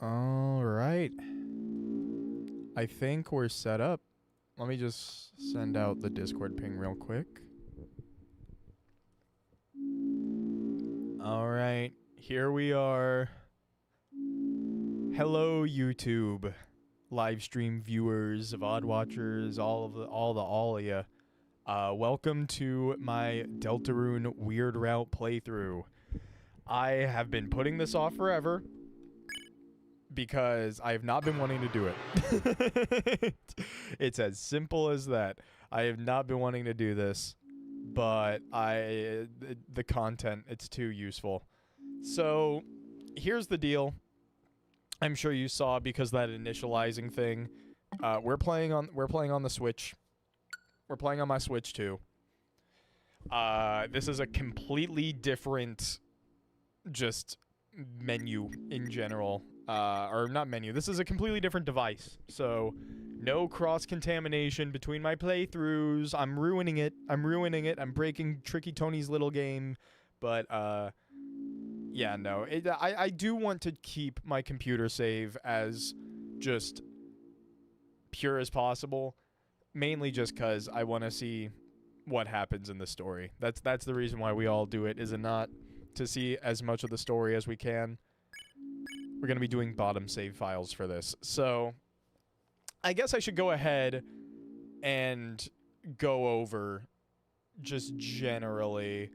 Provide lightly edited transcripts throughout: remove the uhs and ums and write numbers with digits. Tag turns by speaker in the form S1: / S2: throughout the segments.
S1: All right. I think we're set up. Let me just send out the Discord ping real quick. All right. Here we are. Hello, YouTube. Live stream viewers, VOD watchers, all of you. Welcome to my Deltarune Weird Route playthrough. I have been putting this off forever because I have not been wanting to do it. It's as simple as that. I have not been wanting to do this, but the content, it's too useful. So, here's the deal. I'm sure you saw because that initializing thing. We're playing on the Switch. We're playing on my Switch too. This is a completely different just menu in general. Or not menu. This is a completely different device. So no cross-contamination between my playthroughs. I'm ruining it. I'm breaking Tricky Tony's little game. But yeah, no. I do want to keep my computer save as just pure as possible. Mainly just because I want to see what happens in the story. That's the reason why we all do it, is it not? To see as much of the story as we can. We're going to be doing bottom save files for this. So, I guess I should go ahead and go over just generally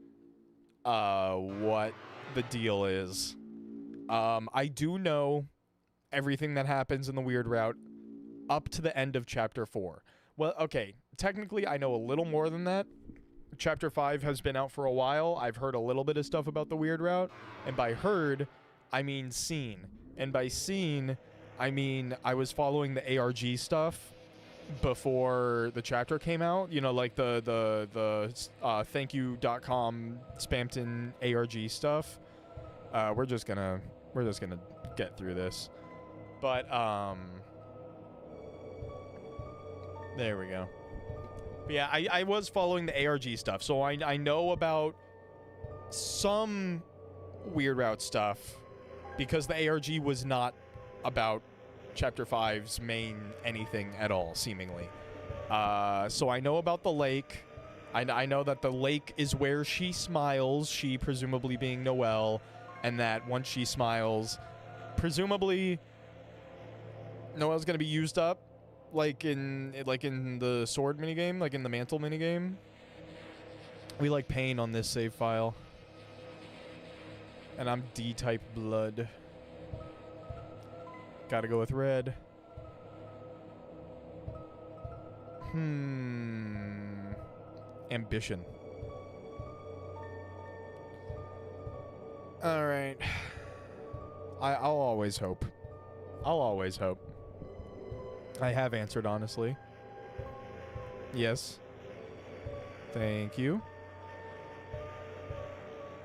S1: what the deal is. I do know everything that happens in the Weird Route up to the end of Chapter 4. Well, okay, technically I know a little more than that. Chapter 5 has been out for a while. I've heard a little bit of stuff about the Weird Route. And by heard, I mean seen. And by seen, I mean I was following the ARG stuff before the chapter came out. You know, like the thankyou.com spammed ARG stuff. We're just gonna get through this. But there we go. But yeah, I was following the ARG stuff, so I know about some Weird Route stuff because the ARG was not about Chapter 5's main anything at all, seemingly. So I know about the lake. I know that the lake is where she smiles, she presumably being Noelle, and that once she smiles, presumably Noelle's gonna be used up. Like in the sword minigame, like in the mantle minigame. We like pain on this save file. And I'm D-type blood. Gotta go with red. Ambition. Alright. I'll always hope. I'll always hope. I have answered honestly. Yes. Thank you.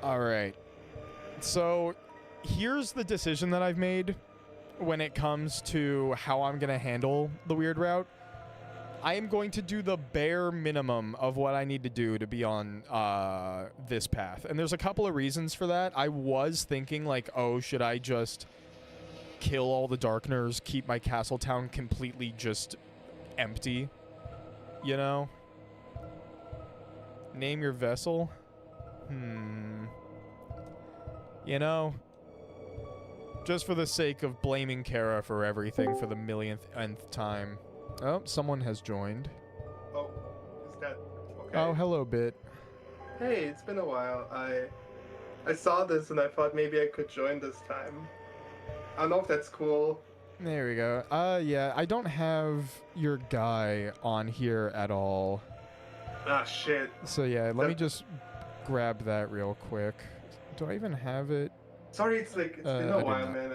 S1: Alright. So, here's the decision that I've made when it comes to how I'm going to handle the Weird Route. I am going to do the bare minimum of what I need to do to be on this path. And there's a couple of reasons for that. I was thinking, like, oh, should I just kill all the Darkners, keep my castle town completely just empty? You know? Name your vessel? You know, just for the sake of blaming Kara for everything for the millionth time. Oh, someone has joined.
S2: Oh, is that okay?
S1: Oh, hello, Bit.
S2: Hey, it's been a while. I saw this and I thought maybe I could join this time. I don't know if that's cool.
S1: There we go. Yeah, I don't have your guy on here at all.
S2: Ah, shit.
S1: So yeah, let me just grab that real quick. Do I even have it?
S2: Sorry, it's been a while, man.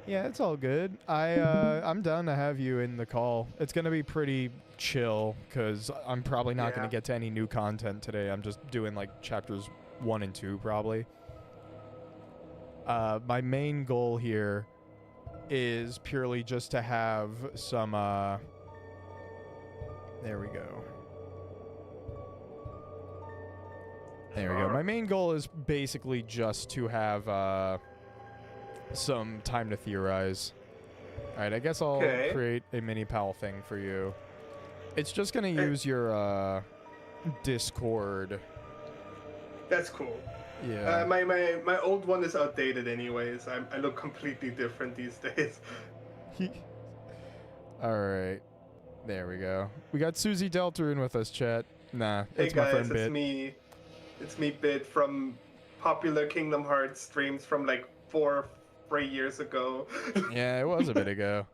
S1: Yeah, it's all good. I'm down to have you in the call. It's gonna be pretty chill because I'm probably not gonna get to any new content today. I'm just doing like chapters 1 and 2 probably. My main goal here is purely just to have some there we go. There we go. My main goal is basically just to have some time to theorize. All right, I guess I'll
S2: Okay.
S1: create a mini pal thing for you. It's just gonna use your Discord.
S2: That's cool.
S1: Yeah.
S2: My old one is outdated anyways. I look completely different these days.
S1: All right. There we go. We got Susie Deltarune with us, chat. Nah,
S2: Hey
S1: it's my friend
S2: guys,
S1: Bit.
S2: it's me Bit from popular Kingdom Hearts streams from like 3 years ago.
S1: Yeah, it was a bit ago.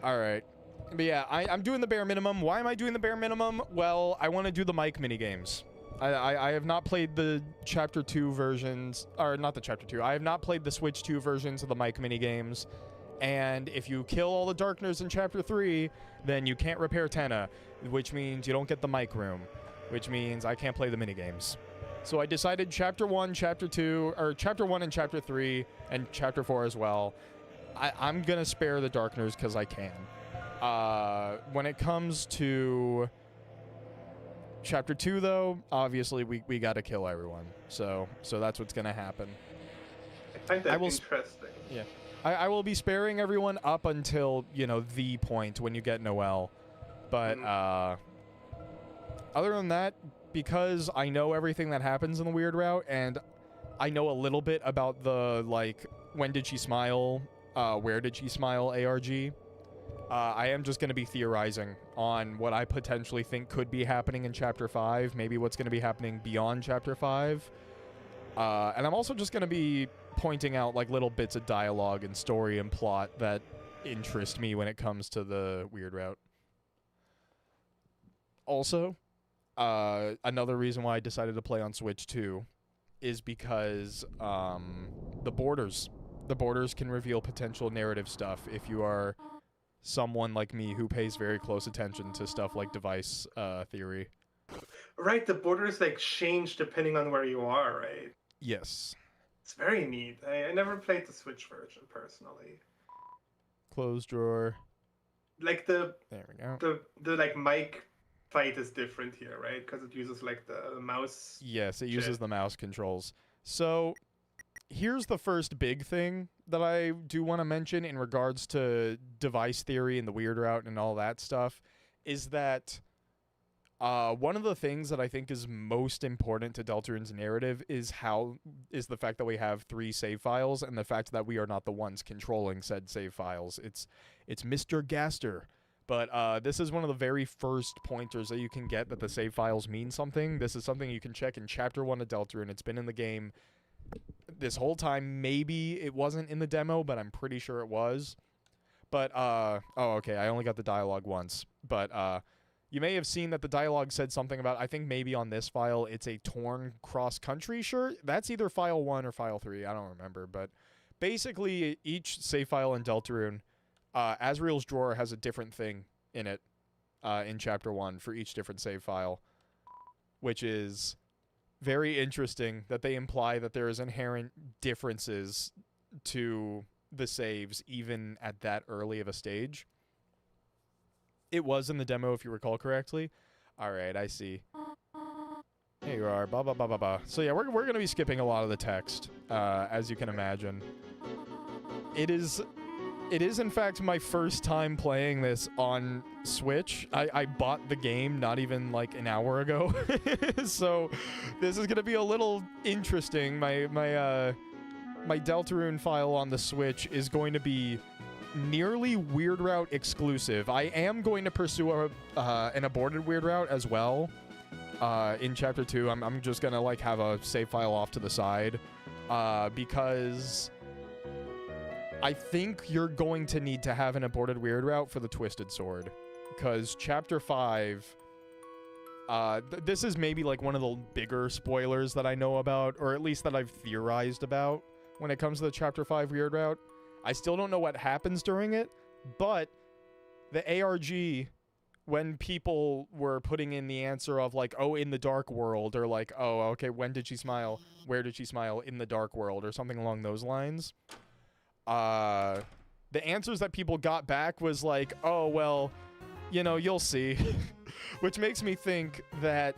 S1: All right. But yeah, I'm doing the bare minimum. Why am I doing the bare minimum? Well, I want to do the mic minigames. I have not played the Chapter 2 versions, or not the Chapter 2. I have not played the Switch 2 versions of the mic minigames. And if you kill all the Darkners in Chapter 3, then you can't repair Tenna, which means you don't get the mic room, which means I can't play the minigames. So I decided Chapter 1, Chapter 2, or Chapter 1 and Chapter 3, and Chapter 4 as well. I'm going to spare the Darkners because I can. When it comes to Chapter 2, though, obviously we got to kill everyone. So that's what's going to happen.
S2: I find that interesting.
S1: Yeah. I will be sparing everyone up until, you know, the point when you get Noelle. But, other than that, because I know everything that happens in the weird route, and I know a little bit about the, like, when did she smile, where did she smile ARG, I am just going to be theorizing on what I potentially think could be happening in Chapter 5, maybe what's going to be happening beyond Chapter 5. And I'm also just going to be pointing out like little bits of dialogue and story and plot that interest me when it comes to the weird route. Also, another reason why I decided to play on Switch 2 is because the borders can reveal potential narrative stuff if you are someone like me who pays very close attention to stuff like device theory.
S2: Right, the borders like change depending on where you are, right?
S1: Yes.
S2: It's very neat. I never played the Switch version personally.
S1: Close drawer.
S2: Like
S1: there we go.
S2: The like mic fight is different here, right? Because it uses like the mouse.
S1: Yes, it uses the mouse controls. So here's the first big thing that I do want to mention in regards to device theory and the weird route and all that stuff is that one of the things that I think is most important to Deltarune's narrative is the fact that we have 3 save files and the fact that we are not the ones controlling said save files. It's Mr. Gaster. But this is one of the very first pointers that you can get that the save files mean something. This is something you can check in Chapter 1 of Deltarune. It's been in the game this whole time. Maybe it wasn't in the demo, but I'm pretty sure it was. But, oh, okay, I only got the dialogue once. But, you may have seen that the dialogue said something about, I think maybe on this file, it's a torn cross-country shirt. That's either file 1 or file 3. I don't remember. But basically, each save file in Deltarune, Asriel's drawer has a different thing in it in Chapter 1 for each different save file, which is very interesting that they imply that there is inherent differences to the saves even at that early of a stage. It was in the demo, if you recall correctly. All right, I see. Here you are. Blah, blah, blah, blah, blah. So yeah, we're going to be skipping a lot of the text, as you can imagine. It is, in fact, my first time playing this on Switch. I bought the game not even, like, an hour ago. So this is going to be a little interesting. My Deltarune file on the Switch is going to be nearly Weird Route exclusive. I am going to pursue an aborted Weird Route as well in Chapter 2. I'm just going to, like, have a save file off to the side because I think you're going to need to have an aborted Weird Route for the Twisted Sword, because Chapter 5, this is maybe like one of the bigger spoilers that I know about, or at least that I've theorized about when it comes to the Chapter 5 Weird Route. I still don't know what happens during it, but the ARG, when people were putting in the answer of like, oh, in the dark world, or like, oh, okay, when did she smile? Where did she smile? In the dark world, or something along those lines. The answers that people got back was like, oh, well, you know, you'll see. Which makes me think that,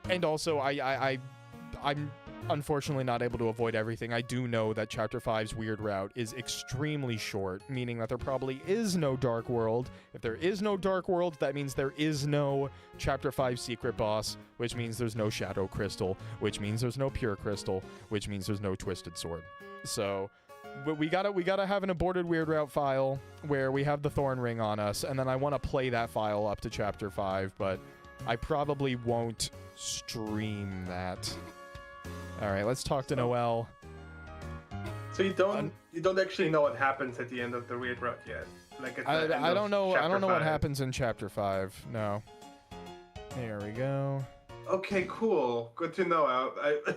S1: and also I'm unfortunately not able to avoid everything, I do know that Chapter 5's weird route is extremely short, meaning that there probably is no Dark World. If there is no Dark World, that means there is no Chapter 5 secret boss, which means there's no Shadow Crystal, which means there's no Pure Crystal, which means there's no Twisted Sword. So, but we gotta have an aborted weird route file where we have the Thorn Ring on us, and then I want to play that file up to Chapter 5, but I probably won't stream that. All right, let's talk to Noelle.
S2: So you don't actually know what happens at the end of the weird route yet. Like at the end
S1: I don't know. I don't know what
S2: 5.
S1: happens in Chapter 5. No. There we go.
S2: Okay, cool. Good to know. I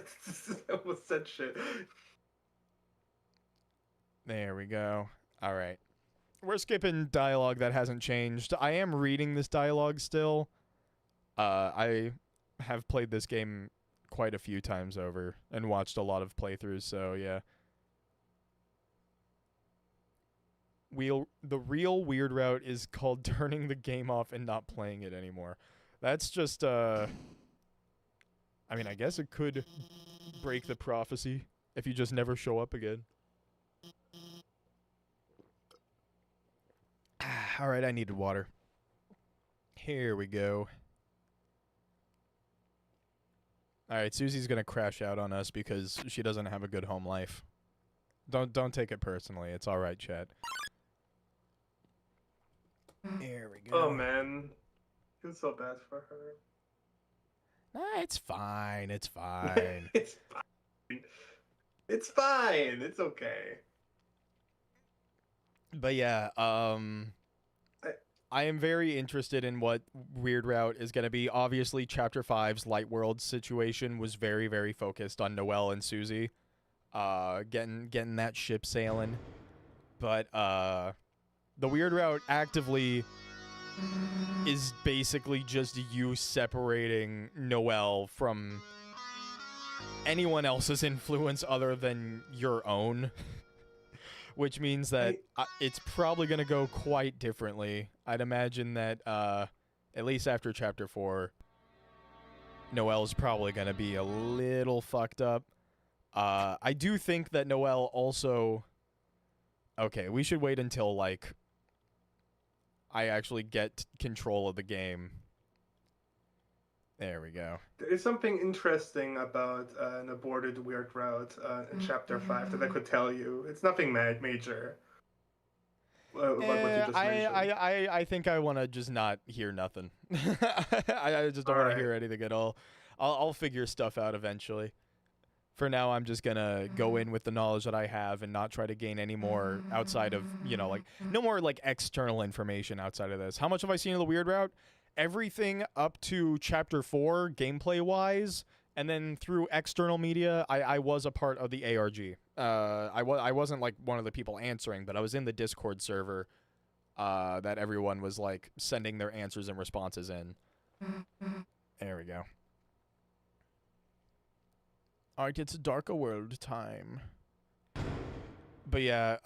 S2: almost said shit.
S1: There we go. All right. We're skipping dialogue that hasn't changed. I am reading this dialogue still. I have played this game quite a few times over and watched a lot of playthroughs, so yeah. The real weird route is called turning the game off and not playing it anymore. That's just I mean, I guess it could break the prophecy if you just never show up again. All right, I needed water. Here we go. All right, Susie's gonna crash out on us because she doesn't have a good home life. Don't take it personally. It's all right, Chad. There we go.
S2: Oh man, I feel so bad for her.
S1: Nah, it's fine. It's fine.
S2: It's fine. It's fine. It's okay.
S1: But yeah, I am very interested in what Weird Route is going to be. Obviously, Chapter 5's Light World situation was very, very focused on Noelle and Susie, getting that ship sailing. But the Weird Route actively is basically just you separating Noelle from anyone else's influence other than your own. Which means that it's probably going to go quite differently. I'd imagine that, at least after Chapter 4, Noelle's probably going to be a little fucked up. I do think that Noelle also... Okay, we should wait until, like, I actually get control of the game. There we go.
S2: There is something interesting about an aborted weird route in Chapter 5 that I could tell you. It's nothing major. What you just mentioned.
S1: I think I want to just not hear nothing. I just don't want to hear anything at all. I'll figure stuff out eventually. For now, I'm just going to go in with the knowledge that I have and not try to gain any more outside of, you know, like, no more, like, external information outside of this. How much have I seen of the weird route? Everything up to Chapter 4, gameplay-wise, and then through external media, I was a part of the ARG. I wasn't, like, one of the people answering, but I was in the Discord server that everyone was, like, sending their answers and responses in. There we go. Alright, it's Darker World time. But yeah,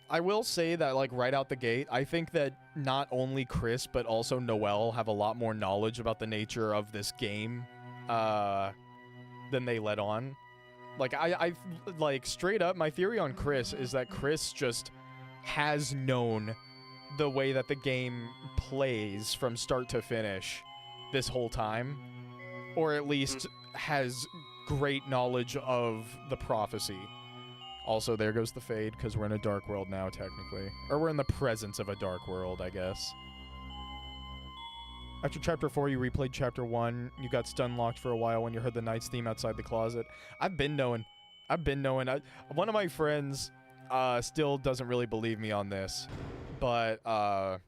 S1: I will say that, like, right out the gate, I think that not only Chris, but also Noelle have a lot more knowledge about the nature of this game, than they let on. Like, I like, straight up, my theory on Chris is that Chris just has known the way that the game plays from start to finish this whole time. Or at least has great knowledge of the prophecy. Also, there goes the fade, because we're in a dark world now, technically. Or we're in the presence of a dark world, I guess. After Chapter 4, you replayed Chapter 1. You got stun-locked for a while when you heard the Knight's theme outside the closet. I've been knowing. One of my friends still doesn't really believe me on this. But I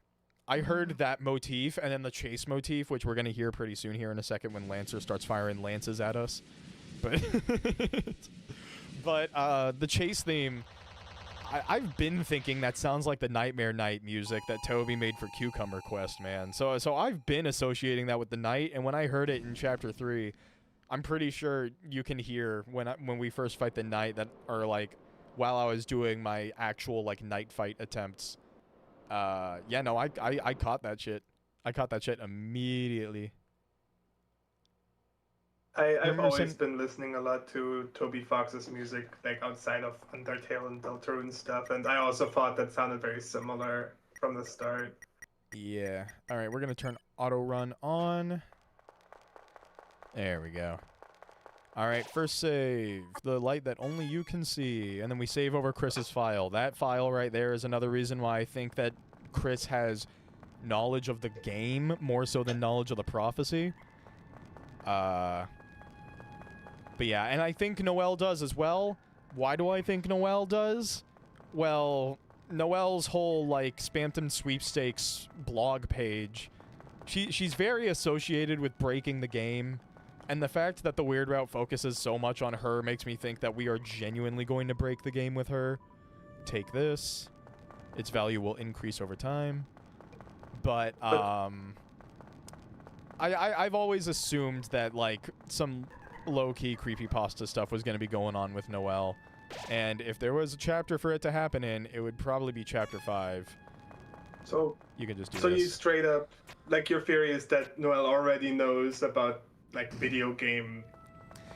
S1: heard that motif, and then the chase motif, which we're going to hear pretty soon here in a second when Lancer starts firing lances at us. But the chase theme, I've been thinking that sounds like the Nightmare Night music that Toby made for Cucumber Quest, man. So I've been associating that with the night, and when I heard it in Chapter 3, I'm pretty sure you can hear when we first fight the Knight that, or like while I was doing my actual like night fight attempts. Yeah, no, I caught that shit. I caught that shit immediately.
S2: I've always
S1: Emerson,
S2: been listening a lot to Toby Fox's music, like outside of Undertale and Deltarune stuff, and I also thought that sounded very similar from the start.
S1: yeah. All right, we're gonna turn auto run on. There we go. All right, first save the light that only you can see, and then we save over Chris's file. That file right there is another reason why I think that Chris has knowledge of the game more so than knowledge of the prophecy. But yeah, and I think Noelle does as well. Why do I think Noelle does? Well, Noelle's whole, like, Spamton Sweepstakes blog page, she's very associated with breaking the game, and the fact that the Weird Route focuses so much on her makes me think that we are genuinely going to break the game with her. Take this. Its value will increase over time. But, I've always assumed that, like, some low-key creepypasta stuff was going to be going on with Noelle. And if there was a chapter for it to happen in, it would probably be chapter 5.
S2: So
S1: You can just do
S2: so
S1: this.
S2: you straight up, like, your theory is that Noelle already knows about, like, video game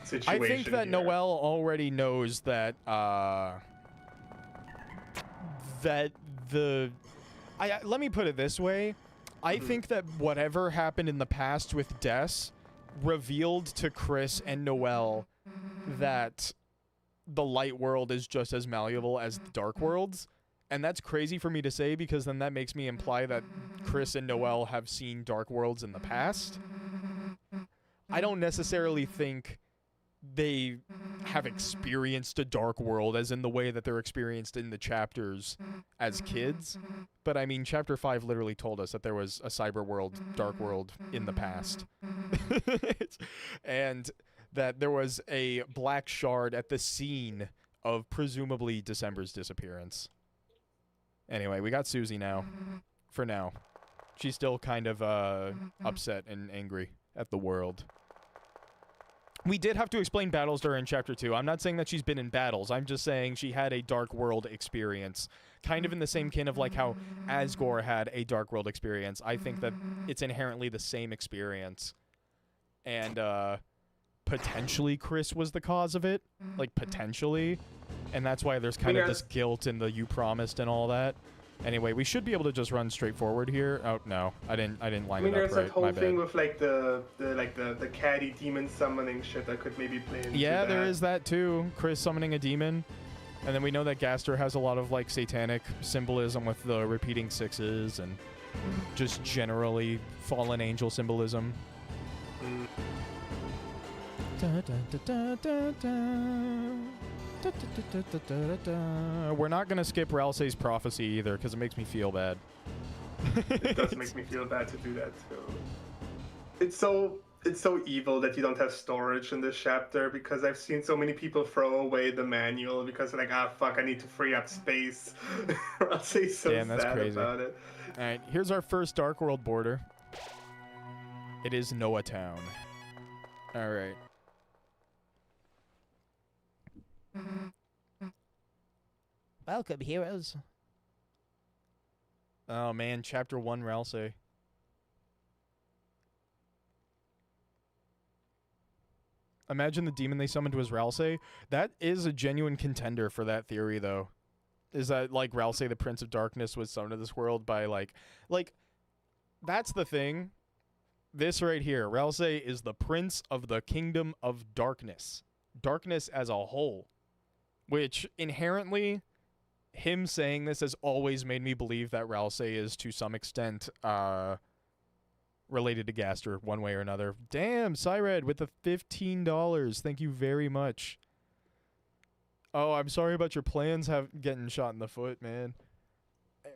S2: situation
S1: I think that
S2: here.
S1: Noelle already knows that, let me put it this way. I think that whatever happened in the past with Des revealed to Chris and Noelle that the light world is just as malleable as the dark worlds. And that's crazy for me to say because then that makes me imply that Chris and Noelle have seen dark worlds in the past. I don't necessarily think they have experienced a dark world as in the way that they're experienced in the chapters as kids. But I mean, chapter 5 literally told us that there was a cyber world, dark world in the past. And that there was a black shard at the scene of presumably December's disappearance. Anyway, we got Susie now. For now. She's still kind of upset and angry at the world. We did have to explain battles during Chapter 2. I'm not saying that she's been in battles. I'm just saying she had a Dark World experience. Kind of in the same kin of like how Asgore had a Dark World experience. I think that it's inherently the same experience. And potentially Chris was the cause of it. Like, potentially. And that's why there's kind of this guilt and the you promised and all that. Anyway, we should be able to just run straight forward here. Oh no, I didn't line it up right.
S2: There's that whole thing with like the caddy demon summoning shit that could maybe play into
S1: Yeah,
S2: that.
S1: there is that too. Chris summoning a demon. And then we know that Gaster has a lot of like satanic symbolism with the repeating sixes and just generally fallen angel symbolism. Da, da, da, da, da. We're not gonna skip Ralsei's prophecy either because it makes me feel bad.
S2: It does make me feel bad to do that too. It's so evil that you don't have storage in this chapter because I've seen so many people throw away the manual because they're like, ah, fuck, I need to free up space. Ralsei's so
S1: Damn, that's
S2: sad
S1: crazy.
S2: about it.
S1: All right, here's our first Dark World border. It is Noah Town. All right. Welcome, heroes. Oh man, Chapter 1 Ralsei. Imagine the demon they summoned was Ralsei. That is a genuine contender for that theory, though. Is that, like, Ralsei, the Prince of Darkness, was summoned to this world by, like, that's the thing. This right here, Ralsei is the Prince of the Kingdom of Darkness. Darkness as a whole. Which, inherently, him saying this has always made me believe that Ralsei is, to some extent, related to Gaster one way or another. Damn, Cyred with the $15. Thank you very much. Oh, I'm sorry about your plans getting shot in the foot, man. There.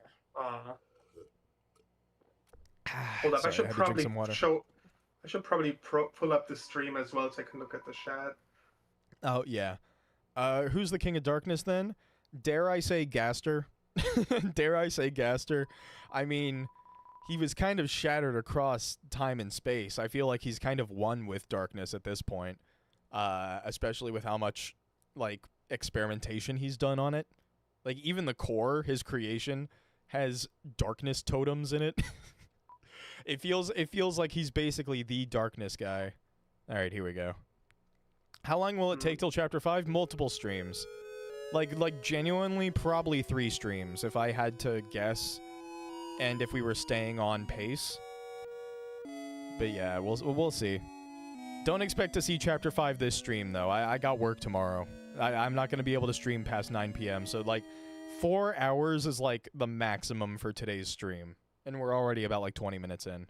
S2: Hold up,
S1: Sorry,
S2: I should
S1: had to drink
S2: probably
S1: some water.
S2: pull up the stream as well so I can look at the chat.
S1: Oh, yeah. Who's the King of Darkness, then? Dare I say Gaster? Dare I say Gaster? I mean, he was kind of shattered across time and space. I feel like he's kind of one with darkness at this point, especially with how much, like, experimentation he's done on it. Like, even the core, his creation, has darkness totems in it. It feels like he's basically the darkness guy. All right, here we go. How long will it take till Chapter 5? Multiple streams. Like genuinely, probably 3 streams, if I had to guess, and if we were staying on pace. But yeah, we'll see. Don't expect to see Chapter 5 this stream, though. I got work tomorrow. I'm not going to be able to stream past 9 p.m., so, like, 4 hours is, like, the maximum for today's stream. And we're already about, like, 20 minutes in.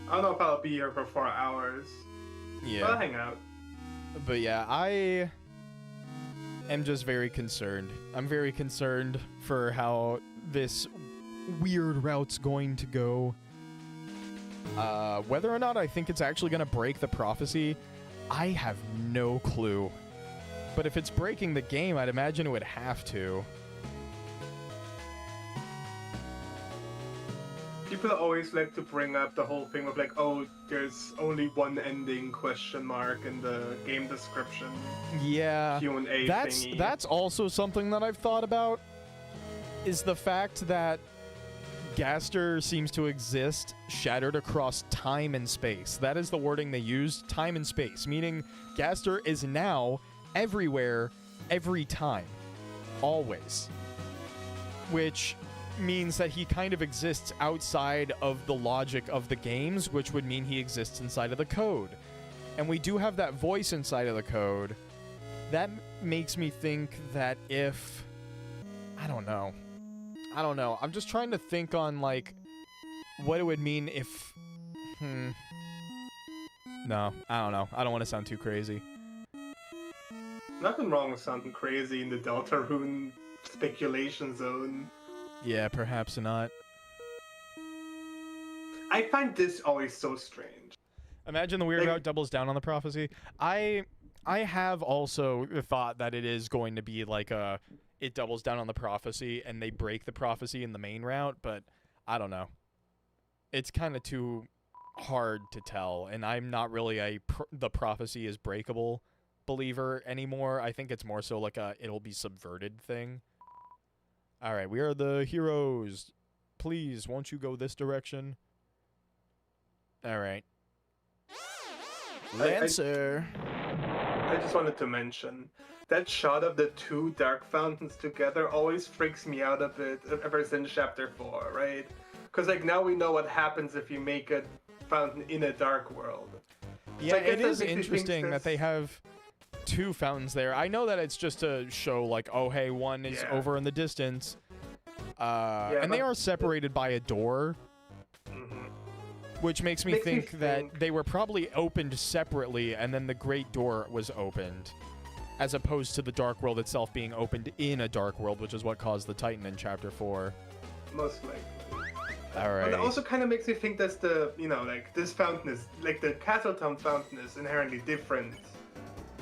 S2: I don't know if I'll be here for 4 hours.
S1: Yeah.
S2: But I'll hang out.
S1: But yeah, I am just very concerned. I'm very concerned for how this weird route's going to go. Whether or not I think it's actually going to break the prophecy, I have no clue. But if it's breaking the game, I'd imagine it would have to.
S2: People always like to bring up the whole thing of like, oh, there's only one ending question mark in the game description.
S1: Yeah,
S2: Q&A thingy.
S1: That's also something that I've thought about, is the fact that Gaster seems to exist shattered across time and space. That is the wording they used, time and space, meaning Gaster is now everywhere, every time, always. Which means that he kind of exists outside of the logic of the games, which would mean he exists inside of the code. And we do have that voice inside of the code. That makes me think that if... I don't know. I'm just trying to think on, like, what it would mean if... No, I don't know. I don't want to sound too crazy.
S2: Nothing wrong with sounding crazy in the Deltarune speculation zone.
S1: Yeah, perhaps not.
S2: I find this always so strange.
S1: Imagine the weird route doubles down on the prophecy. I have also thought that it is going to be like it doubles down on the prophecy and they break the prophecy in the main route, but I don't know. It's kind of too hard to tell, and I'm not really the prophecy is breakable believer anymore. I think it's more so like it'll be subverted thing. All right, we are the heroes. Please, won't you go this direction? All right. Lancer.
S2: I just wanted to mention that shot of the 2 dark fountains together always freaks me out a bit ever since Chapter 4, right? Because like now we know what happens if you make a fountain in a dark world.
S1: Yeah,
S2: so
S1: it is interesting that they have 2 fountains there. I know that it's just to show like, oh hey, one is over in the distance. And they are separated by a door. Which makes me think that they were probably opened separately and then the Great Door was opened. As opposed to the Dark World itself being opened in a Dark World, which is what caused the Titan in Chapter 4.
S2: Most likely.
S1: Alright.
S2: But it also kind of makes me think that's the, like, this fountain is, like, the Castletown fountain is inherently different.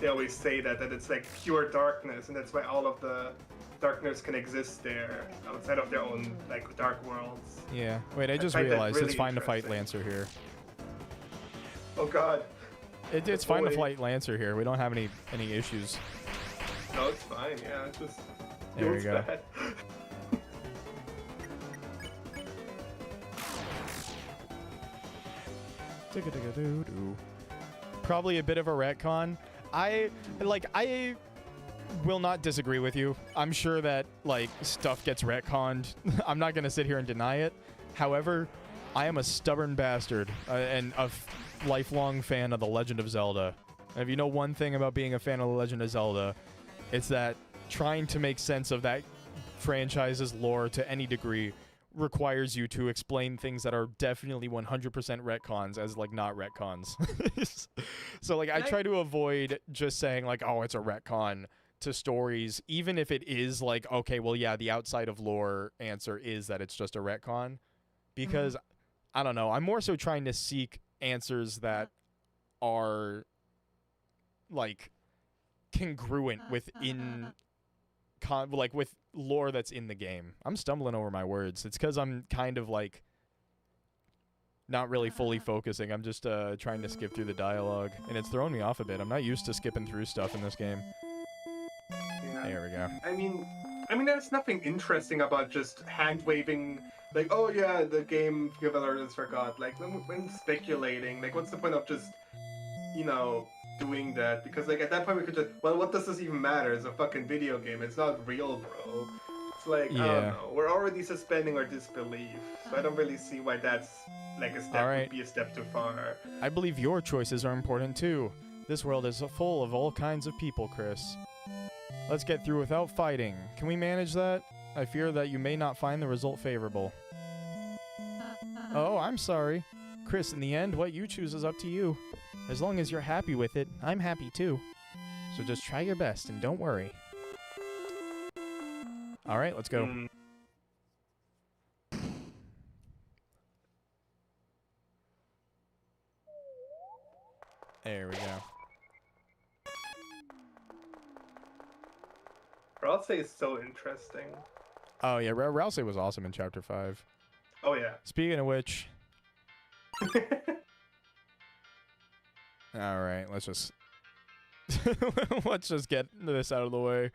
S2: They always say that it's, like, pure darkness, and that's why all of the darkness can exist there, outside of their own, like, dark worlds.
S1: Yeah. Wait, I just realized it's fine to fight Lancer here.
S2: Oh god.
S1: It's fine to fight Lancer here. We don't have any issues.
S2: No, it's fine, yeah, it's just...
S1: There we go.
S2: Bad.
S1: Probably a bit of a retcon. I will not disagree with you. I'm sure that, like, stuff gets retconned. I'm not going to sit here and deny it. However, I am a stubborn bastard and a lifelong fan of The Legend of Zelda. And if you know one thing about being a fan of The Legend of Zelda, it's that trying to make sense of that franchise's lore to any degree requires you to explain things that are definitely 100% retcons as, like, not retcons. So, like, I try to avoid just saying, like, oh, it's a retcon to stories, even if it is, like, okay, well, yeah, the outside of lore answer is that it's just a retcon. Because, I don't know, I'm more so trying to seek answers that are, like, congruent within... with lore that's in the game. I'm stumbling over my words. It's because I'm kind of, like, not really fully focusing. I'm just trying to skip through the dialogue, and it's throwing me off a bit. I'm not used to skipping through stuff in this game.
S2: Yeah.
S1: There we go.
S2: I mean, there's nothing interesting about just hand-waving like, oh yeah, the game developers forgot. Like, when speculating, like, what's the point of just, you know, doing that? Because like at that point we could just, well, what does this even matter? It's a fucking video game. It's not real, bro. It's like, I don't
S1: Yeah.
S2: know. We're already suspending our disbelief, so I don't really see why that's like a step
S1: All right.
S2: would be a step too far.
S1: I believe your choices are important too. This world is full of all kinds of people, Chris. Let's get through without fighting. Can we manage that? I fear that you may not find the result favorable. Oh, I'm sorry. Chris, in the end, what you choose is up to you. As long as you're happy with it, I'm happy too. So just try your best and don't worry. All right, let's go. There we go.
S2: Ralsei is so interesting.
S1: Oh, yeah, Rousey was awesome in Chapter 5.
S2: Oh yeah.
S1: Speaking of which... All right, let's just... let's just get this out of the way.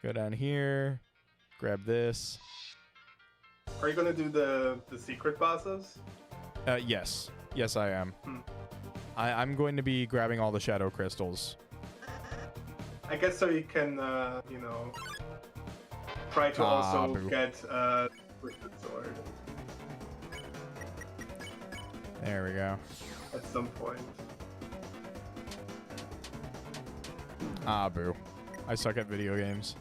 S1: Go down here. Grab this.
S2: Are you gonna do the secret bosses?
S1: Yes. Yes, I am.
S2: Hmm.
S1: I'm going to be grabbing all the shadow crystals.
S2: I guess so you can, you know, try to also
S1: boo.
S2: get Twisted Sword
S1: There we go.
S2: at some point.
S1: Ah, boo. I suck at video games.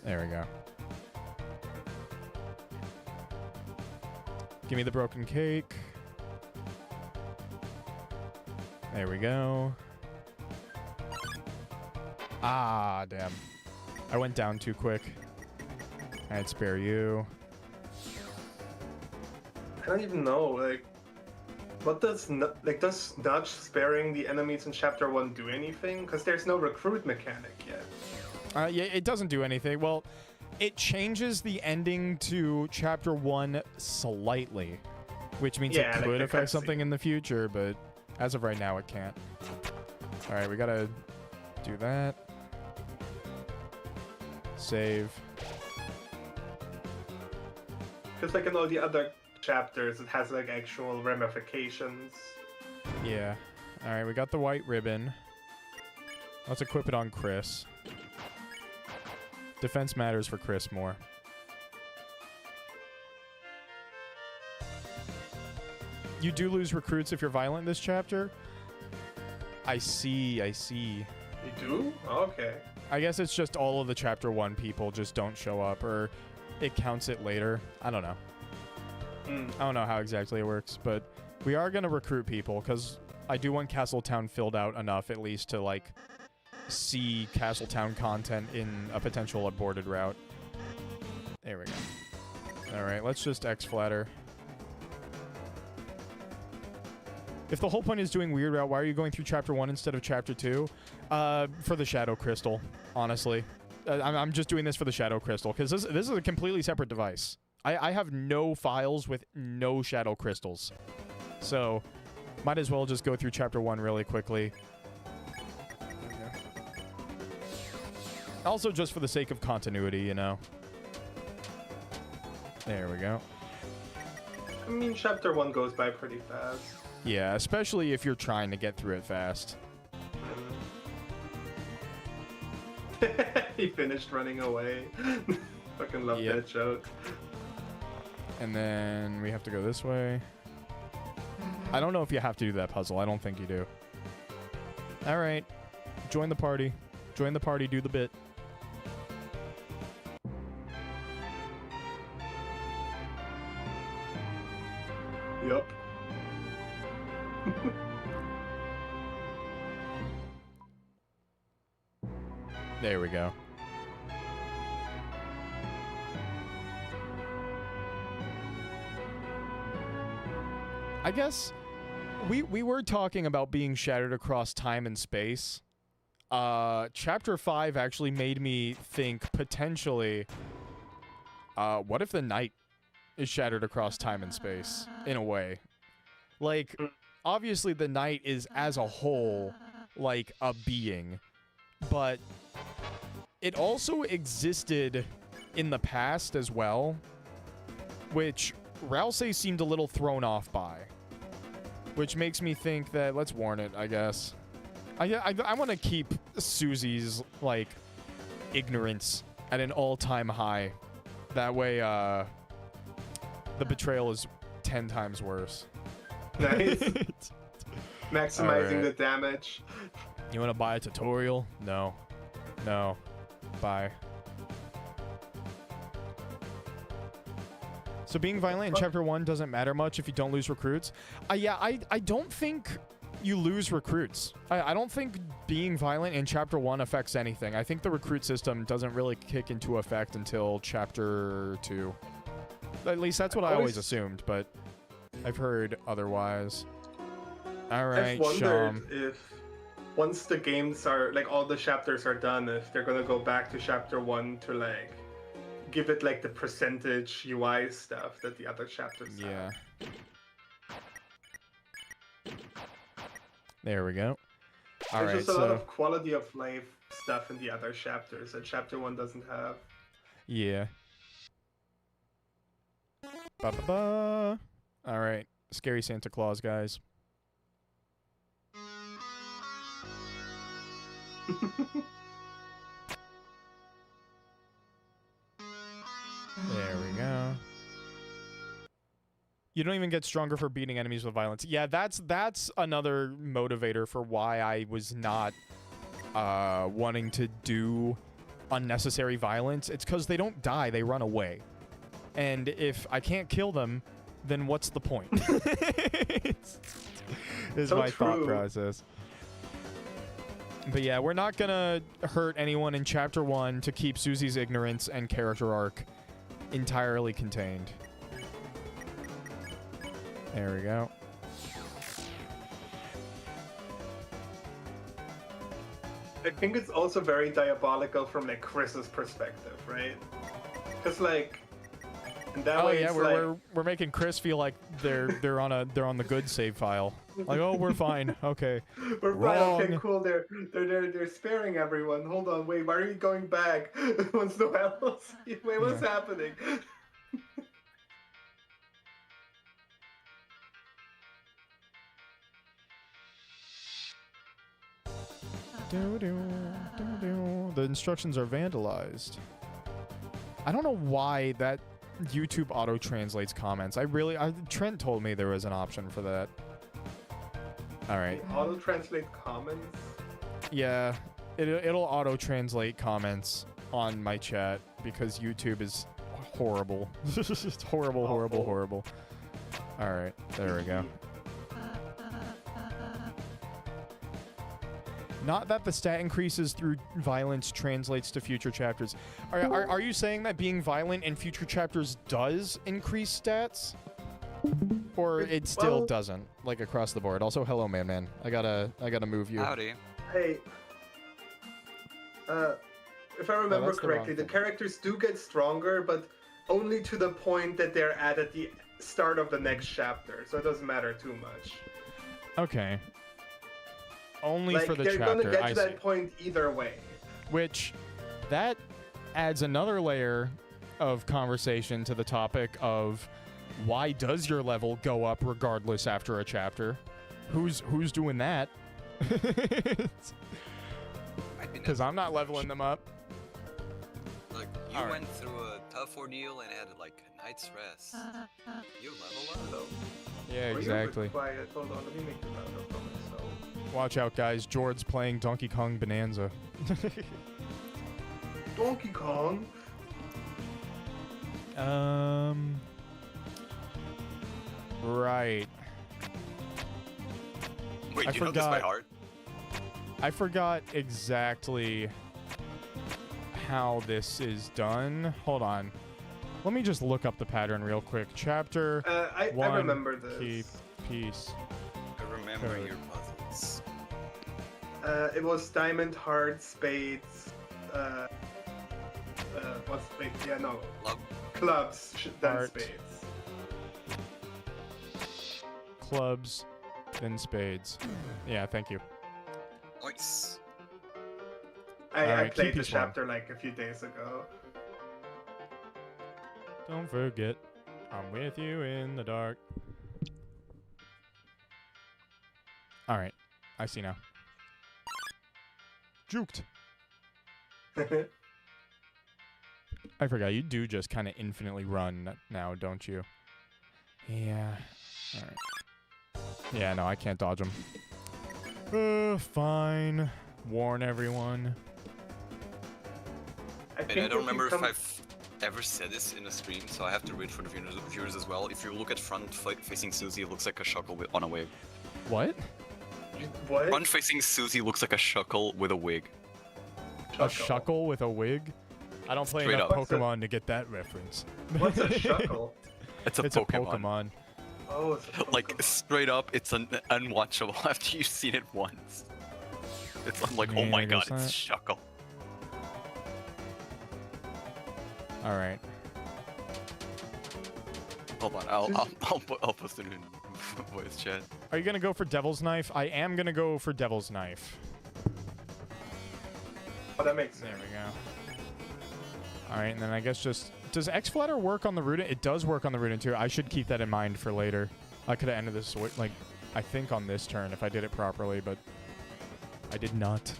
S1: There we go. Give me the broken cake. There we go. Ah, damn. I went down too quick. I'd spare you.
S2: I don't even know, like, what does does nudge sparing the enemies in Chapter 1 do anything? Because there's no recruit mechanic yet.
S1: Yeah, it doesn't do anything. Well, it changes the ending to Chapter 1 slightly, which means
S2: Yeah,
S1: it
S2: like
S1: could
S2: the
S1: affect something
S2: cutscene.
S1: in the future, but as of right now, it can't. All right, we gotta do that. Save.
S2: Because like in all the other chapters, it has like actual ramifications.
S1: Yeah. All right, we got the white ribbon. Let's equip it on Chris. Defense matters for Chris more. You do lose recruits if you're violent this chapter? I see.
S2: You do? Okay.
S1: I guess it's just all of the Chapter 1 people just don't show up, or it counts it later. I don't know. I don't know how exactly it works, but we are going to recruit people, because I do want Castletown filled out enough, at least, to, like, see Castletown content in a potential aborted route. There we go. Alright, let's just X-flatter. If the whole point is doing weird route, why are you going through Chapter 1 instead of Chapter 2? For the Shadow Crystal, honestly. I'm just doing this for the Shadow Crystal, because this is a completely separate device. I have no files with no Shadow Crystals. So, might as well just go through Chapter 1 really quickly. Also, just for the sake of continuity, you know. There we go.
S2: I mean, Chapter 1 goes by pretty fast.
S1: Yeah, especially if you're trying to get through it fast.
S2: He finished running away. Fucking love
S1: Yep.
S2: that joke.
S1: And then we have to go this way. I don't know if you have to do that puzzle. I don't think you do. Alright. Join the party. Join the party, do the bit.
S2: Yup.
S1: There we go. I guess we were talking about being shattered across time and space. Chapter 5 actually made me think potentially, what if the night is shattered across time and space in a way? Like, obviously the night is as a whole like a being, but it also existed in the past as well, which Rousey seemed a little thrown off by. Which makes me think that, let's warn it, I guess. I want to keep Susie's, like, ignorance at an all-time high. That way, the betrayal is 10 times worse.
S2: Nice. Maximizing
S1: Alright.
S2: the damage.
S1: You want to buy a tutorial? No. No. Bye. So being violent in Chapter 1 doesn't matter much if you don't lose recruits? Yeah, I don't think you lose recruits. I don't think being violent in Chapter 1 affects anything. I think the recruit system doesn't really kick into effect until Chapter 2. At least that's what I always assumed, but I've heard otherwise. Alright,
S2: I've wondered if once the games are, like, all the chapters are done, if they're gonna go back to Chapter 1 to, like, give it, like, the percentage UI stuff that the other chapters have.
S1: There we go.
S2: There's just a lot of quality of life stuff in the other chapters that Chapter 1 doesn't have.
S1: Yeah. Ba-ba-ba. Alright. Scary Santa Claus, guys. There we go. You don't even get stronger for beating enemies with violence. Yeah, that's another motivator for why I was not wanting to do unnecessary violence. It's because they don't die, they run away. And if I can't kill them, then what's the point? Is my thought process. But yeah, we're not gonna hurt anyone in Chapter 1 to keep Susie's ignorance and character arc entirely contained. There we go.
S2: I think it's also very diabolical from, like, Chris's perspective, right? Because, like, in that way,
S1: yeah,
S2: it's
S1: we're making Chris feel like they're on the good save file. Like, oh, we're fine. Okay.
S2: We're fine. Okay, cool. They're sparing everyone. Hold on. Wait, why are you going back? Once no else. Wait, what's happening?
S1: The instructions are vandalized. I don't know why that YouTube auto-translates comments. Trent told me there was an option for that. Alright.
S2: Auto-translate comments?
S1: Yeah. It'll auto-translate comments on my chat because YouTube is horrible. Just horrible, horrible, horrible. Alright. There we go. Not that the stat increases through violence translates to future chapters. Are you saying that being violent in future chapters does increase stats? Or it still doesn't, like across the board? Also, hello, man. I gotta move you.
S3: Howdy.
S2: Hey. If I remember correctly, the characters do get stronger, but only to the point that they're at the start of the next chapter, so it doesn't matter too much.
S1: Okay. Only
S2: like,
S1: for the
S2: they're
S1: chapter.
S2: They're gonna get to that point either way.
S1: Which, that adds another layer of conversation to the topic of why does your level go up regardless after a chapter? Who's doing that? Because I'm not leveling them up.
S3: Look, you went through a tough ordeal and had like a night's rest. You level up.
S1: Yeah, exactly.
S2: Quiet. Hold on, let me make you louder for myself.
S1: Watch out, guys. Jord's playing Donkey Kong Bonanza.
S2: Donkey Kong?
S1: Right.
S3: Wait, you know this by heart?
S1: I forgot exactly how this is done. Hold on. Let me just look up the pattern real quick. Chapter 1,
S2: I remember this.
S1: Keep peace.
S3: I remember your puzzles.
S2: It was diamond, heart, spades, what's spades? Yeah, no. Clubs, then
S1: heart,
S2: spades.
S1: Clubs, then spades. Yeah, thank you.
S3: Nice.
S2: I
S1: Alright,
S2: played the
S1: TP spawn.
S2: chapter like a few days ago.
S1: Don't forget, I'm with you in the dark. Alright, I see now. Juked. I forgot, you do just kind of infinitely run now, don't you? Yeah. Alright. Yeah, no, I can't dodge him. Fine. Warn everyone.
S2: I
S3: And I don't remember if I've ever said this in a stream, so I have to read for the viewers as well. If you look at front-facing Susie, it looks like a shuckle on a wig.
S1: What?
S2: What?
S3: Front-facing Susie looks like a shuckle with a wig.
S1: A shuckle with a wig? I don't play
S3: Straight
S1: enough
S3: up.
S1: Pokemon to get that reference.
S2: What's a shuckle?
S3: It's a
S1: It's
S3: Pokemon.
S1: a Pokemon.
S2: Oh, it's a Pokemon.
S3: Like, straight up, it's unwatchable after you've seen it once. It's I'm like, oh
S1: Yeah,
S3: my
S1: I
S3: god,
S1: guess
S3: it's Shuckle.
S1: Alright.
S3: Hold on, I'll post it in voice chat.
S1: Are you gonna go for Devil's Knife? I am gonna go for Devil's Knife.
S2: Oh, that makes sense.
S1: There we go. Alright, and then I guess just... Does X-Flatter work on the Rudin? It does work on the Rudin too. I should keep that in mind for later. I could have ended this, like, I think on this turn if I did it properly, but I did not.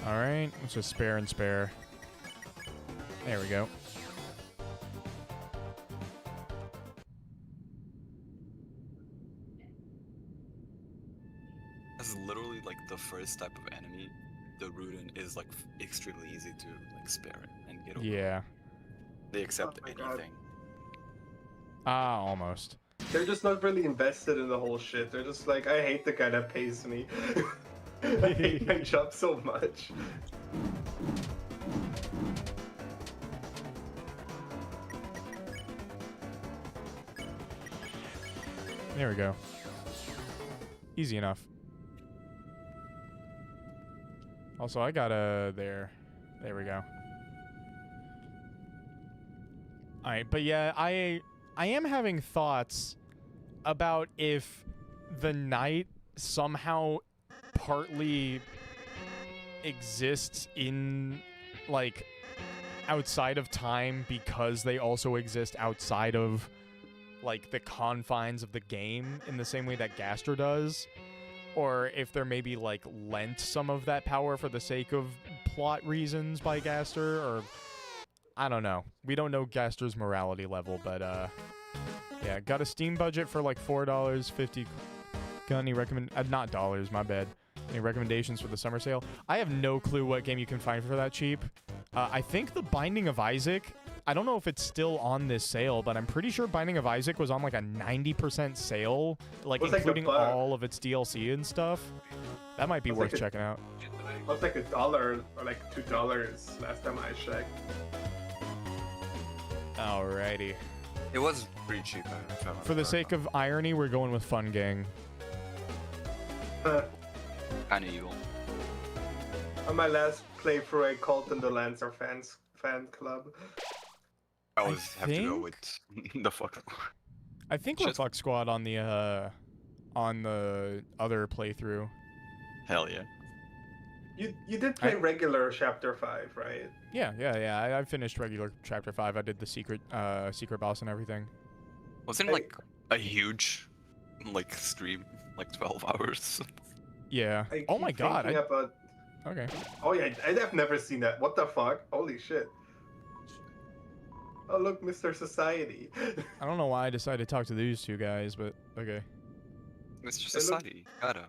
S1: Alright, let's just spare and spare. There we go.
S3: This is literally like the first type of enemy. The Rudin is like extremely easy to like spare it and get over.
S1: Yeah.
S3: They accept
S2: Oh my God.
S3: anything.
S1: Ah, almost.
S2: They're just not really invested in the whole shit. They're just like, I hate the guy that pays me. I hate my job so much.
S1: There we go. Easy enough. Also, I got a there. There we go. All right, but yeah, I am having thoughts about if the night somehow partly exists in like outside of time because they also exist outside of like the confines of the game in the same way that Gaster does, or if they're maybe like lent some of that power for the sake of plot reasons by Gaster, or I don't know. We don't know Gaster's morality level, but yeah, got a Steam budget for like $4.50. Got any not dollars, my bad. Any recommendations for the summer sale? I have no clue what game you can find for that cheap. I think The Binding of Isaac, I don't know if it's still on this sale, but I'm pretty sure Binding of Isaac was on like a 90% sale, like
S2: What's like the
S1: including
S2: bug?
S1: all of its DLC and stuff. That might be
S2: What's
S1: worth
S2: like a-
S1: checking out.
S2: It was like $1 or like $2 last time I checked.
S1: Alrighty.
S3: It was pretty cheap. if I
S1: For the sake of irony, we're going with Fun Gang.
S3: kind of evil.
S2: On my last playthrough, I called them the Lancer fan club.
S3: I always have to go
S1: think-
S3: with the fuck.
S1: I think we're
S3: Just-
S1: Fuck Squad on the other playthrough.
S3: Hell yeah.
S2: You did play regular chapter 5, right?
S1: Yeah. I finished regular chapter 5. I did the secret boss and everything.
S3: Wasn't it like a huge like stream, like 12 hours?
S1: Yeah.
S2: I
S1: Oh
S2: keep
S1: my god.
S2: thinking about...
S1: Okay.
S2: Oh yeah, I've never seen that. What the fuck? Holy shit. Oh look, Mr. Society.
S1: I don't know why I decided to talk to these two guys, but okay.
S3: Mr.
S2: look-
S3: Society, gotta.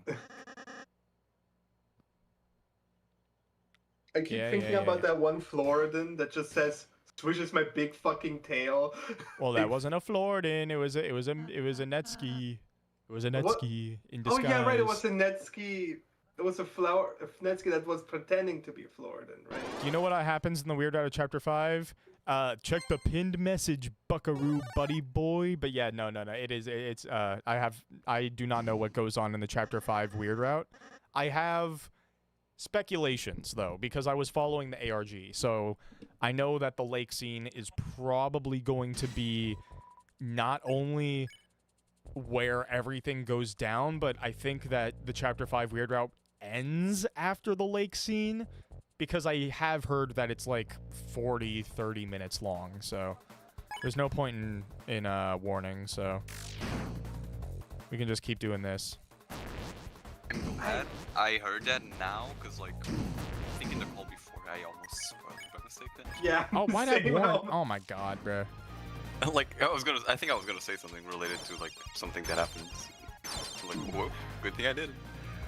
S2: I keep
S1: Yeah,
S2: thinking
S1: yeah,
S2: about
S1: yeah.
S2: that one Floridan that just says swishes my big fucking tail.
S1: Well, that wasn't a Floridan. It was a Netski. It was a
S2: What?
S1: Netski in
S2: Oh
S1: disguise.
S2: yeah, right. It was a Netsky. It was a Netsky that was pretending to be a Floridan, right?
S1: Do you know what happens in the Weird Out of Chapter 5? Check the pinned message, buckaroo buddy boy. But yeah, no. It's I do not know what goes on in the Chapter 5 Weird Route. I have speculations though, because I was following the ARG. So I know that the lake scene is probably going to be not only where everything goes down, but I think that the Chapter 5 Weird Route ends after the lake scene, because I have heard that it's like 40, 30 minutes long, so there's no point in warning, so we can just keep doing this.
S3: I'm glad I heard that now, because, like, I think in the call before, I almost spoiled it by mistake then.
S2: Yeah.
S1: Oh, why'd I
S2: same
S1: warn?
S2: out.
S1: Oh my god, bruh.
S3: Like, I think I was gonna say something related to, like, something that happens. Like, whoa, good thing I did.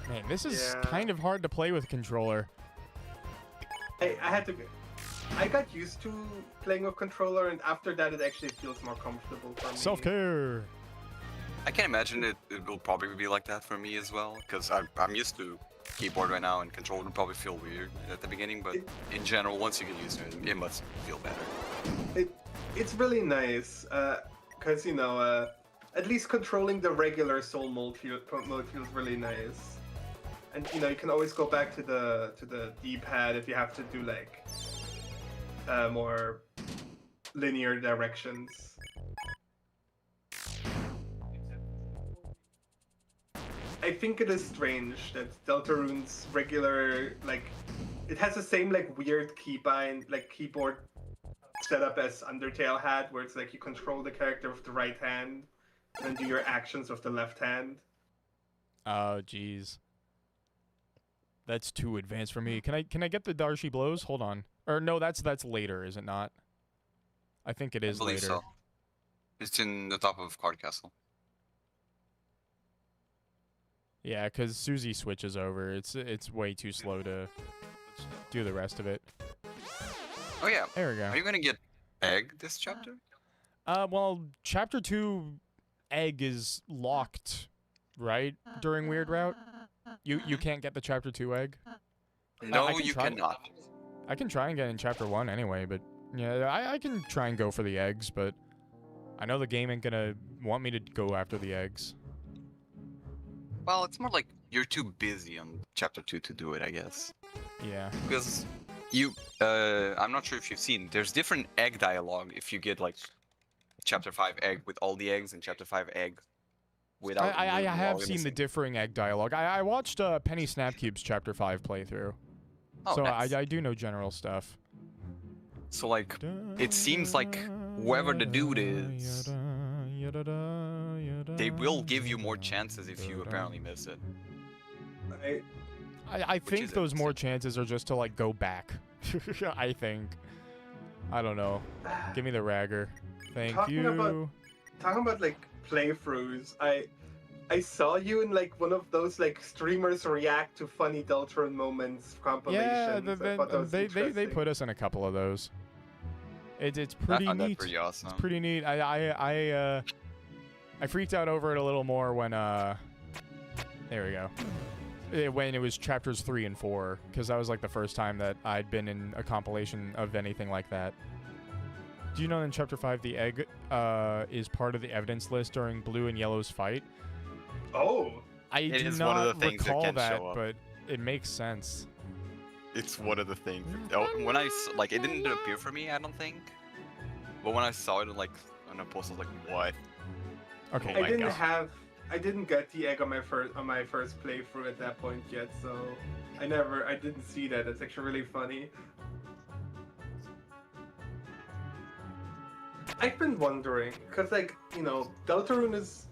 S1: Man, this is
S2: Yeah.
S1: kind of hard to play with controller.
S2: I got used to playing with controller, and after that, it actually feels more comfortable for me.
S1: Self-care.
S3: I can imagine it will probably be like that for me as well, because I'm used to keyboard right now, and controller would probably feel weird at the beginning, but in general, once you get used to it, it must feel better.
S2: It's really nice, because, you know, at least controlling the regular soul mode feels really nice. And, you know, you can always go back to the D-pad if you have to do, like, more linear directions. I think it is strange that Deltarune's regular, like, it has the same, like, weird keyboard setup as Undertale had, where it's like you control the character with the right hand and then do your actions with the left hand.
S1: Oh, jeez. That's too advanced for me. Can I get the Darshi blows? Hold on. Or no, that's later, is it not? I think it is
S3: I believe
S1: later.
S3: so. It's in the top of Card Castle.
S1: Yeah, because Susie switches over. It's way too slow to do the rest of it.
S3: Oh yeah.
S1: There we go.
S3: Are you gonna get egg this chapter?
S1: Well, chapter 2 egg is locked, right? During Weird Route? You can't get the chapter 2 egg?
S3: No,
S1: I can
S3: you
S1: try-
S3: cannot.
S1: I can try and get in chapter 1 anyway, but yeah, I can try and go for the eggs, but I know the game ain't gonna want me to go after the eggs.
S3: Well, it's more like you're too busy on chapter 2 to do it, I guess.
S1: Yeah.
S3: Because I'm not sure if you've seen, there's different egg dialogue if you get like chapter 5 egg with all the eggs and chapter 5 egg without.
S1: I have
S3: all
S1: seen the
S3: missing.
S1: differing egg dialogue. I watched Penny Snapcube's chapter 5 playthrough.
S3: Oh,
S1: So
S3: nice.
S1: I do know general stuff.
S3: So like, it seems like whoever the dude is, they will give you more chances if you apparently miss it.
S2: I
S1: I
S3: is
S1: think those more
S3: interesting.
S1: chances are just to like go back. I think. I don't know. Give me the ragger. Thank
S2: Talking
S1: you.
S2: talking about like playthroughs, I saw you in like one of those like streamers react to funny Deltarune moments compilations.
S1: Yeah,
S2: I thought that was
S1: they
S2: interesting.
S1: put us in a couple of those. It's
S3: I
S1: pretty
S3: found that
S1: neat.
S3: pretty awesome.
S1: It's pretty neat. I freaked out over it a little more when there we go. When it was chapters 3 and 4, because that was like the first time that I'd been in a compilation of anything like that. Do you know in chapter 5 the egg is part of the evidence list during Blue and Yellow's fight?
S2: Oh,
S1: I
S3: It
S1: do
S3: is one of
S1: not
S3: the things that
S1: recall
S3: can
S1: that,
S3: show up.
S1: but it makes sense.
S3: It's one of the things. Oh, when like, it didn't appear for me, I don't think. But when I saw it, like, on a post, I was like, what?
S1: Okay,
S3: Oh my
S2: I didn't get the egg on my first playthrough at that point yet, so I didn't see that. It's actually really funny. I've been wondering, cause like, you know, Deltarune is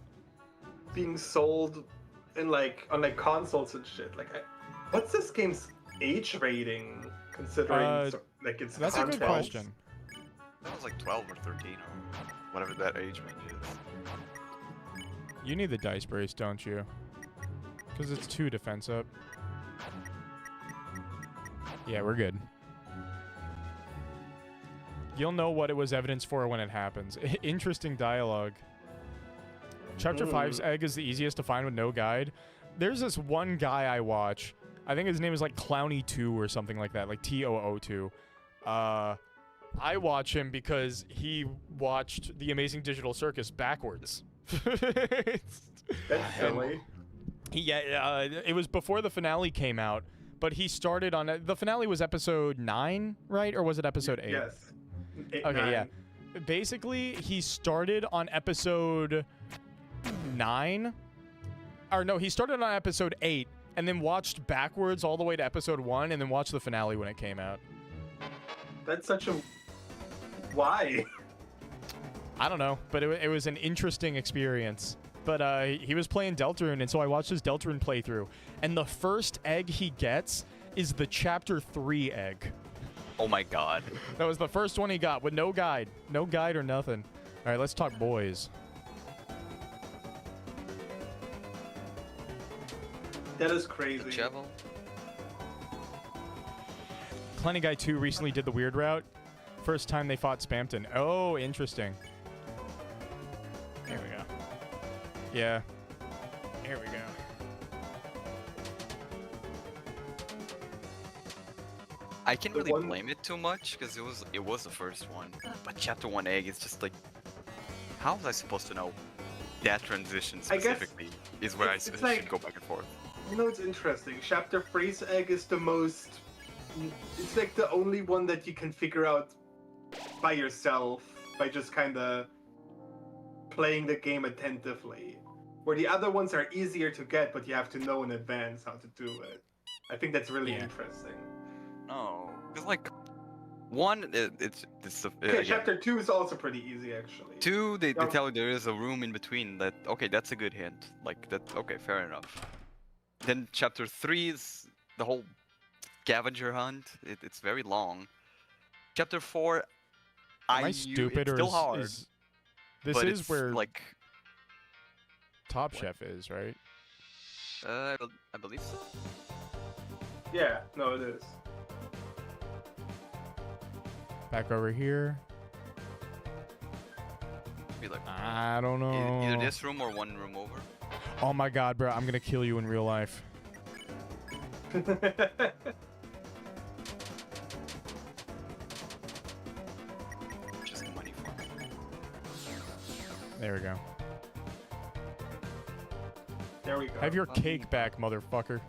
S2: being sold in like on like consoles and shit. Like, what's this game's age rating considering like its
S1: That's a good
S2: content?
S1: question.
S3: That was like 12 or 13 or whatever that age range is.
S1: You need the dice brace, don't you? Because it's 2 defense up. Yeah, we're good. You'll know what it was evidence for when it happens. Interesting dialogue. Chapter 5's egg is the easiest to find with no guide. There's this one guy I watch. I think his name is like Clowny2 or something like that, like TOO2. I watch him because he watched The Amazing Digital Circus backwards.
S2: That's silly.
S1: Yeah, it was before the finale came out, but he started on the finale was episode 9, right? Or was it episode 8?
S2: Yes.
S1: Okay, yeah. Basically, he started on episode 9. Or no, he started on episode 8 and then watched backwards all the way to episode 1, and then watched the finale when it came out.
S2: That's such a... Why?
S1: I don't know, but it was an interesting experience. But he was playing Deltarune, and so I watched his Deltarune playthrough. And the first egg he gets is the Chapter 3 egg.
S3: Oh my god.
S1: That was the first one he got with no guide. No guide or nothing. All right, let's talk boys.
S2: That is crazy.
S3: Chevel?
S1: Plenty Guy 2 recently did the weird route. First time they fought Spamton. Oh, interesting. There we go. Yeah. Here we go.
S3: I can't really blame it too much because it was the first one. But Chapter 1 egg is just like, how was I supposed to know that transition specifically is where I should
S2: like,
S3: go back and forth?
S2: You know, it's interesting. Chapter 3's egg is the most... It's like the only one that you can figure out by yourself, by just kind of playing the game attentively. Where the other ones are easier to get, but you have to know in advance how to do it. I think that's really interesting.
S3: No, because like, 1, it's
S2: okay, Chapter 2 is also pretty easy, actually.
S3: 2, they tell you there is a room in between that, okay, that's a good hint. Like, that, okay, fair enough. Then Chapter 3 is the whole scavenger hunt. It's very long. Chapter 4,
S1: Am I stupid
S3: it's
S1: or
S3: still hard.
S1: This is where
S3: like
S1: Top Chef is, right?
S3: I believe so.
S2: Yeah, no, it is.
S1: Back over here.
S3: Be like,
S1: I don't know.
S3: either this room or one room over.
S1: Oh my god, bro, I'm gonna kill you in real life.
S3: Just the money for it.
S1: There we go.
S2: There we go.
S1: Have your cake back, motherfucker.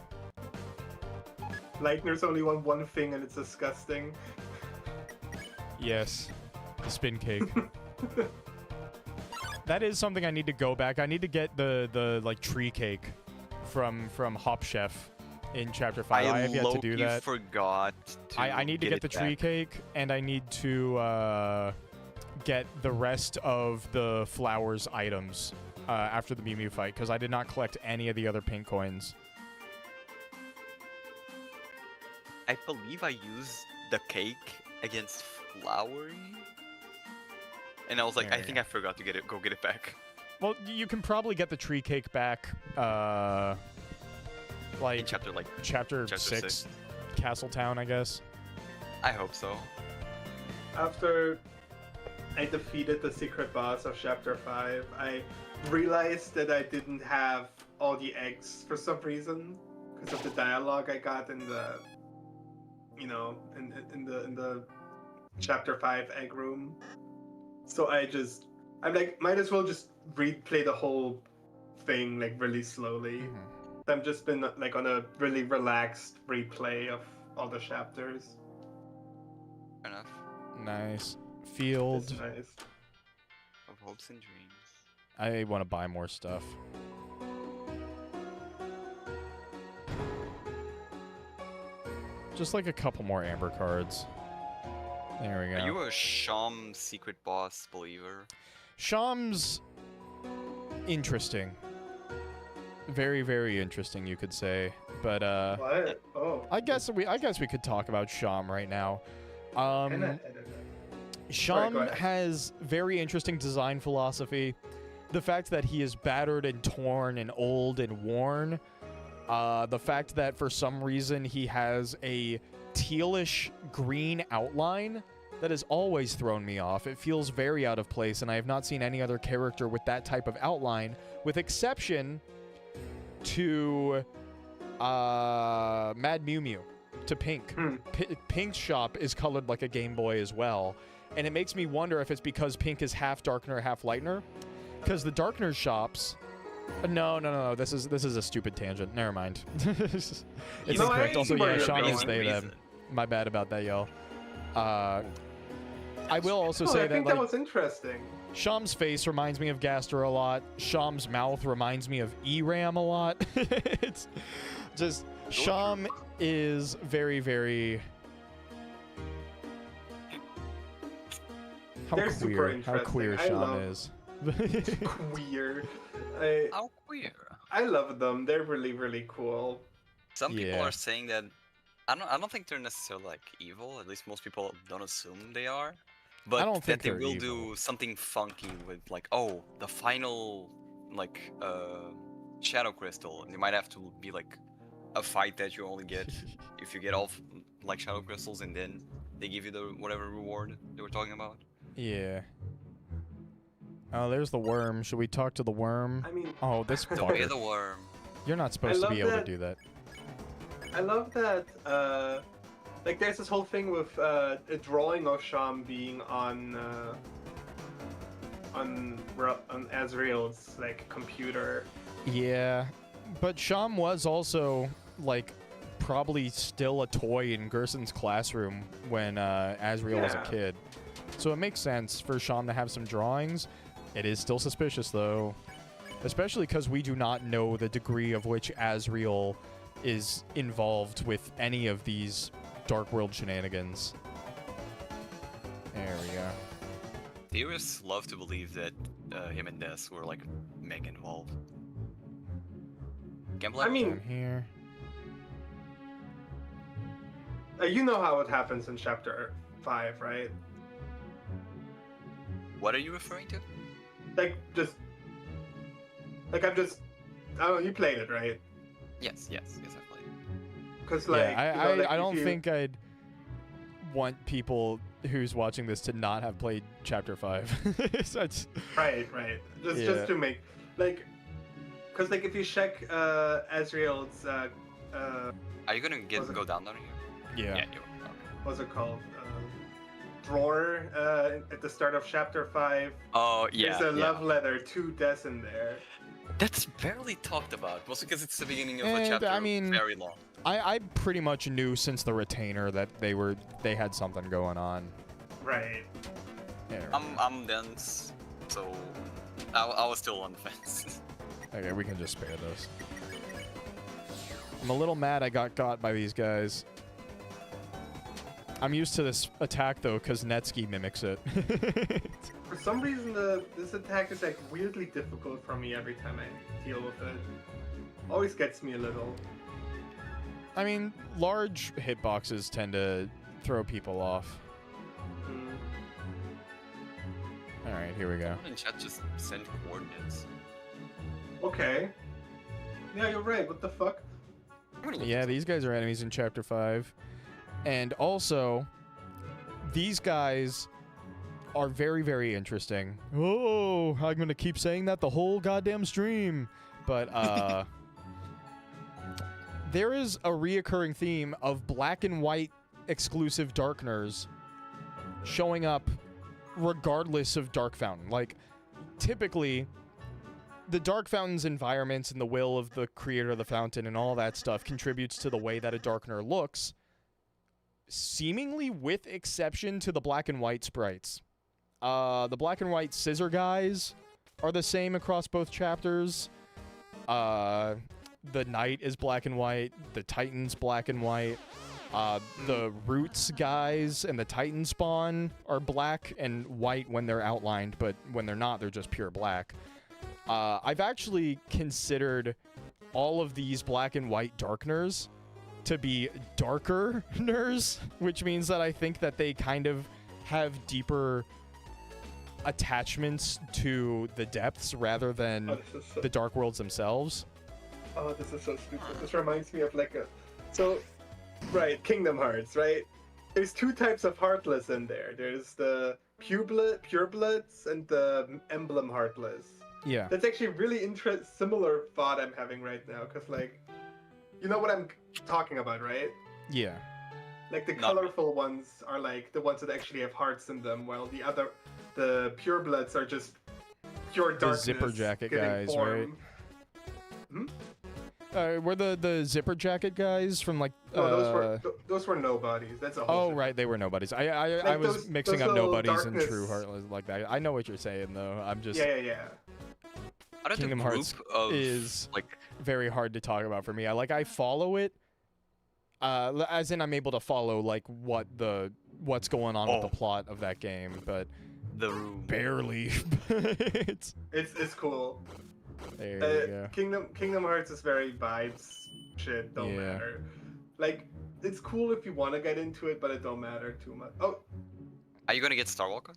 S2: Leitner's only won one thing and it's disgusting.
S1: Yes. The spin cake. That is something I need to go back. I need to get the like tree cake from Hop Chef in Chapter 5. I have yet to do that.
S3: Forgot to
S1: I need to get the tree cake, and I need to get the rest of the flowers items after the Mew Mew fight, because I did not collect any of the other pink coins.
S3: I believe I used the cake against Flowery. And I was like, I think I forgot to go get it back.
S1: Well, you can probably get the tree cake back, like
S3: in
S1: chapter 6, Castletown, I guess.
S3: I hope so.
S2: After I defeated the secret boss of Chapter 5, I realized that I didn't have all the eggs for some reason because of the dialogue I got in the, you know, in the Chapter 5 egg room. So I'm like, might as well just replay the whole thing like really slowly. I've just been like on a really relaxed replay of all the chapters.
S3: Fair enough.
S1: Nice. Field.
S2: It's nice.
S3: Of hopes and dreams.
S1: I want to buy more stuff. Just like a couple more amber cards. There we go.
S3: Are you a Sham secret boss believer?
S1: Sham's interesting. Very, very interesting, you could say. But
S2: What? Oh.
S1: I guess we could talk about Sham right now. Sham has very interesting design philosophy. The fact that he is battered and torn and old and worn. The fact that for some reason he has a tealish green outline that has always thrown me off. It feels very out of place, and I have not seen any other character with that type of outline, with exception to Mad Mew Mew, to Pink. Pink's shop is colored like a Game Boy as well, and it makes me wonder if it's because Pink is half Darkener, half Lightener, because the Darkener shops... No. This is a stupid tangent. Never mind. It's incorrect. Also, yeah, Sean is they them. My bad about that, y'all. I will also say
S2: I think
S1: that
S2: that was interesting.
S1: Sham's face reminds me of Gaster a lot. Sham's mouth reminds me of Eram a lot. It's just Sham is very, very. How
S2: They're super
S1: queer! How queer
S2: interesting. I
S1: Sham
S2: love-
S1: is.
S2: Queer.
S3: How queer.
S2: I love them. They're really, really cool.
S3: Some people
S1: Yeah.
S3: are saying that I don't think they're necessarily like evil. At least most people don't assume they are. But
S1: don't think
S3: that they
S1: they're
S3: will
S1: evil.
S3: do something funky with like, oh, the final like shadow crystal. And it might have to be like a fight that you only get if you get all like shadow crystals, and then they give you the whatever reward they were talking about.
S1: Yeah. Oh, there's the worm. Should we talk to the worm?
S2: I mean,
S1: Oh, this
S3: Don't be
S1: fucker.
S3: the worm.
S1: You're not supposed to
S2: love
S1: be able to
S2: that-
S1: do that.
S2: I love that. Like, there's this whole thing with a drawing of Sham being on Azrael's like computer.
S1: Yeah, but Sham was also like probably still a toy in Gerson's classroom when Azrael was a
S2: Yeah.
S1: kid. So it makes sense for Sham to have some drawings. It is still suspicious though, especially because we do not know the degree of which Azrael is involved with any of these Dark World shenanigans. There we go.
S3: Theorists love to believe that him and Des were like mega involved. Can't
S2: I
S3: believe
S2: mean-
S1: Down here.
S2: You know how it happens in chapter 5, right?
S3: what are you referring to?
S2: Like, I don't know, you played it, right?
S3: Yes, I played.
S2: Because, like,
S1: yeah,
S2: you know, like,
S1: I
S2: if
S1: don't
S2: you-
S1: think I'd want people who's watching this to not have played Chapter 5. So it's,
S2: Right.
S1: Yeah.
S2: Just to make, like, because, like, if you check Azrael's,
S3: Are you gonna
S2: Was it-
S3: go down here?
S1: yeah.
S3: Yeah, you are. Okay.
S2: what's it called? Drawer at the start of chapter 5.
S3: Oh yeah.
S2: There's a
S3: yeah.
S2: love letter to Des in there.
S3: That's barely talked about, mostly because it's the beginning of a
S1: And,
S3: chapter.
S1: I mean,
S3: very long.
S1: I pretty much knew since the retainer that they had something going on.
S2: Right.
S1: Yeah.
S3: I'm dense, so I was still on the fence.
S1: Okay, we can just spare this. I'm a little mad I got got by these guys. I'm used to this attack though, because Netsky mimics it.
S2: For some reason, this attack is like weirdly difficult for me every time I deal with it. Always gets me a little.
S1: I mean, large hitboxes tend to throw people off.
S2: Mm.
S1: Alright, here we go.
S3: Someone in chat just sent coordinates.
S2: Okay. Yeah, you're right. What the fuck?
S3: I'm gonna look
S1: Yeah,
S3: this
S1: these guys are enemies in Chapter 5. And also, these guys are very, very interesting. Oh, I'm going to keep saying that the whole goddamn stream. But, there is a reoccurring theme of black and white exclusive Darkners showing up regardless of Dark Fountain. Like, typically, the Dark Fountain's environments and the will of the creator of the fountain and all that stuff contributes to the way that a Darkner looks, seemingly with exception to the black and white sprites. The black and white scissor guys are the same across both chapters. The knight is black and white. The titan's black and white. The roots guys and the titan spawn are black and white when they're outlined, but when they're not, they're just pure black. I've actually considered all of these black and white Darkners to be darker ners, which means that I think that they kind of have deeper attachments to the depths rather than
S2: Oh, this is so,
S1: the Dark Worlds themselves.
S2: oh, this is so stupid. This reminds me of like a. So, right, Kingdom Hearts, right? There's two types of Heartless in there. There's the purebloods and the Emblem Heartless.
S1: Yeah.
S2: That's actually really similar thought I'm having right now, because like, you know what I'm talking about, right?
S1: Yeah.
S2: Like the
S3: Not
S2: colorful ones are like the ones that actually have hearts in them, while the purebloods are just pure darkness.
S1: zipper jacket
S2: getting
S1: guys,
S2: form.
S1: Were the zipper jacket guys from like?
S2: No, those were nobodies. That's a whole.
S1: Oh
S2: different-
S1: right, they were nobodies. I
S2: Like
S1: was mixing
S2: those
S1: up
S2: little
S1: nobodies and
S2: darkness-
S1: true heartless like that. I know what you're saying though. I'm just
S2: Yeah.
S3: Out of the
S1: Kingdom
S3: group
S1: Hearts
S3: of
S1: is
S3: like
S1: very hard to talk about for me. I follow it, as in I'm able to follow like what's going on with the plot of that game, but
S3: the room.
S1: barely. it's,
S2: It's cool.
S1: there you go.
S2: Kingdom Hearts is very vibes shit. Don't
S1: Yeah.
S2: matter. Like it's cool if you want to get into it, but it don't matter too much. Oh,
S3: Are you gonna get Star Walker?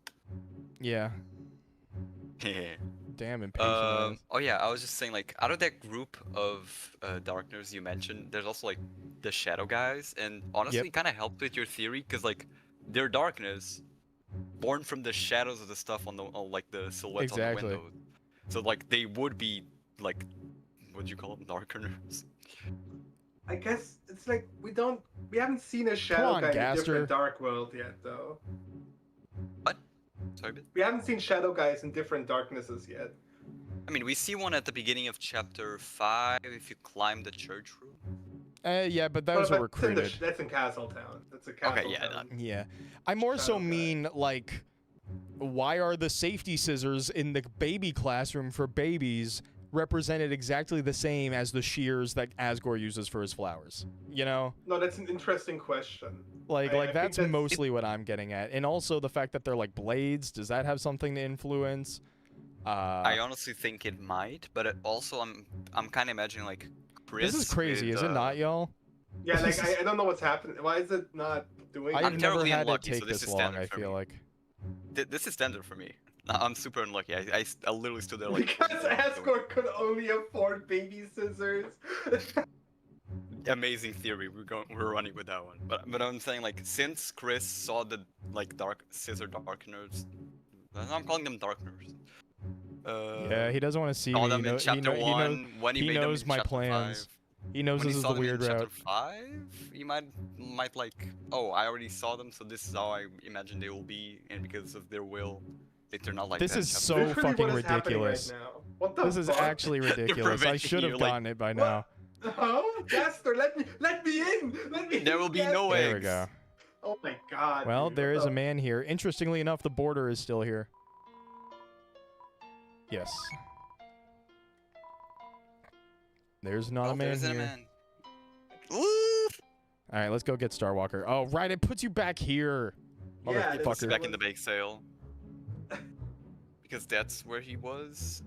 S1: Yeah.
S3: Yeah.
S1: Damn impatient.
S3: Oh yeah, I was just saying like out of that group of darkners you mentioned, there's also like the shadow guys, and honestly, kind of helped with your theory because like they're darkness, born from the shadows of the stuff on like the silhouettes on
S1: Exactly.
S3: the windows. So like they would be like, what'd you call them, darkners?
S2: I guess it's like we haven't seen a shadow
S1: on,
S2: guy in a
S1: Gaster.
S2: different Dark World yet, though.
S3: What? Sorry, but
S2: We haven't seen shadow guys in different darknesses yet.
S3: I mean we see one at the beginning of chapter 5 if you climb the church room.
S1: Yeah, but those are
S2: But it's in
S1: recruited.
S2: that's in Castletown. That's a Castletown.
S3: Okay, yeah,
S1: Yeah. I more so
S2: Shadow guy.
S1: mean, like, why are the safety scissors in the baby classroom for babies represented exactly the same as the shears that Asgore uses for his flowers? You know?
S2: No, that's an interesting question.
S1: Like,
S2: I think
S1: that's
S2: that's-
S1: mostly what I'm getting at. And also the fact that they're, like, blades, does that have something to influence?
S3: I honestly think it might, but also I'm kind of imagining like Chris.
S1: This is crazy,
S3: with,
S1: is it not, y'all?
S2: Yeah, like I don't know what's happening. Why is it not doing?
S1: I've
S3: I'm
S1: never
S3: terribly
S1: had
S3: unlucky,
S1: it
S3: so
S1: take
S3: this
S1: this
S3: is
S1: long,
S3: standard
S1: I
S3: for
S1: feel
S3: me.
S1: like.
S3: This is standard for me. I'm super unlucky. I literally stood there like.
S2: Because Asgore could only afford baby scissors.
S3: Amazing theory. We're running with that one. But I'm saying like since Chris saw the like dark scissor darkeners, I'm calling them darkeners.
S1: Yeah, he doesn't want to see
S3: saw
S1: me.
S3: them in chapter 1 when
S1: he
S3: made them
S1: knows
S3: in
S1: my
S3: chapter
S1: plans.
S3: 5.
S1: He knows
S3: When
S1: this
S3: he
S1: is
S3: saw
S1: the
S3: them
S1: weird
S3: in
S1: route.
S3: chapter 5, you might like, oh, I already saw them, so this is how I imagine they will be, and because of their will, they turn out like
S1: This
S3: that.
S1: is
S3: in chapter
S1: so
S2: Literally
S1: fucking
S2: what is happening
S1: ridiculous.
S2: Right now. What the
S1: This is
S2: fuck?
S1: actually ridiculous. I
S3: preventing
S1: should have
S3: you, like-
S1: gotten it by now.
S2: Oh, Gaster, let me in. Let me.
S3: There
S2: in,
S3: will be no
S2: Gaster.
S1: There we
S3: eggs.
S1: go.
S2: Oh my god.
S1: Well,
S2: dude,
S1: there
S2: what
S1: is
S2: the-
S1: a man here. Interestingly enough, the border is still here. Yes. There's not a man
S3: There's
S1: here.
S3: a man. Woo!
S1: All right, let's go get Starwalker. Oh, right, it puts you back here.
S2: Yeah,
S3: Puts
S1: Motherfucker.
S3: back in the bake sale. Because that's where he was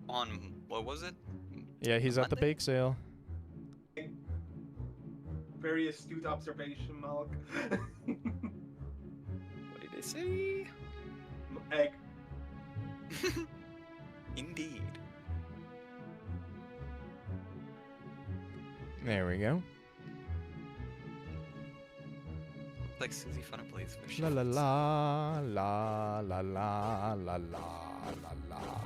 S3: on, what was it?
S1: Yeah, he's at the
S3: Monday?
S1: bake sale.
S2: Very astute observation, Malk.
S3: What did they say?
S2: Egg.
S3: Indeed.
S1: There we go.
S3: Like Susie found a place where she
S1: La la
S3: fits.
S1: la la la la la la la la.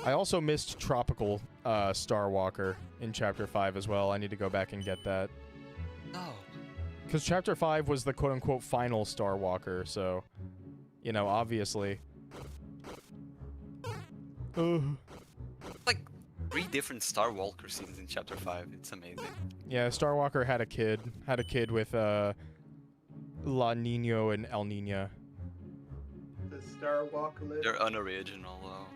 S1: I also missed Tropical Starwalker in Chapter 5 as well. I need to go back and get that.
S3: No.
S1: Because Chapter 5 was the quote-unquote final Starwalker, so... You know, obviously. Ugh.
S3: Like 3 different Star Walker scenes in chapter 5. It's amazing.
S1: Yeah, Starwalker had a kid. Had a kid with, La Nino and El Nina.
S2: The Star Walk list.
S3: They're unoriginal though.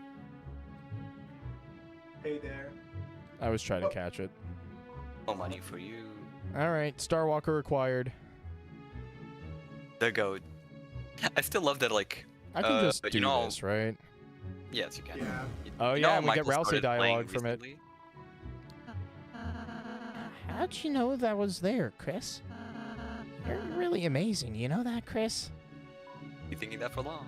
S2: Hey there.
S1: I was trying to
S2: Oh.
S1: catch it.
S3: No money for you.
S1: Alright, Starwalker acquired.
S3: The goat. I still love that, like,
S1: I can just
S3: but
S1: do
S3: you know-
S1: this, right?
S3: yes, you can.
S2: Yeah.
S1: Oh,
S3: You
S1: yeah,
S3: know
S1: and we get
S3: Michael
S1: Rousey
S3: started playing
S1: dialogue from it.
S3: recently?
S4: How'd you know that was there, Chris? You're really amazing, you know that, Chris?
S3: You thinking that for long?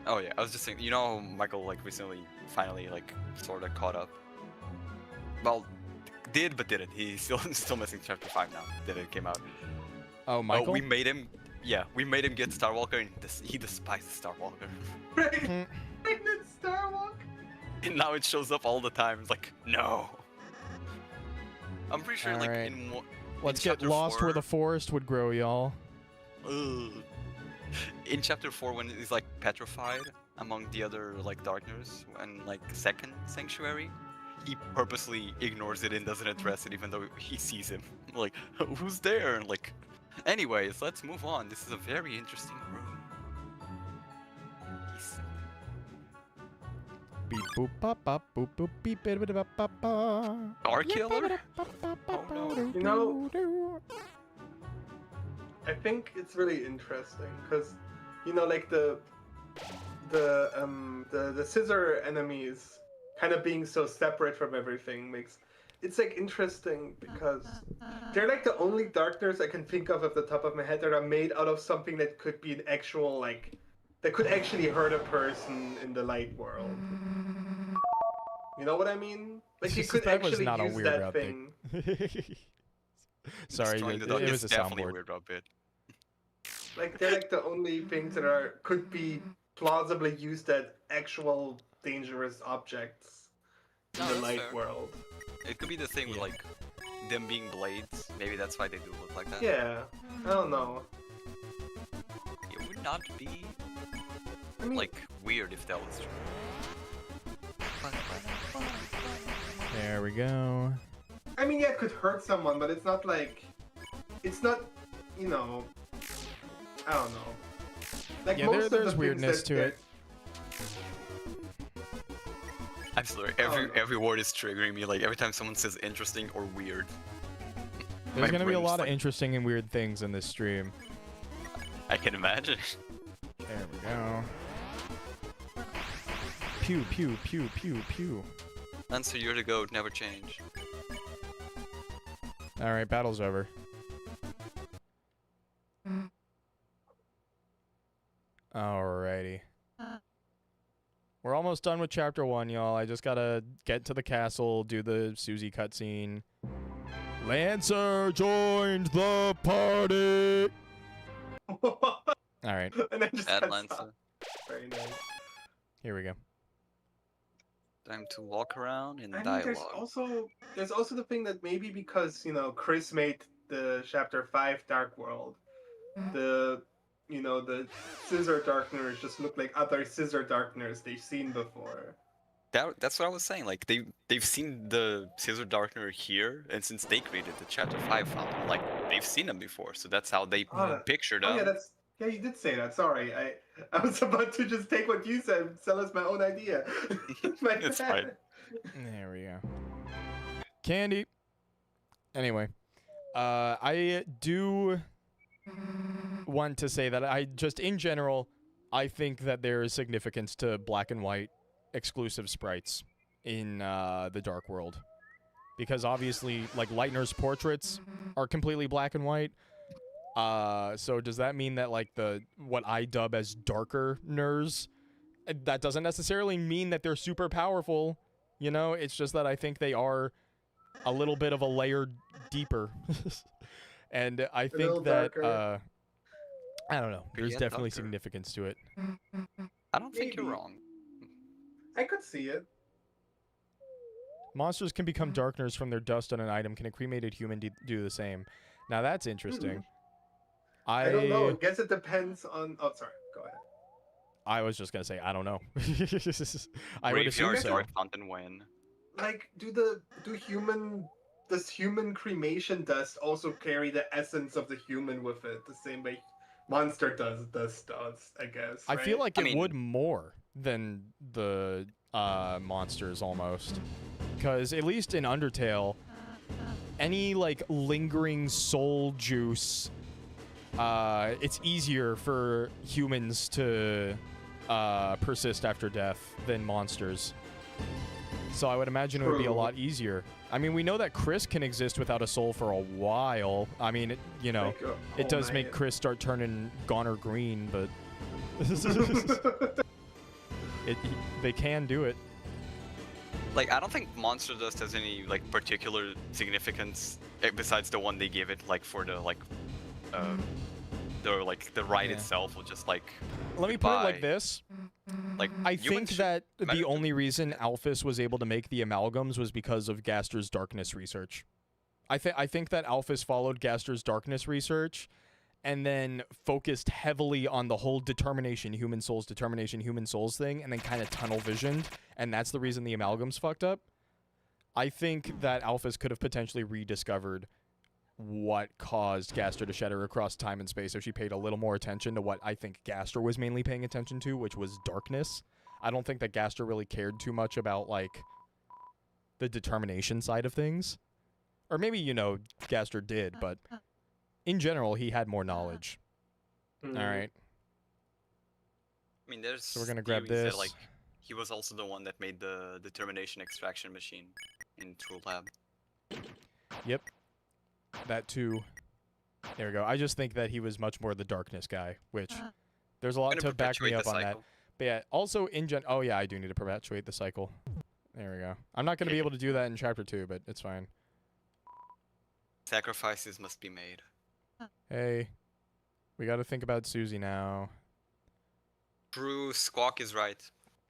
S3: Oh yeah, I was just saying, you know, Michael, like, recently, finally, like, sort of caught up. Well, did but didn't. He's still missing chapter 5 now that it came out.
S1: Oh, Michael?
S3: Oh, we made him, yeah, we made him get Starwalker, and he despises Starwalker.
S2: Pregnant Star Walk?
S3: And now it shows up all the time. It's like, no. I'm pretty sure, like,
S1: Alright.
S3: in
S1: Let's
S3: in
S1: get
S3: chapter
S1: lost
S3: 4,
S1: where the forest would grow, y'all.
S3: Ugh. In chapter 4, when he's like petrified, among the other like Darkners and like second Sanctuary, he purposely ignores it and doesn't address it even though he sees him. Like, who's there? And like, anyways, let's move on. This is a very interesting room. He's-
S1: Beep boop bop bop boop boop beep bit bit bop bop ba.
S3: Star Killer? Oh,
S2: You know, I think it's really interesting because, you know, like the scissor enemies kind of being so separate from everything makes it's like interesting because they're like the only Darkners I can think of at the top of my head that are made out of something that could be an actual like that could actually hurt a person in the light world. You know what I mean? Like you could
S1: That was
S2: actually
S1: not a
S2: use
S1: weird
S2: that
S1: route
S2: thing.
S1: Sorry,
S3: destroying
S1: it
S3: the dog
S1: was
S3: is
S1: a
S3: definitely a
S1: soundboard.
S3: weird bit.
S2: Like they're like the only things that are could be plausibly used as actual dangerous objects in
S3: No,
S2: the
S3: that's
S2: light
S3: fair.
S2: world.
S3: It could be the thing with like them being blades. Maybe that's why they do look like that.
S2: Yeah, I don't know.
S3: It would not be
S2: I mean,
S3: like weird if that was true.
S1: There we go.
S2: I mean, yeah, it could hurt someone, but it's not like, it's not, you know, I don't know. Like
S1: Yeah,
S2: most of the
S1: there's
S2: things
S1: weirdness
S2: that-
S1: to it.
S3: Absolutely.
S2: Oh.
S3: Every word is triggering me. Like every time someone says interesting or weird.
S1: There's
S3: my
S1: gonna be a
S3: brain's
S1: lot of
S3: like,
S1: interesting and weird things in this stream.
S3: I can imagine.
S1: There we go. Pew pew pew pew pew.
S3: Answer you're the goat, never change.
S1: All right, battle's over. Alrighty. We're almost done with chapter 1, y'all. I just gotta get to the castle, do the Susie cutscene. Lancer joined the party. Alright,
S2: and then just
S3: Bad
S2: cuts
S3: Lancer.
S2: off. Very nice.
S1: here we go.
S3: Time to walk around in
S2: I mean,
S3: dialogue.
S2: there's also the thing that maybe because you know Chris made the chapter 5 Dark World, the Scissor Darkners just look like other Scissor Darkners they've seen before.
S3: That's what I was saying. Like they've seen the Scissor Darkner here, and since they created the chapter 5 fountain, like they've seen them before. So that's how they
S2: Oh,
S3: pictured
S2: Oh
S3: them.
S2: yeah, you did say that. Sorry, I was about to just take what you said and sell us my own idea. My
S3: It's
S2: bad.
S3: fine.
S1: There we go. Candy. Anyway, I do want to say that I just, in general, I think that there is significance to black and white exclusive sprites in the Dark World. Because obviously, like, Lightner's portraits are completely black and white. So does that mean that, like, what I dub as darker ners, that doesn't necessarily mean that they're super powerful, you know? It's just that I think they are a little bit of a layer deeper. And I
S2: little
S1: think that,
S2: darker.
S1: I don't know, there's
S3: Yeah,
S1: definitely
S3: darker.
S1: significance to it.
S3: I don't think you're
S2: Maybe.
S3: wrong.
S2: I could see it.
S1: Monsters can become darkners from their dust on an item. Can a cremated human do the same? Now that's interesting.
S2: I don't know. I guess it depends on. Oh, sorry. Go ahead.
S1: I was just gonna say I don't know. I would assume
S3: Graveyard
S1: so.
S3: Dark Fountain when.
S2: Like, does human cremation dust also carry the essence of the human with it, the same way monster dust does, I guess.
S1: I feel
S2: right?
S1: like
S3: I
S1: it
S3: mean-
S1: would more than the monsters almost, because at least in Undertale, any like lingering soul juice, it's easier for humans to persist after death than monsters. So I would imagine it would be a
S2: True.
S1: lot easier. I mean, we know that Chris can exist without a soul for a while. I mean,
S2: Like,
S1: it does
S2: oh,
S1: make
S2: man.
S1: Chris start turning goner green, but they can do it.
S3: Like, I don't think Monster Dust has any, like, particular significance besides the one they give it, like, for the, like, the ride
S1: Yeah.
S3: itself will just, like,
S1: Let me put it like
S3: goodbye.
S1: this.
S3: Like,
S1: I
S3: humans
S1: think
S3: should
S1: that the
S3: imagine-
S1: only reason Alphys was able to make the amalgams was because of Gaster's darkness research. I think that Alphys followed Gaster's darkness research, and then focused heavily on the whole determination, human souls thing, and then kind of tunnel visioned, and that's the reason the amalgam's fucked up. I think that Alphys could have potentially rediscovered what caused Gaster to shatter across time and space if she paid a little more attention to what I think Gaster was mainly paying attention to, which was darkness. I don't think that Gaster really cared too much about, like, the determination side of things. Or maybe, you know, Gaster did, but in general, he had more knowledge. All right.
S3: I mean, there's
S1: So we're gonna grab
S3: theories
S1: this.
S3: that, like, he was also the one that made the determination extraction machine in True Lab.
S1: Yep. That too. There we go. I just think that he was much more the darkness guy, which there's a lot
S3: Gonna
S1: to back me
S3: perpetuate
S1: up
S3: the
S1: on that.
S3: cycle.
S1: But yeah, also in oh yeah, I do need to perpetuate the cycle. There we go. I'm not going to be able to do that in chapter 2, but it's fine.
S3: Sacrifices must be made.
S1: Hey, we got to think about Susie now.
S3: True, Squawk is right.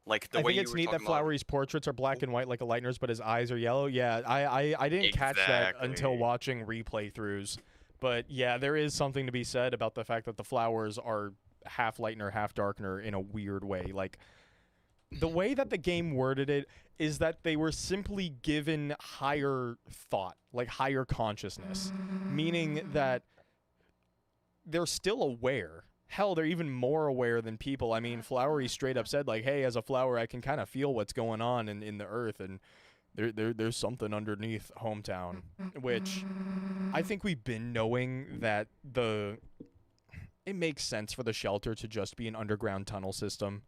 S3: Like the
S1: I
S3: way
S1: think
S3: you
S1: it's
S3: were
S1: neat that
S3: talking about.
S1: Flowery's portraits are black and white like a Lightner's, but his eyes are yellow. Yeah, I didn't catch that until
S3: Exactly.
S1: watching replay throughs. But yeah, there is something to be said about the fact that the flowers are half Lightner, half Darkner in a weird way. Like, the way that the game worded it is that they were simply given higher thought, like higher consciousness, meaning that they're still aware. Hell, they're even more aware than people. I mean, Flowery straight up said, like, hey, as a flower, I can kind of feel what's going on in the earth, and there's something underneath Hometown, which I think we've been knowing that it makes sense for the shelter to just be an underground tunnel system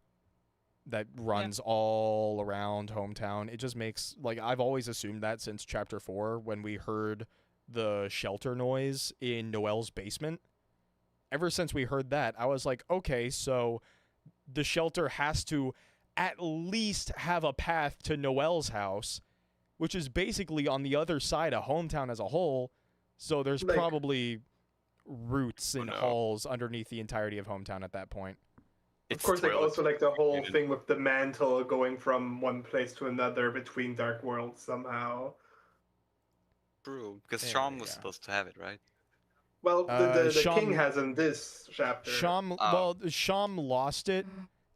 S1: that runs all around Hometown. It just makes, like, I've always assumed that since chapter 4 when we heard the shelter noise in Noelle's basement. Ever since we heard that, I was like, okay, so the shelter has to at least have a path to Noelle's house, which is basically on the other side of Hometown as a whole. So there's
S2: Like-
S1: probably roots and
S3: no.
S1: halls underneath the entirety of Hometown at that point.
S2: Of course, like also like the whole
S3: Even-
S2: thing with the mantle going from one place to another between Dark Worlds somehow.
S3: True, because
S1: There
S3: Sham
S1: we
S3: was
S1: go.
S3: supposed to have it, right?
S2: Well, the
S1: Sham-
S2: king has in this chapter.
S1: Sham lost it,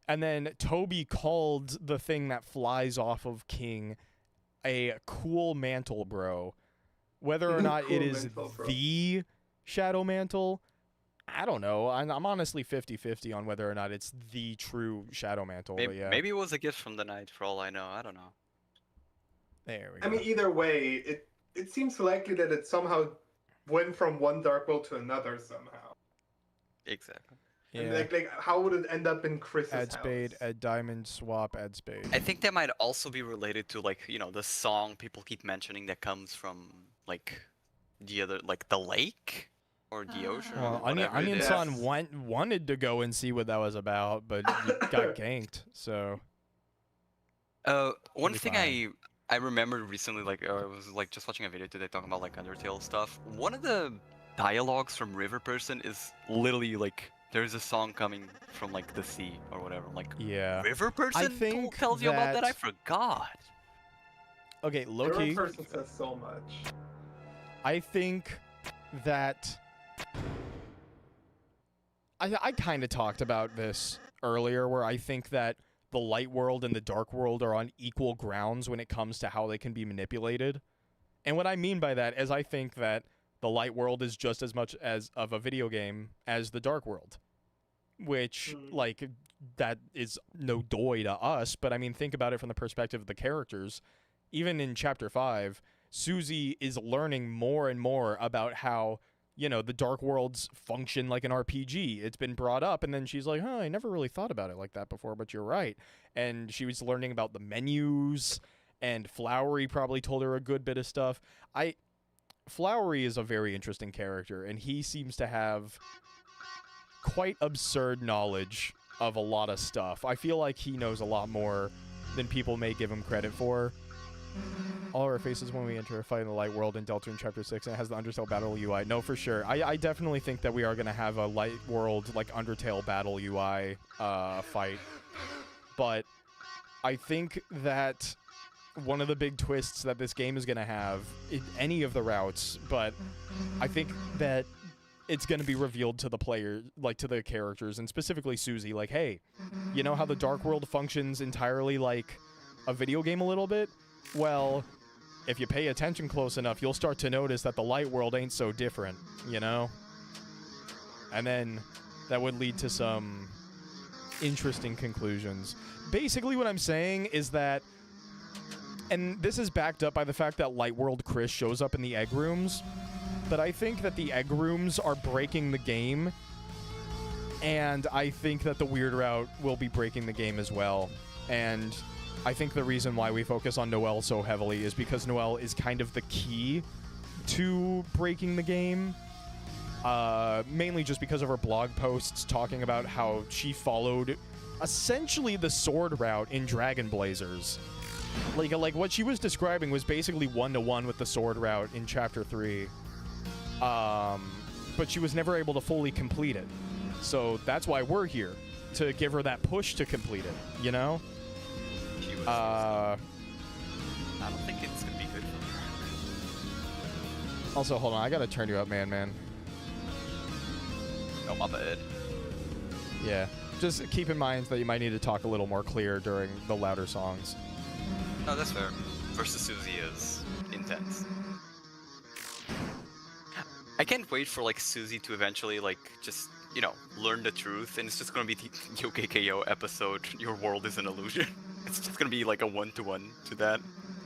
S1: and then Toby called the thing that flies off of King a cool mantle, bro. Whether or not it
S2: Cool
S1: is
S2: mantle, bro.
S1: the Shadow Mantle, I don't know. I'm honestly 50-50 on whether or not it's the true Shadow Mantle.
S3: Maybe,
S1: but yeah,
S3: maybe it was a gift from the night, for all I know. I don't know.
S1: there we go.
S2: I mean, either way, it seems likely that it somehow went from one Dark World to another somehow.
S3: Exactly.
S1: yeah.
S2: And like how would it end up in Chris's
S1: Add
S2: house?
S1: spade, add diamond, swap, add spade.
S3: I think that might also be related to, like, you know, the song people keep mentioning that comes from, like, the other, like, the lake or the ocean.
S1: Well,
S3: or whatever it
S1: Onion
S3: is.
S1: Son wanted to go and see what that was about, but he got ganked. So
S3: One
S1: be
S3: thing
S1: fine.
S3: I remembered recently, like, I was like just watching a video today talking about like Undertale stuff. One of the dialogues from River Person is literally like there's a song coming from like the sea or whatever. I'm like,
S1: yeah.
S3: River Person
S1: think
S3: tells you about that?
S1: that-
S3: I forgot.
S1: Okay,
S2: Every
S1: Loki.
S2: person says so much.
S1: I think that I kind of talked about this earlier, where I think that the light world and the dark world are on equal grounds when it comes to how they can be manipulated. And what I mean by that is I think that the light world is just as much as of a video game as the dark world, which like that is no doy to us, but I mean, think about it from the perspective of the characters. Even in chapter 5, Susie is learning more and more about how, you know, the dark worlds function like an RPG. It's been brought up, and then she's like, I never really thought about it like that before, but you're right. And she was learning about the menus, and Flowery probably told her a good bit of stuff. Flowery is a very interesting character, and he seems to have quite absurd knowledge of a lot of stuff. I feel like he knows a lot more than people may give him credit for. All our faces when we enter a fight in the light world in Deltarune Chapter 6, and it has the Undertale Battle UI. No, for sure. I definitely think that we are going to have a light world, like, Undertale Battle UI fight. But I think that one of the big twists that this game is going to have, in any of the routes, but I think that it's going to be revealed to the player, like to the characters, and specifically Susie, like, hey, you know how the Dark World functions entirely like a video game a little bit? Well, if you pay attention close enough, you'll start to notice that the Light World ain't so different, you know? And then that would lead to some interesting conclusions. Basically what I'm saying is that, and this is backed up by the fact that Light World Chris shows up in the egg rooms, but I think that the egg rooms are breaking the game, and I think that the Weird Route will be breaking the game as well. And I think the reason why we focus on Noelle so heavily is because Noelle is kind of the key to breaking the game. Mainly just because of her blog posts talking about how she followed essentially the sword route in Dragon Blazers. Like what she was describing was basically one-to-one with the sword route in Chapter 3. But she was never able to fully complete it. So that's why we're here, to give her that push to complete it, you know?
S3: She was I don't think it's gonna be good for her.
S1: Also, hold on, I gotta turn you up, man.
S3: Oh, my bad.
S1: Yeah. Just keep in mind that you might need to talk a little more clear during the louder songs.
S3: No, that's fair. Versus Susie is intense. I can't wait for like Susie to eventually like just, you know, learn the truth, and it's just gonna be the YoKKO episode, Your World is an Illusion. It's just gonna be like a one-to-one to that.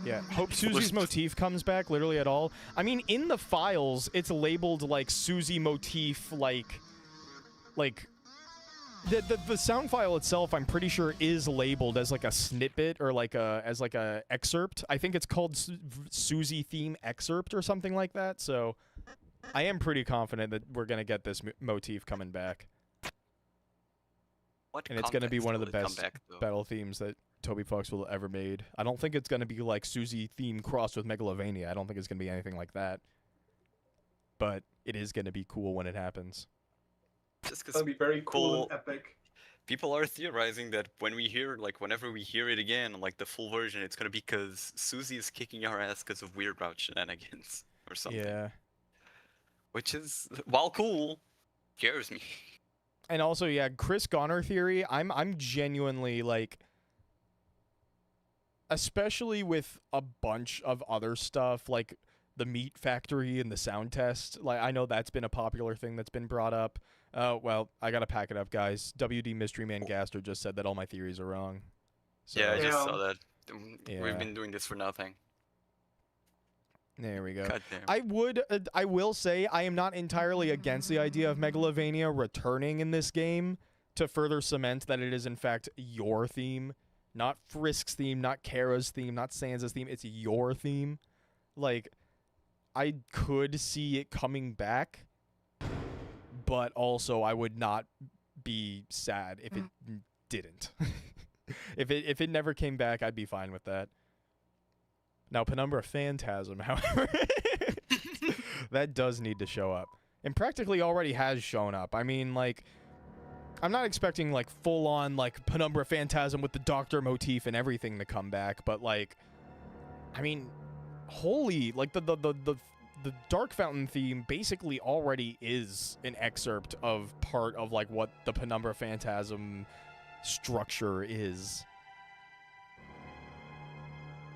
S1: Yeah, hope Susie's motif comes back literally at all. I mean, in the files, it's labeled like Susie motif, like the sound file itself, I'm pretty sure is labeled as like a snippet or like a excerpt. I think it's called Susie theme excerpt or something like that. So I am pretty confident that we're gonna get this motif coming back, and it's gonna be one of the best battle themes that Toby Fox will ever made. I don't think it's gonna be like Susie theme crossed with Megalovania. I don't think it's gonna be anything like that, but it is gonna be cool when it happens.
S3: Just because
S2: It'll be very cool and epic.
S3: People are theorizing that when we hear, like, whenever we hear it again, like the full version, it's gonna be because Susie is kicking our ass because of Weird Route shenanigans or something.
S1: Yeah.
S3: Which is, while cool, scares me.
S1: And also, yeah, Chris Goner theory. I'm genuinely like, especially with a bunch of other stuff like the Meat Factory and the sound test. Like, I know that's been a popular thing that's been brought up. Well, I gotta pack it up, guys. WD Mystery Man Gaster just said that all my theories are wrong. So,
S3: Yeah, I just saw
S2: Yeah.
S3: that.
S1: Yeah.
S3: We've been doing this for nothing.
S1: there we go.
S3: Goddamn.
S1: I will say I am not entirely against the idea of Megalovania returning in this game to further cement that it is in fact your theme, not Frisk's theme, not Kara's theme, not Sansa's theme. It's your theme. Like, I could see it coming back, but also I would not be sad if it didn't. if it never came back, I'd be fine with that. Now, Penumbra Phantasm, however, that does need to show up. And practically already has shown up. I mean, like, I'm not expecting, like, full-on, like, Penumbra Phantasm with the Doctor motif and everything to come back, but, like, I mean, holy, like, the Dark Fountain theme basically already is an excerpt of part of, like, what the Penumbra Phantasm structure is.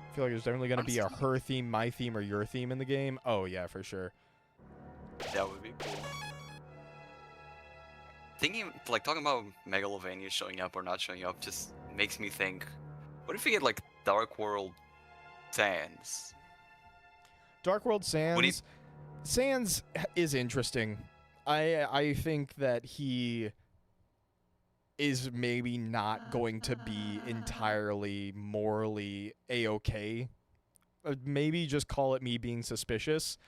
S1: I feel like there's definitely going to be a her theme, my theme, or your theme in the game. Oh, yeah, for sure.
S3: That would be cool. Thinking, like, talking about Megalovania showing up or not showing up just makes me think, what if we get, like, Dark World Sans?
S1: Dark World Sans. Sans is interesting. I think that he is maybe not going to be entirely morally a-okay. Maybe just call it me being suspicious.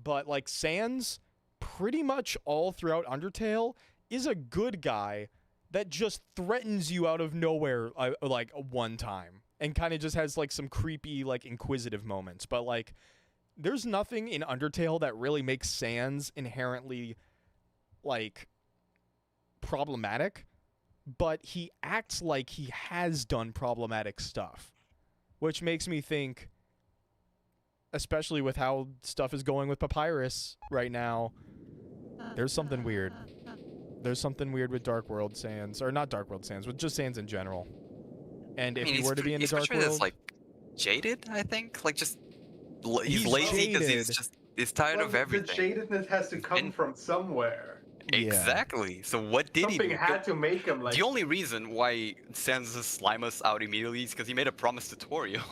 S1: But, like, Sans, pretty much all throughout Undertale, is a good guy that just threatens you out of nowhere, like, one time. And kind of just has, like, some creepy, like, inquisitive moments. But, like, there's nothing in Undertale that really makes Sans inherently, like, problematic. But he acts like he has done problematic stuff. Which makes me think, especially with how stuff is going with Papyrus right now, There's something weird. There's something weird with Dark World Sands, or not Dark World Sands, with just Sands in general. And if he were to be in the Dark World,
S3: like jaded, I think. Like just he's
S1: He's
S3: lazy because
S1: jaded.
S3: he's tired
S2: Well,
S3: of everything.
S2: The jadedness has to come from somewhere.
S1: Yeah.
S3: Exactly. So what did
S2: Something
S3: he do?
S2: had to make him like.
S3: The only reason why Sans slime us out immediately is because he made a promise to Torio.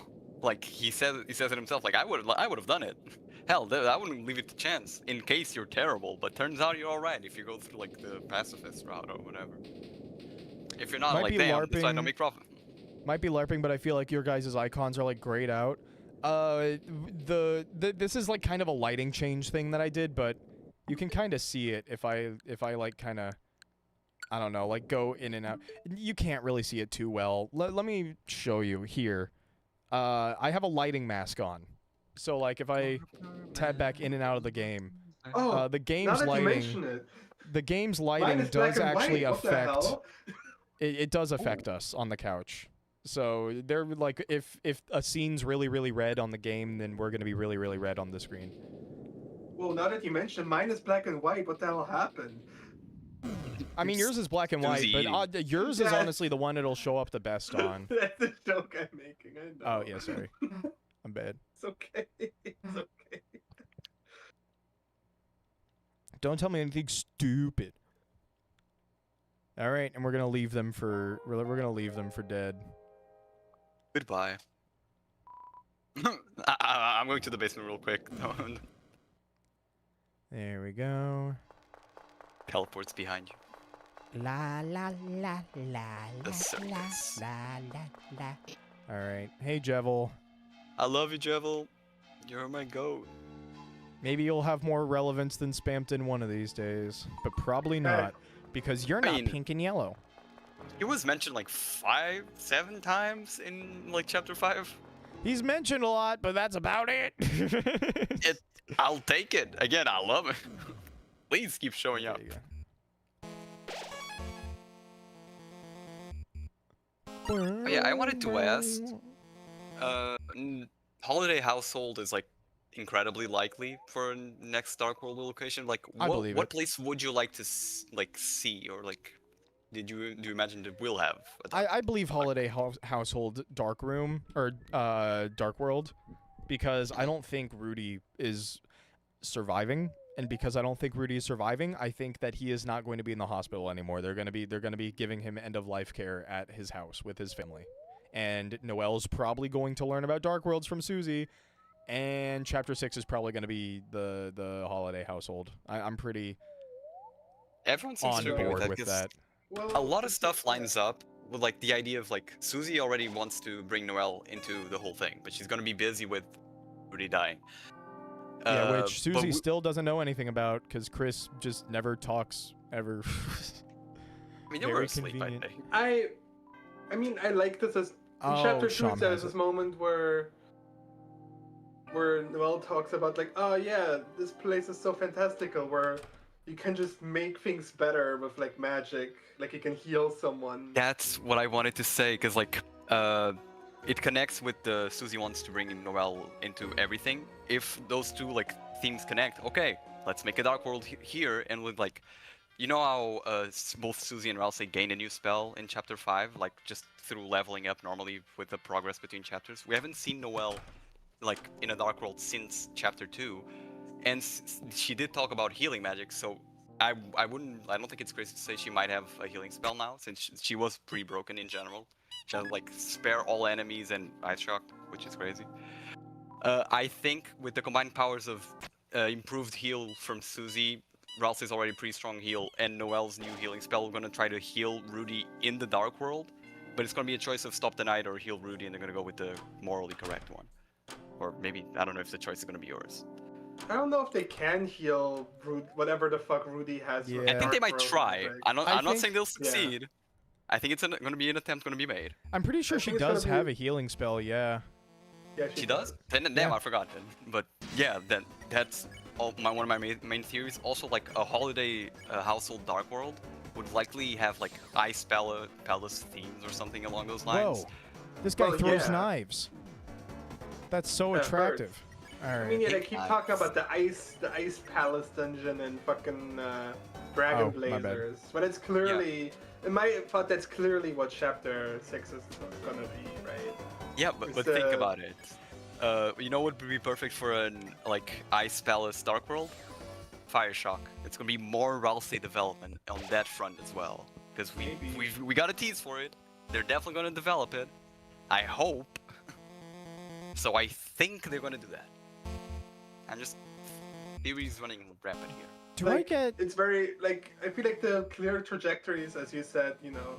S3: Like he says it himself. Like I would have done it. Hell, I wouldn't leave it to chance in case you're terrible. But turns out you're all right if you go through like the pacifist route or whatever. If you're not,
S1: Might
S3: like
S1: be
S3: damn, this side don't
S1: LARPing.
S3: make profit.
S1: Might be LARPing, but I feel like your guys' icons are like grayed out. This is like kind of a lighting change thing that I did, but you can kind of see it if I like kind of, I don't know, like go in and out. You can't really see it too well. Let me show you here. I have a lighting mask on, so like if I tab back in and out of the game,
S2: Oh,
S1: the
S2: now
S1: game's
S2: that you
S1: lighting,
S2: mention it,
S1: the game's
S2: mine
S1: lighting
S2: is black
S1: does
S2: and
S1: actually
S2: white. What the
S1: affect.
S2: hell?
S1: It does affect us on the couch. So they're like, if a scene's really red on the game, then we're gonna be really red on the screen.
S2: Well, now that you mention it, mine is black and white. What the hell happened?
S1: I mean, yours is black and white, but yours is
S2: Yeah.
S1: honestly the one it'll show up the best on.
S2: That's the joke I'm making. I know.
S1: Oh yeah, sorry, I'm bad.
S2: It's okay. It's okay.
S1: Don't tell me anything stupid. All right, and we're gonna leave them for dead.
S3: Goodbye. I'm going to the basement real quick.
S1: There we go.
S3: Teleports behind you.
S4: La la la la
S3: The
S4: la
S3: circus.
S4: la la la.
S1: All right, hey Jevil.
S3: I love you, Jevil. You're my goat.
S1: Maybe you'll have more relevance than Spampton one of these days, but probably not, because you're not
S3: mean-
S1: pink and yellow.
S3: He was mentioned like 5, 7 times in like chapter 5.
S1: He's mentioned a lot, but that's about it.
S3: I'll take it. Again, I love it. Please keep showing up.
S1: There you go.
S3: Oh, yeah, I wanted to ask. Holiday Household is like incredibly likely for a next Dark World location. Like,
S1: I believe
S3: what
S1: it.
S3: place would you like to see, or like, do you imagine it will have?
S1: I believe Holiday Household Dark Room or Dark World, because I don't think Rudy is surviving, and because I don't think Rudy is surviving, I think that he is not going to be in the hospital anymore. They're gonna be giving him end of life care at his house with his family, and Noelle's probably going to learn about Dark Worlds from Susie, and Chapter 6 is probably going to be the Holiday Household. I'm pretty
S3: Everyone seems
S1: on
S3: to agree
S1: board
S3: with
S1: with
S3: that. 'Cause
S1: that.
S3: a lot of stuff lines up with like the idea of like Susie already wants to bring Noelle into the whole thing, but she's gonna be busy with Rudy dying.
S1: Yeah, which
S3: but
S1: Susie still doesn't know anything about, because Chris just never talks ever.
S3: I mean, you were
S1: very
S3: asleep, I
S1: convenient.
S3: think.
S2: I mean, I like this as in
S1: Oh,
S2: chapter 2.
S1: Sham
S2: There's
S1: has
S2: this
S1: it.
S2: moment where Noelle talks about like, oh yeah, this place is so fantastical, where you can just make things better with like magic, like you can heal someone.
S3: That's what I wanted to say, because like it connects with the Susie wants to bring in Noelle into everything. If those two like themes connect, okay, let's make a Dark World here, and with like, you know how both Susie and Ralsei gain a new spell in chapter 5, like just through leveling up normally with the progress between chapters. We haven't seen Noelle like in a Dark World since chapter 2, and she did talk about healing magic, so I don't think it's crazy to say she might have a healing spell now, since she was pretty broken in general. She has like spare all enemies and ice shock, which is crazy. I think with the combined powers of improved heal from Susie, Ralsei's already pretty strong heal, and Noelle's new healing spell, we're gonna try to heal Rudy in the Dark World, but it's gonna be a choice of Stop the Night or heal Rudy, and they're gonna go with the morally correct one. Or maybe, I don't know if the choice is gonna be yours.
S2: I don't know if they can heal whatever the fuck Rudy has.
S1: Yeah.
S2: from
S3: I think they
S2: Dark
S3: might
S2: World,
S3: try.
S2: like-
S3: I'm not
S1: think-
S3: saying they'll succeed. I think it's gonna be an attempt gonna be made.
S1: I'm pretty sure
S2: I
S1: she
S2: think it's
S1: does
S2: gonna
S1: have
S2: be-
S1: a healing spell, yeah.
S2: Yeah,
S3: She does? Damn,
S1: Yeah.
S3: I forgot then. But yeah, then that's one of my main theories. Also, like a holiday household Dark World would likely have like Ice Palace themes or something along those lines.
S1: Whoa, this guy
S2: Well,
S1: throws
S2: yeah.
S1: knives. That's so
S2: That hurts.
S1: attractive. All
S2: I
S1: right.
S2: mean, yeah, they
S3: Pink
S2: keep
S3: eyes.
S2: talking about the ice palace dungeon and fucking dragon
S1: Oh, my bad.
S2: blazers, but it's clearly, in my thought, that's clearly what chapter 6 is gonna be, right?
S3: Yeah, but
S2: It's,
S3: think about it. You know what would be perfect for an like Ice Palace Dark World? Fire Shock. It's gonna be more Ralsei development on that front as well. Because
S2: Maybe.
S3: we got a tease for it. They're definitely gonna develop it. I hope. So I think they're gonna do that. I'm just theories running rampant here.
S1: Do
S2: Like,
S1: I get?
S2: It's very, like, I feel like the clear trajectories, as you said, you know,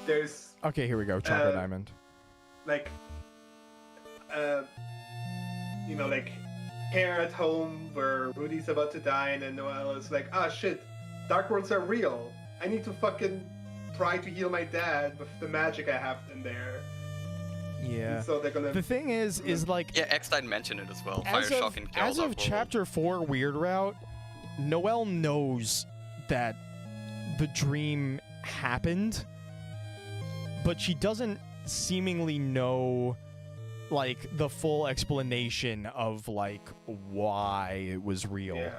S2: there's,
S1: Okay, here we go. Chocolate Diamond.
S2: like, you know, like, Hair at home where Rudy's about to die, and then Noelle is like, ah, shit, Dark Worlds are real. I need to fucking try to heal my dad with the magic I have in there.
S1: Yeah.
S2: And so they're gonna.
S1: The thing is like,
S3: Yeah, Eckstein mentioned it as well. Fire
S1: as
S3: Shock and Carol
S1: of
S3: Dark World.
S1: chapter 4 Weird Route, Noelle knows that the dream happened, but she doesn't seemingly know like the full explanation of like why it was real.
S2: Yeah.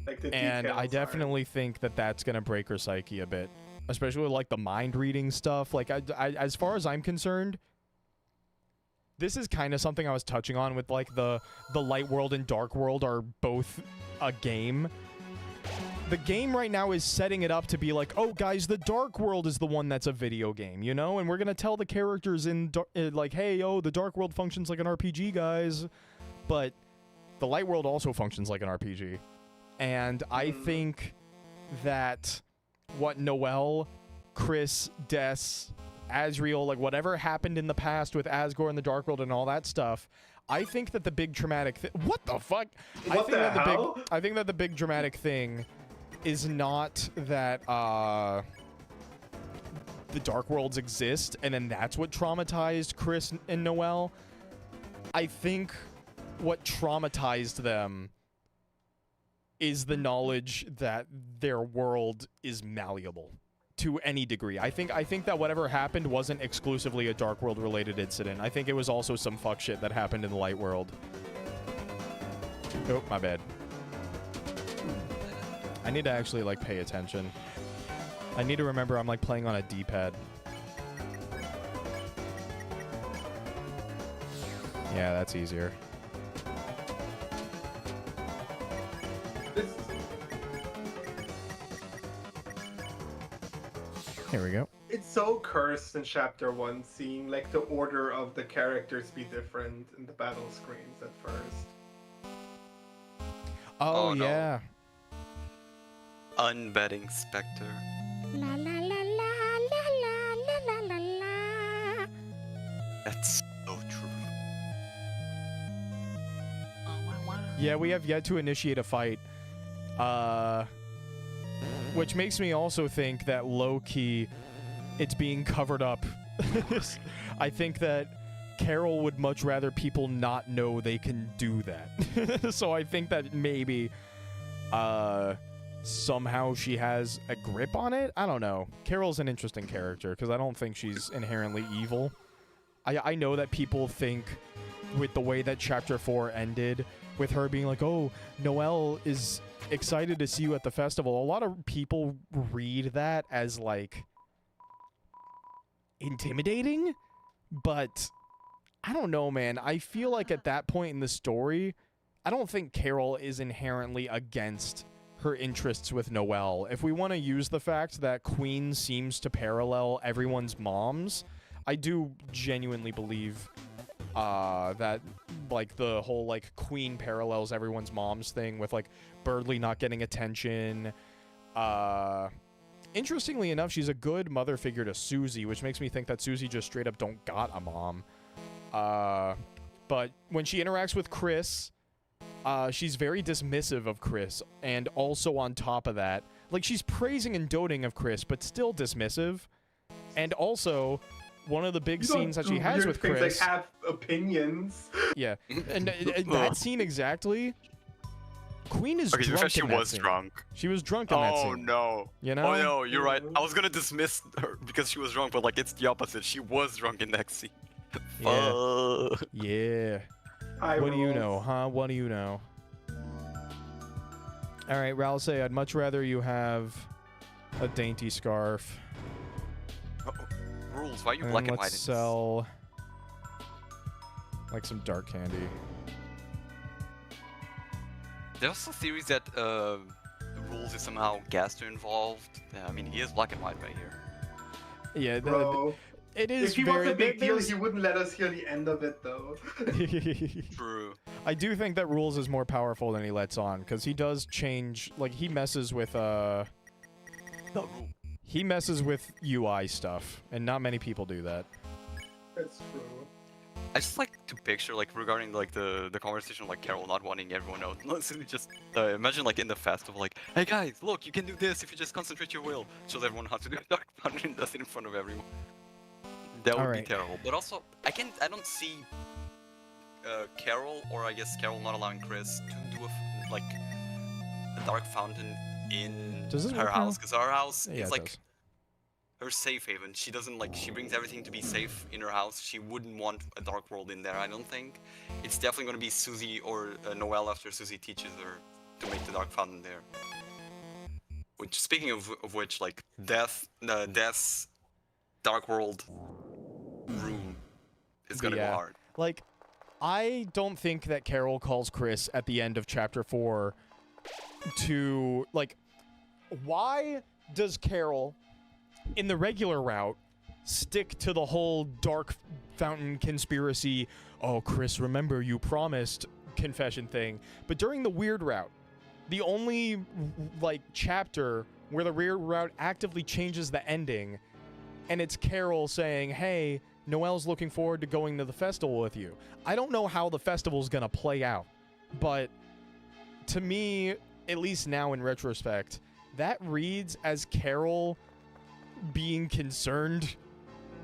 S2: Like the
S1: And I
S2: details
S1: definitely think that that's gonna break her psyche a bit, especially with like the mind reading stuff. Like, I as far as I'm concerned, this is kind of something I was touching on with like the light world and dark world are both a game. The game right now is setting it up to be like, oh guys, the dark world is the one that's a video game, you know, and we're gonna tell the characters in like, hey, oh, the dark world functions like an RPG, guys, but the light world also functions like an RPG. And I think that what Noelle, Chris, Des, Asriel, like whatever happened in the past with Asgore and the Dark World and all that stuff, I think that the big traumatic what the fuck?
S2: What the hell?
S1: I think that the big dramatic thing is not that the Dark Worlds exist and then that's what traumatized Chris and Noelle. I think what traumatized them is the knowledge that their world is malleable to any degree. I think that whatever happened wasn't exclusively a Dark World related incident. I think it was also some fuck shit that happened in the Light World. Oh, my bad. I need to actually like pay attention. I need to remember I'm like playing on a D-pad. Yeah, that's easier. Here we go.
S2: It's so cursed in chapter 1, seeing like the order of the characters be different in the battle screens at first.
S1: Oh,
S3: Oh, no.
S1: yeah.
S3: Unbetting Spectre.
S4: La la la la la la la la la.
S3: That's so true.
S1: Yeah, we have yet to initiate a fight. Which makes me also think that low-key, it's being covered up. I think that Carol would much rather people not know they can do that. So I think that maybe somehow she has a grip on it? I don't know. Carol's an interesting character, because I don't think she's inherently evil. I know that people think, with the way that Chapter 4 ended, with her being like, oh, Noelle is excited to see you at the festival. A lot of people read that as, like, intimidating, but I don't know, man. I feel like at that point in the story, I don't think Carol is inherently against her interests with Noelle. If we want to use the fact that Queen seems to parallel everyone's moms, I do genuinely believe that, like, the whole, like, Queen parallels everyone's mom's thing with, like, Birdley not getting attention. Interestingly enough, she's a good mother figure to Susie, which makes me think that Susie just straight up don't got a mom. But when she interacts with Chris, she's very dismissive of Chris, and also on top of that, like, she's praising and doting of Chris, but still dismissive. And also, one of the big scenes that she has with
S2: things
S1: Chris,
S2: like have opinions.
S1: yeah, and that scene exactly, Queen is
S3: Okay, to be fair,
S1: drunk
S3: she
S1: in that
S3: was
S1: scene.
S3: drunk.
S1: She was drunk in that
S3: Oh
S1: scene.
S3: no.
S1: You know?
S3: Oh no, you're right. I was gonna dismiss her because she was drunk, but like it's the opposite. She was drunk in that scene.
S1: Yeah.
S3: Fuck.
S1: Yeah. What do you know, huh? What do you know? All right, Ralsei, I'd much rather you have a dainty scarf.
S3: Rules, why are you
S1: And
S3: black and white?
S1: let's sell like some dark candy.
S3: There's also theories that Rules is somehow Gaster involved. Yeah, I mean, he is black and white right here.
S1: Yeah,
S2: Bro,
S1: it is
S2: if he
S1: very
S2: was a big deal,
S1: there's-
S2: he wouldn't let us hear the end of it, though.
S3: True.
S1: I do think that Rules is more powerful than he lets on, because he does change, like, he messes with, he messes with UI stuff, and not many people do that.
S2: That's true.
S3: I just like to picture, like, regarding, like, the conversation of, like, Carol not wanting everyone else. Literally just, imagine, like, in the festival, like, hey guys, look, you can do this if you just concentrate your will. Shows everyone how to do Dark Foundry and does it in front of everyone. That would be
S1: Alright.
S3: terrible. But also, I don't see Carol, or I guess Carol not allowing Chris to do a Dark Fountain in
S1: Does this
S3: her
S1: work now?
S3: house, because her house
S1: Yeah,
S3: is
S1: it
S3: like
S1: does.
S3: her safe haven. She doesn't like, she brings everything to be safe in her house. She wouldn't want a dark world in there, I don't think. It's definitely going to be Susie or Noelle after Susie teaches her to make the Dark Fountain there. Which, speaking of which, like, Death's Dark World room is going to go
S1: Yeah.
S3: hard.
S1: Like, I don't think that Carol calls Chris at the end of Chapter 4 to, like, why does Carol, in the regular route, stick to the whole Dark Fountain conspiracy, oh, Chris, remember you promised confession thing, but during the weird route, the only, like, chapter where the weird route actively changes the ending, and it's Carol saying, hey, Noelle's looking forward to going to the festival with you. I don't know how the festival's gonna play out, but to me, at least now in retrospect, that reads as Carol being concerned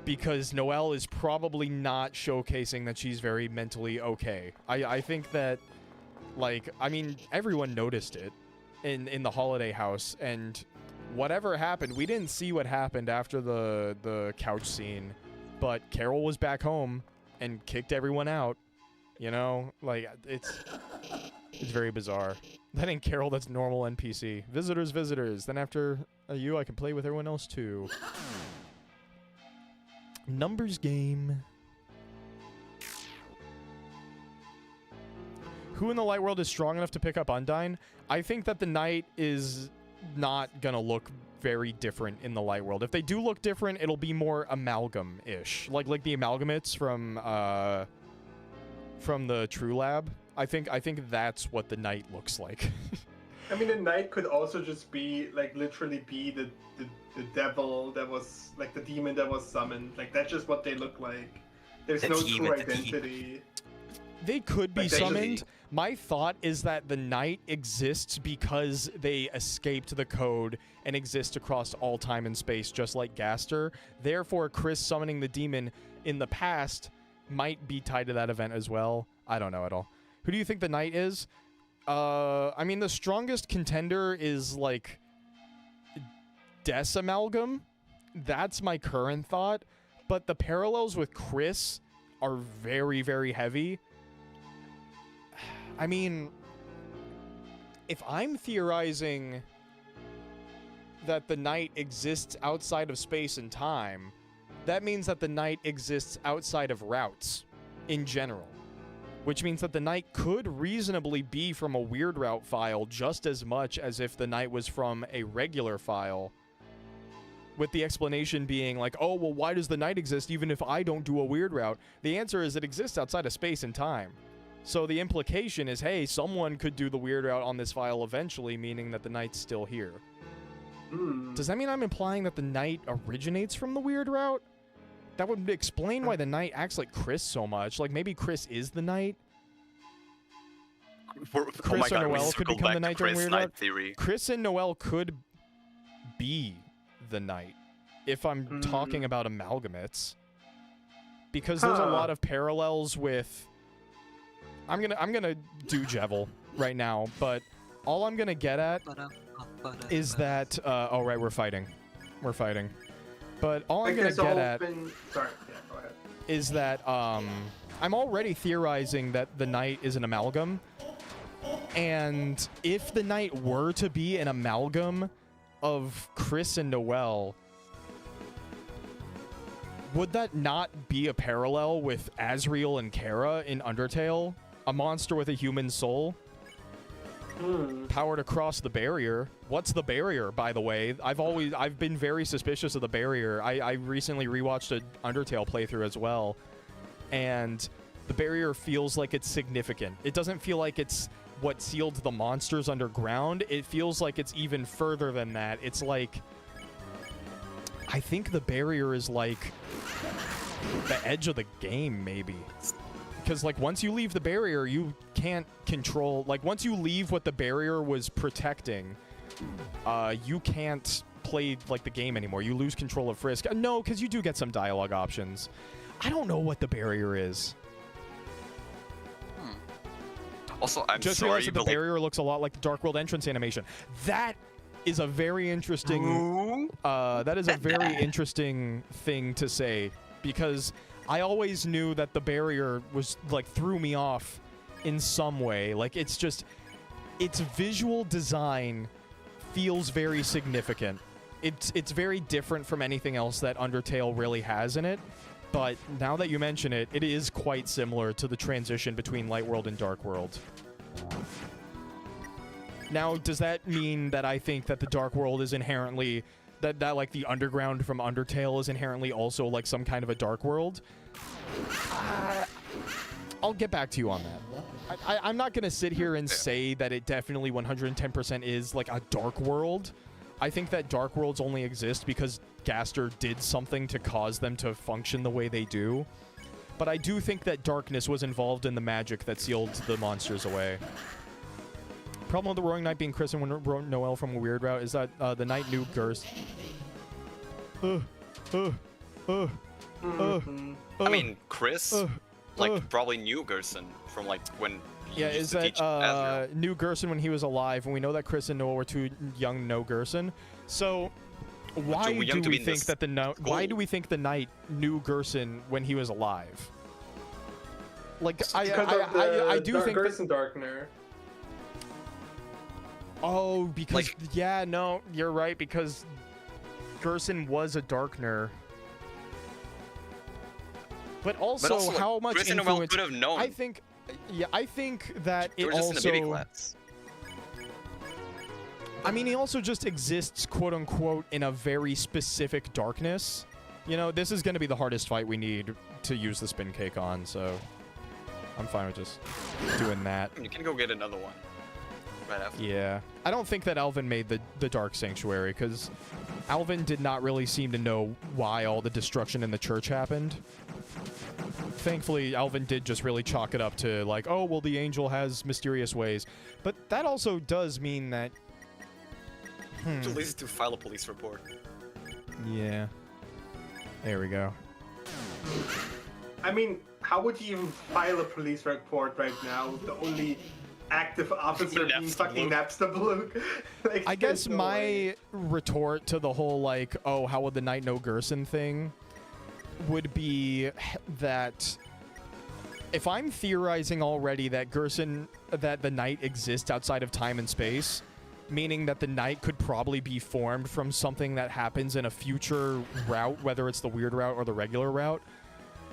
S1: because Noelle is probably not showcasing that she's very mentally okay. I think that, like, I mean, everyone noticed it in the holiday house, and whatever happened, we didn't see what happened after the couch scene, but Carol was back home and kicked everyone out. You know, like, it's very bizarre. That ain't Carol, that's normal NPC. Visitors, visitors. Then after you, I can play with everyone else too. Numbers game. Who in the light world is strong enough to pick up Undyne? I think that the knight is not gonna look very different in the light world. If they do look different, it'll be more amalgam-ish. Like the amalgamates from the True Lab. I think that's what the knight looks like.
S2: I mean, the knight could also just be, like, literally be the devil that was, like, the demon that was summoned. Like, that's just what they look like. There's no true identity.
S1: They could be
S2: Like, they just-
S1: summoned. My thought is that the knight exists because they escaped the code and exist across all time and space, just like Gaster. Therefore, Chris summoning the demon in the past might be tied to that event as well. I don't know at all. Who do you think the knight is? I mean, the strongest contender is, like, Des Amalgam. That's my current thought. But the parallels with Chris are very, very heavy. I mean, if I'm theorizing that the knight exists outside of space and time, that means that the knight exists outside of routes in general. Which means that the knight could reasonably be from a weird route file just as much as if the knight was from a regular file. With the explanation being like, oh, well, why does the knight exist even if I don't do a weird route? The answer is it exists outside of space and time. So the implication is, hey, someone could do the weird route on this file eventually, meaning that the knight's still here. Does that mean I'm implying that the knight originates from the weird route? That would explain why the knight acts like Chris so much. Like, maybe Chris is the knight? Chris or Noelle could become the knight during weird route?
S3: Theory.
S1: Chris and Noelle could be the knight if I'm talking about amalgamates. Because there's a lot of parallels with... I'm gonna do Jevil right now, but all I'm gonna get at is that... oh, right, we're fighting. We're fighting. But all I'm gonna get at
S2: Sorry, yeah, go ahead.
S1: is that I'm already theorizing that the knight is an amalgam. And if the knight were to be an amalgam of Chris and Noelle, would that not be a parallel with Azriel and Kara in Undertale? A monster with a human soul? Power to cross the barrier. What's the barrier, by the way? I've been very suspicious of the barrier. I recently rewatched an Undertale playthrough as well, and the barrier feels like it's significant. It doesn't feel like it's what sealed the monsters underground. It feels like it's even further than that. It's like, I think the barrier is like the edge of the game, maybe. Because, like, once you leave the barrier, you can't control... Like, once you leave what the barrier was protecting, you can't play, like, the game anymore. You lose control of Frisk. No, because you do get some dialogue options. I don't know what the barrier is.
S3: Also, I'm
S1: just
S3: sorry,
S1: realized that the
S3: but, like,
S1: barrier looks a lot like the Dark World entrance animation. That is a very interesting... that is a very interesting thing to say, because... I always knew that the barrier was, like, threw me off in some way. Like, it's just... Its visual design feels very significant. It's very different from anything else that Undertale really has in it. But now that you mention it, it is quite similar to the transition between Light World and Dark World. Now, does that mean that I think that the Dark World is inherently... That like, the underground from Undertale is inherently also, like, some kind of a Dark World? I'll get back to you on that. I'm not going to sit here and say that it definitely 110% is, like, a Dark World. I think that Dark Worlds only exist because Gaster did something to cause them to function the way they do. But I do think that darkness was involved in the magic that sealed the monsters away. Problem with the Roaring Knight being Chris and Noelle from a weird route is that the knight knew Gerst.
S3: I mean, Chris, like, probably knew Gerson from, like, when he used to teach Azrael.
S1: Knew Gerson when he was alive, and we know that Chris and Noelle were too young to know Gerson. So, why do we think that why do we think the knight knew Gerson when he was alive? Like, I do think
S2: Gerson Darkner.
S1: Oh, because
S3: like,
S1: yeah, no, you're right, because Gerson was a Darkner. But also how much
S3: Chris and
S1: influence
S3: Noelle could have known.
S1: I think that
S3: they
S1: it
S3: were just
S1: also
S3: in a baby class.
S1: I mean, he also just exists, quote unquote, in a very specific darkness. You know, this is going to be the hardest fight we need to use the spin cake on, so I'm fine with just doing that.
S3: You can go get another one right after.
S1: Yeah. I don't think that Alvin made the Dark Sanctuary, because Alvin did not really seem to know why all the destruction in the church happened. Thankfully, Alvin did just really chalk it up to, like, oh, well, the angel has mysterious ways. But that also does mean that...
S3: Too lazy to file a police report.
S1: Yeah. There we go.
S2: I mean, how would you even file a police report right now? The only active officer being fucking Napstablook. Like,
S1: I guess
S2: no
S1: my
S2: way.
S1: retort to the whole, like, oh, how would the knight know Gerson thing would be that if I'm theorizing already that that the knight exists outside of time and space, meaning that the knight could probably be formed from something that happens in a future route, whether it's the weird route or the regular route,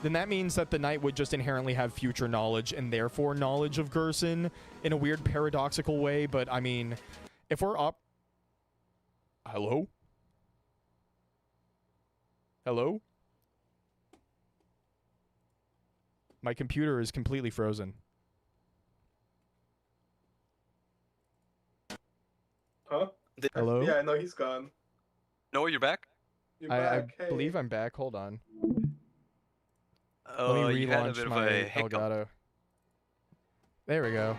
S1: then that means that the knight would just inherently have future knowledge and therefore knowledge of Gerson in a weird paradoxical way. But I mean, if we're up... Hello? Hello? My computer is completely frozen.
S2: Huh?
S1: Hello?
S2: Yeah, no, he's gone.
S3: No, you're back?
S2: You're
S1: I
S2: back. Hey.
S1: believe I'm back. Hold on.
S3: Oh,
S1: Let me
S3: you had a
S1: relaunch
S3: bit of
S1: my
S3: a hiccup.
S1: Elgato. There we go.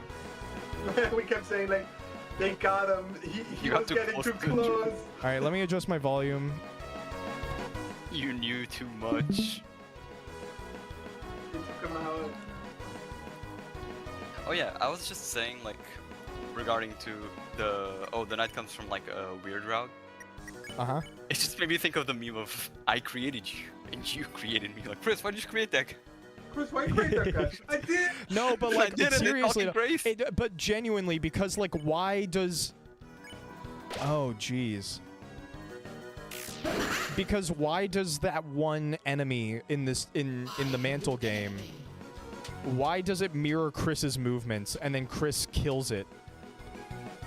S2: We kept saying, like, they got him. He
S3: You got
S2: was
S3: too
S2: getting
S3: close
S2: too
S3: to the
S2: close.
S1: All right, let me adjust my volume.
S3: You knew too much.
S2: He took him out.
S3: Oh yeah, I was just saying, like, regarding to the knight comes from, like, a weird route.
S1: Uh-huh.
S3: It just made me think of the meme of, I created you, and you created me. Like, Chris, why did you create that?
S2: Chris, why create that guy? I did.
S1: No, but
S3: I
S1: like
S3: did it,
S1: seriously,
S3: fucking Grace.
S1: but genuinely, because like, why does? Oh, jeez. Because why does that one enemy in this in the Mantle game? Why does it mirror Chris's movements and then Chris kills it?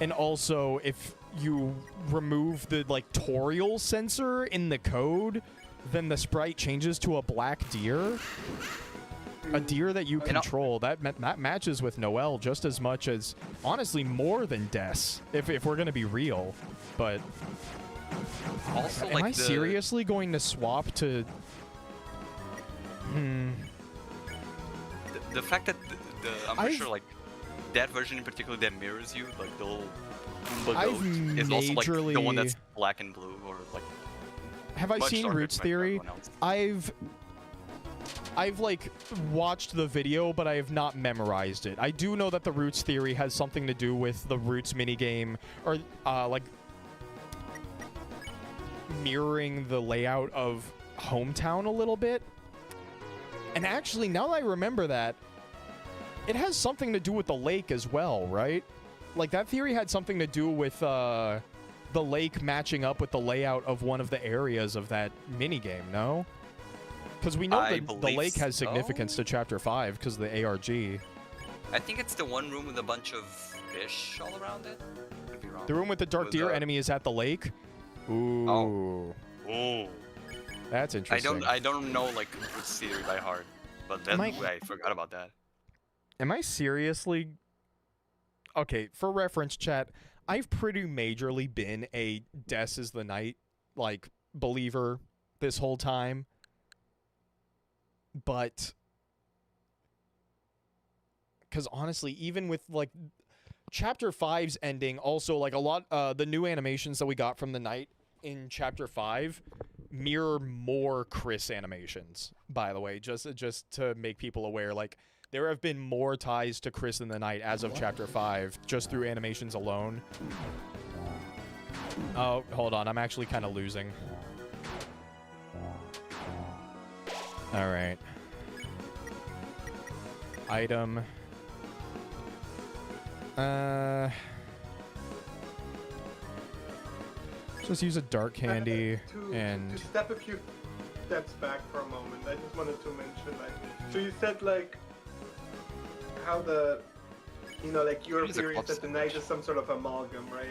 S1: And also, if you remove the like Toriel sensor in the code, then the sprite changes to a black deer. A deer that you control. That matches with Noelle just as much as, honestly, more than Des, if we're gonna be real. But
S3: Also,
S1: am
S3: like
S1: I seriously going to swap to?
S3: The fact that I'm pretty sure like that version in particular that mirrors you, like the little
S1: I've
S3: goat is also like the one that's
S1: majorly-
S3: black and blue, or like
S1: Have I
S3: much
S1: seen
S3: darker
S1: Roots
S3: than
S1: Theory?
S3: everyone else.
S1: I've like watched the video, but I have not memorized it. I do know that the Roots Theory has something to do with the Roots minigame, or like mirroring the layout of Hometown a little bit. And actually, now that I remember that, it has something to do with the lake as well, right? Like, that theory had something to do with the lake matching up with the layout of one of the areas of that minigame, no? Because we know
S3: I
S1: that the
S3: believe
S1: lake has significance
S3: so.
S1: to Chapter 5 because of the ARG.
S3: I think it's the one room with a bunch of fish all around it. Could be wrong.
S1: The room with the dark
S3: With
S1: deer
S3: the-
S1: enemy is at the lake? Ooh.
S3: Oh,
S1: That's interesting.
S3: I don't know like Roots Theory by heart, but that I forgot about that.
S1: Am I seriously... Okay, for reference, chat, I've pretty majorly been a Des is the Night, like, believer this whole time. But... Because honestly, even with, like, Chapter 5's ending, also, like, a lot... the new animations that we got from the night in Chapter 5 mirror more Chris animations, by the way, just to make people aware. Like, there have been more ties to Chris in the Night as of Chapter 5, just through animations alone. Oh, hold on. I'm actually kind of losing. Alright. Item. Just use a dark candy and...
S2: To step a few steps back for a moment, I just wanted to mention, like, so you said, like, how the, you know, like, your theory is that the night is some sort of amalgam, right?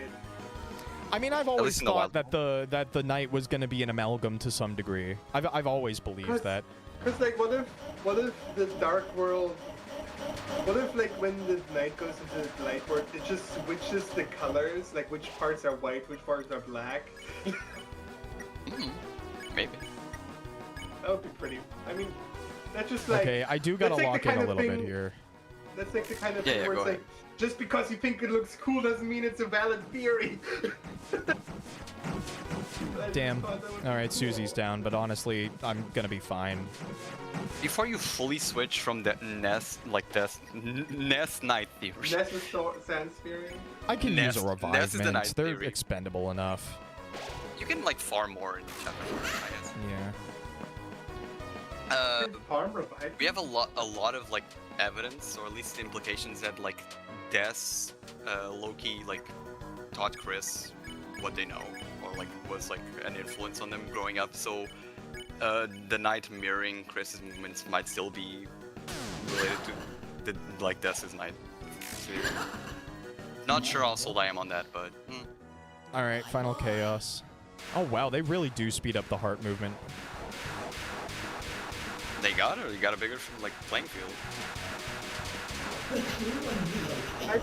S1: I mean, I've always
S3: least in the
S1: thought
S3: wild
S1: that the night was going to be an amalgam to some degree. I've always believed that.
S2: Because, like, what if the dark world, what if, like, when the night goes into the light world, it just switches the colors, like, which parts are white, which parts are black?
S3: Maybe.
S2: That would be pretty, I mean, that's just like...
S1: Okay, I do gotta
S2: that's like
S1: lock
S2: the
S1: in a
S2: kind of
S1: little bit
S2: thing-
S1: here.
S2: That's like the kind of
S3: Yeah,
S2: thing
S3: yeah,
S2: where
S3: go
S2: it's like, just because you think it looks cool doesn't mean it's a valid theory.
S1: Damn. Alright, Susie's down, but honestly, I'm gonna be fine.
S3: Before you fully switch from the Nest, like this Nest Night theory.
S2: Nest with Sans theory?
S1: I can use a
S3: Nest is the night
S1: revivement. They're
S3: theory.
S1: expendable enough.
S3: You can like farm more in chapter 4, I guess.
S1: Yeah.
S2: Farm revive?
S3: We have a lot of like evidence, or at least implications that like Des, Loki like taught Chris what they know, or like was like an influence on them growing up. So the night mirroring Chris's movements might still be related to the like Des's night. So, not sure how sold I am on that, but.
S1: Alright, Final Chaos. Oh wow, they really do speed up the heart movement.
S3: They got it, or you got a bigger like playing field.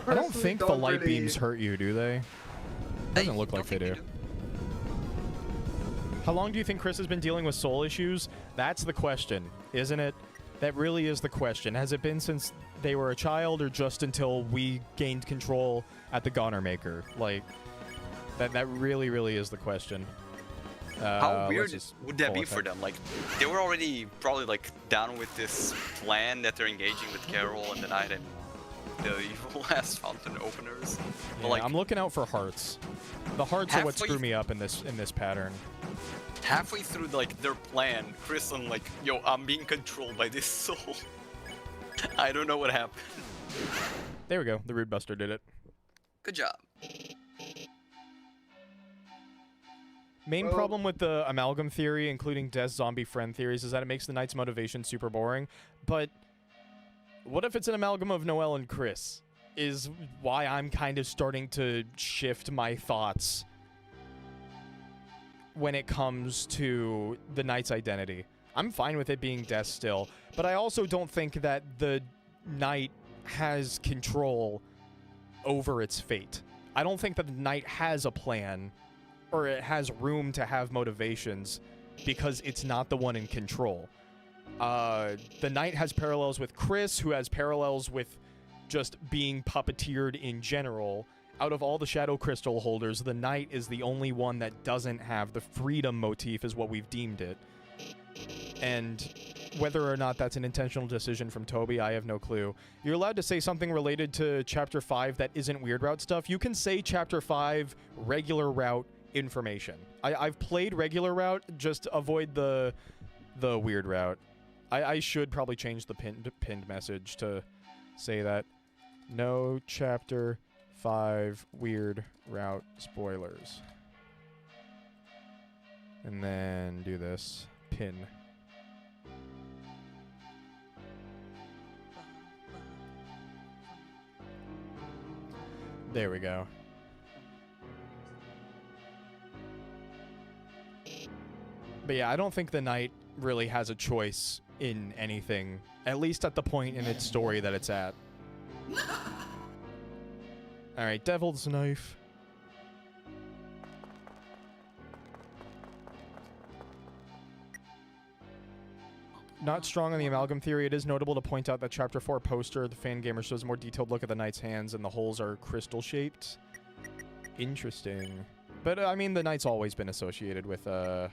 S1: I don't think the light
S2: really-
S1: beams hurt you, do they? Doesn't look like they do. How long do you think Chris has been dealing with soul issues? That's the question, isn't it? That really is the question. Has it been since they were a child, or just until we gained control at the Goner Maker? Like, that really, really is the question.
S3: How
S1: let's
S3: weird
S1: just
S3: would that
S1: pull
S3: be
S1: it
S3: for
S1: up.
S3: them? Like, they were already probably like down with this plan that they're engaging with Carol and the Night and the evil ass fountain openers. But
S1: Yeah,
S3: like,
S1: I'm looking out for hearts. The hearts are what
S3: halfway-
S1: screw me up in this pattern.
S3: halfway through like their plan, Chris, I'm like, yo, I'm being controlled by this soul. I don't know what happened.
S1: There we go. The Rude Buster did it.
S3: Good job.
S1: Main problem with the amalgam theory, including Death's zombie friend theories, is that it makes the Knight's motivation super boring. But what if it's an amalgam of Noelle and Chris? Is why I'm kind of starting to shift my thoughts when it comes to the Knight's identity. I'm fine with it being Death still, but I also don't think that the Knight has control over its fate. I don't think that the Knight has a plan, or it has room to have motivations, because it's not the one in control. The Knight has parallels with Chris, who has parallels with just being puppeteered in general. Out of all the Shadow Crystal holders, the Knight is the only one that doesn't have the freedom motif, is what we've deemed it. And whether or not that's an intentional decision from Toby, I have no clue. You're allowed to say something related to Chapter 5 that isn't Weird Route stuff. You can say Chapter 5 regular route information. I've played regular route, just avoid the Weird Route. I should probably change the pinned message to say that no Chapter 5 Weird Route spoilers. And then do this. Pin. There we go. But yeah, I don't think the Knight really has a choice in anything, at least at the point in its story that it's at. Alright, Devil's Knife. Not strong on the amalgam theory. It is notable to point out that Chapter 4 poster, the fan gamer, shows a more detailed look at the Knight's hands, and the holes are crystal-shaped. Interesting. But, I mean, the Knight's always been associated with, There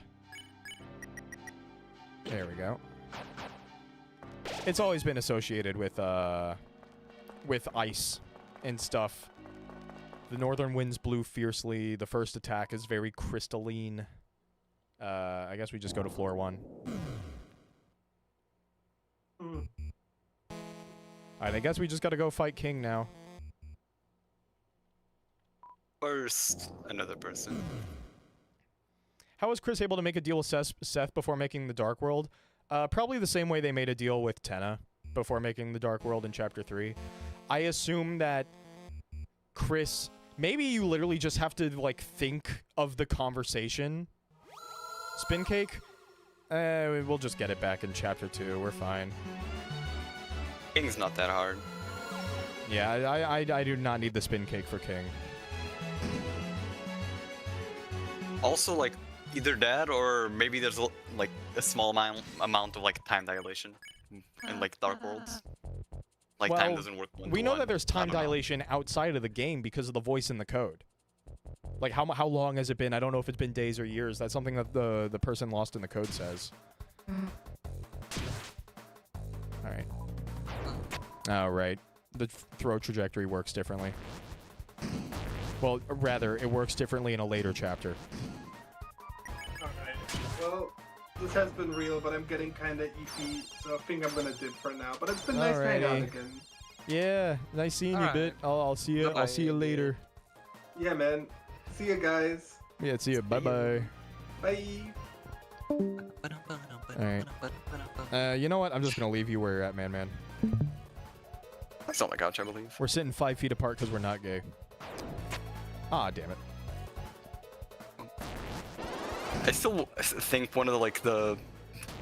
S1: we go. It's always been associated with ice and stuff. The northern winds blew fiercely. The first attack is very crystalline. I guess we just go to floor 1. Alright, I guess we just gotta go fight King now.
S3: First, another person.
S1: How was Chris able to make a deal with Seth before making the Dark World? Probably the same way they made a deal with Tenna before making the Dark World in Chapter 3. I assume that Chris... Maybe you literally just have to, like, think of the conversation. Spin Cake? We'll just get it back in Chapter 2. We're fine.
S3: King's not that hard.
S1: Yeah, I do not need the Spin Cake for King.
S3: Also, like, either that or maybe there's like a small amount of like time dilation in like Dark Worlds. Like
S1: well,
S3: time doesn't work.
S1: We know that there's time dilation outside of the game because of the voice in the code. Like how long has it been? I don't know if it's been days or years. That's something that the person lost in the code says. All right. Oh right. The throw trajectory works differently. Well, rather, it works differently in a later chapter.
S2: Alright. Well, this has been real, but I'm getting kinda EP, so I think I'm gonna dip for now. But it's been nice to hang out again.
S1: Yeah, nice seeing you, Bit. I'll see you. I'll see you later.
S2: Yeah, man. See you guys.
S1: Yeah, see you. Bye-bye.
S2: Bye.
S1: Alright. You know what? I'm just gonna leave you where you're at, man.
S3: That's on the couch, I believe.
S1: We're sitting 5 feet apart because we're not gay. Ah, damn it.
S3: I still think one of the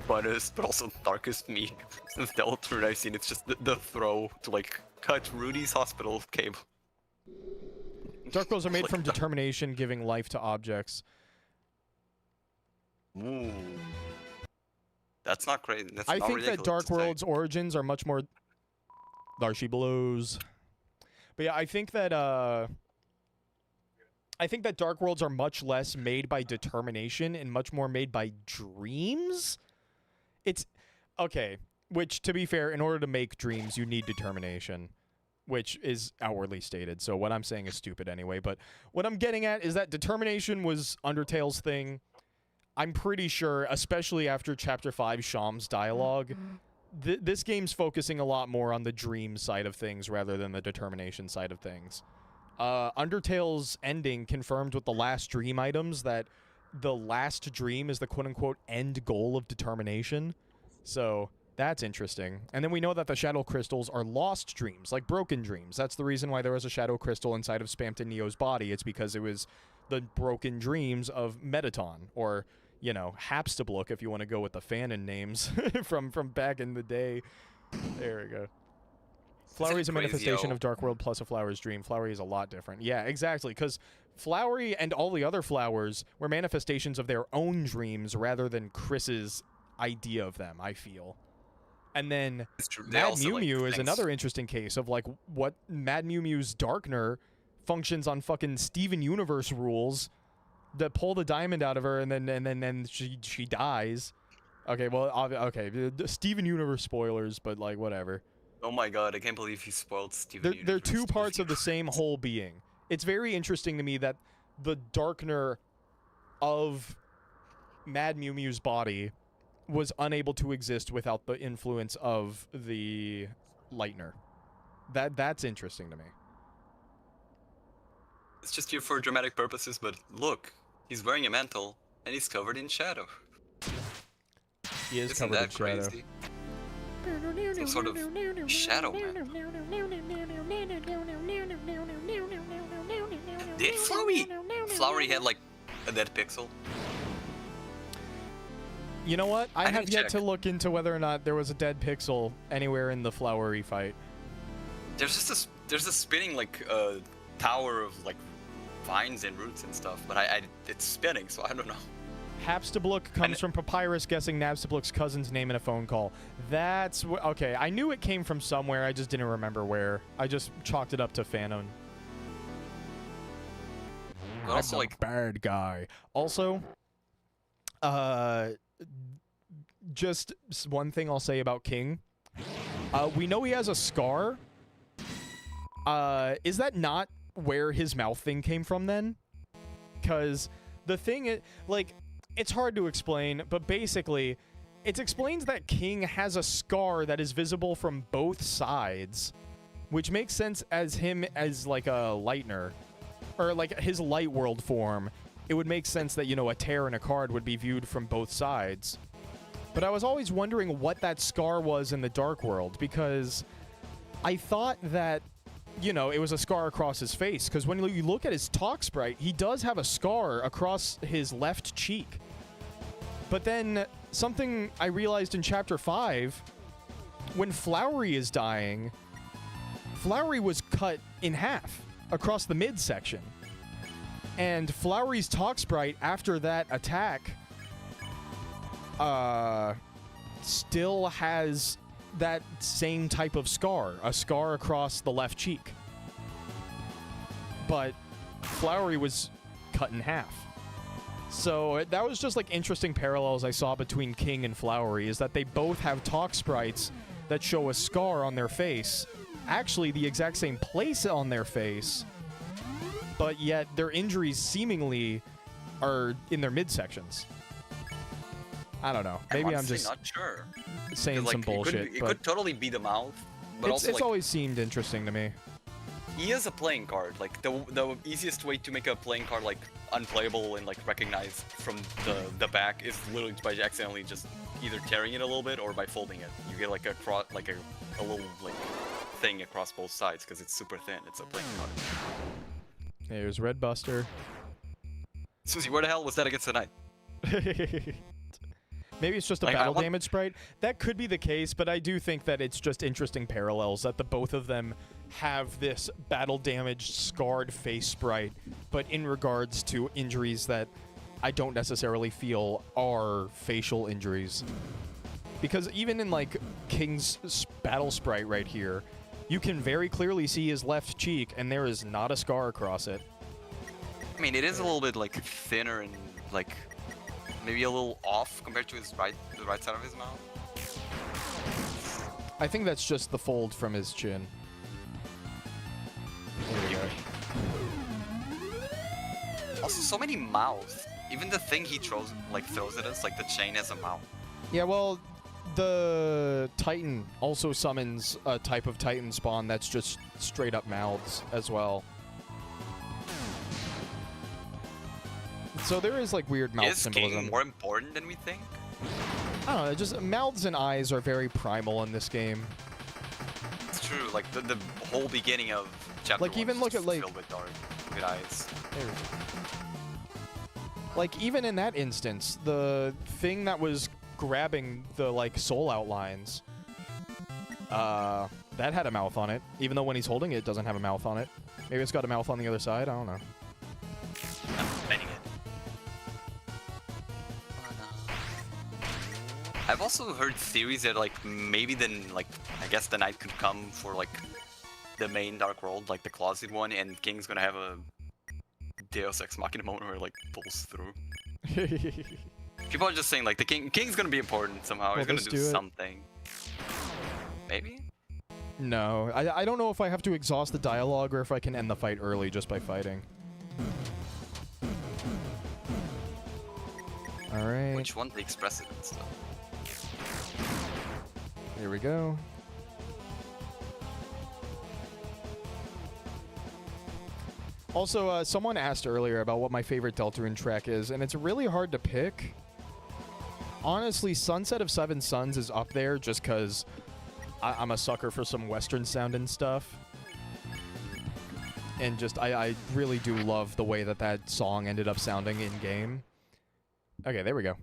S3: funnest but also darkest memes since Deltarune I've seen, it's just the throw to like cut Rudy's hospital cable.
S1: Dark Worlds are made from determination, giving life to objects.
S3: Ooh. That's not crazy. That's
S1: I
S3: not
S1: think that Dark Worlds' origins are much more... Larshi blows. But yeah, I think that Dark Worlds are much less made by determination and much more made by dreams. It's okay, which to be fair, in order to make dreams, you need determination, which is outwardly stated. So what I'm saying is stupid anyway, but what I'm getting at is that determination was Undertale's thing. I'm pretty sure, especially after Chapter 5 Sham's dialogue, this game's focusing a lot more on the dream side of things rather than the determination side of things. Undertale's ending confirmed with the last dream items that the last dream is the quote-unquote end goal of determination. So that's interesting. And then we know that the shadow crystals are lost dreams, like broken dreams. That's the reason why there was a shadow crystal inside of Spamton Neo's body. It's because it was the broken dreams of Metaton, or, you know, Hapstablook, if you want to go with the fanon names from back in the day. There we go. Flowery is a manifestation of Dark World plus a flower's dream. Flowery is a lot different. Yeah, exactly, because Flowery and all the other flowers were manifestations of their own dreams rather than Chris's idea of them, I feel. And then Mad Mew Mew is another interesting case of, like, what Mad Mew Mew's Darkner functions on fucking Steven Universe rules that pull the diamond out of her, and then she dies. Okay, well, okay, Steven Universe spoilers, but, like, whatever.
S3: Oh my god, I can't believe he spoiled Steven Universe.
S1: They're two parts of the same whole being. It's very interesting to me that the Darkner of Mad Mew Mew's body was unable to exist without the influence of the Lightner. That's interesting to me.
S3: It's just here for dramatic purposes, but look, he's wearing a mantle, and he's covered in shadow.
S1: He is
S3: Isn't
S1: covered
S3: that
S1: in shadow.
S3: crazy? Some sort of shadow man. Did Flowery had like a dead pixel?
S1: You know what? I have yet
S3: check.
S1: to look into whether or not there was a dead pixel anywhere in the Flowery fight.
S3: There's just there's a spinning like tower of like vines and roots and stuff, but it's spinning, so I don't know.
S1: Hapstablook comes from Papyrus guessing Nabstablook's cousin's name in a phone call. That's okay. I knew it came from somewhere. I just didn't remember where. I just chalked it up to Fanon.
S3: But also, like,
S1: bad guy. Also, just one thing I'll say about King. We know he has a scar. Is that not where his mouth thing came from then? Because the thing is, like, it's hard to explain, but basically, it explains that King has a scar that is visible from both sides, which makes sense as him as, like, a Lightner, or, like, his Light World form. It would make sense that, you know, a tear in a card would be viewed from both sides. But I was always wondering what that scar was in the Dark World, because I thought that, you know, it was a scar across his face, because when you look at his talk sprite, he does have a scar across his left cheek. But then something I realized in Chapter 5, when Flowery is dying, Flowery was cut in half across the midsection. And Flowery's talk sprite after that attack still has that same type of scar, a scar across the left cheek. But Flowery was cut in half. So that was just like interesting parallels I saw between King and Flowery, is that they both have talk sprites that show a scar on their face, actually the exact same place on their face, but yet their injuries seemingly are in their midsections. I don't know. Maybe I'm just
S3: not sure.
S1: saying some bullshit.
S3: It could totally be the mouth, but also
S1: it's
S3: like,
S1: always seemed interesting to me.
S3: he is a playing card. Like the easiest way to make a playing card like unplayable and like recognized from the back is literally by accidentally just either tearing it a little bit or by folding it. You get like a little like thing across both sides because it's super thin. It's a playing card.
S1: Here's Red Buster.
S3: Susie, where the hell was that against the knight?
S1: Maybe it's just a battle damage sprite. That could be the case, but I do think that it's just interesting parallels that the both of them have this battle damaged scarred face sprite, but in regards to injuries that I don't necessarily feel are facial injuries. Because even in like King's battle sprite right here, you can very clearly see his left cheek and there is not a scar across it.
S3: I mean, it is a little bit like thinner and like maybe a little off compared to the right side of his mouth.
S1: I think that's just the fold from his chin. There we go.
S3: Also, so many mouths. Even the thing he throws at us, like the chain has a mouth.
S1: Yeah, well, the Titan also summons a type of Titan spawn that's just straight up mouths as well. So there is like weird mouth
S3: Is
S1: symbolism.
S3: King more important than we think?
S1: I don't know, just mouths and eyes are very primal in this game.
S3: It's true. Like the whole beginning of chapter
S1: Like,
S3: 1
S1: even
S3: is
S1: look
S3: just
S1: at, like-
S3: filled with dark, with eyes.
S1: There we go. Like, even in that instance, the thing that was grabbing the, like, soul outlines, that had a mouth on it. Even though when he's holding it, it doesn't have a mouth on it. Maybe it's got a mouth on the other side, I don't know.
S3: I'm betting it. I've also heard theories that like maybe then like I guess the knight could come for like the main Dark World, like the closet one, and King's gonna have a Deus Ex Machina moment where it, like pulls through. People are just saying like the King's gonna be important somehow. He's
S1: Will
S3: gonna
S1: this
S3: do
S1: do it?
S3: something. Maybe.
S1: No, I don't know if I have to exhaust the dialogue or if I can end the fight early just by fighting. Alright,
S3: Which one takes precedence though?
S1: here we go. Also, someone asked earlier about what my favorite Deltarune track is, and it's really hard to pick. Honestly, Sunset of Seven Suns is up there just because I'm a sucker for some Western sounding stuff. And just, I really do love the way that that song ended up sounding in-game. Okay, there we go.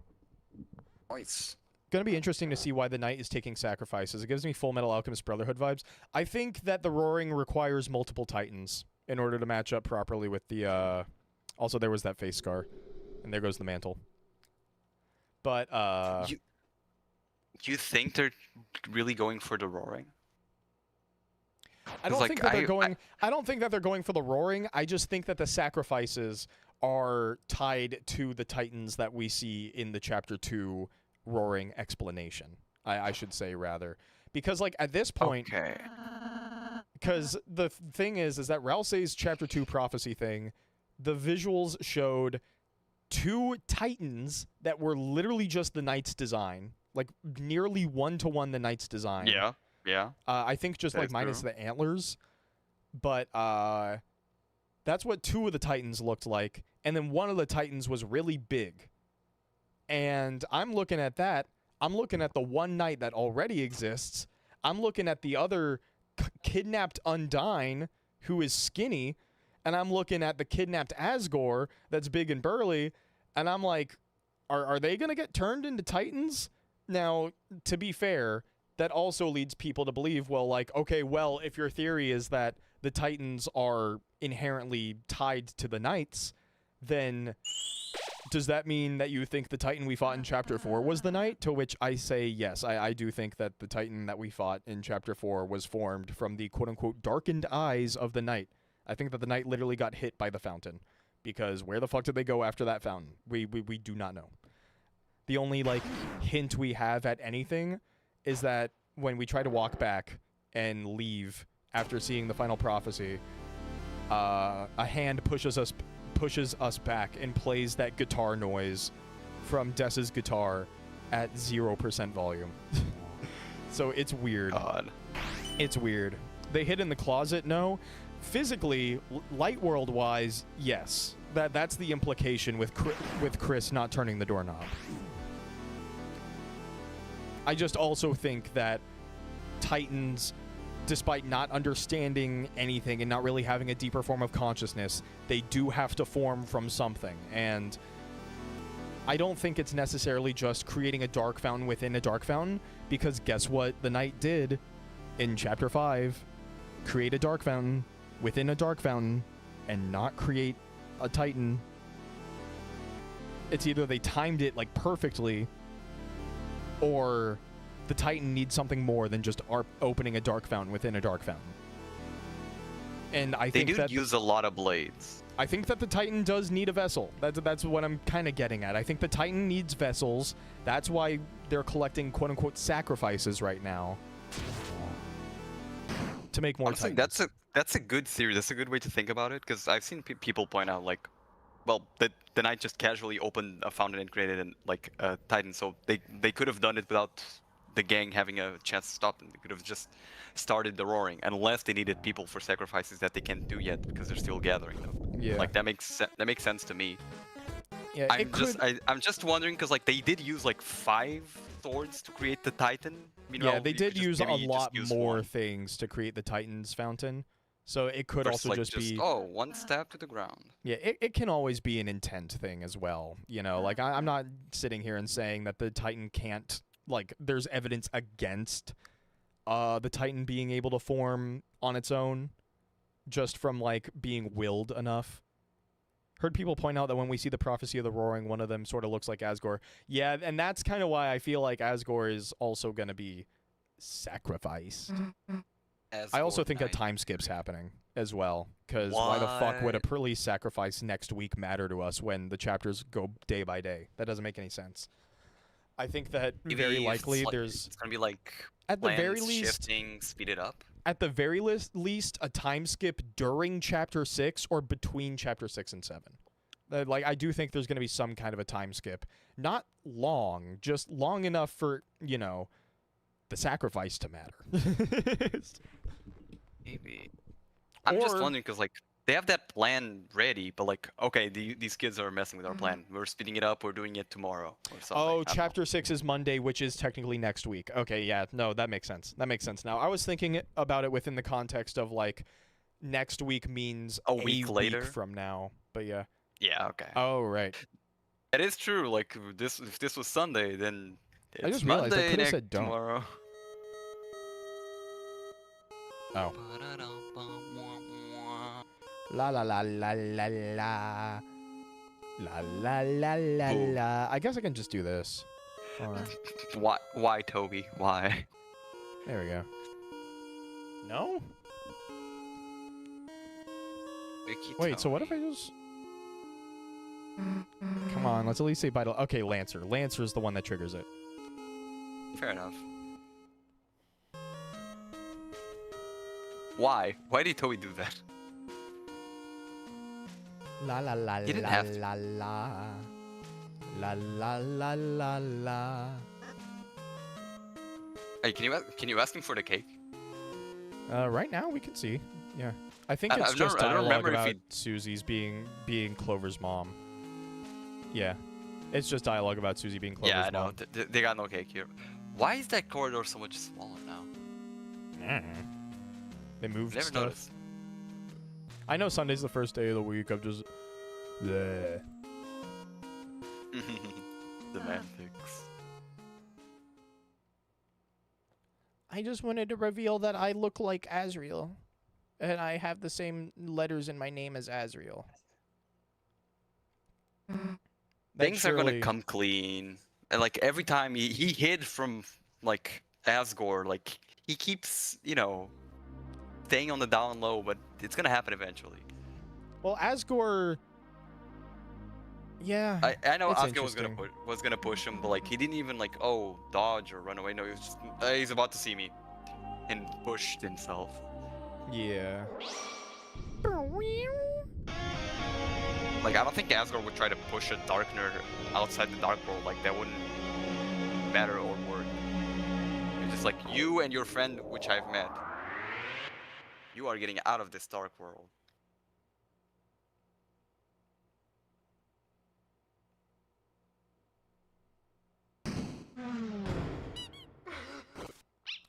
S3: Nice.
S1: Gonna be interesting to see why the knight is taking sacrifices. It gives me Full Metal Alchemist Brotherhood vibes. I think that the Roaring requires multiple Titans in order to match up properly with the, Also, there was that face scar. And there goes the mantle. But,
S3: You think they're really going for the roaring?
S1: I don't
S3: like,
S1: think that they're going. I don't think that they're going for the roaring. I just think that the sacrifices are tied to the Titans that we see in the Chapter 2 roaring explanation. I should say rather, because like at this point,
S3: Okay.
S1: because the thing is that Ralsei's Chapter 2 prophecy thing, the visuals showed 2 Titans that were literally just the Knight's design, like nearly 1-to-1 the Knight's design.
S3: Yeah. Yeah.
S1: I think just like
S3: That's
S1: minus
S3: true.
S1: the antlers, but that's what 2 of the Titans looked like, and then one of the Titans was really big. And I'm looking at that. I'm looking at the one knight that already exists. I'm looking at the other kidnapped Undyne, who is skinny, and I'm looking at the kidnapped Asgore that's big and burly, and I'm like, are they gonna get turned into Titans? Now, to be fair, that also leads people to believe, well, like, okay, well, if your theory is that the Titans are inherently tied to the Knights, then does that mean that you think the Titan we fought in Chapter 4 was the Knight? To which I say yes, I do think that the Titan that we fought in Chapter 4 was formed from the quote-unquote darkened eyes of the Knight. I think that the Knight literally got hit by the fountain, because where the fuck did they go after that fountain? We do not know. The only, like, hint we have at anything is that when we try to walk back and leave after seeing the final prophecy, a hand pushes us back and plays that guitar noise from Dessa's guitar at 0% volume. So it's weird.
S3: God.
S1: It's weird. They hid in the closet? No. Physically, light world wise, yes. That's the implication with Chris not turning the doorknob. I just also think that Titans, despite not understanding anything and not really having a deeper form of consciousness, they do have to form from something. And I don't think it's necessarily just creating a dark fountain within a dark fountain, because guess what the Knight did in Chapter 5? Create a dark fountain within a dark fountain and not create a Titan. It's either they timed it like perfectly, or the Titan needs something more than just opening a dark fountain within a dark fountain. And I
S3: They
S1: think
S3: do
S1: that
S3: use a lot of blades.
S1: I think that the Titan does need a vessel. That's what I'm kind of getting at. I think the Titan needs vessels. That's why they're collecting quote-unquote sacrifices right now to make more
S3: Honestly,
S1: Titans.
S3: that's a good theory. That's a good way to think about it, because I've seen people point out like, well, the Knight just casually opened a fountain and created a Titan, so they could have done it without the gang having a chance to stop them. They could have just started the roaring, unless they needed people for sacrifices that they can't do yet because they're still gathering them.
S1: Yeah.
S3: Like that makes sense to me.
S1: Yeah,
S3: I'm just wondering because like they did use like 5 swords to create the Titan.
S1: Yeah, they
S3: you
S1: did
S3: could just
S1: use a
S3: maybe just
S1: lot
S3: use
S1: more
S3: one.
S1: things to create the Titan's fountain. So it could
S3: Versus,
S1: also
S3: like,
S1: just be...
S3: oh, 1 stab to the ground.
S1: Yeah, it can always be an intent thing as well. You know, like I'm not sitting here and saying that the Titan can't, like, there's evidence against the Titan being able to form on its own just from, like, being willed enough. Heard people point out that when we see the Prophecy of the Roaring, one of them sort of looks like Asgore. Yeah, and that's kind of why I feel like Asgore is also going to be sacrificed. I also think a time skip's happening as well, because why the fuck would a police sacrifice next week matter to us when the chapters go day by day? That doesn't make any sense. I think that very likely there's...
S3: It's gonna be like
S1: at the very
S3: plans
S1: least,
S3: shifting, speed it up.
S1: at the very least, a time skip during Chapter 6 or between Chapter 6 and 7. Like, I do think there's going to be some kind of a time skip. Not long, just long enough for, you know, the sacrifice to matter.
S3: Maybe. I'm just wondering because like they have that plan ready, but like okay, these kids are messing with our plan. We're speeding it up. We're doing it tomorrow or something.
S1: Oh, Chapter 6 is Monday, which is technically next week. Okay, yeah, no, that makes sense. That makes sense now. I was thinking about it within the context of like next week means
S3: a week later
S1: week from now. But yeah.
S3: Yeah. Okay.
S1: Oh right.
S3: That is true. Like if this was Sunday, then it's
S1: I just realized I
S3: Monday
S1: could have
S3: next
S1: said don't.
S3: tomorrow.
S1: Oh. La la la la la la. La la la la la. I guess I can just do this. Hold on.
S3: Why, Toby? Why?
S1: There we go. No? Wait, so what if I just... Come on, let's at least say vital... Okay, Lancer. Lancer's the one that triggers it.
S3: Fair enough. Why? Why did Toby do that?
S1: La la la
S3: He didn't
S1: la
S3: have to.
S1: la la. La la la la la.
S3: Hey, can you ask him for the cake?
S1: Right now we can see. Yeah. I think
S3: I
S1: it's just
S3: don't
S1: dialogue
S3: remember if
S1: about
S3: he-
S1: Susie's being Clover's mom. Yeah. It's just dialogue about Susie being Clover's
S3: Yeah, I know.
S1: mom.
S3: They got no cake here. Why is that corridor so much smaller now?
S1: They moved
S3: Never
S1: stuff.
S3: noticed.
S1: I know Sunday's the first day of the week. I'm just... Bleh.
S3: Semantics.
S4: I just wanted to reveal that I look like Azriel. And I have the same letters in my name as Azriel.
S3: Things are gonna come clean. And like every time he hid from like Asgore, like he keeps, you know, staying on the down low, but it's gonna happen eventually.
S1: Well, Asgore... Yeah.
S3: I know
S1: it's
S3: Asgore
S1: interesting.
S3: was gonna push him, but like he didn't even like dodge or run away. No, he was just he's about to see me, and pushed himself.
S1: Yeah.
S3: Like I don't think Asgore would try to push a Darkner outside the Dark World. Like that wouldn't matter or work. It's just like you and your friend, which I've met. You are getting out of this Dark World.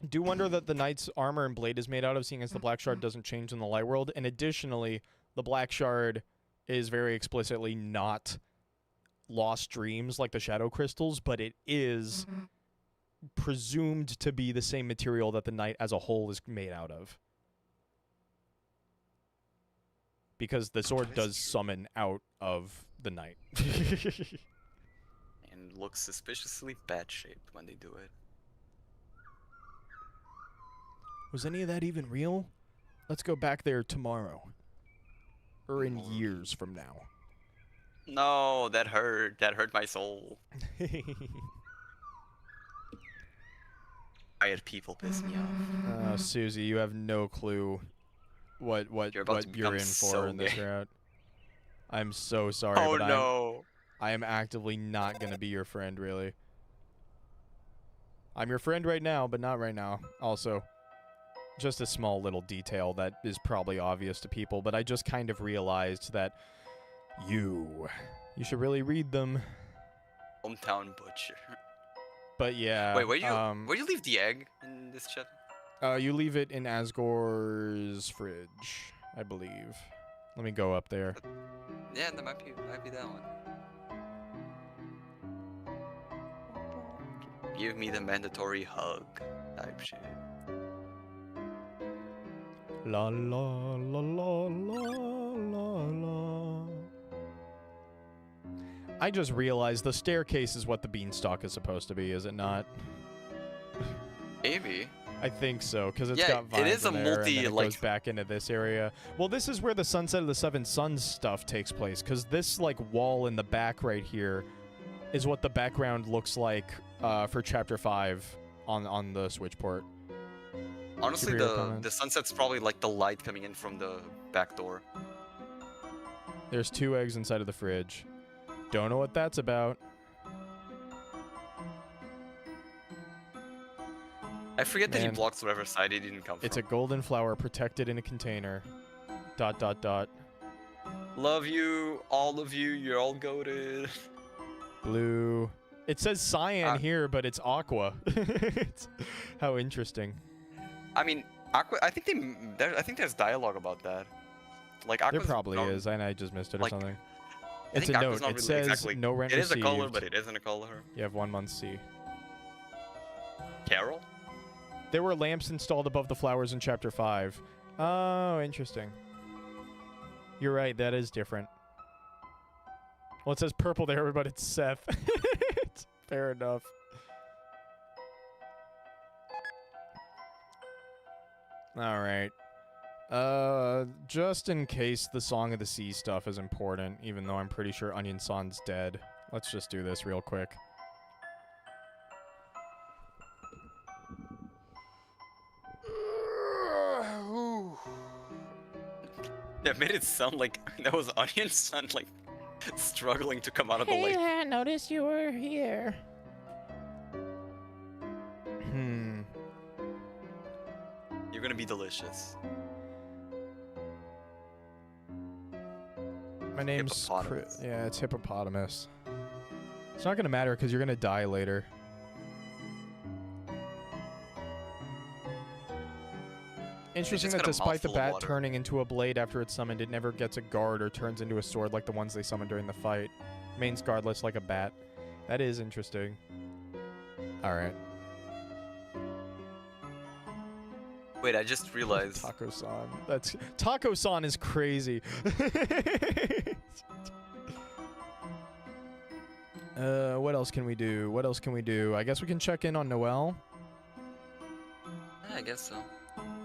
S1: Do wonder that the knight's armor and blade is made out of, seeing as the black shard doesn't change in the light world. And additionally, the black shard is very explicitly not lost dreams like the shadow crystals, but it is presumed to be the same material that the knight as a whole is made out of. Because the sword does summon out of the knight.
S3: And looks suspiciously bad shaped when they do it.
S1: Was any of that even real? Let's go back there tomorrow. Or in years from now.
S3: No, that hurt. That hurt my soul. Quiet people piss me off.
S1: Susie, you have no clue what
S3: You're about to
S1: you're
S3: become
S1: in
S3: so
S1: for in this
S3: gay.
S1: route. I'm so sorry,
S3: Oh
S1: but
S3: no.
S1: I am actively not gonna be your friend, really. I'm your friend right now, but not right now. Also, just a small little detail that is probably obvious to people, but I just kind of realized that you should really read them.
S3: Hometown butcher.
S1: But yeah.
S3: Wait, where you leave the egg in this chat?
S1: You leave it in Asgore's fridge, I believe. Let me go up there.
S3: Yeah, that might be that one. Give me the mandatory hug type shit.
S1: La la la la la la la. I just realized the staircase is what the beanstalk is supposed to be, is it not?
S3: Maybe.
S1: I think so, because it's
S3: Yeah,
S1: got vines
S3: it is a
S1: in there,
S3: multi,
S1: and then it
S3: like-
S1: goes back into this area. Well, this is where the Sunset of the Seven Suns stuff takes place, because this like wall in the back right here is what the background looks like for Chapter 5 on the Switch port.
S3: Honestly,
S1: Superhero comment.
S3: the sunset's probably like the light coming in from the back door.
S1: There's 2 eggs inside of the fridge. Don't know what that's about.
S3: I forget that he
S1: Man.
S3: blocks whatever side he didn't come
S1: It's
S3: from.
S1: a golden flower protected in a container. ...
S3: Love you, all of you. You're all goated.
S1: Blue. It says cyan here, but it's aqua. How interesting.
S3: I mean, Aqua. I think there's dialogue about that. Like
S1: There
S3: Aqua's
S1: probably
S3: not-
S1: is, and I just missed it or
S3: like,
S1: something.
S3: I
S1: It's
S3: think
S1: a
S3: Aqua's
S1: note.
S3: not
S1: It
S3: really
S1: says
S3: exactly,
S1: no rent
S3: It is
S1: received.
S3: a color, but it isn't a color.
S1: You have 1 month C.
S3: Carol?
S1: There were lamps installed above the flowers in Chapter 5. Oh, interesting. You're right, that is different. Well, it says purple there, but it's Seth. Fair enough. Alright. Just in case the Song of the Sea stuff is important, even though I'm pretty sure Onion San's dead. Let's just do this real quick.
S3: That made it sound like that was Onion Sun, like struggling to come out of the
S4: Hey,
S3: lake.
S4: I noticed you were here.
S3: You're gonna be delicious.
S1: My name's
S3: Hippopotamus.
S1: Yeah, it's Hippopotamus. It's not gonna matter because you're gonna die later. Interesting
S3: just
S1: that
S3: got a
S1: despite the
S3: mouthful of
S1: bat
S3: water.
S1: turning into a blade after it's summoned, it never gets a guard or turns into a sword like the ones they summoned during the fight. Remains guardless like a bat. That is interesting. Alright.
S3: Wait, I just realized.
S1: Taco-san. That's Taco-san is crazy. What else can we do? What else can we do? I guess we can check in on Noelle.
S3: Yeah, I guess so.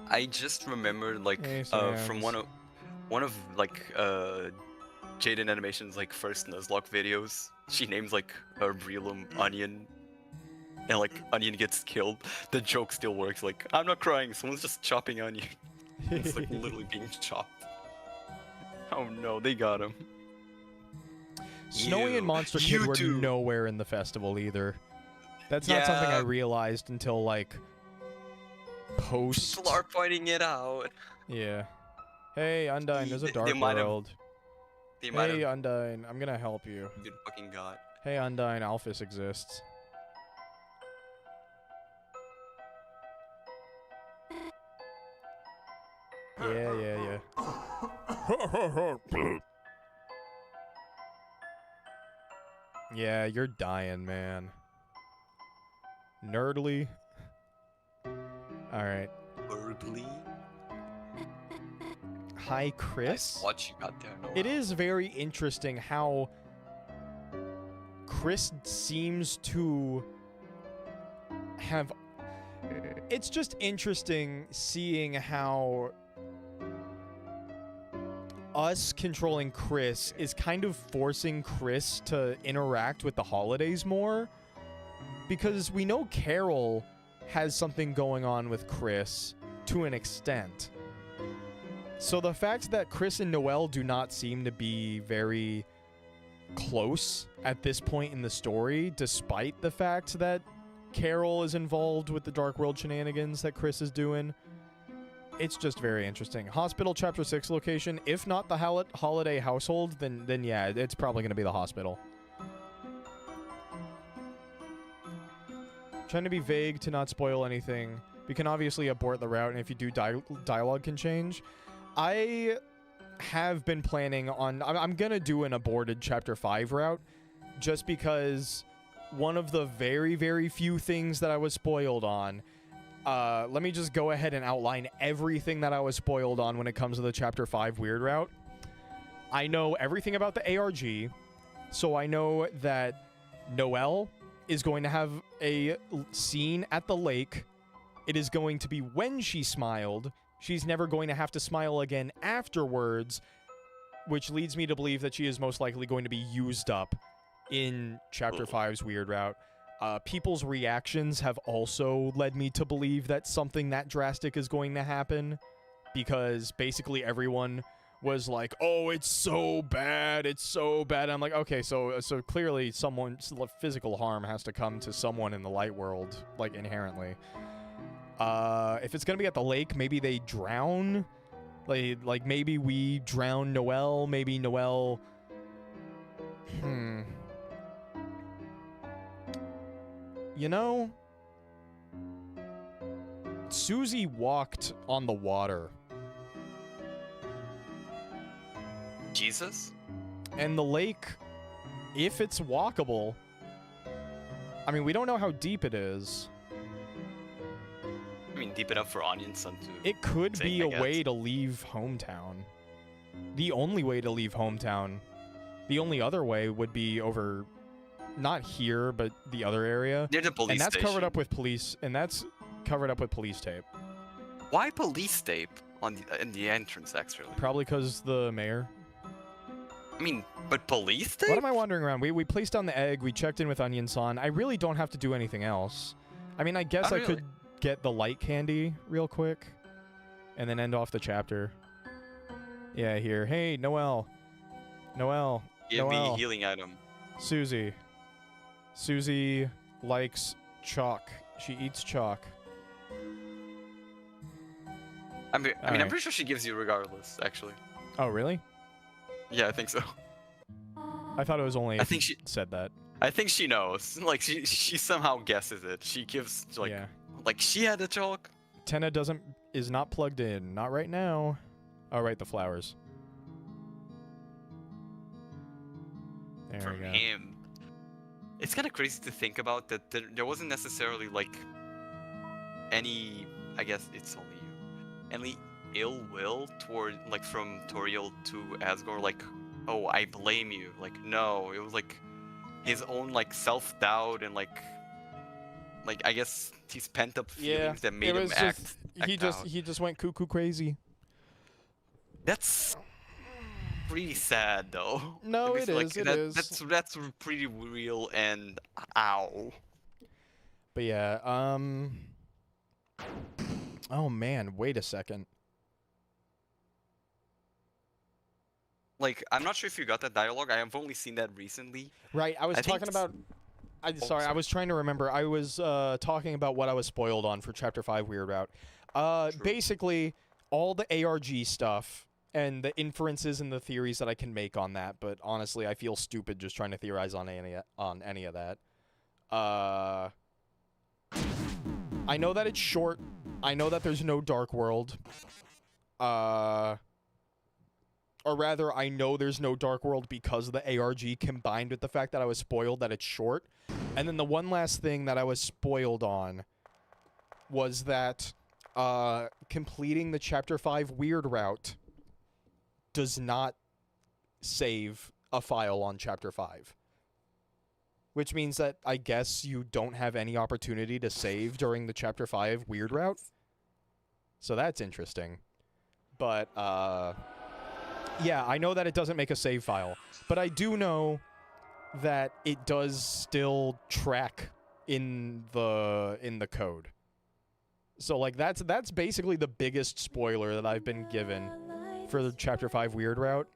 S3: I just remembered like
S1: Hey,
S3: from
S1: Sans.
S3: one of like Jaden Animation's like first Nuzlocke videos. She names like her realum Onion, and like Onion gets killed. The joke still works. Like, I'm not crying. Someone's just chopping Onion. It's like literally being chopped. Oh no, they got him.
S1: Snowy
S3: You-
S1: and Monster Kid
S3: you
S1: were
S3: two.
S1: nowhere in the festival either. That's not something I
S3: Yeah.
S1: realized until like post.
S3: People are pointing it out.
S1: Yeah. Hey, Undyne, there's a
S3: They
S1: dark
S3: might have-
S1: world.
S3: They might
S1: Hey,
S3: have
S1: Undyne, I'm gonna help you.
S3: good fucking god.
S1: Hey, Undyne, Alphys exists. Yeah. Yeah, you're dying, man. Nerdly. Alright.
S3: Birdly.
S1: Hi, Chris.
S3: Nice watch you got there. Noah.
S1: It is very interesting how Chris seems to have. It's just interesting seeing how us controlling Chris is kind of forcing Chris to interact with the holidays more. Because we know Carol has something going on with Chris to an extent. So the fact that Chris and Noelle do not seem to be very close at this point in the story, despite the fact that Carol is involved with the Dark World shenanigans that Chris is doing. It's just very interesting. Hospital Chapter 6 location. If not the holiday household, then yeah, it's probably going to be the hospital. Trying to be vague to not spoil anything. We can obviously abort the route, and if you do, dialogue can change. I have been planning on... I'm going to do an aborted Chapter 5 route, just because one of the very, very few things that I was spoiled on... let me just go ahead and outline everything that I was spoiled on when it comes to the Chapter 5 weird route. I know everything about the ARG, so I know that Noelle is going to have a scene at the lake. It is going to be when she smiled. She's never going to have to smile again afterwards, which leads me to believe that she is most likely going to be used up in Chapter 5's weird route. People's reactions have also led me to believe that something that drastic is going to happen, because basically everyone was like, oh, it's so bad, it's so bad. I'm like, okay, so clearly someone's physical harm has to come to someone in the light world, like, inherently. If it's gonna be at the lake, maybe they drown. Like maybe we drown Noelle, maybe Noelle... You know, Susie walked on the water.
S3: Jesus?
S1: And the lake, if it's walkable, I mean, we don't know how deep it is.
S3: I mean, deep enough for Onion Sun to...
S1: It could
S3: sing,
S1: be
S3: I
S1: a
S3: guess.
S1: way to leave hometown. The only way to leave hometown. The only other way would be over... Not here, but the other area.
S3: Near the police
S1: and that's
S3: station.
S1: covered up with police, and that's covered up with police tape.
S3: Why police tape on in the entrance, actually?
S1: Probably because the mayor.
S3: I mean, but police tape?
S1: What am I wandering around? We placed down the egg, we checked in with Onion-san. I really don't have to do anything else. I mean, I guess
S3: Oh,
S1: I
S3: really?
S1: could get the light candy real quick, and then end off the chapter. Yeah, here. Hey, Noelle. Noelle.
S3: Give me
S1: Noelle.
S3: a healing item.
S1: Susie. Susie likes chalk. She eats chalk.
S3: I mean, I'm
S1: Alright.
S3: pretty sure she gives you regardless, actually.
S1: Oh, really?
S3: Yeah, I think so.
S1: I thought it was only
S3: I
S1: if
S3: think
S1: you
S3: she-
S1: said that.
S3: I think she knows. Like, she somehow guesses it. She gives, like,
S1: yeah.
S3: like she had the chalk.
S1: Tenna is not plugged in. Not right now. Oh, right, the flowers. There
S3: From
S1: we go.
S3: him. It's kind of crazy to think about that there wasn't necessarily, like, any, I guess it's only you, any ill will toward, like, from Toriel to Asgore, like, oh, I blame you. Like, no, it was, like, his own, like, self-doubt and, like, I guess these pent-up feelings that made him act out.
S1: He just went cuckoo crazy.
S3: That's pretty sad, though.
S1: No,
S3: Because,
S1: it
S3: like,
S1: is. It
S3: that,
S1: is.
S3: That's pretty real and ow.
S1: But yeah, oh man, wait a second.
S3: Like, I'm not sure if you got that dialogue. I have only seen that recently.
S1: Right, I was
S3: I think
S1: talking
S3: it's-
S1: about. I
S3: sorry.
S1: was trying to remember. I was talking about what I was spoiled on for Chapter 5 Weird Route.
S3: True.
S1: Basically, all the ARG stuff and the inferences and the theories that I can make on that. But honestly, I feel stupid just trying to theorize on any of that. I know that it's short. I know that there's no Dark World. Or rather, I know there's no Dark World because of the ARG combined with the fact that I was spoiled that it's short. And then the one last thing that I was spoiled on was that completing the Chapter 5 Weird Route does not save a file on Chapter 5. Which means that I guess you don't have any opportunity to save during the Chapter 5 Weird Route. So that's interesting. But, yeah, I know that it doesn't make a save file, but I do know that it does still track in the code. So like that's basically the biggest spoiler that I've been given for the Chapter 5 Weird Route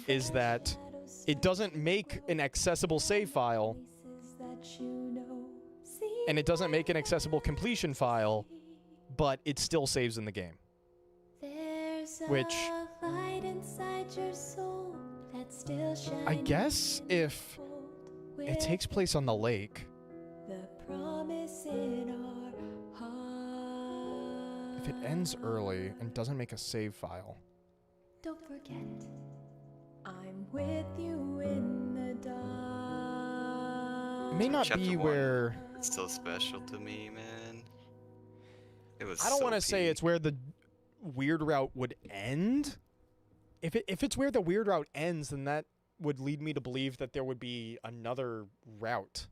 S1: is that it doesn't make an accessible save file, and it doesn't make an accessible completion file, but it still saves in the game. Which, I guess if it takes place on the lake, if it ends early and doesn't make a save file.
S5: Don't forget, I'm with you in the dark.
S1: It may not
S3: Chapter
S1: be
S3: one.
S1: where...
S3: It's so special to me, man. It was
S1: I don't
S3: so
S1: want to say
S3: peak.
S1: it's where the weird route would end. If it's where the weird route ends, then that would lead me to believe that there would be another route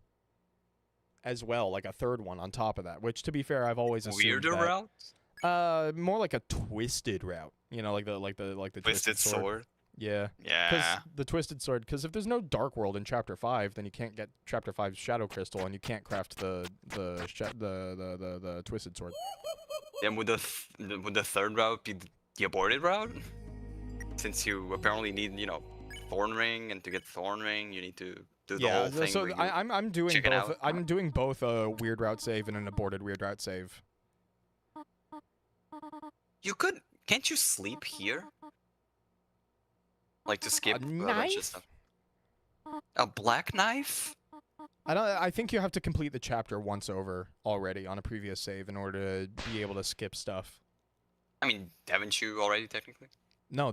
S1: as well, like a third one on top of that. Which, to be fair, I've always assumed
S3: Weirder
S1: that.
S3: route?
S1: More like a twisted route. You know, like the
S3: Twisted sword?
S1: Yeah.
S3: Yeah.
S1: Because the twisted sword. Because if there's no dark world in chapter 5, then you can't get chapter 5's shadow crystal, and you can't craft the twisted sword.
S3: Then would the third route be the aborted route? Since you apparently need, you know, Thorn Ring, and to get Thorn Ring, you need to do the whole thing.
S1: So
S3: where you
S1: I'm doing
S3: chicken
S1: both.
S3: out.
S1: I'm doing both a weird route save and an aborted weird route save.
S3: Can't you sleep here? Like to skip a bunch of
S1: knife?
S3: stuff. A black knife?
S1: I think you have to complete the chapter once over already on a previous save in order to be able to skip stuff.
S3: I mean, haven't you already technically?
S1: No,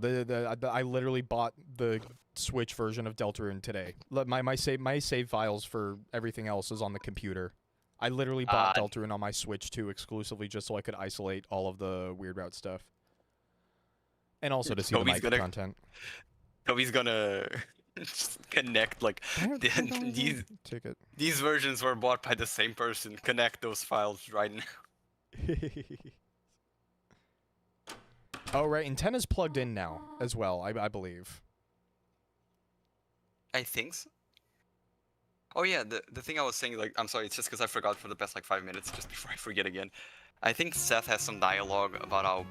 S1: I literally bought the Switch version of Deltarune today. My save files for everything else is on the computer. I literally bought Deltarune on my Switch too, exclusively just so I could isolate all of the weird route stuff, and also to see the mic content.
S3: Toby's gonna connect like
S1: Ticket.
S3: these versions were bought by the same person. Connect those files right now.
S1: Oh right, and 10 is plugged in now as well, I believe.
S3: I think so. Oh yeah, the thing I was saying, like, I'm sorry, it's just because I forgot for the past like 5 minutes, just before I forget again. I think Seth has some dialogue about how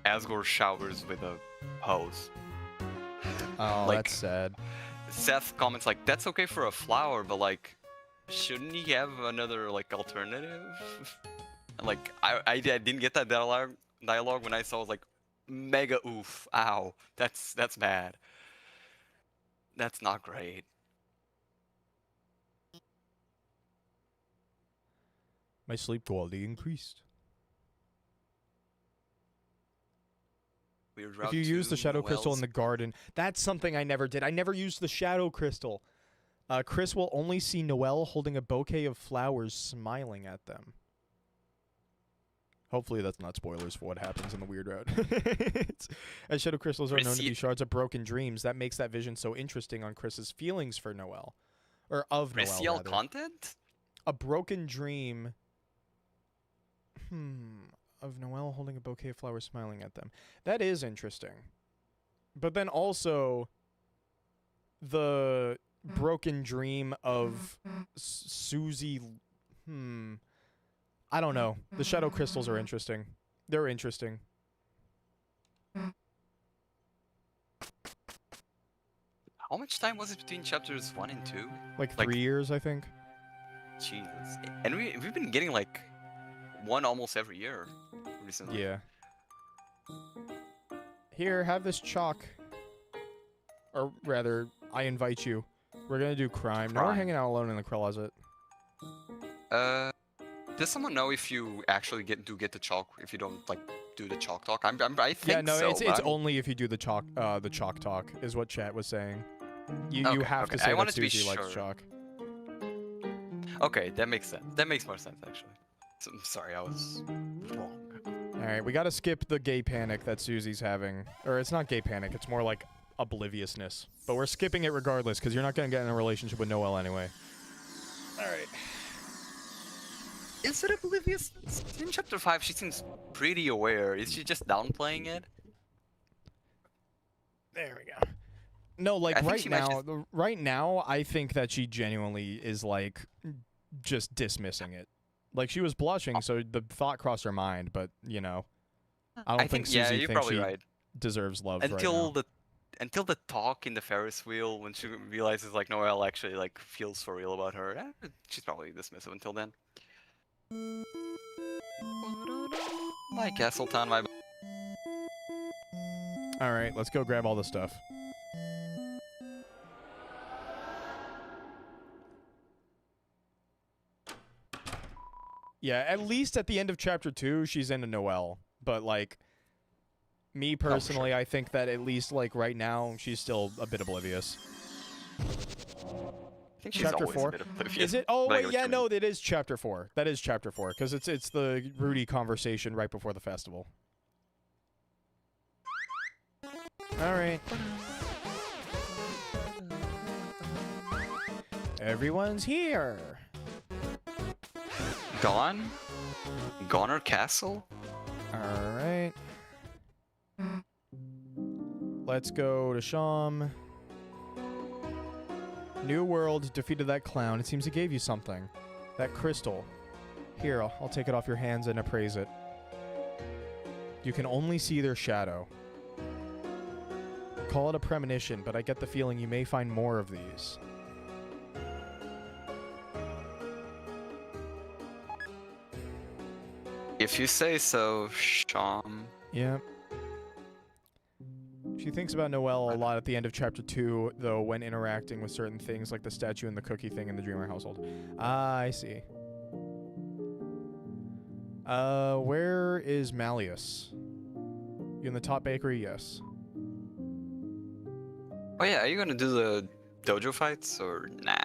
S3: Asgore showers with a hose.
S1: Oh,
S3: Like,
S1: that's sad.
S3: Seth comments like, "That's okay for a flower, but like, shouldn't he have another like alternative?" And, like, I didn't get that dialogue when I saw. I was like, mega oof, ow, that's bad. That's not great.
S1: My sleep quality increased.
S3: Weird
S1: If
S3: route
S1: you use the
S3: to
S1: shadow crystal in
S3: Wells.
S1: the garden, that's something I never did. I never used the shadow crystal. Chris will only see Noelle holding a bouquet of flowers, smiling at them. Hopefully that's not spoilers for what happens in the weird route. As shadow crystals are known to be shards of broken dreams, that makes that vision so interesting on Chris's feelings for Noelle. Or of Noelle,
S3: Racial
S1: rather.
S3: content?
S1: A broken dream... of Noelle holding a bouquet of flowers, smiling at them. That is interesting. But then also... the broken dream of Susie... I don't know. The shadow crystals are interesting. They're interesting.
S3: How much time was it between chapters 1 and 2?
S1: Like 3 years, I think.
S3: Jesus. And we've been getting like one almost every year recently.
S1: Yeah. Here, have this chalk. Or rather, I invite you. We're gonna do crime. Now we're hanging out alone in the closet.
S3: Does someone know if you actually get the chalk if you don't like do the chalk talk? I think
S1: yeah, no,
S3: so,
S1: it's only if you do the chalk talk is what chat was saying. You have to say that Susie likes chalk.
S3: Okay, that makes sense. That makes more sense actually. So, I'm sorry, I was wrong.
S1: All right, we gotta skip the gay panic that Susie's having, or it's not gay panic. It's more like obliviousness. But we're skipping it regardless because you're not gonna get in a relationship with Noelle anyway. All right.
S3: Is it oblivious? In chapter 5, she seems pretty aware. Is she just downplaying it?
S1: There we go. No, like right now, I think that she genuinely is like just dismissing it. Like she was blushing, so the thought crossed her mind, but you know, I don't think Susie thinks she deserves love
S3: until the talk in the Ferris wheel when she realizes like Noelle actually like feels for real about her. She's probably dismissive until then. My castle town, my.
S1: All right, let's go grab all the stuff. Yeah, at least at the end of chapter 2, she's into Noelle. But, like, me personally, I think that at least, like, right now, she's still a bit oblivious.
S3: I think she's
S1: Chapter
S3: always
S1: 4?
S3: a bit oblivious.
S1: Is it? Oh,
S3: But I
S1: wait,
S3: get what
S1: yeah,
S3: you
S1: no,
S3: mean.
S1: it is chapter 4. That is chapter 4, because it's the Rudy conversation right before the festival. All right. Everyone's here.
S3: Gone? Goner Castle?
S1: All right. Let's go to Sham. New world, defeated that clown. It seems he gave you something. That crystal. Here, I'll take it off your hands and appraise it. You can only see their shadow. Call it a premonition, but I get the feeling you may find more of these.
S3: If you say so, Sham.
S1: Yeah. She thinks about Noelle a lot at the end of chapter 2, though, when interacting with certain things like the statue and the cookie thing in the Dreamer household. Ah, I see. Where is Malleus? You in the top bakery? Yes.
S3: Oh yeah, are you gonna do the dojo fights or nah?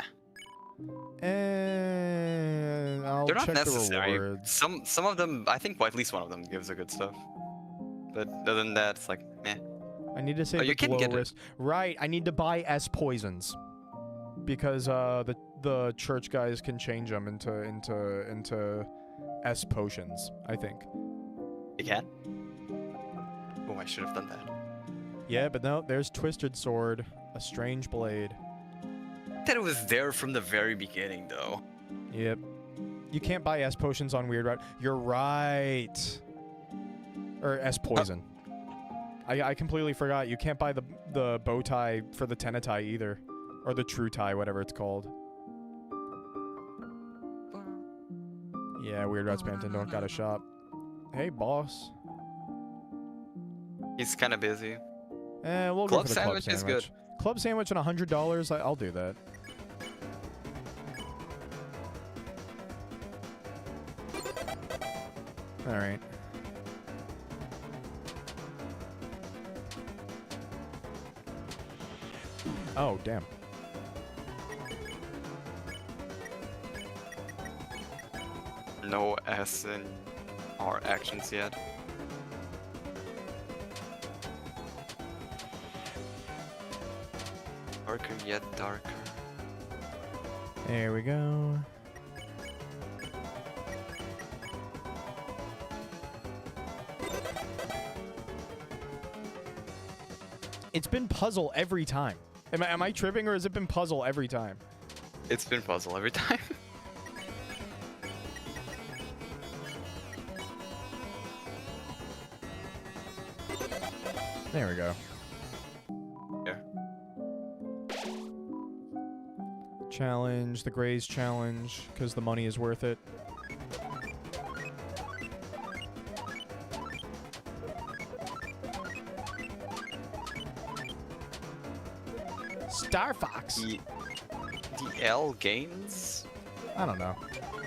S1: And I'll
S3: They're not
S1: check
S3: necessary.
S1: the rewards.
S3: Some of them, I think at least one of them gives the good stuff. But other than that, it's like meh.
S1: I need to save
S3: Oh,
S1: the
S3: you can
S1: glow
S3: get it.
S1: wrist. Right, I need to buy S poisons because the church guys can change them into S potions. I think.
S3: You can? Oh, I should have done that.
S1: Yeah, but no. There's Twisted Sword, a strange blade.
S3: That it was there from the very beginning, though.
S1: Yep. You can't buy S potions on Weird Route. You're right. Or S poison. I completely forgot. You can't buy the bow tie for the Tenetai either. Or the True Tie, whatever it's called. Yeah, Weird Route Spanton don't got a shop. Hey, boss.
S3: He's kind of busy.
S1: We'll go
S3: Club
S1: for the
S3: sandwich
S1: club
S3: is
S1: sandwich. Club sandwich and $100. I'll do that. All right. Oh, damn.
S3: No S in our actions yet. Darker yet darker.
S1: There we go. It's been puzzle every time. Am I tripping, or has it been puzzle every time?
S3: It's been puzzle every time.
S1: There we go.
S3: Yeah.
S1: Challenge, the Grays challenge, because the money is worth it. Star Fox.
S3: The L gains?
S1: I don't know.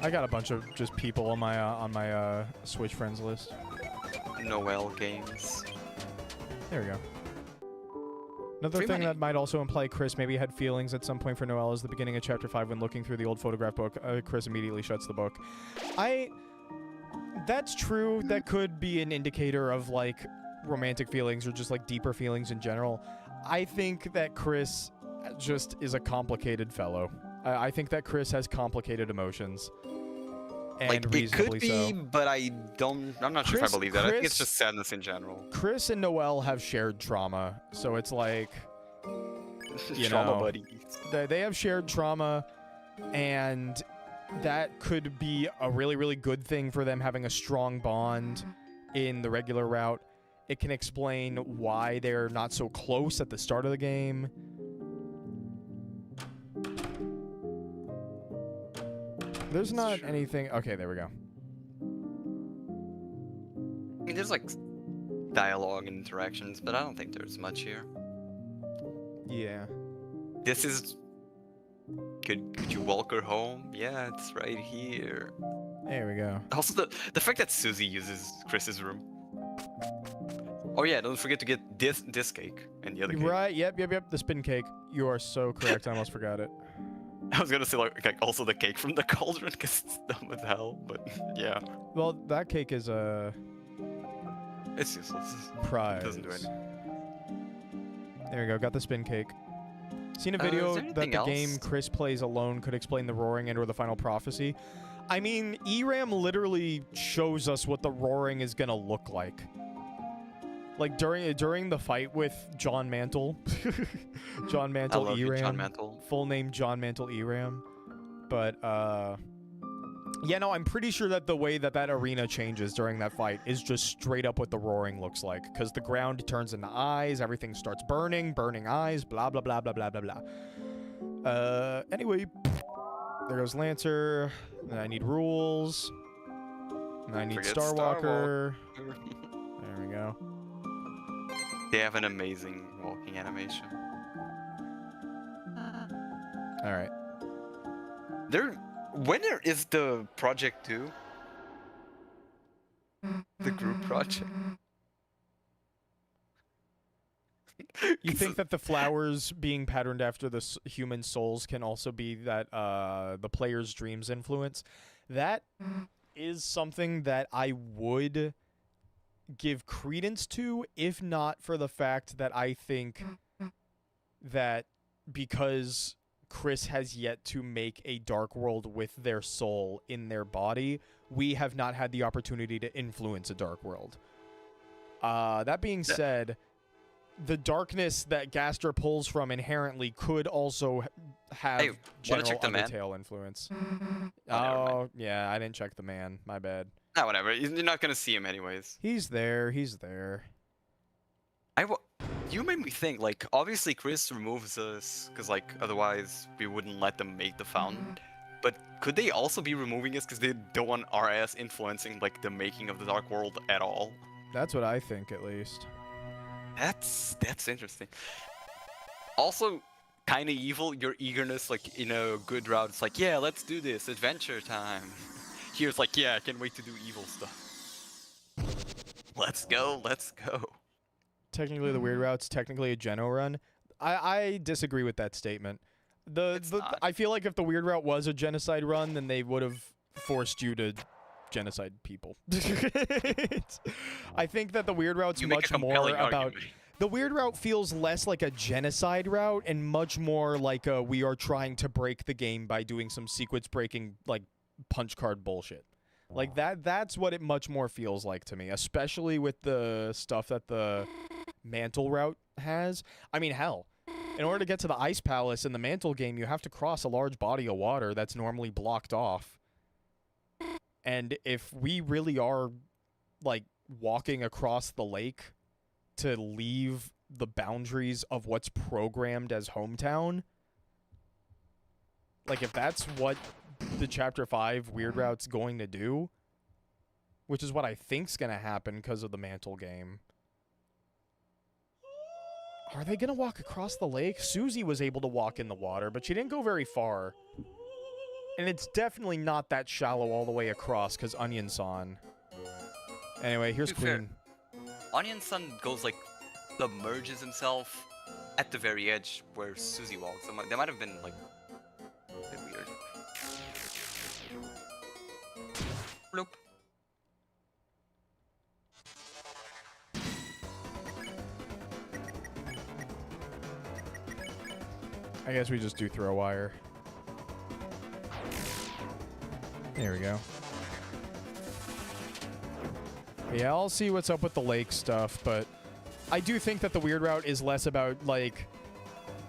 S1: I got a bunch of just people on my Switch friends list.
S3: Noel gains.
S1: There we go. Another
S3: Free
S1: thing
S3: money.
S1: that might also imply Chris maybe had feelings at some point for Noelle is the beginning of chapter 5 when looking through the old photograph book. Chris immediately shuts the book. That's true. That could be an indicator of like romantic feelings or just like deeper feelings in general. I think that Chris just is a complicated fellow. I think that Chris has complicated emotions. And
S3: Like, it
S1: reasonably
S3: could be,
S1: so.
S3: but I'm not sure if I believe that. I think it's just sadness in general.
S1: Chris and Noelle have shared trauma, so it's like, you
S3: Trauma
S1: know,
S3: buddies.
S1: they have shared trauma, and that could be a really, really good thing for them having a strong bond in the regular route. It can explain why they're not so close at the start of the game. There's not anything... Okay, there we go.
S3: mean, there's like dialogue and interactions, but I don't think there's much here.
S1: Yeah.
S3: This is. Could you walk her home? Yeah, it's right here.
S1: There we go.
S3: Also, the fact that Susie uses Chris's room. Oh yeah, don't forget to get this cake and the other cake.
S1: Right. Yep. The spin cake. You are so correct. I almost forgot it.
S3: I was gonna say like also the cake from the cauldron because it's dumb as hell, but yeah.
S1: Well, that cake is a
S3: It's useless.
S1: prize.
S3: It doesn't do anything.
S1: There we go. Got the spin cake. Seen a
S3: Is
S1: video
S3: there
S1: that
S3: anything
S1: the
S3: else?
S1: game Chris plays alone could explain the roaring and or the final prophecy. I mean, ERAM literally shows us what the roaring is gonna look like. Like during the fight with John Mantle, John
S3: I
S1: Mantle
S3: love you,
S1: ERAM,
S3: John Mantle.
S1: full name John Mantle ERAM, but yeah, no, I'm pretty sure that the way that that arena changes during that fight is just straight up what the roaring looks like, because the ground turns into eyes, everything starts burning eyes, blah blah blah blah blah blah blah. Anyway, there goes Lancer. And I need rules. And I need
S3: Forget
S1: Starwalker. There we go.
S3: They have an amazing walking animation.
S1: All right.
S3: When is the project due? The group project.
S1: You think that the flowers being patterned after the human souls can also be that the player's dreams influence? That is something that I would give credence to, if not for the fact that I think that because Chris has yet to make a dark world with their soul in their body, we have not had the opportunity to influence a dark world. That being said, the darkness that Gaster pulls from inherently could also have
S3: Hey, wanna
S1: general
S3: check the man?
S1: Undertale influence.
S3: never mind.
S1: Oh, yeah, I didn't check the man. My bad.
S3: Nah, whatever. You're not gonna see him anyways.
S1: He's there. He's there.
S3: You made me think, like, obviously Chris removes us, because, like, otherwise we wouldn't let them make the fountain. But could they also be removing us because they don't want our ass influencing, like, the making of the Dark World at all?
S1: That's what I think, at least.
S3: That's interesting. Also, kind of evil, your eagerness, like, in a good route. It's like, yeah, let's do this, adventure time. Here's like, yeah, I can't wait to do evil stuff. Let's go, let's go.
S1: Technically, the weird route's technically a Geno run. I disagree with that statement.
S3: It's not.
S1: I feel like if the weird route was a genocide run, then they would have forced you to genocide people. I think that the weird route's
S3: You make
S1: much
S3: a
S1: more
S3: compelling
S1: about.
S3: argument.
S1: The weird route feels less like a genocide route and much more like a we are trying to break the game by doing some sequence breaking like punch card bullshit. Like that's what it much more feels like to me, especially with the stuff that the Mantle route has. I mean, hell, in order to get to the Ice Palace in the Mantle game, you have to cross a large body of water that's normally blocked off. And if we really are like walking across the lake to leave the boundaries of what's programmed as hometown, like if that's what the Chapter 5 Weird Route's going to do, which is what I think's going to happen because of the Mantle game. Are they going to walk across the lake? Susie was able to walk in the water, but she didn't go very far. And it's definitely not that shallow all the way across because Onion Son. Anyway, here's
S3: To be fair,
S1: Queen.
S3: Onion Sun goes like submerges himself at the very edge where Susie walks. So that might have been like a bit weird. Bloop.
S1: I guess we just do throw wire. There we go. Yeah, I'll see what's up with the lake stuff, but I do think that the weird route is less about, like...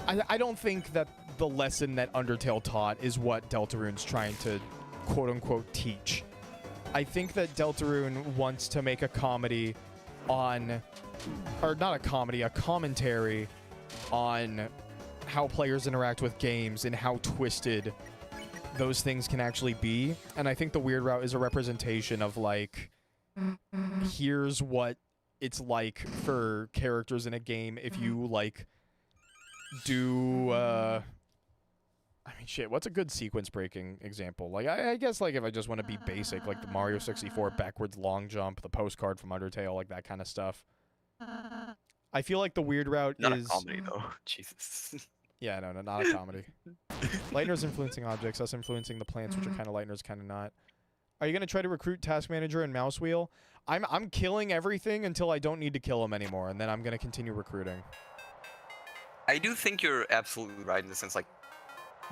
S1: I don't think that the lesson that Undertale taught is what Deltarune's trying to, quote-unquote, teach. I think that Deltarune wants to make a comedy on... Or not a comedy, a commentary on how players interact with games and how twisted those things can actually be. And I think the weird route is a representation of, like... here's what it's like for characters in a game if you like do I mean shit, what's a good sequence breaking example? Like I guess like if I just want to be basic, like the Mario 64 backwards long jump, the postcard from Undertale, like that kind of stuff. I feel like the weird route
S3: Not
S1: is
S3: a comedy though. Jesus.
S1: yeah, no, not a comedy. Lightner's influencing objects, us influencing the plants, which are kind of Lightner's, kind of not. Are you gonna try to recruit Task Manager and Mouse Wheel? I'm killing everything until I don't need to kill them anymore, and then I'm gonna continue recruiting.
S3: I do think you're absolutely right in the sense, like,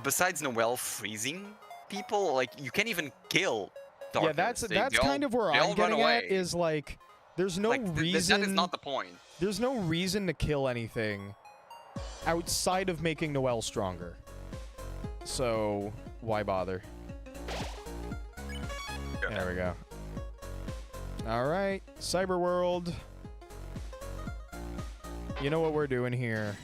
S3: besides Noelle freezing people, like, you can't even kill
S1: Yeah,
S3: Darkness.
S1: that's kind of where I'm getting at, is like, there's no reason.
S3: That is not the point.
S1: There's no reason to kill anything outside of making Noelle stronger. So why bother? There we go. All right, Cyber World. You know what we're doing here.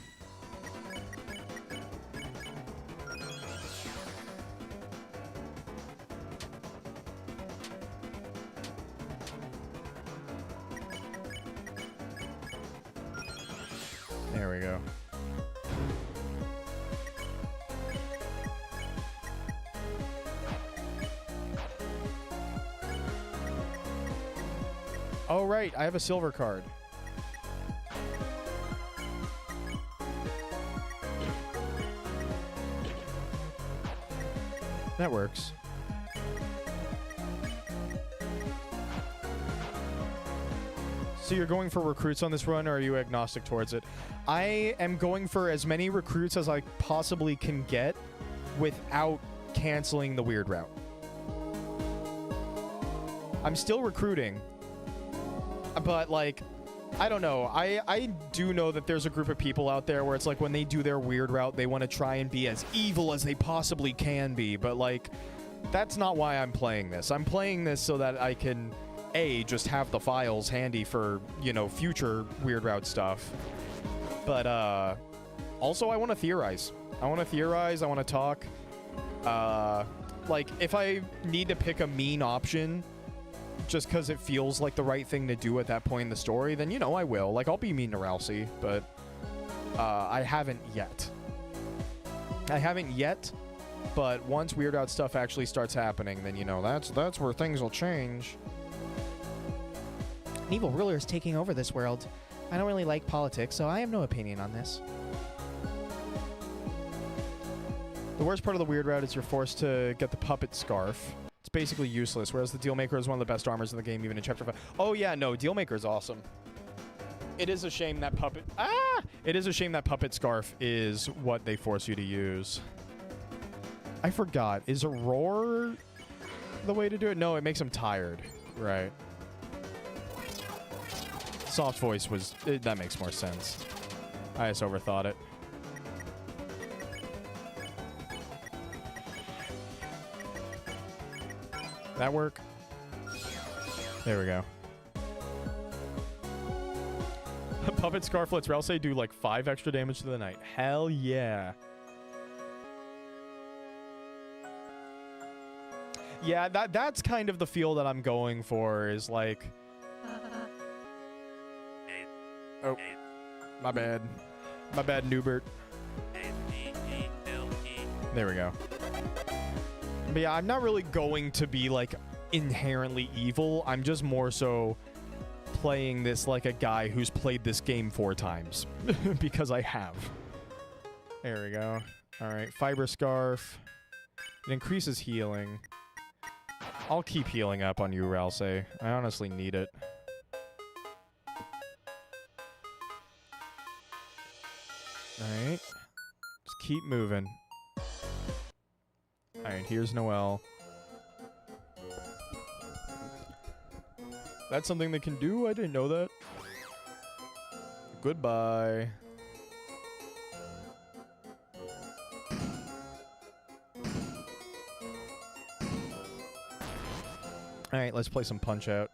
S1: There we go. Oh, right. I have a silver card. That works. So you're going for recruits on this run, or are you agnostic towards it? I am going for as many recruits as I possibly can get without canceling the weird route. I'm still recruiting. But, like, I don't know. I do know that there's a group of people out there where it's like when they do their weird route, they want to try and be as evil as they possibly can be. But, like, that's not why I'm playing this. I'm playing this so that I can, A, just have the files handy for, you know, future weird route stuff. But, also I want to theorize. I want to talk. Like, if I need to pick a mean option just because it feels like the right thing to do at that point in the story, then, you know, I will. Like, I'll be mean to Rousey, but I haven't yet. But once Weird Out stuff actually starts happening, then, you know, that's where things will change.
S4: An evil ruler is taking over this world. I don't really like politics, so I have no opinion on this.
S1: The worst part of the Weird Route is you're forced to get the puppet scarf. It's basically useless, whereas the Dealmaker is one of the best armors in the game, even in Chapter 5. Oh, yeah, no, Dealmaker is awesome. It is a shame that puppet... It is a shame that puppet scarf is what they force you to use. I forgot. Is a roar the way to do it? No, it makes him tired. Right. Soft voice was... that makes more sense. I just overthought it. That work? There we go. Puppet Scarf lets Rousey do like 5 extra damage to the knight. Hell yeah. Yeah, that's kind of the feel that I'm going for, is like... Oh. My bad. My bad, Newbert. There we go. But yeah, I'm not really going to be, like, inherently evil. I'm just more so playing this like a guy who's played this game 4 times. Because I have. There we go. Alright, Fiber Scarf. It increases healing. I'll keep healing up on you, Rousey. I honestly need it. Alright. Just keep moving. Alright, here's Noelle. That's something they can do? I didn't know that. Goodbye. Alright, let's play some Punch-Out.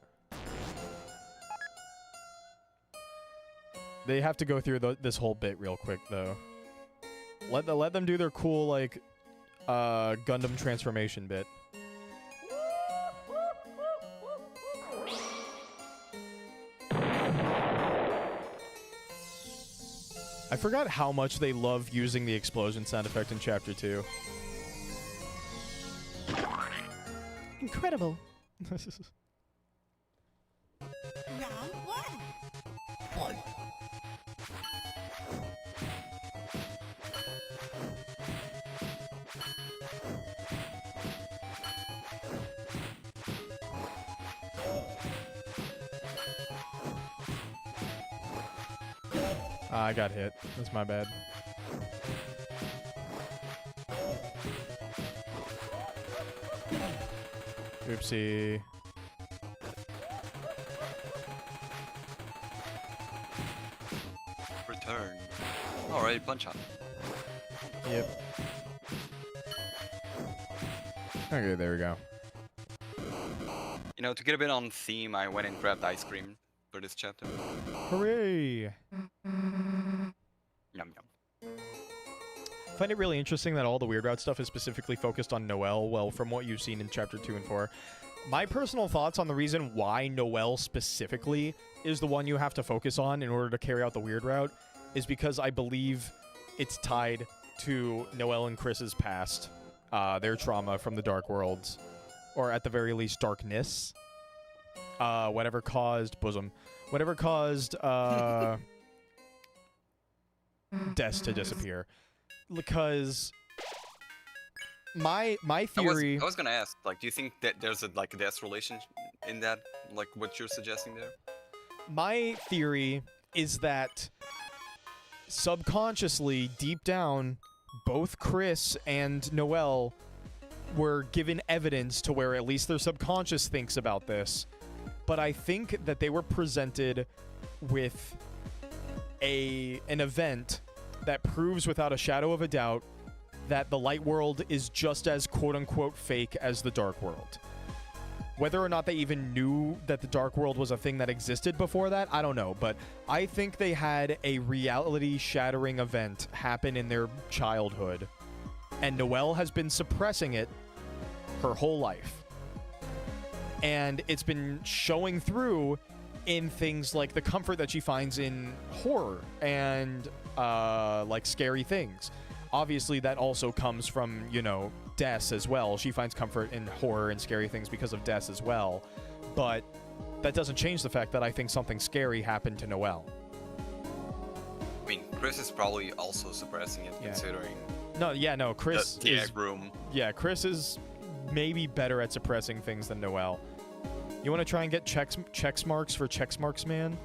S1: They have to go through this whole bit real quick, though. Let them do their cool, like... Gundam transformation bit. I forgot how much they love using the explosion sound effect in Chapter 2.
S4: Incredible.
S6: Round one.
S1: I got hit. That's my bad. Oopsie.
S3: Return. Alright, punch up.
S1: Yep. Okay, there we go.
S3: You know, to get a bit on theme, I went and grabbed ice cream for this chapter.
S1: Hooray!
S3: Yum yum.
S1: I find it really interesting that all the Weird Route stuff is specifically focused on Noelle, well, from what you've seen in Chapter 2 and 4. My personal thoughts on the reason why Noelle specifically is the one you have to focus on in order to carry out the Weird Route is because I believe it's tied to Noelle and Chris's past, their trauma from the Dark Worlds, or at the very least, darkness. Whatever caused Des to disappear. Because my theory...
S3: I was gonna ask, like, do you think that there's a death relation in that, like what you're suggesting there?
S1: My theory is that subconsciously, deep down, both Chris and Noelle were given evidence to where at least their subconscious thinks about this. But I think that they were presented with an event that proves without a shadow of a doubt that the light world is just as quote-unquote fake as the dark world. Whether or not they even knew that the dark world was a thing that existed before that, I don't know. But I think they had a reality-shattering event happen in their childhood. And Noelle has been suppressing it her whole life. And it's been showing through in things like the comfort that she finds in horror and like scary things. Obviously, that also comes from, you know, Des as well. She finds comfort in horror and scary things because of Des as well. But that doesn't change the fact that I think something scary happened to Noelle.
S3: I mean, Chris is probably also suppressing it, considering
S1: No, Chris
S3: the
S1: is...
S3: egg room.
S1: Yeah, Chris is maybe better at suppressing things than Noelle. You want to try and get checks marks for checks marks, man?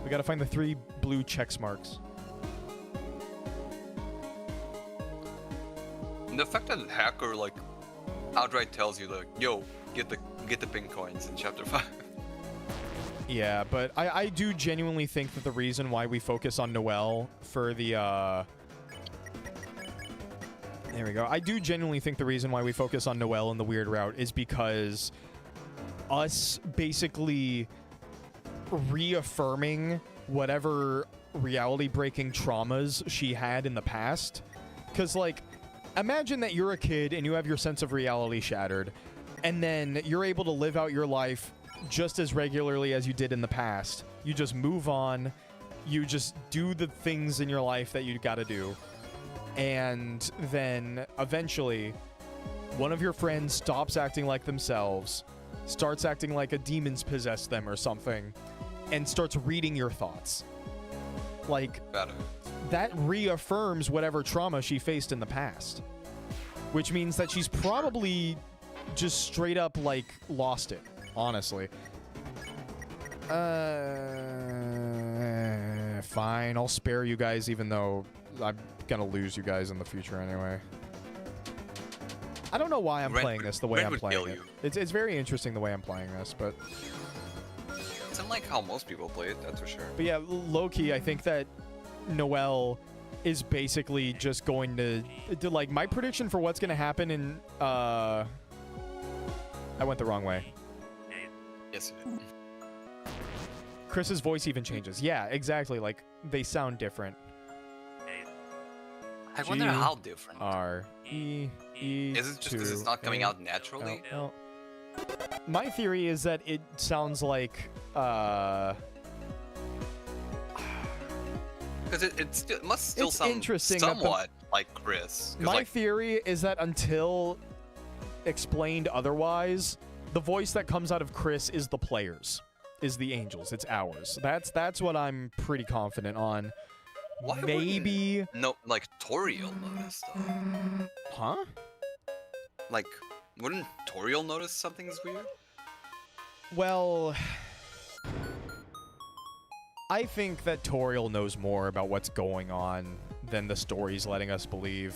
S1: We gotta find the 3 blue checks marks.
S3: And the fact that the hacker like outright tells you like, "Yo, get the pink coins" in Chapter 5.
S1: Yeah, but I do genuinely think that the reason why we focus on Noelle for the there we go. I do genuinely think the reason why we focus on Noelle in the Weird Route is because us basically reaffirming whatever reality-breaking traumas she had in the past. Because, like, imagine that you're a kid and you have your sense of reality shattered, and then you're able to live out your life just as regularly as you did in the past. You just move on. You just do the things in your life that you gotta do. And then, eventually, one of your friends stops acting like themselves, starts acting like a demon's possessed them or something, and starts reading your thoughts. Like, that reaffirms whatever trauma she faced in the past. Which means that she's probably just straight up, like, lost it, honestly. Fine, I'll spare you guys even though I'm gonna lose you guys in the future anyway. I don't know why I'm playing this the way I'm playing it. It's very interesting the way I'm playing this, but...
S3: It's unlike how most people play it, that's for sure.
S1: But yeah, low-key, I think that Noelle is basically just going to like, my prediction for what's going to happen in... I went the wrong way.
S3: Yes, it did.
S1: Chris's voice even changes. Yeah, exactly. Like, they sound different.
S3: I wonder how different.
S1: R-E-E.
S3: Is it just because it's not coming out naturally?
S1: No. My theory is that it sounds like,
S3: Because it must still
S1: It's
S3: sound
S1: interesting that the-
S3: somewhat like Chris. 'Cause,
S1: My
S3: like,
S1: theory is that until explained otherwise, the voice that comes out of Chris is the players, is the angels. It's ours. That's what I'm pretty confident on.
S3: why
S1: Maybe.
S3: no, like Toriel notice though.
S1: Huh?
S3: Like, wouldn't Toriel notice something's weird?
S1: Well, I think that Toriel knows more about what's going on than the story's letting us believe.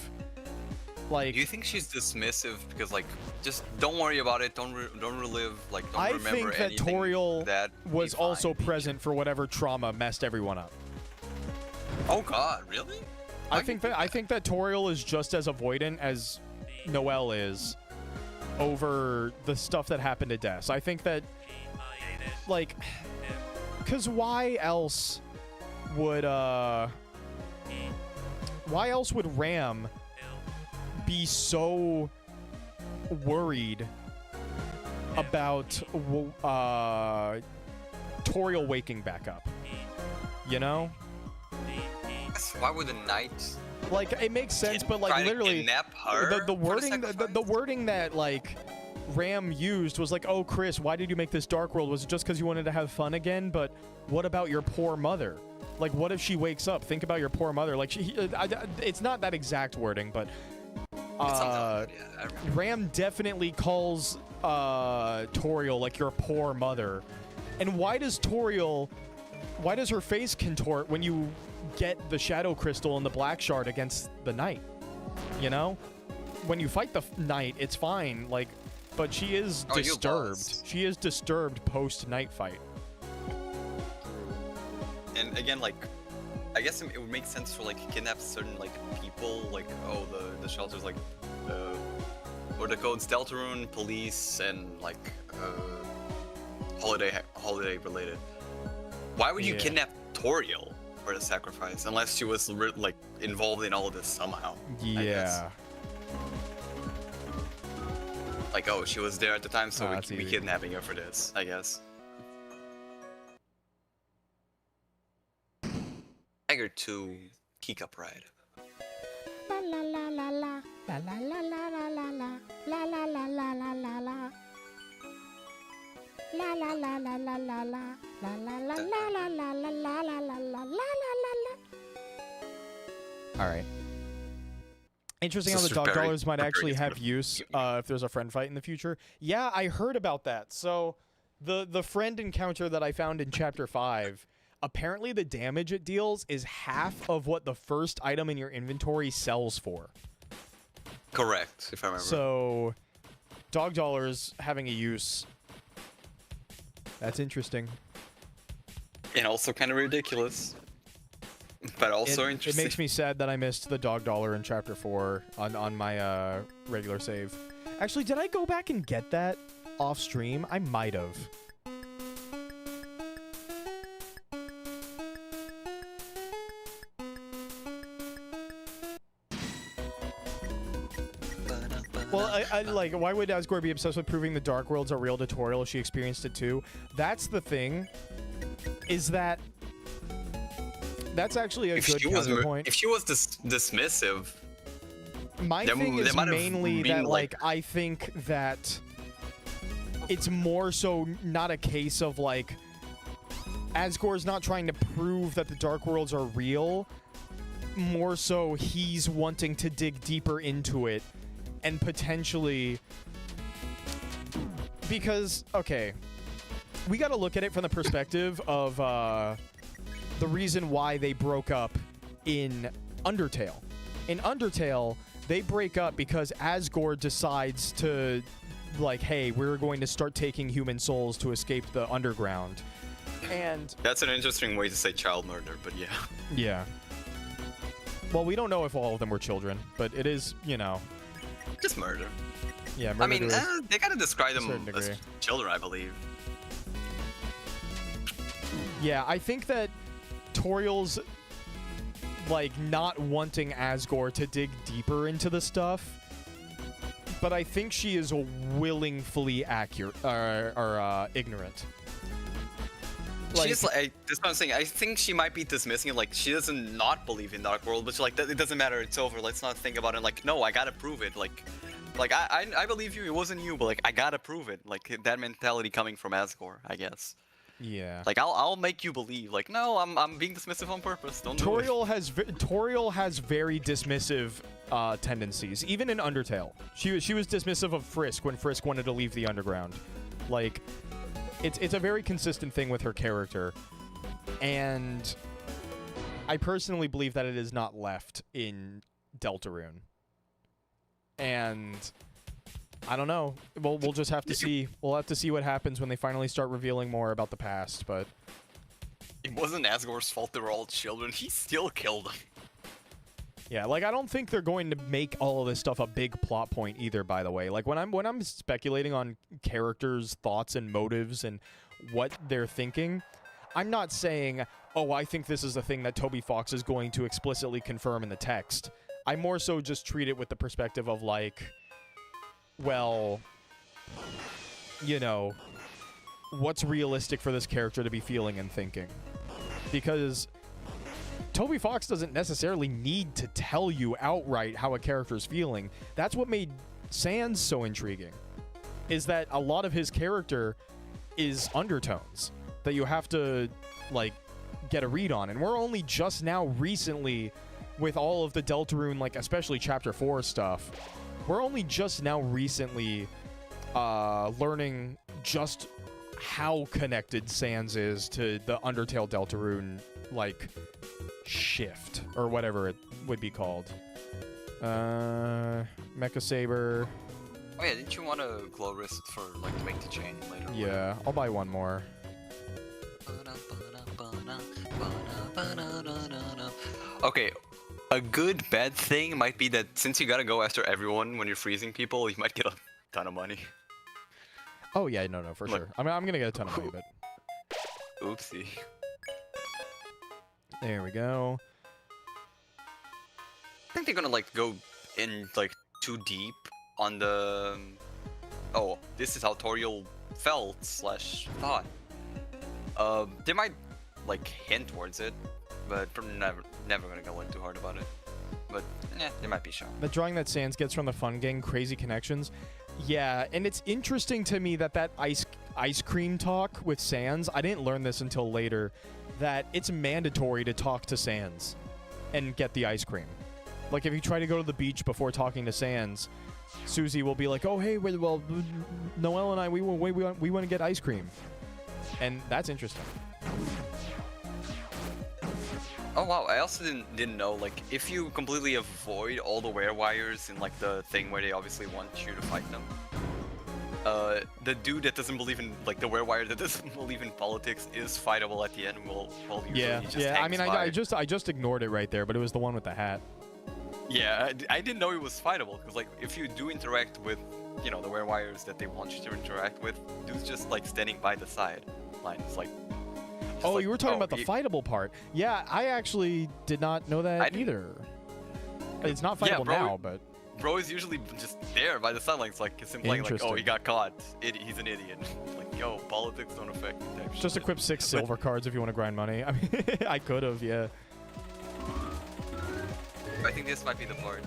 S1: Like,
S3: Do you think she's dismissive because like, just don't worry about it, don't relive, like don't
S1: I
S3: remember
S1: think that
S3: anything
S1: Toriel
S3: that
S1: was
S3: be fine.
S1: also present for whatever trauma messed everyone up.
S3: Oh God, really?
S1: I think that Toriel is just as avoidant as Noelle is over the stuff that happened to Des. I think that, like, because why else would Ram be so worried about Toriel waking back up? You know?
S3: Why would the knight
S1: Like, it makes sense, but like
S3: try to
S1: literally,
S3: kidnap her
S1: the
S3: for
S1: wording, the
S3: sacrifice?
S1: wording that like Ram used was like, "Oh, Chris, why did you make this dark world? Was it just because you wanted to have fun again? But what about your poor mother? Like, what if she wakes up? Think about your poor mother." Like, it's not that exact wording, but
S3: It's something like that, yeah, I remember.
S1: Ram definitely calls Toriel like your poor mother. And why does her face contort when you get the shadow crystal and the black shard against the knight? You know, when you fight the knight, it's fine. Like, but she is
S3: Oh, you
S1: disturbed.
S3: lost.
S1: She is disturbed post night fight.
S3: And again, like, I guess it would make sense for like kidnap certain like people, like the shelters, like what are the codes? Deltarune, police, and like holiday related. Why would you
S1: Yeah.
S3: kidnap Toriel for the sacrifice unless she was like involved in all of this somehow? I guess.
S1: Yeah.
S3: Like, oh, she was there at the time, so
S1: Oh,
S3: we
S1: that's
S3: can be
S1: easy.
S3: kidnapping her for this, I guess. Tiger 2 Teacup Ride.
S4: La la la la la la la la la la la la la la la la la la la. La la la la la la la la la la la la la la la la la la la. All right. Interesting how
S3: This
S4: the
S3: is
S4: dog
S3: very-
S4: dollars might
S3: very
S4: actually have
S3: beautiful.
S4: use if there's a friend fight in the future. Yeah, I heard about that. So the friend encounter that I found in chapter 5, apparently the damage it deals is half of what the first item in your inventory sells for.
S3: Correct, if I remember.
S4: So dog dollars having a use. That's interesting.
S3: And also kind of ridiculous. But also
S4: It
S3: interesting.
S4: makes me sad that I missed the dog dollar in chapter 4 on my regular save. Actually, did I go back and get that off stream? I might have. Well, I like, why would Asgore be obsessed with proving the Dark World's a real tutorial? She experienced it too. That's the thing, is that that's actually a good counterpoint.
S3: If she was dismissive,
S4: My
S3: There-
S4: thing
S3: there
S4: is
S3: might have
S4: mainly
S3: been,
S4: that, like, I think that it's more so not a case of, like, Asgore's not trying to prove that the Dark Worlds are real. More so, he's wanting to dig deeper into it and potentially... Because, okay, we gotta look at it from the perspective of the reason why they broke up in Undertale. In Undertale, they break up because Asgore decides to, like, hey, we're going to start taking human souls to escape the underground. And
S3: that's an interesting way to say child murder, but yeah.
S4: yeah. Well, we don't know if all of them were children, but it is, you know,
S3: Just murder.
S4: yeah.
S3: I mean,
S4: murder to
S3: they gotta describe them
S4: certain
S3: as
S4: degree.
S3: children, I believe.
S4: Yeah, I think that Toriel's, like, not wanting Asgore to dig deeper into the stuff, but I think she is willingly accurate or ignorant.
S3: she's like, that's what I'm saying. I think she might be dismissing it. Like, she doesn't not believe in Dark World, but she's like, it doesn't matter. It's over. Let's not think about it. Like, no, I gotta prove it. Like I believe you. It wasn't you, but like, I gotta prove it. Like that mentality coming from Asgore, I guess.
S4: Yeah.
S3: Like, I'll make you believe. Like, no, I'm being dismissive on purpose. Don't do it.
S4: Toriel has very dismissive tendencies, even in Undertale. She was dismissive of Frisk when Frisk wanted to leave the underground. Like, it's a very consistent thing with her character, and I personally believe that it is not left in Deltarune. And I don't know. We'll just have to see. We'll have to see what happens when they finally start revealing more about the past. But
S3: It wasn't Asgore's fault. They were all children. He still killed them.
S4: yeah, like I don't think they're going to make all of this stuff a big plot point either. By the way, like when I'm speculating on characters' thoughts and motives and what they're thinking, I'm not saying, oh, I think this is the thing that Toby Fox is going to explicitly confirm in the text. I more so just treat it with the perspective of like, well, you know, what's realistic for this character to be feeling and thinking? Because Toby Fox doesn't necessarily need to tell you outright how a character's feeling. That's what made Sans so intriguing, is that a lot of his character is undertones that you have to, like, get a read on. And we're only just now recently, with all of the Deltarune, like, especially Chapter 4 stuff, we're only just now recently learning just how connected Sans is to the Undertale Deltarune, like, shift, or whatever it would be called. Mecha Saber.
S3: Oh yeah, didn't you want a glow wrist for like to make the chain later?
S4: Yeah, I'll buy one more.
S3: Okay, a good bad thing might be that since you gotta go after everyone when you're freezing people, you might get a ton of money.
S4: Oh yeah, no, for
S3: Look.
S4: sure. I mean, I'm gonna get a ton of money, but
S3: Oopsie.
S4: there we go.
S3: I think they're gonna like go in like too deep on the. Oh, this is how Toriel felt / thought. They might like hint towards it, but never gonna go in too hard about it. But yeah, they might be shown.
S4: The drawing that Sans gets from the Fun Gang, Crazy Connections. Yeah, and it's interesting to me that ice cream talk with Sans, I didn't learn this until later, that it's mandatory to talk to Sans and get the ice cream. Like, if you try to go to the beach before talking to Sans, Susie will be like, oh, hey, well, Noelle and I, we want to get ice cream. And that's interesting.
S3: Oh wow, I also didn't know, like, if you completely avoid all the werewires in like the thing where they obviously want you to fight them, the dude that doesn't believe in, like, the werewire that doesn't believe in politics is fightable at the end. Well, usually just
S4: I
S3: hangs
S4: mean,
S3: by.
S4: I just ignored it right there, but it was the one with the hat.
S3: Yeah, I didn't know it was fightable, because like, if you do interact with, you know, the werewires that they want you to interact with, dude's just like standing by the side line. It's like,
S4: Oh, you were talking about the fightable part. Yeah, I actually did not know that either. It's not fightable now, but...
S3: Bro is usually just there by the sidelines, like, it's him playing like, oh, he got caught. He's an idiot. Like, yo, politics don't affect me. Type
S4: Just
S3: shit.
S4: equip 6 silver cards if you want to grind money. I mean, I could have, yeah.
S3: I think this might be the part.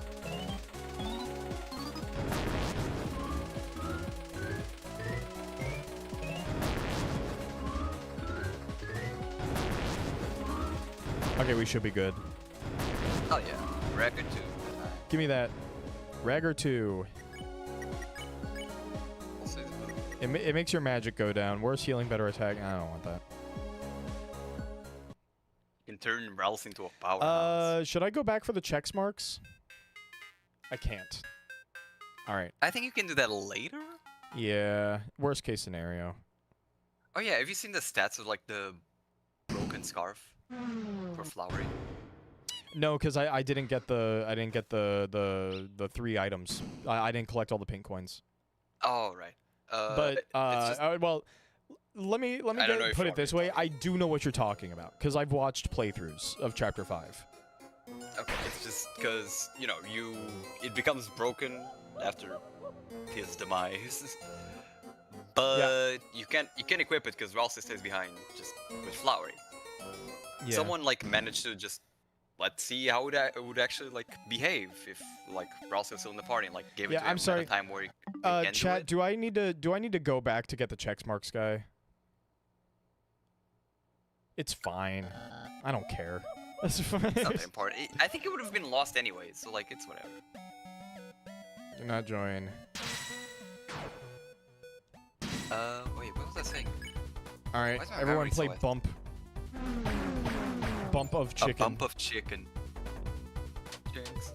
S4: Okay, we should be good.
S3: Oh yeah, record 2.
S4: Give me that. Ragger 2. It makes your magic go down. Worse healing, better attack. I don't want that.
S3: You can turn Ralph into a powerhouse.
S4: Should I go back for the checks marks? I can't. Alright.
S3: I think you can do that later?
S4: Yeah. Worst case scenario.
S3: Oh yeah, have you seen the stats of like the broken scarf for flowering?
S4: No, because I didn't get the 3 items. I didn't collect all the pink coins.
S3: Oh right.
S4: But well, let me put it this way. I do know what you're talking about because I've watched playthroughs of Chapter 5.
S3: Okay, it's just because, you know, it becomes broken after his demise. but you can equip it because Ralsei stays behind just with Flowery.
S4: Yeah.
S3: Someone like managed to just let's see how it would actually like behave if like Ralsei was still in the party and like gave it
S4: Yeah,
S3: to
S4: I'm
S3: him
S4: sorry.
S3: at a time where he can
S4: chat,
S3: do it.
S4: do I need to go back to get the checks marks guy? It's fine. I don't care. That's fine.
S3: It's not that important. I think it would have been lost anyway, so like it's whatever.
S4: Do not join.
S3: Wait, what was I saying?
S4: All right,
S3: Why is my
S4: everyone
S3: memory so
S4: play
S3: wet?
S4: bump. Bump of chicken.
S3: A bump of chicken. Jinx.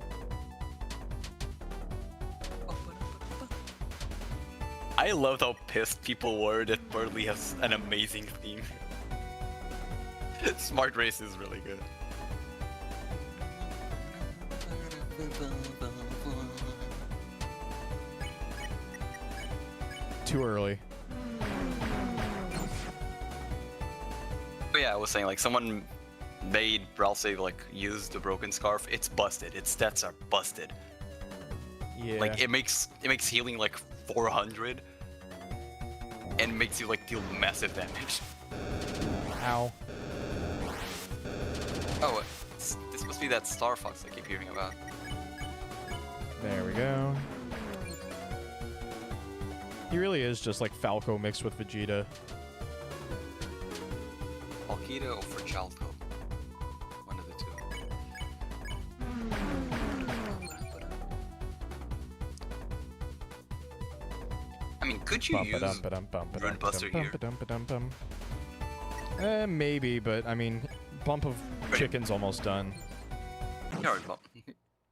S3: I loved how pissed people were that Burley has an amazing theme. Smart Race is really good.
S4: Too early.
S3: But yeah, I was saying like someone made Ralsei like use the broken scarf. It's busted. Its stats are busted.
S4: Yeah.
S3: Like it makes healing like 400 and makes you like deal massive damage.
S4: Ow.
S3: Oh, this must be that Star Fox I keep hearing about.
S4: There we go. He really is just like Falco mixed with Vegeta.
S3: Valkyria or Frachalco? One of the two. I mean, could you use Rune Buster here?
S4: Maybe, but I mean, bump of chicken's almost done.
S3: No, it's not.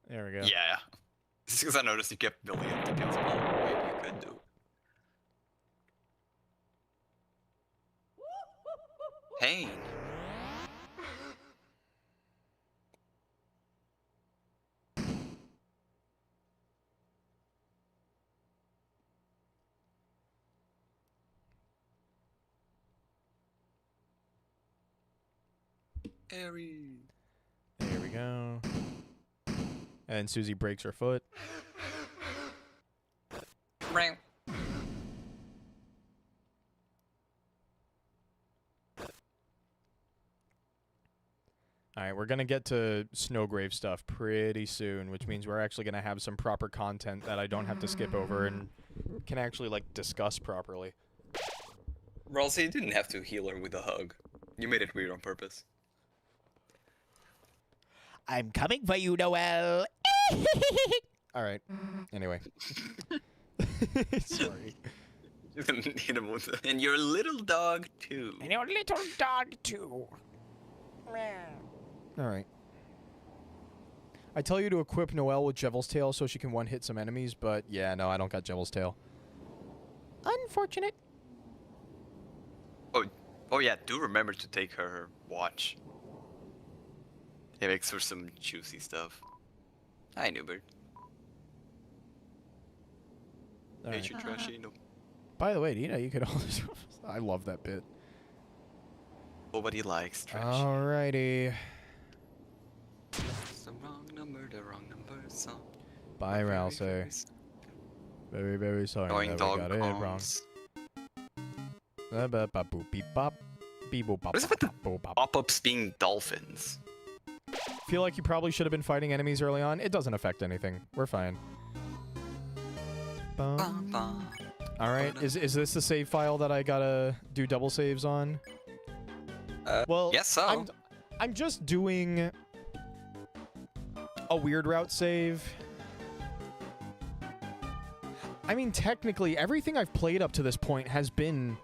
S4: There we go.
S3: Yeah. It's because I noticed you kept building up the kills. Oh, wait, you could do. Pain. Airy.
S4: There we go. And Susie breaks her foot. Alright, we're gonna get to Snowgrave stuff pretty soon, which means we're actually gonna have some proper content that I don't have to skip over and can actually, like, discuss properly.
S3: Ralsei, you didn't have to heal her with a hug. You made it weird on purpose.
S4: I'm coming for you, Noel! Alright, anyway. Sorry.
S3: You can hit him with it. And your little dog, too.
S4: And your little dog, too. Alright. I tell you to equip Noelle with Jevil's Tail so she can one-hit some enemies, but yeah, no, I don't got Jevil's Tail. Unfortunate.
S3: Oh yeah, do remember to take her watch. It makes for some juicy stuff. Hi, Newbert.
S4: Alright.
S3: Hate you, trashy. No.
S4: By the way, do you know you could always... I love that bit.
S3: Nobody likes trash.
S4: Alrighty.
S3: It's the wrong number, so...
S4: Bye, Ralsei. Very, very sorry
S3: Going
S4: that we
S3: dog
S4: got it wrong.
S3: arms.
S4: Ba-ba-ba-boop-beep-bop. Beep-boop-bop.
S3: What is it with the pop-ups being dolphins?
S4: Feel like you probably should have been fighting enemies early on. It doesn't affect anything. We're fine. Alright, is this the save file that I gotta do double saves on? Well,
S3: yes, so.
S4: I'm just doing a weird route save. I mean, technically, everything I've played up to this point has been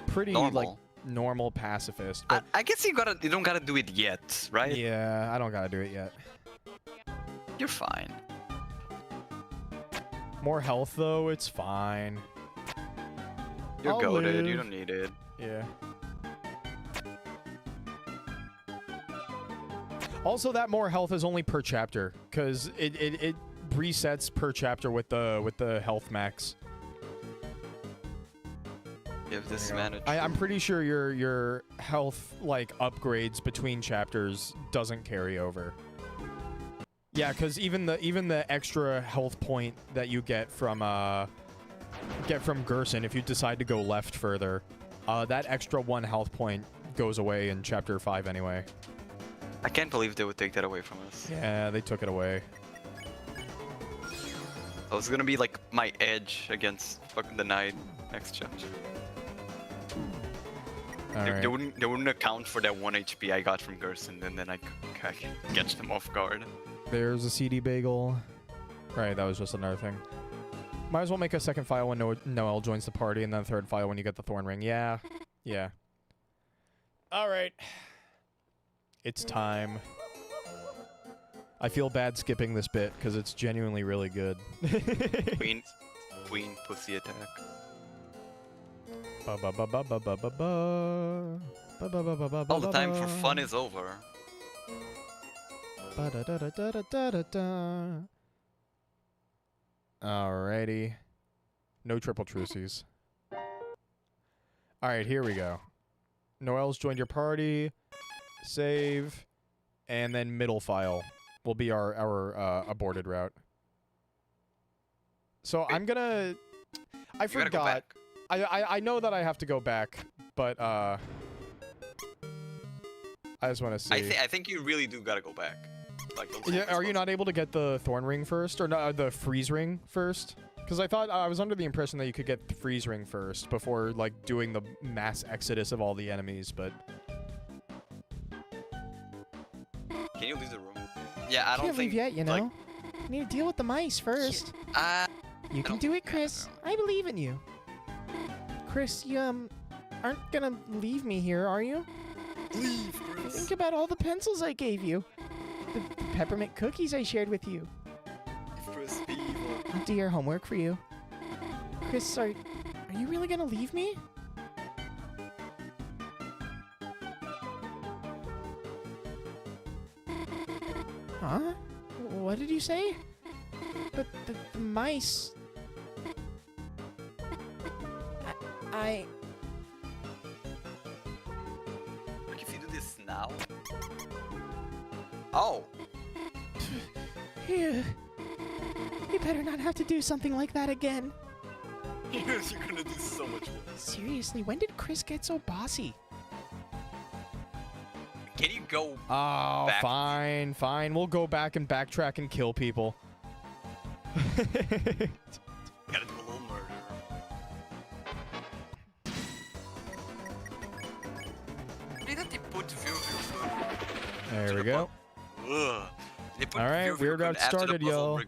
S4: pretty like normal pacifist. But
S3: I guess you don't gotta do it yet, right?
S4: yeah, I don't gotta do it yet.
S3: You're fine.
S4: More health though, it's fine.
S3: You're
S4: I'll
S3: goated.
S4: live.
S3: You don't need it.
S4: Yeah. Also, that more health is only per chapter, because it resets per chapter with the health max.
S3: Give this man a
S4: I'm pretty sure your health like upgrades between chapters doesn't carry over. Yeah, because even the extra health point that you get from get from Gerson if you decide to go left further. That extra 1 health point goes away in Chapter 5 anyway.
S3: I can't believe they would take that away from us.
S4: Yeah, they took it away.
S3: So it's gonna be like my edge against fucking the knight next chapter. They wouldn't account for that 1 HP I got from Gerson, and then I can catch them off guard.
S4: There's a CD bagel. Right, that was just another thing. Might as well make a second file when Noel joins the party, and then a third file when you get the thorn ring. Yeah. Yeah. Alright. It's time. I feel bad skipping this bit, because it's genuinely really good.
S3: Queen pussy attack.
S4: All
S3: the time for fun is over.
S4: Alrighty. No triple truces. Alright, here we go. Noel's joined your party. Save. And then middle file will be our aborted route. So I'm gonna... I forgot.
S3: Go back.
S4: I know that I have to go back, but I just want to see.
S3: I think you really do gotta go back. Like,
S4: yeah, are you not able to get the thorn ring first, or no, the freeze ring first? Because I thought I was under the impression that you could get the freeze ring first before like doing the mass exodus of all the enemies, but
S3: can you leave the room? Yeah, I don't
S7: Can't
S3: think.
S7: leave yet, you know.
S3: Like,
S7: You need to deal with the mice first. You can do it, Chris. I believe in you. Chris, you aren't gonna leave me here, are you?
S3: leave, Chris.
S7: Think about all the pencils I gave you. The peppermint cookies I shared with you.
S3: Chris, be evil.
S7: I'll do your homework for you. Chris, are you really gonna leave me? Huh? What did you say? But the mice... I...
S3: Like, if you do this now. Oh.
S7: Phew. You better not have to do something like that again.
S3: You're gonna do so much worse.
S7: Seriously, when did Chris get so bossy?
S3: Can you go?
S4: oh,
S3: back?
S4: fine. We'll go back and backtrack and kill people.
S3: Gotta do a little murder. Did they put
S4: There we go.
S3: Ugh. They put
S4: All right,
S3: Viru
S4: weird
S3: Viru-kun
S4: route
S3: after the
S4: started,
S3: puzzle
S4: yo.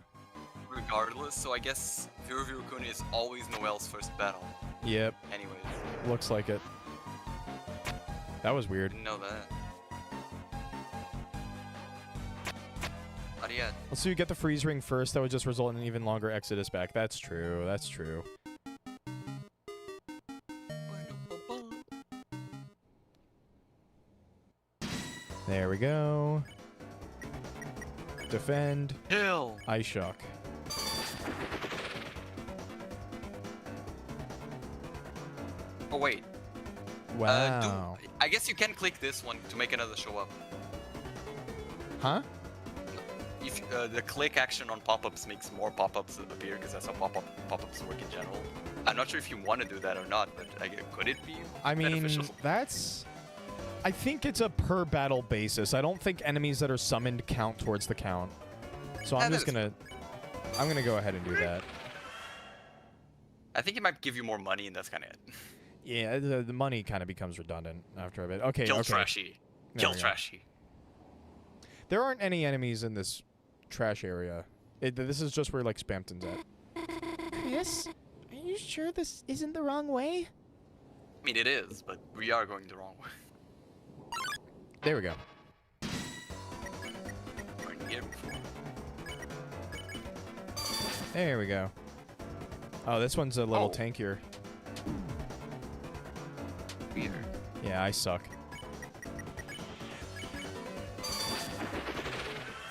S3: Regardless, so I guess Viru Viru-kun is always Noel's first battle.
S4: Yep,
S3: Anyways,
S4: looks like it. That was weird.
S3: didn't know that. Not yet.
S4: So you get the freeze ring first, that would just result in an even longer exodus back. That's true, that's true. There we go. Defend.
S3: Hill.
S4: Ice shock.
S3: Oh wait.
S4: Wow.
S3: I guess you can click this one to make another show up.
S4: Huh?
S3: If the click action on pop-ups makes more pop-ups appear, because that's how pop-ups work in general. I'm not sure if you want to do that or not, but could it be
S4: I mean,
S3: beneficial?
S4: that's... I think it's a per battle basis. I don't think enemies that are summoned count towards the count. So I'm just gonna... I'm gonna go ahead and do that.
S3: I think it might give you more money, and that's kind of it.
S4: Yeah, the money kind of becomes redundant after a bit. Okay,
S3: Kill
S4: okay.
S3: Trashy.
S4: There
S3: Kill
S4: we go.
S3: Trashy.
S4: There aren't any enemies in this trash area. This is just where, like, Spampton's at.
S7: Chris, are you sure this isn't the wrong way?
S3: I mean, it is, but we are going the wrong way.
S4: There we go.
S3: We're in here before.
S4: There we go. Oh, this one's a little
S3: Oh.
S4: tankier.
S3: Weird.
S4: Yeah, I suck.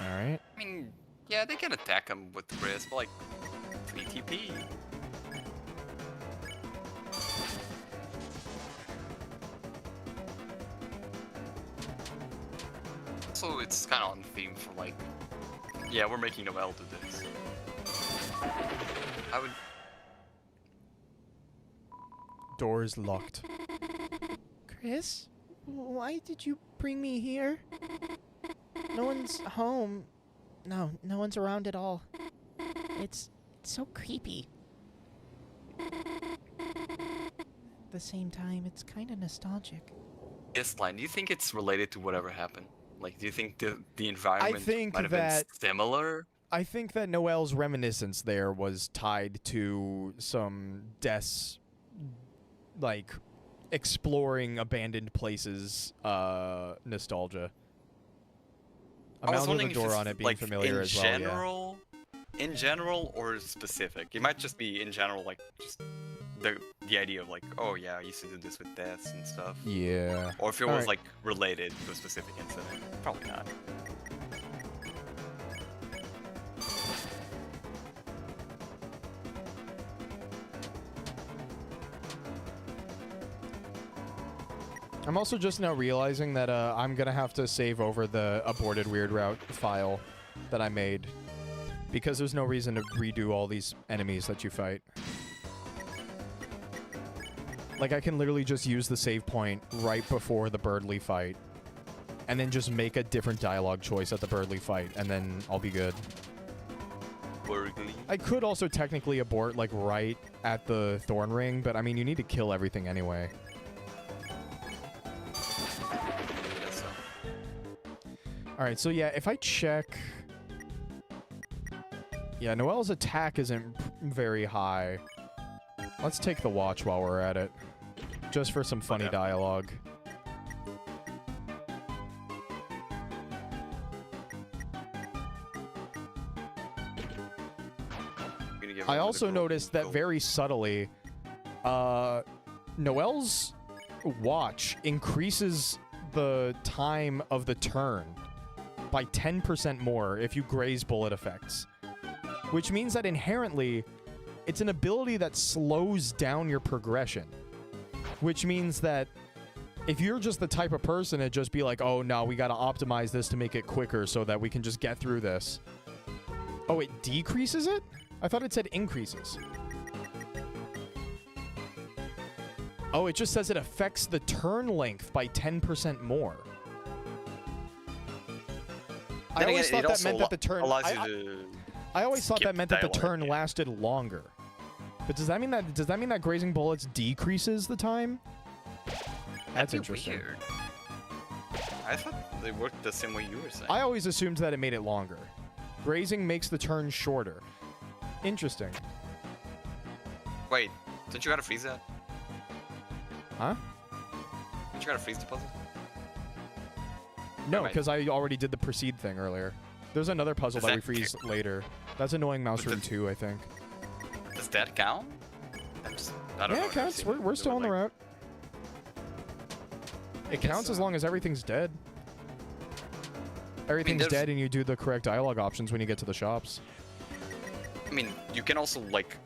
S4: Alright.
S3: I mean, yeah, they can attack him with Chris, but like 3 TP. So it's kind of on theme for like, yeah, we're making Noel do this. I would.
S4: Door is locked.
S7: Chris, why did you bring me here? No one's home. No one's around at all. It's so creepy. At the same time, it's kind of nostalgic.
S3: This line, do you think it's related to whatever happened? Like, do you think the environment
S4: think
S3: might have
S4: that-
S3: been similar?
S4: I think that Noelle's reminiscence there was tied to some deaths, like exploring abandoned places, nostalgia.
S3: I was
S4: Amount of
S3: wondering
S4: the
S3: if
S4: door
S3: it's,
S4: on it being
S3: like,
S4: familiar
S3: in
S4: as well. Yeah.
S3: general, in general or specific. It might just be in general, like just the idea of like, oh yeah, I used to do this with deaths and stuff.
S4: Yeah.
S3: Or if it
S4: All
S3: was
S4: right.
S3: like related to a specific incident. Probably not.
S4: I'm also just now realizing that I'm gonna have to save over the aborted weird route file that I made, because there's no reason to redo all these enemies that you fight. Like, I can literally just use the save point right before the Birdly fight, and then just make a different dialogue choice at the Birdly fight, and then I'll be good.
S3: Burgley.
S4: I could also technically abort, like, right at the Thorn Ring, but I mean, you need to kill everything anyway.
S3: Guess so.
S4: Alright, so yeah, if I check... Yeah, Noelle's attack isn't very high. Let's take the watch while we're at it. Just for some funny
S3: Okay.
S4: dialogue.
S3: I'm gonna give
S4: I
S3: one to
S4: also
S3: the girl.
S4: noticed that
S3: Cool.
S4: very subtly, Noelle's watch increases the time of the turn by 10% more if you graze bullet effects. Which means that inherently, it's an ability that slows down your progression. Which means that if you're just the type of person to just be like, oh no, we gotta optimize this to make it quicker so that we can just get through this. Oh, it decreases it? I thought it said increases. Oh, it just says it affects the turn length by 10% more. I
S3: Then
S4: always
S3: again,
S4: thought
S3: it
S4: that meant
S3: also
S4: that the turn...
S3: allows you to.
S4: I always thought
S3: skip
S4: that meant that the
S3: dialogue,
S4: turn
S3: yeah.
S4: lasted longer. But does that mean that grazing bullets decreases the time? That's
S3: That'd be
S4: interesting.
S3: Weird. I thought they worked the same way you were saying.
S4: I always assumed that it made it longer. Grazing makes the turn shorter. Interesting.
S3: Wait, don't you gotta freeze that?
S4: Huh?
S3: Don't you gotta freeze the puzzle?
S4: No,
S3: Right.
S4: because I already did the proceed thing earlier. There's another puzzle
S3: Does
S4: that we
S3: that
S4: freeze later. That's annoying mouse
S3: But
S4: room 2, I think.
S3: Does that count? I don't
S4: Yeah,
S3: know.
S4: it
S3: I've
S4: counts.
S3: seen
S4: We're
S3: it.
S4: still on the
S3: Like,
S4: route. It
S3: guess
S4: counts as
S3: so.
S4: long as everything's dead. Everything's
S3: there's-
S4: dead and you do the correct dialogue options when you get to the shops.
S3: I mean, you can also like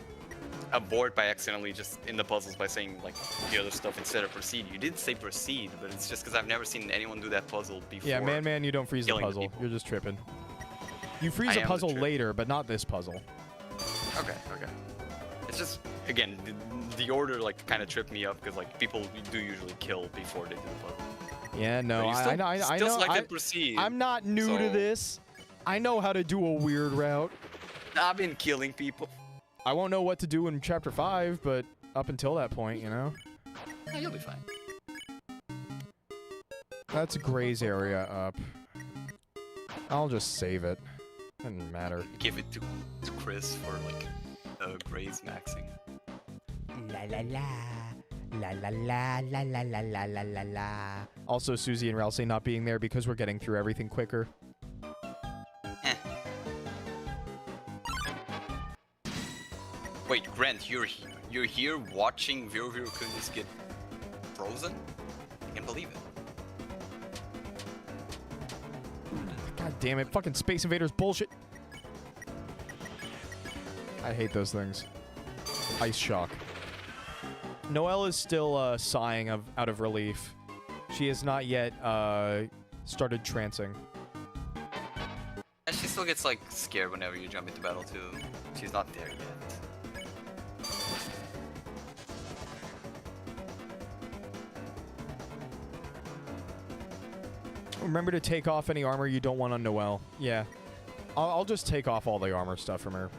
S3: abort by accidentally just in the puzzles by saying like the other stuff instead of proceed. You did say proceed, but it's just because I've never seen anyone do that puzzle before.
S4: Yeah, man, you don't freeze the
S3: killing the
S4: puzzle.
S3: people.
S4: You're just tripping. You freeze
S3: I
S4: a
S3: am the
S4: puzzle
S3: trip.
S4: later, but not this puzzle.
S3: Okay. It's just again the order like kind of tripped me up because like people do usually kill before they do the puzzle.
S4: Yeah, no,
S3: But you
S4: I
S3: still,
S4: know. I
S3: still
S4: know.
S3: selected proceed.
S4: I'm not new to
S3: so-
S4: this. I know how to do a weird route.
S3: I've been killing people.
S4: I won't know what to do in Chapter 5, but up until that point, you know?
S3: Yeah, you'll be fine.
S4: That's Gray's area up. I'll just save it. Doesn't matter.
S3: Give it to Chris for like Gray's maxing.
S7: La la la. La la la la la la la la la la.
S4: Also, Susie and Ralsei not being there because we're getting through everything quicker.
S3: Wait, Grant, you're here watching Vero Kunis get frozen? I can't believe it.
S4: God damn it. Fucking Space Invaders bullshit. I hate those things. Ice shock. Noelle is still sighing out of relief. She has not yet started trancing.
S3: And she still gets like scared whenever you jump into battle too. She's not there yet.
S4: Remember to take off any armor you don't want on Noelle. Yeah. I'll just take off all the armor stuff from her.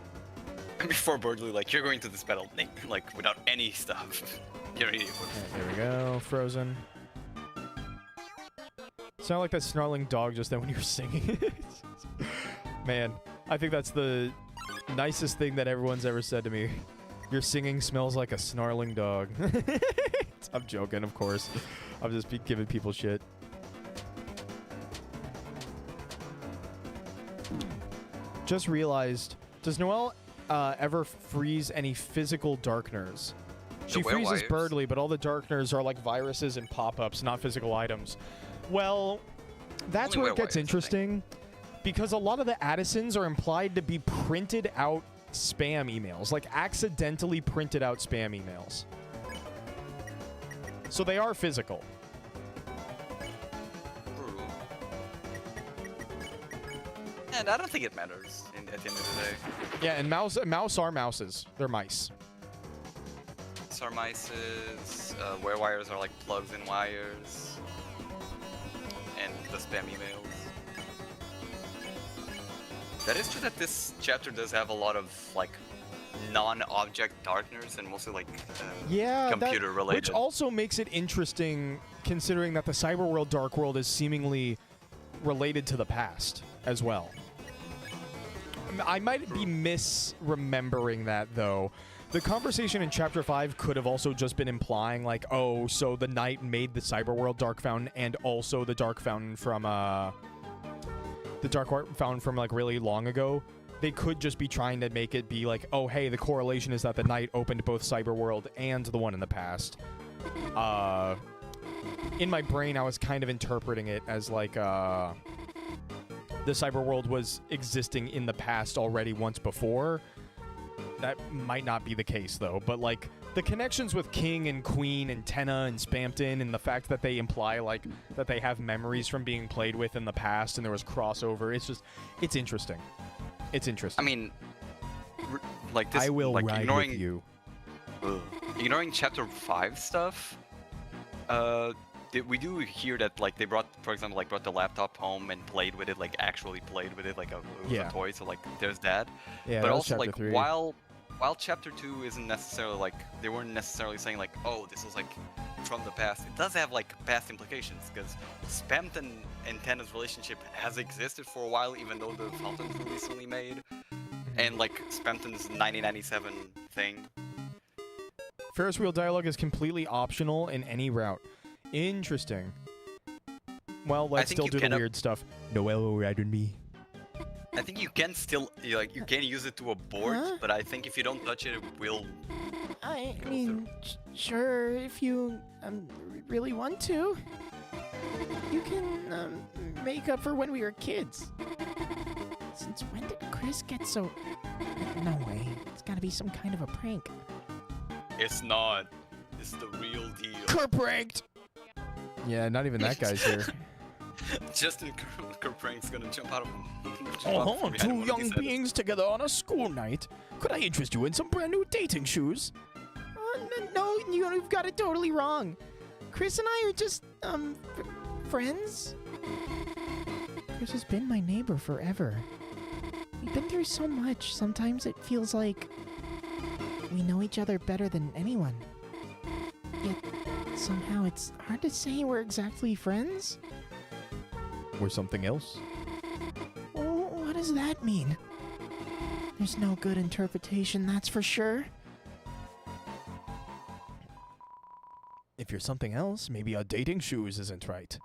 S3: Before Birdly, like, you're going to this battle, like, without any stuff. You don't need it.
S4: There we go, Frozen. Sound like that snarling dog just then when you were singing. Man, I think that's the nicest thing that everyone's ever said to me. Your singing smells like a snarling dog. I'm joking, of course. I'm just giving people shit. Just realized, does Noelle ever freeze any physical darkners? She freezes Birdly, but all the darkners are like viruses and pop-ups, not physical items. Well, that's where it gets interesting, because a lot of the Addisons are implied to be printed out spam emails, like accidentally printed out spam emails. So they are physical.
S3: And I don't think it matters at the end of the day.
S4: Yeah, and mouse are mouses. They're mice.
S3: Are mices, wires are like plugs and wires, and the spam emails. That is true that this chapter does have a lot of like non-object darkners and mostly like computer related.
S4: Which also makes it interesting considering that the Cyberworld Dark World is seemingly related to the past as well. I might be misremembering that though. The conversation in Chapter 5 could have also just been implying, like, oh, so the Knight made the Cyberworld Dark Fountain and also the Dark Fountain from, like, really long ago. They could just be trying to make it be like, oh, hey, the correlation is that the Knight opened both Cyberworld and the one in the past. In my brain, I was kind of interpreting it as, like, the Cyberworld was existing in the past already once before. That might not be the case, though. But, like, the connections with King and Queen and Tenna and Spampton and the fact that they imply, like, that they have memories from being played with in the past and there was crossover, it's just, it's interesting. It's interesting.
S3: I mean, like, this,
S4: I will
S3: like,
S4: ride
S3: ignoring,
S4: with you.
S3: Ignoring Chapter 5 stuff, we do hear that, like, they brought, for example, like, brought the laptop home and played with it, like, actually played with it, like, it was a toy, so, like, there's that.
S4: Yeah,
S3: but also, like,
S4: 3.
S3: while Chapter 2 isn't necessarily, like, they weren't necessarily saying, like, oh, this was, like, from the past, it does have, like, past implications, because Spampton and Tenna's relationship has existed for a while, even though the fountains were recently made, and, like, Spampton's 1997 thing.
S4: Ferris wheel dialogue is completely optional in any route. Interesting. Well, let's still do the weird stuff. Noelle will ride with me.
S3: I think you can still, like, you can use it to abort, but I think if you don't touch it, it will.
S7: I mean, sure, if you really want to. You can make up for when we were kids. Since when did Chris get so... No way. It's gotta be some kind of a prank.
S3: It's not. It's the real deal.
S7: Pranked!
S4: Yeah, not even that guy's here.
S3: Justin Kerprank's gonna jump out of him.
S7: Oh, two young beings together on a school night. Could I interest you in some brand new dating shoes? No, you've got it totally wrong. Chris and I are just, friends. Chris has been my neighbor forever. We've been through so much, sometimes it feels like we know each other better than anyone. Yet, somehow it's hard to say we're exactly friends.
S4: Or something else.
S7: What does that mean? There's no good interpretation, that's for sure.
S4: If you're something else, maybe our dating shoes isn't right.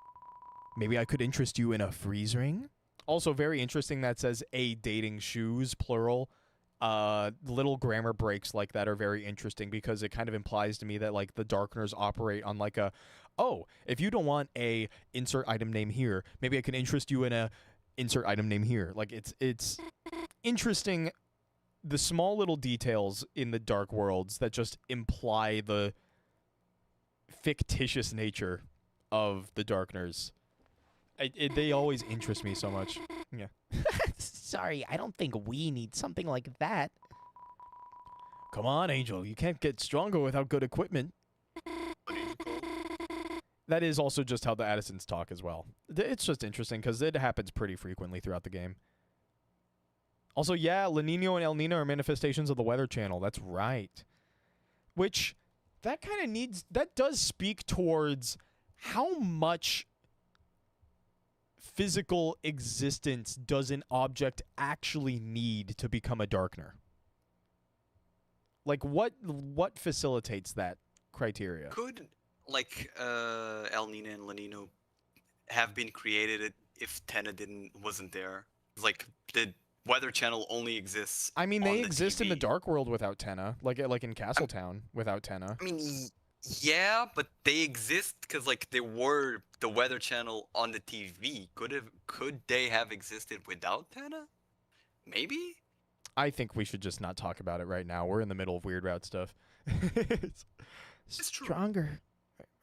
S4: Maybe I could interest you in a freeze ring? Also very interesting that says a dating shoes, plural. Little grammar breaks like that are very interesting because it kind of implies to me that, like, the Darkners operate on, like, a, oh, if you don't want a insert item name here, maybe I can interest you in a insert item name here. Like, it's interesting, the small little details in the Dark Worlds that just imply the fictitious nature of the Darkners. They always interest me so much. Yeah.
S7: Sorry, I don't think we need something like that.
S4: Come on, Angel. You can't get stronger without good equipment. that is also just how the Addisons talk as well. It's just interesting because it happens pretty frequently throughout the game. Also, yeah, La Nina and El Nino are manifestations of the Weather Channel. That's right. Which, that kind of needs... That does speak towards how much physical existence does an object actually need to become a Darkner? Like, what facilitates that criteria?
S3: Could, like, El Nino and La Nino have been created if Tenna wasn't there? Like, the Weather Channel only exists.
S4: I mean,
S3: on
S4: they
S3: the
S4: exist in the
S3: TV.
S4: Dark World without Tenna, like in Castletown without Tenna.
S3: I mean, yeah, but they exist because like they were the Weather Channel on the TV. Could they have existed without Tenna? Maybe.
S4: I think we should just not talk about it right now. We're in the middle of Weird Route stuff.
S3: It's true.
S7: Stronger.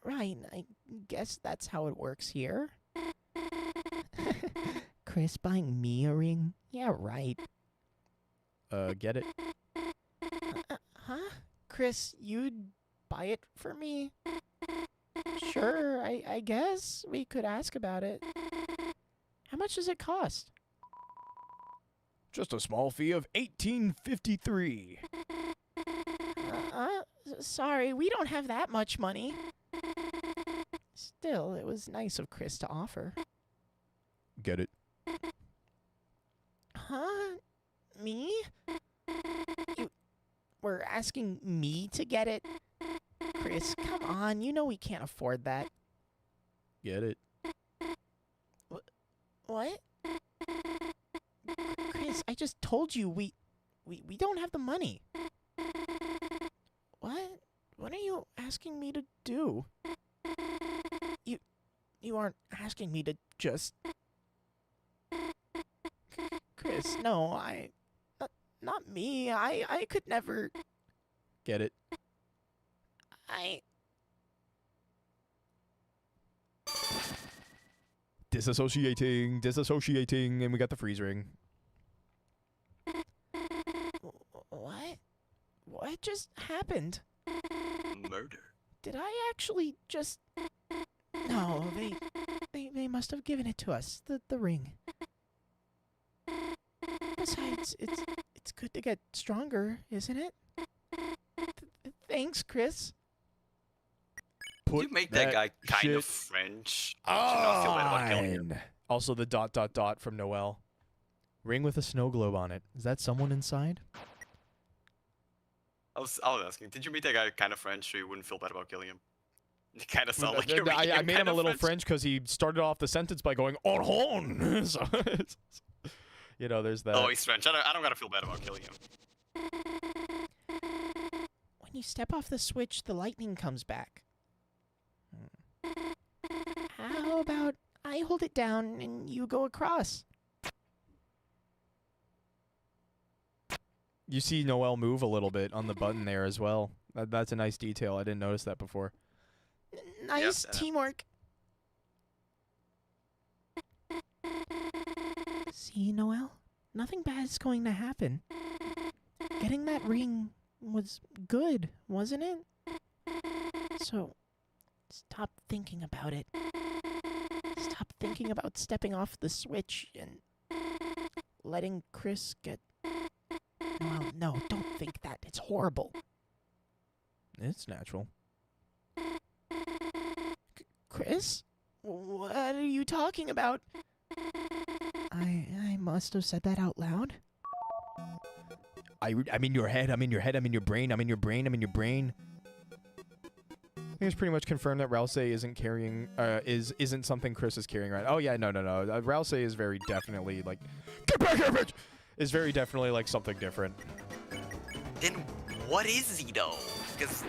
S7: Right, I guess that's how it works here. Chris buying me a ring? Yeah, right.
S4: Get it?
S7: Huh? Chris, you'd buy it for me? Sure, I guess we could ask about it. How much does it cost?
S4: Just a small fee of $18.53.
S7: Sorry, we don't have that much money. Still, it was nice of Chris to offer.
S4: Get it?
S7: Huh? Me? You were asking me to get it? Chris, come on, you know we can't afford that.
S4: Get it?
S7: What? Chris, I just told you we don't have the money. What? What are you asking me to do? You aren't asking me to just... Chris, no, not me. I could never...
S4: Get it? Disassociating, and we got the freeze ring.
S7: What? What just happened?
S3: Murder.
S7: Did I actually just... No, they must have given it to us, the ring. Besides, it's good to get stronger, isn't it? Thanks, Chris.
S3: You make that guy kind of French. Should not feel bad about killing him.
S4: Also the ... from Noelle. Ring with a snow globe on it. Is that someone inside?
S3: I was asking, did you make that guy kind of French so you wouldn't feel bad about killing him? It kind of sounded like you're making
S4: I
S3: him
S4: made him
S3: kind
S4: a
S3: of
S4: little French because he started off the sentence by going on horn. So, you know, there's that.
S3: Oh, he's French. I don't gotta feel bad about killing him.
S7: When you step off the switch, the lightning comes back. How about I hold it down and you go across?
S4: You see Noelle move a little bit on the button there as well. That's a nice detail. I didn't notice that before.
S7: Nice
S3: Yep,
S7: teamwork. See, Noelle? Nothing bad's going to happen. Getting that ring was good, wasn't it? So, stop thinking about it. Stop thinking about stepping off the switch and letting Chris get... Noelle, no, don't think that. It's horrible.
S4: It's natural.
S7: Chris? What are you talking about? I must have said that out loud.
S4: I'm in your head, I'm in your head, I'm in your brain, I'm in your brain, I'm in your brain. I think it's pretty much confirmed that Rouse isn't carrying, isn't something Chris is carrying right. Oh yeah, no. Rouse is very definitely like, get back here, bitch! Is very definitely like something different.
S3: Then what is he though? Because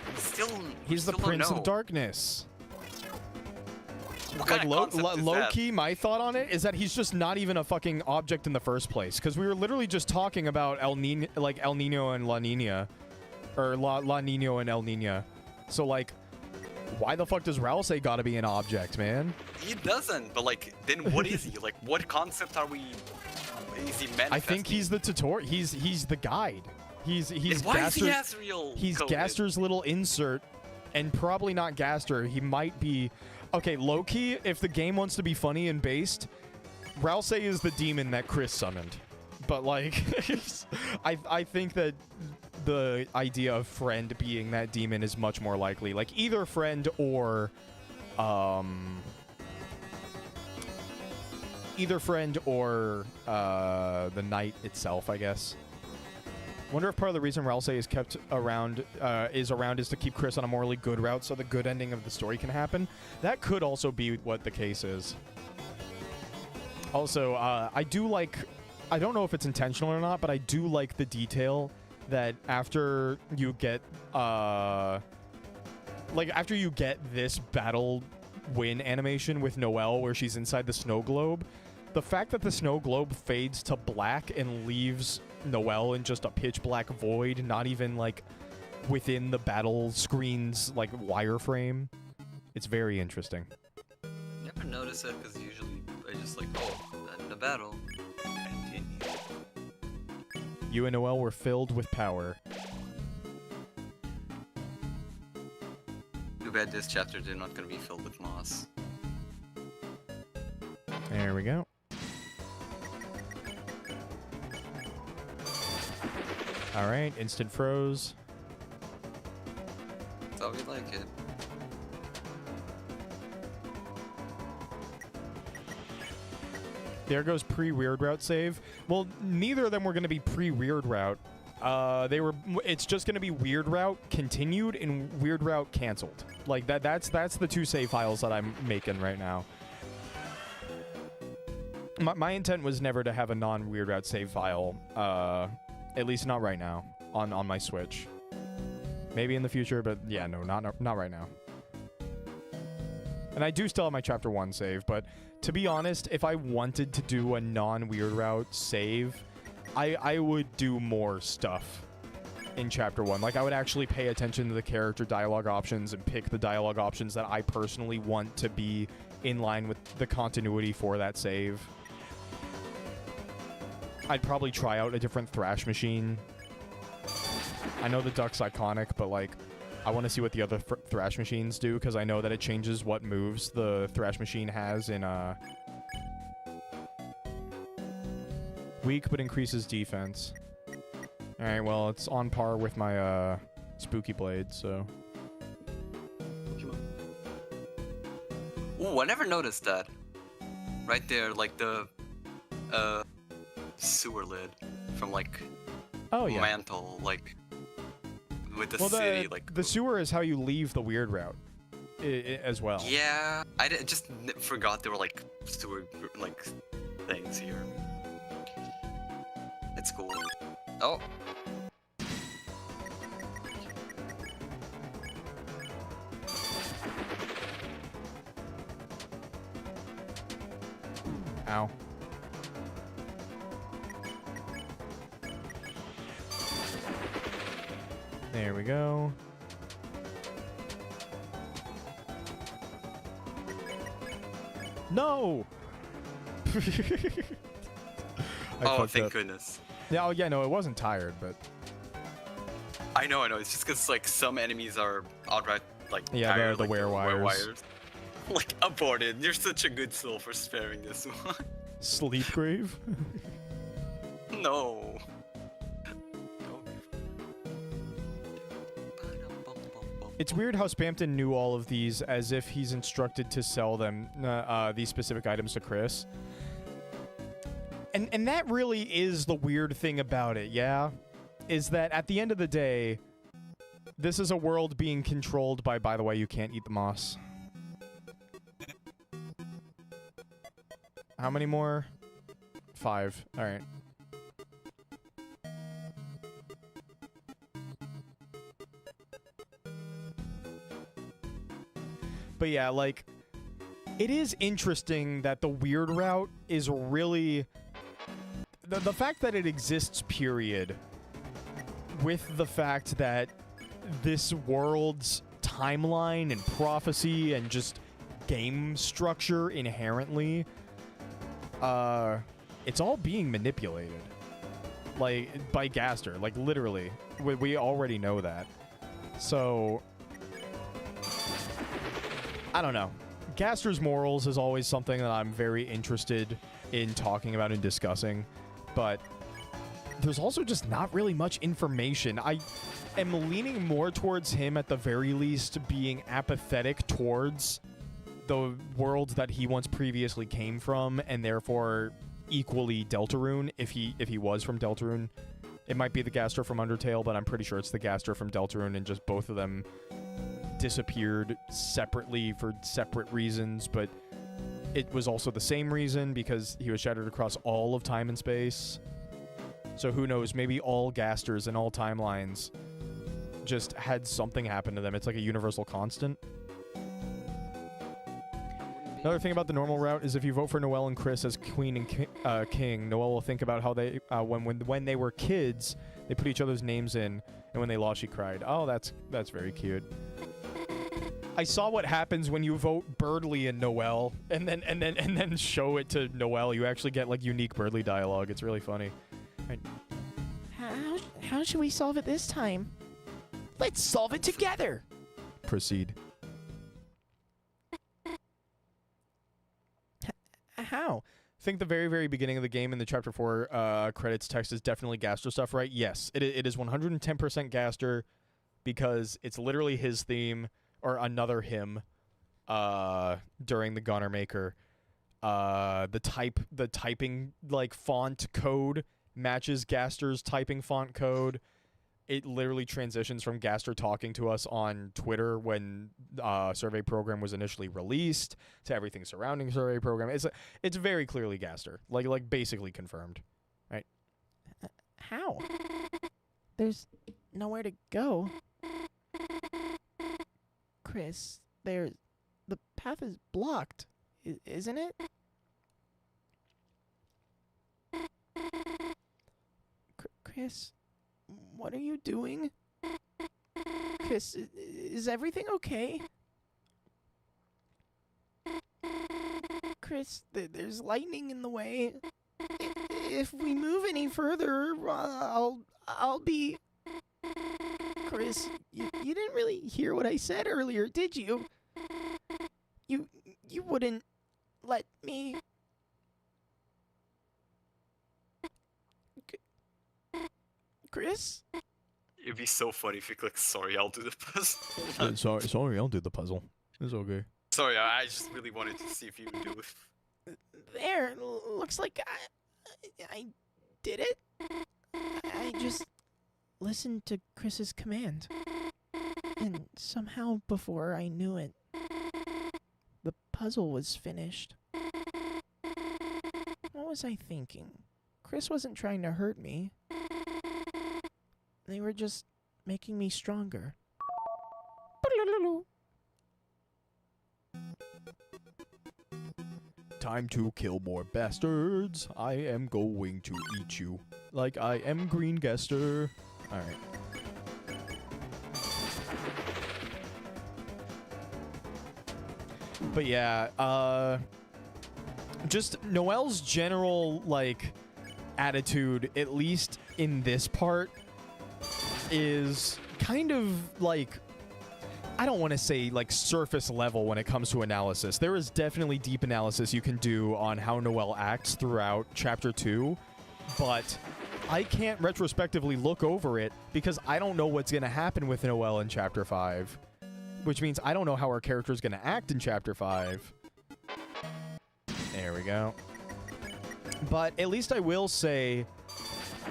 S4: he's the Prince of Darkness.
S3: What
S4: Like
S3: kind of concept is
S4: low
S3: that?
S4: key, my thought on it is that he's just not even a fucking object in the first place. Because we were literally just talking about El Nino and La Nina, or La Nino and El Nina. So like, why the fuck does Rouse gotta be an object, man?
S3: He doesn't. But like, then what is he? Like, what concept are we? Is he manifesting?
S4: I think he's the tutorial. He's the guide. He's
S3: why is he Asriel
S4: He's
S3: coded?
S4: Gaster's little insert, and probably not Gaster. He might be Okay, low-key, if the game wants to be funny and based, Ralsei is the demon that Chris summoned. But, like, I think that the idea of Friend being that demon is much more likely. Like, either Friend or, the knight itself, I guess. Wonder if part of the reason Ralsei is kept around, is to keep Chris on a morally good route so the good ending of the story can happen. That could also be what the case is. Also, I do like... I don't know if it's intentional or not, but I do like the detail that after you get, after you get this battle win animation with Noelle where she's inside the snow globe, the fact that the snow globe fades to black and leaves Noelle in just a pitch black void, not even, like, within the battle screen's, like, wireframe, it's very interesting.
S3: Never notice that because usually I just like, oh, end the battle.
S4: You and Noelle were filled with power.
S3: Too bad this chapter is not going to be filled with moss.
S4: There we go. Alright, instant froze.
S3: That's how we like it.
S4: There goes pre-weird route save. Well, neither of them were going to be pre-weird route. It's just going to be weird route continued and weird route canceled. Like that's the two save files that I'm making right now. My intent was never to have a non-weird route save file, at least not right now on my Switch. Maybe in the future, but yeah, no, not right now. And I do still have my Chapter 1 save, but to be honest, if I wanted to do a non-weird route save, I would do more stuff in Chapter 1. Like, I would actually pay attention to the character dialogue options and pick the dialogue options that I personally want to be in line with the continuity for that save. I'd probably try out a different Thrash machine. I know the Duck's iconic, but, like, I want to see what the other Thrash machines do, because I know that it changes what moves the Thrash machine has in, weak, but increases defense. Alright, well, it's on par with my, Spooky Blade, so...
S3: Ooh, I never noticed that. Right there, like the, sewer lid from, like,
S4: oh, yeah.
S3: Mantle, like... with the
S4: well,
S3: city, like
S4: the sewer is how you leave the weird route, as well.
S3: Yeah, I just forgot there were like sewer like things here. It's cool. Oh.
S4: Ow. There we go. No!
S3: Oh, thank goodness.
S4: Yeah, oh, yeah, no, it wasn't tired, but...
S3: I know, it's just because, like, some enemies are outright, like,
S4: yeah,
S3: tired,
S4: the
S3: like,
S4: were-wires.
S3: Like, aborted. You're such a good soul for sparing this one.
S4: Sleep Grave?
S3: No.
S4: It's weird how Spampton knew all of these as if he's instructed to sell them, these specific items to Chris. And that really is the weird thing about it, yeah? Is that at the end of the day, this is a world being controlled by the way, you can't eat the moss. How many more? 5. Alright. But yeah, like, it is interesting that the weird route is really... The fact that it exists, period, with the fact that this world's timeline and prophecy and just game structure inherently, it's all being manipulated. Like, by Gaster. Like, literally. We already know that. So... I don't know. Gaster's morals is always something that I'm very interested in talking about and discussing, but there's also just not really much information. I am leaning more towards him at the very least being apathetic towards the world that he once previously came from, and therefore equally Deltarune if he was from Deltarune. It might be the Gaster from Undertale, but I'm pretty sure it's the Gaster from Deltarune, and just both of them disappeared separately for separate reasons, but it was also the same reason because he was shattered across all of time and space. So who knows, maybe all Gasters in all timelines just had something happen to them. It's like a universal constant. Another thing about the normal route is if you vote for Noelle and Chris as queen and king, Noelle will think about how they, when they were kids, they put each other's names in, and when they lost, she cried. Oh, that's very cute. I saw what happens when you vote Birdly and Noelle, and then show it to Noelle. You actually get like unique Birdly dialogue. It's really funny. Right.
S7: How should we solve it this time? Let's solve it together.
S4: Proceed.
S7: How?
S4: I think the very, very beginning of the game in the Chapter 4 credits text is definitely Gaster stuff, right? Yes, it is 110% Gaster because it's literally his theme or another hymn during the Gunner Maker. The typing like font code matches Gaster's typing font code. It literally transitions from Gaster talking to us on Twitter when Survey Program was initially released to everything surrounding Survey Program. It's very clearly Gaster, like basically confirmed, right?
S7: How? There's nowhere to go. Chris, the path is blocked, isn't it? Chris, what are you doing? Chris, is everything okay? Chris, there's lightning in the way. If we move any further, I'll be... Chris, you didn't really hear what I said earlier, did you? You wouldn't let me... Chris?
S3: It'd be so funny if you click sorry, I'll do the puzzle.
S4: sorry, I'll do the puzzle. It's okay.
S3: Sorry, I just really wanted to see if you would do it.
S7: There, looks like I did it. I just listened to Chris's command. And somehow before I knew it, the puzzle was finished. What was I thinking? Chris wasn't trying to hurt me. They were just making me stronger.
S4: Time to kill more bastards. I am going to eat you. Like I am Green Gaster. Alright. But yeah, just Noelle's general, like, attitude, at least in this part, is kind of, like, I don't want to say, like, surface level when it comes to analysis. There is definitely deep analysis you can do on how Noelle acts throughout Chapter 2, but I can't retrospectively look over it because I don't know what's going to happen with Noelle in Chapter 5, which means I don't know how our character is going to act in Chapter 5. There we go. But at least I will say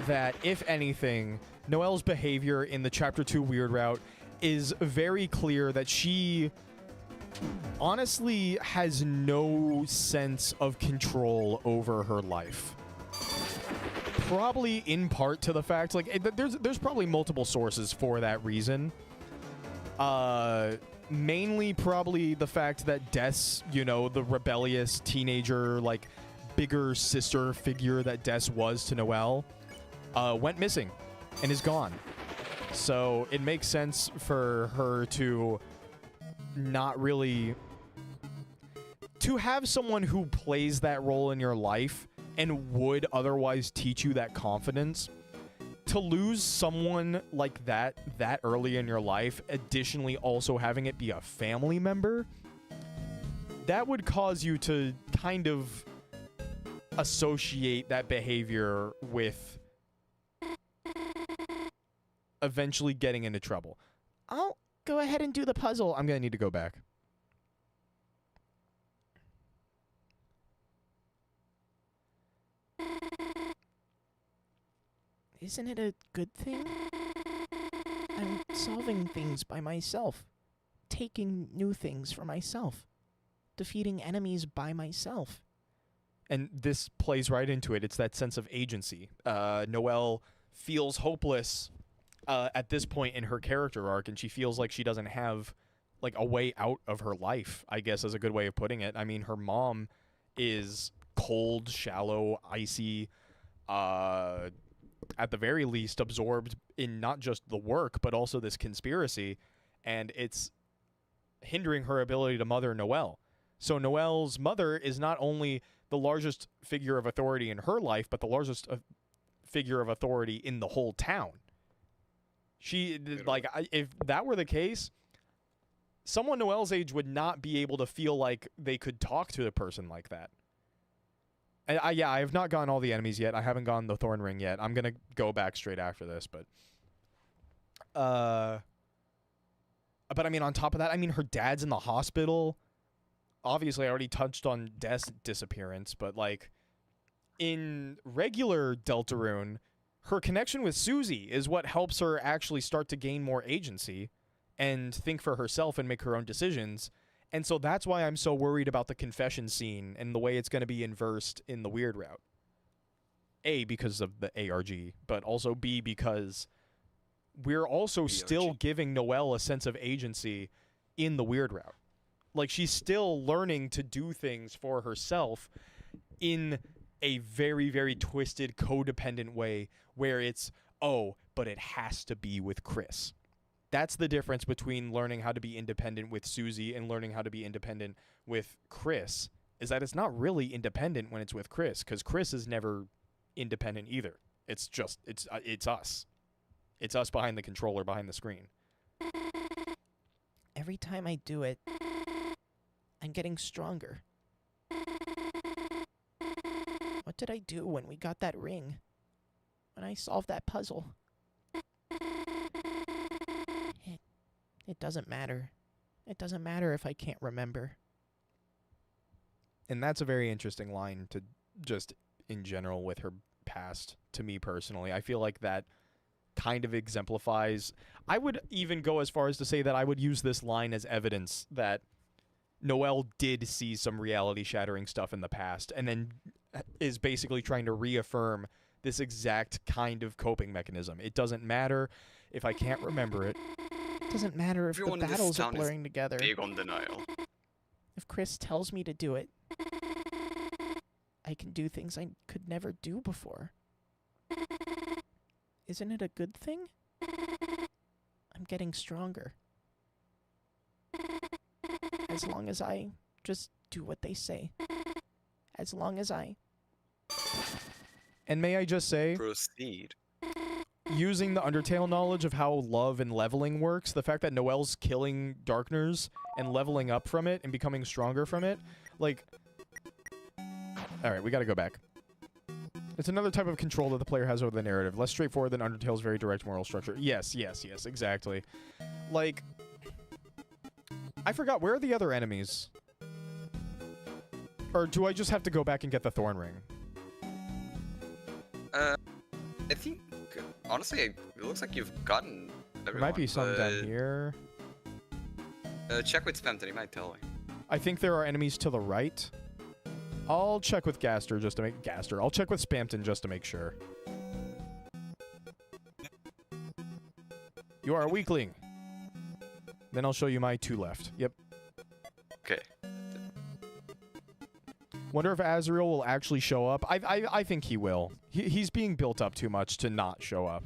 S4: that, if anything, Noelle's behavior in the Chapter 2 Weird Route is very clear that she honestly has no sense of control over her life. Probably in part to the fact, like, there's probably multiple sources for that reason. Mainly probably the fact that Des, you know, the rebellious teenager, like, bigger sister figure that Des was to Noelle, went missing and is gone. So it makes sense for her to not really... to have someone who plays that role in your life and would otherwise teach you that confidence, to lose someone like that early in your life, additionally also having it be a family member, that would cause you to kind of associate that behavior with eventually getting into trouble.
S7: I'll go ahead and do the puzzle.
S4: I'm going to need to go back.
S7: Isn't it a good thing? I'm solving things by myself, taking new things for myself, defeating enemies by myself.
S4: And this plays right into it. It's that sense of agency. Noelle feels hopeless at this point in her character arc, and she feels like she doesn't have like a way out of her life, I guess is a good way of putting it. I mean, her mom is cold, shallow, icy, at the very least absorbed in not just the work, but also this conspiracy, and it's hindering her ability to mother Noelle. So Noelle's mother is not only the largest figure of authority in her life, but the largest figure of authority in the whole town. If that were the case, someone Noelle's age would not be able to feel like they could talk to a person like that. And I have not gone all the enemies yet. I haven't gone the Thorn Ring yet. I'm gonna go back straight after this, but I mean, on top of that, I mean, her dad's in the hospital. Obviously, I already touched on Death's disappearance, but like in regular Deltarune, her connection with Susie is what helps her actually start to gain more agency and think for herself and make her own decisions. And so that's why I'm so worried about the confession scene and the way it's going to be inversed in the weird route. A, because of the ARG, but also B, because we're also still giving Noelle a sense of agency in the weird route. Like, she's still learning to do things for herself in a very, very twisted, codependent way where it's, oh, but it has to be with Chris. That's the difference between learning how to be independent with Susie and learning how to be independent with Chris, is that it's not really independent when it's with Chris, because Chris is never independent either. It's just, it's us. It's us behind the controller, behind the screen.
S7: Every time I do it, I'm getting stronger. What did I do when we got that ring? When I solved that puzzle? It doesn't matter. It doesn't matter if I can't remember.
S4: And that's a very interesting line to just in general with her past, to me personally. I feel like that kind of exemplifies. I would even go as far as to say that I would use this line as evidence that Noelle did see some reality-shattering stuff in the past and then is basically trying to reaffirm this exact kind of coping mechanism. It doesn't matter if I can't remember it.
S7: It doesn't matter if
S3: Everyone
S7: the
S3: in this
S7: battles are
S3: town is
S7: blurring together.
S3: Big on denial.
S7: If Chris tells me to do it, I can do things I could never do before. Isn't it a good thing? I'm getting stronger. As long as I just do what they say. As long as I...
S4: And may I just say,
S3: Proceed.
S4: using the Undertale knowledge of how love and leveling works, the fact that Noelle's killing Darkners and leveling up from it and becoming stronger from it, like... Alright, we gotta go back. It's another type of control that the player has over the narrative. Less straightforward than Undertale's very direct moral structure. Yes, exactly. Like... I forgot, where are the other enemies? Or do I just have to go back and get the Thorn Ring?
S3: I think, honestly, it looks like you've gotten everyone.
S4: There might be some down here.
S3: Check with Spamton, he might tell you.
S4: I think there are enemies to the right. I'll check with Gaster just to make... I'll check with Spamton just to make sure. You are a weakling. Then I'll show you my 2 left. Yep.
S3: Okay.
S4: Wonder if Azrael will actually show up. I think he will. He's being built up too much to not show up.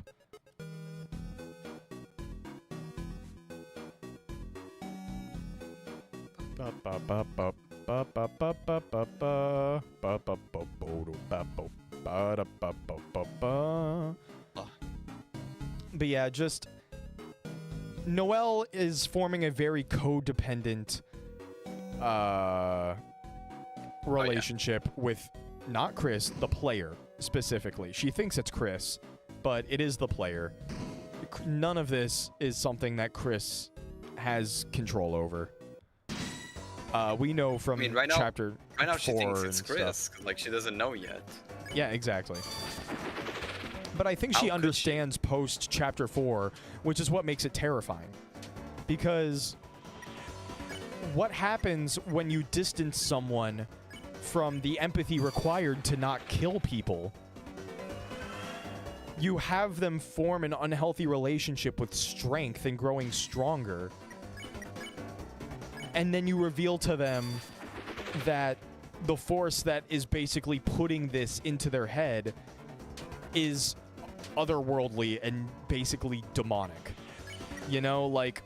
S4: But yeah, just... Noelle is forming a very codependent relationship with not Chris, the player specifically. She thinks it's Chris, but it is the player. None of this is something that Chris has control over. We know from
S3: right now,
S4: chapter
S3: Right now she
S4: 4
S3: thinks it's
S4: and
S3: Chris,
S4: stuff.
S3: 'cause, like she doesn't know yet.
S4: Yeah, exactly. But I think she
S3: How could she?
S4: understands post chapter 4, which is what makes it terrifying. Because what happens when you distance someone from the empathy required to not kill people? You have them form an unhealthy relationship with strength and growing stronger. And then you reveal to them that the force that is basically putting this into their head is otherworldly and basically demonic. You know, like,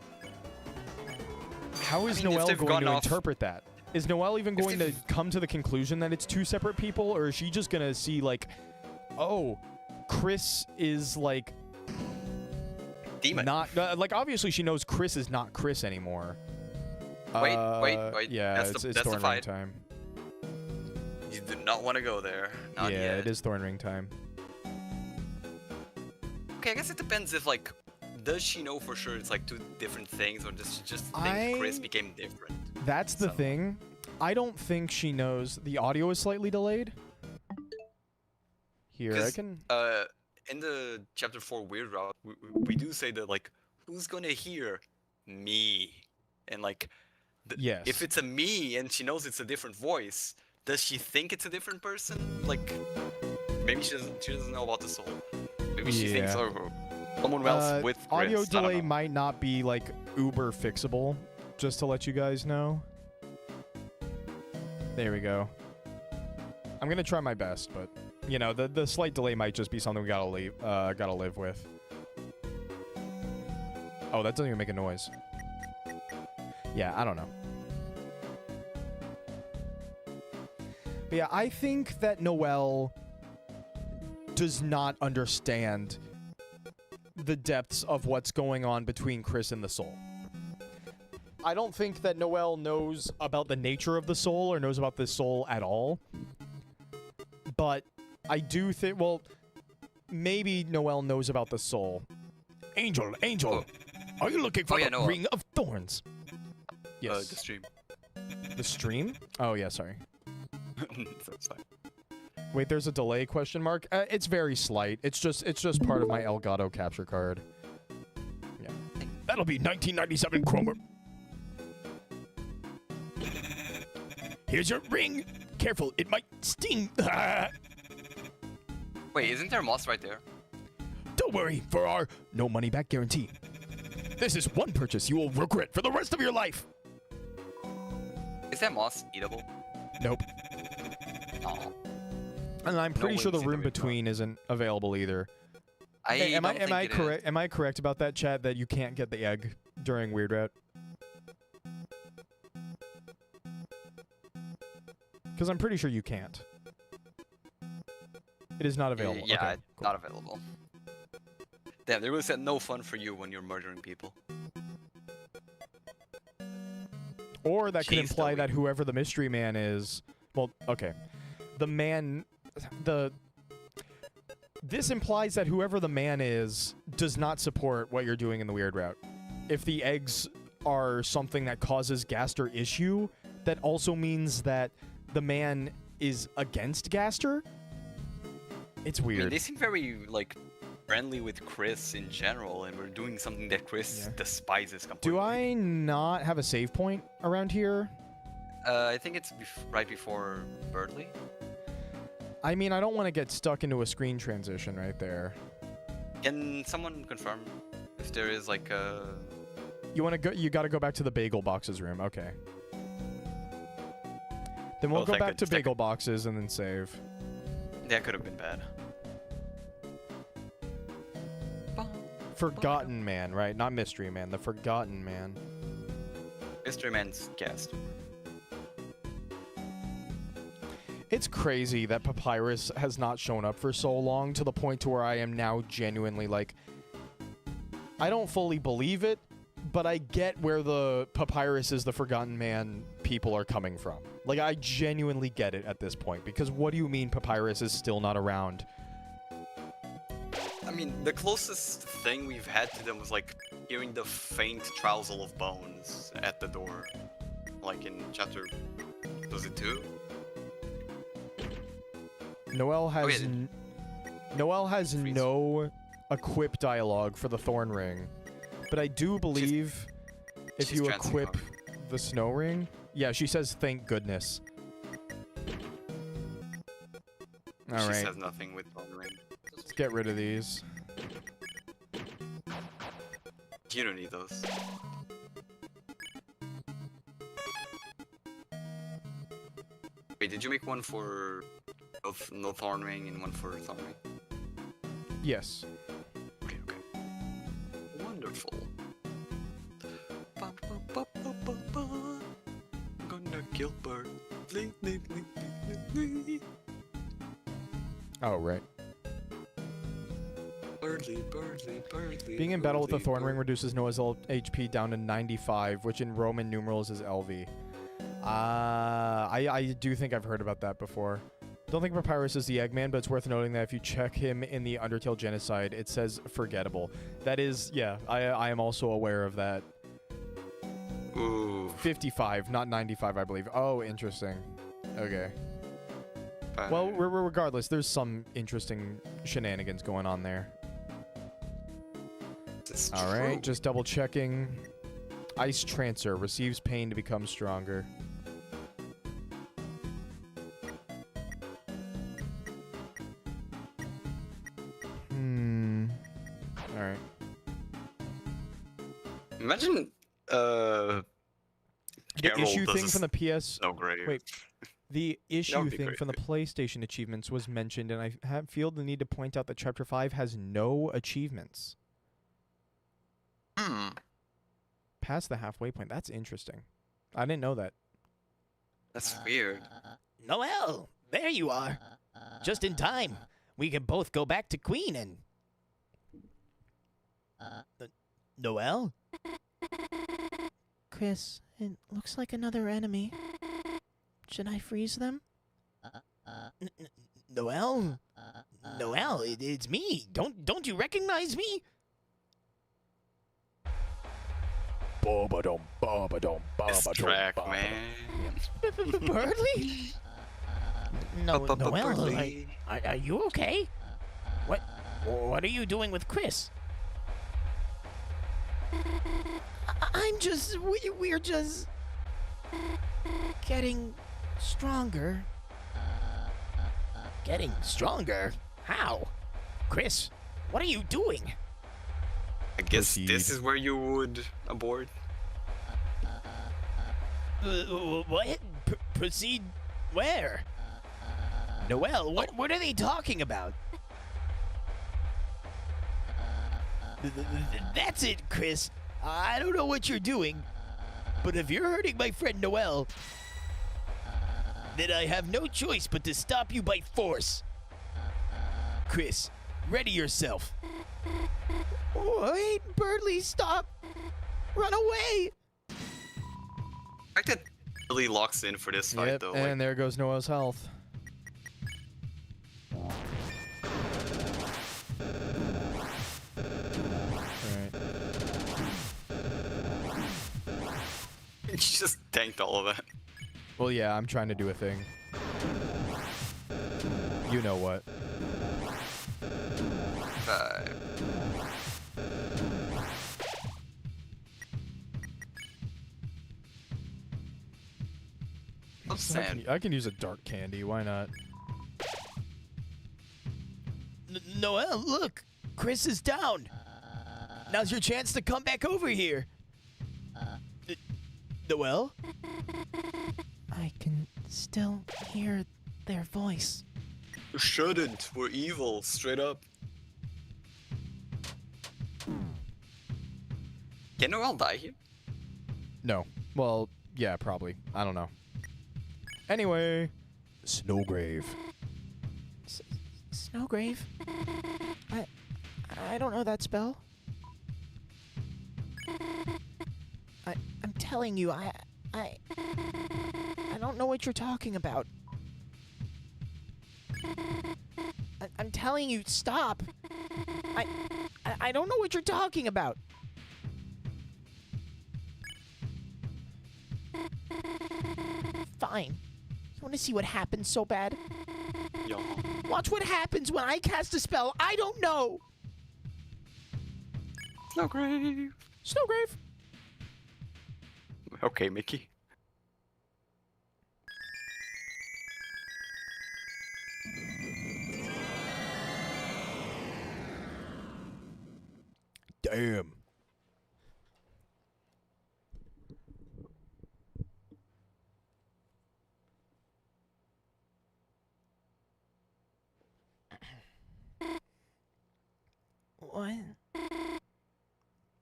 S4: how is
S3: I mean, if
S4: Noelle
S3: they've
S4: going
S3: gone
S4: to
S3: off-
S4: interpret that? Is Noelle even going to
S3: they've-
S4: come to the conclusion that it's two separate people, or is she just going to see, like, oh, Chris is, like,
S3: Demon.
S4: not... like, obviously she knows Chris is not Chris anymore.
S3: Wait.
S4: Yeah,
S3: That's
S4: it's
S3: the
S4: Thorn Ring
S3: fight.
S4: time.
S3: You do not want to go there. Not
S4: Yeah,
S3: yet.
S4: it is Thorn Ring time.
S3: Okay, I guess it depends if, like, does she know for sure it's, like, two different things, or does she just think Chris became different?
S4: That's the
S3: So-
S4: thing. I don't think she knows. The audio is slightly delayed. Here, I
S3: 'Cause,
S4: can...
S3: in the chapter 4 weird route, we do say that, like, who's gonna hear me? And, like,
S4: Yes.
S3: if it's a me and she knows it's a different voice, does she think it's a different person? Like, maybe she doesn't know about the soul. Maybe she thinks,
S4: Yeah.
S3: oh, someone else with Chris.
S4: audio
S3: I don't
S4: delay
S3: know.
S4: might not be, like, uber fixable, just to let you guys know. There we go. I'm gonna try my best, but, you know, the slight delay might just be something we gotta live with. Oh, that doesn't even make a noise. Yeah, I don't know. But yeah, I think that Noelle does not understand the depths of what's going on between Chris and the soul. I don't think that Noelle knows about the nature of the soul or knows about the soul at all. But I do think, well, maybe Noelle knows about the soul. Angel, are you looking for
S3: yeah,
S4: the
S3: Noelle.
S4: Ring of Thorns? Yes.
S3: The stream.
S4: The stream? Oh, yeah, sorry.
S3: So it's fine.
S4: Wait, there's a delay question mark? It's very slight. It's just part of my Elgato capture card. Yeah. That'll be 1997 Chromer. Here's your ring. Careful, it might sting.
S3: Wait, isn't there moss right there?
S4: Don't worry, for our no money back guarantee. This is one purchase you will regret for the rest of your life.
S3: Is that moss eatable?
S4: Nope.
S3: Oh.
S4: And I'm pretty sure the
S3: one's
S4: room
S3: either
S4: between isn't available either.
S3: I
S4: Am
S3: don't think
S4: I
S3: it is.
S4: correct? Am I correct about that, chat? That you can't get the egg during Weird Route? Because I'm pretty sure you can't. It is not available.
S3: Yeah,
S4: Okay,
S3: it's
S4: cool.
S3: not available. Damn, they really said no fun for you when you're murdering people.
S4: Or that could
S3: Jeez,
S4: imply
S3: Toby.
S4: that whoever the mystery man is, well, okay, this implies that whoever the man is does not support what you're doing in the Weird Route. If the eggs are something that causes Gaster issue, that also means that the man is against Gaster. It's
S3: I mean,
S4: weird.
S3: they seem very, like, friendly with Chris in general, and we're doing something that Chris
S4: Yeah.
S3: despises completely.
S4: Do I not have a save point around here?
S3: I think it's right before Birdley.
S4: I mean, I don't want to get stuck into a screen transition right there.
S3: Can someone confirm if there is, like, a...
S4: You want to go? You got to go back to the bagel boxes room. Okay. Then we'll
S3: Oh,
S4: go
S3: thank
S4: back to
S3: goodness.
S4: bagel boxes and then save.
S3: That could have been bad.
S4: Forgotten Man, right? Not Mystery Man. The Forgotten Man.
S3: Mystery Man's guest.
S4: It's crazy that Papyrus has not shown up for so long to the point to where I am now genuinely like, I don't fully believe it, but I get where the Papyrus is the Forgotten Man people are coming from. Like, I genuinely get it at this point, because what do you mean Papyrus is still not around?
S3: I mean, the closest thing we've had to them was like hearing the faint trousle of bones at the door. Like in chapter, was it 2?
S4: Noelle has
S3: Okay.
S4: Noelle has
S3: Freeze.
S4: no equip dialogue for the Thorn Ring, but I do believe if
S3: she's
S4: you
S3: transferring
S4: equip
S3: from-
S4: the Snow Ring, yeah, she says thank goodness. All
S3: She
S4: right,
S3: says nothing with Thorn Ring.
S4: let's get rid of these.
S3: You don't need those. Wait, did you make one for no Thorn Ring and one for Thorn Ring?
S4: Yes.
S3: Okay, okay. Wonderful. Ba, ba, ba, ba, ba, ba. Gonna kill bird.
S4: Oh, right.
S3: Birdly, birdly, birdly.
S4: Being in battle with the
S3: birdly,
S4: Thorn Ring
S3: bird-
S4: reduces Noah's HP down to 95, which in Roman numerals is LV. I do think I've heard about that before. Don't think Papyrus is the Eggman, but it's worth noting that if you check him in the Undertale Genocide, it says forgettable. That is, yeah, I am also aware of that.
S3: Ooh.
S4: 55, not 95, I believe. Oh, interesting. Okay.
S3: Bye.
S4: Well, regardless, there's some interesting shenanigans going on there.
S3: This is
S4: All
S3: true.
S4: right, just double checking. Ice Trancer receives pain to become stronger. All right.
S3: Imagine,
S4: The
S3: Carol
S4: issue
S3: does
S4: thing
S3: this-
S4: from the PS.
S3: No, great.
S4: Wait. The issue
S3: would be
S4: thing
S3: great,
S4: from the PlayStation achievements was mentioned, and I feel the need to point out that Chapter 5 has no achievements
S3: Hmm.
S4: past the halfway point. That's interesting. I didn't know that.
S3: That's weird.
S7: Noelle, there you are. Just in time. We can both go back to Queen and... Noelle?
S8: Chris, it looks like another enemy. Should I freeze them?
S7: Noelle? Noelle, it's me. Don't you recognize me?
S3: This track, man.
S7: Burley? Noelle, are you okay? What are you doing with Chris?
S8: I'm just... We're just... getting stronger.
S7: Getting stronger? How? Chris, what are you doing?
S3: I guess
S4: Proceed.
S3: this is where you would abort.
S7: What? Proceed where? Noelle, what are they talking about? That's it, Chris. I don't know what you're doing, but if you're hurting my friend Noelle, then I have no choice but to stop you by force. Chris, ready yourself.
S8: Wait, Birdly, stop! Run away!
S3: I think that really locks in for this fight,
S4: Yep,
S3: though.
S4: and there goes Noah's health. Alright.
S3: Like, she just tanked all of that.
S4: Well, yeah, I'm trying to do a thing. You know what.
S3: I'm sad.
S4: I can use a dark candy, why not?
S7: Noelle, look! Chris is down! Now's your chance to come back over here! Noelle?
S8: I can still hear their voice.
S3: You shouldn't. We're evil, straight up. Can Noelle die here?
S4: No. Well, yeah, probably. I don't know. Anyway, Snowgrave.
S8: Snowgrave? I don't know that spell.
S7: I'm telling you, I don't know what you're talking about. I'm telling you, stop. I don't know what you're talking about. Fine. You want to see what happens so bad?
S3: Yo.
S7: Watch what happens when I cast a spell I don't know.
S3: Snowgrave.
S7: Snowgrave.
S3: Okay, Mickey.
S4: Damn.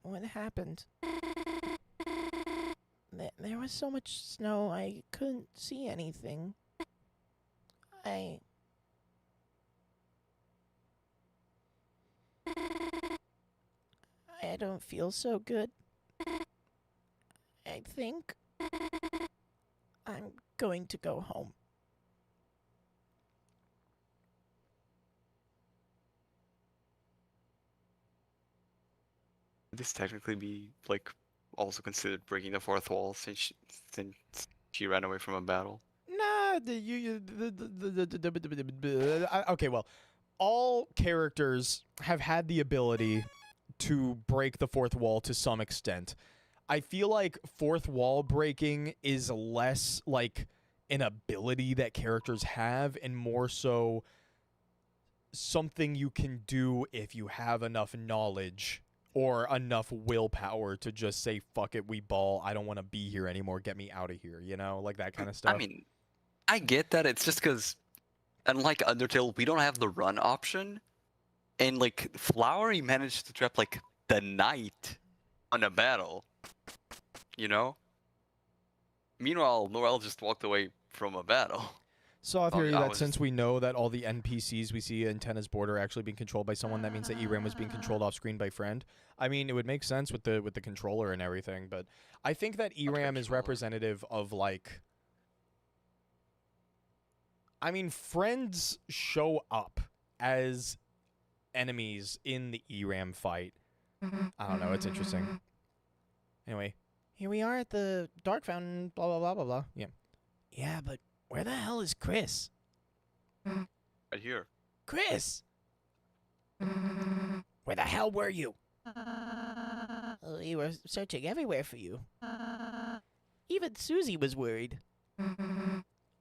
S7: What happened? There was so much snow, I couldn't see anything. I don't feel so good. I think I'm going to go home.
S3: Would this technically be like also considered breaking the fourth wall since she ran away from a battle?
S4: Nah, okay, well, all characters have had the ability to break the fourth wall to some extent. I feel like fourth wall breaking is less like an ability that characters have and more so something you can do if you have enough knowledge or enough willpower to just say, fuck it, we ball, I don't want to be here anymore, get me out of here, you know? Like that kind of stuff.
S3: I mean, I get that. It's just because, unlike Undertale, we don't have the run option. And, like, Flowery managed to trap, like, the knight on a battle. You know? Meanwhile, Noelle just walked away from a battle.
S4: So I theory
S3: I
S4: that
S3: was
S4: since
S3: just-
S4: we know that all the NPCs we see in Tenna's Board are actually being controlled by someone, that means that ERAM was being controlled off screen by Friend. I mean, it would make sense with the controller and everything, but I think that ERAM is
S3: controller?
S4: representative of like. I mean, friends show up as enemies in the ERAM fight. I don't know. It's interesting. Anyway,
S7: Here we are at the Dark Fountain, blah, blah, blah, blah, blah.
S4: yeah.
S7: Yeah, but where the hell is Chris?
S3: Right here.
S7: Chris! Where the hell were you? We were searching everywhere for you. Even Susie was worried.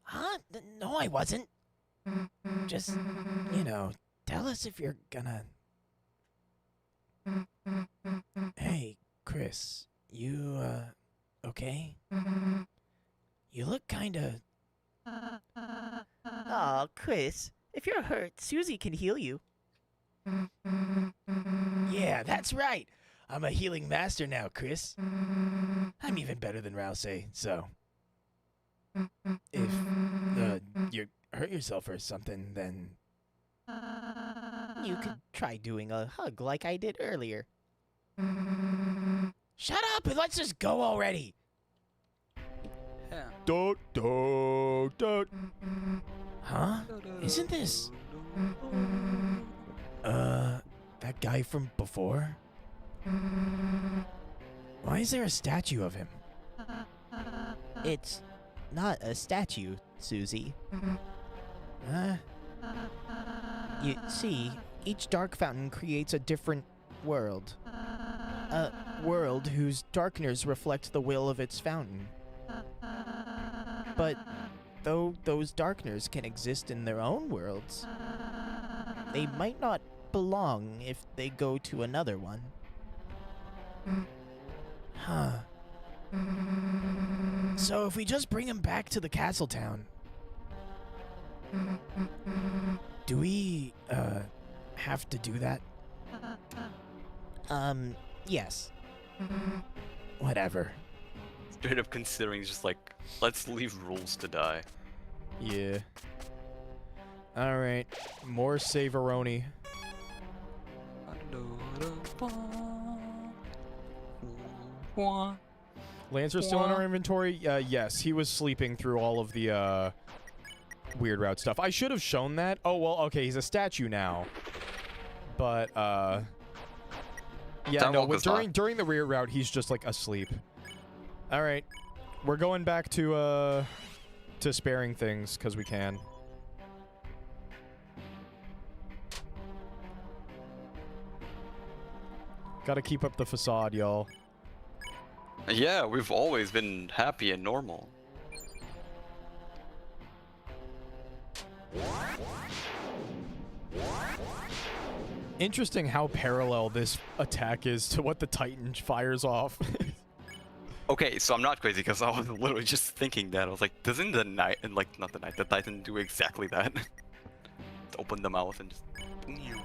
S7: Huh? No, I wasn't. Just, tell us if you're gonna... Hey, Chris, you, okay? You look kinda... Aw, Chris, if you're hurt, Susie can heal you. Yeah, that's right. I'm a healing master now, Chris. I'm even better than Rouse, so... If you hurt yourself or something, then... You could try doing a hug like I did earlier. Shut up and let's just go already!
S3: Yeah.
S7: Huh? Isn't this... that guy from before? Why is there a statue of him? It's not a statue, Susie. You see, each dark fountain creates a different world. A world whose darkness reflects the will of its fountain. But though those darkness can exist in their own worlds, they might not belong if they go to another one. Huh. So if we just bring him back to the castle town, do we, have to do that? Yes. Whatever.
S3: Straight up considering just like, let's leave rules to die.
S4: Yeah. Alright. More Savaroni. Lancer's still in our inventory? Yes, he was sleeping through all of the weird route stuff. I should have shown that. Oh, well, okay, he's a statue now. But, yeah, no, during the rear route, he's just, like, asleep. All right. We're going back to sparing things, because we can. Gotta keep up the facade, y'all.
S3: Yeah, we've always been happy and normal.
S4: Interesting how parallel this attack is to what the Titan fires off.
S3: Okay, so I'm not crazy because I was literally just thinking that. I was like, doesn't the knight, and like not the knight, the Titan do exactly that? Just open the mouth and just.
S4: Yeah.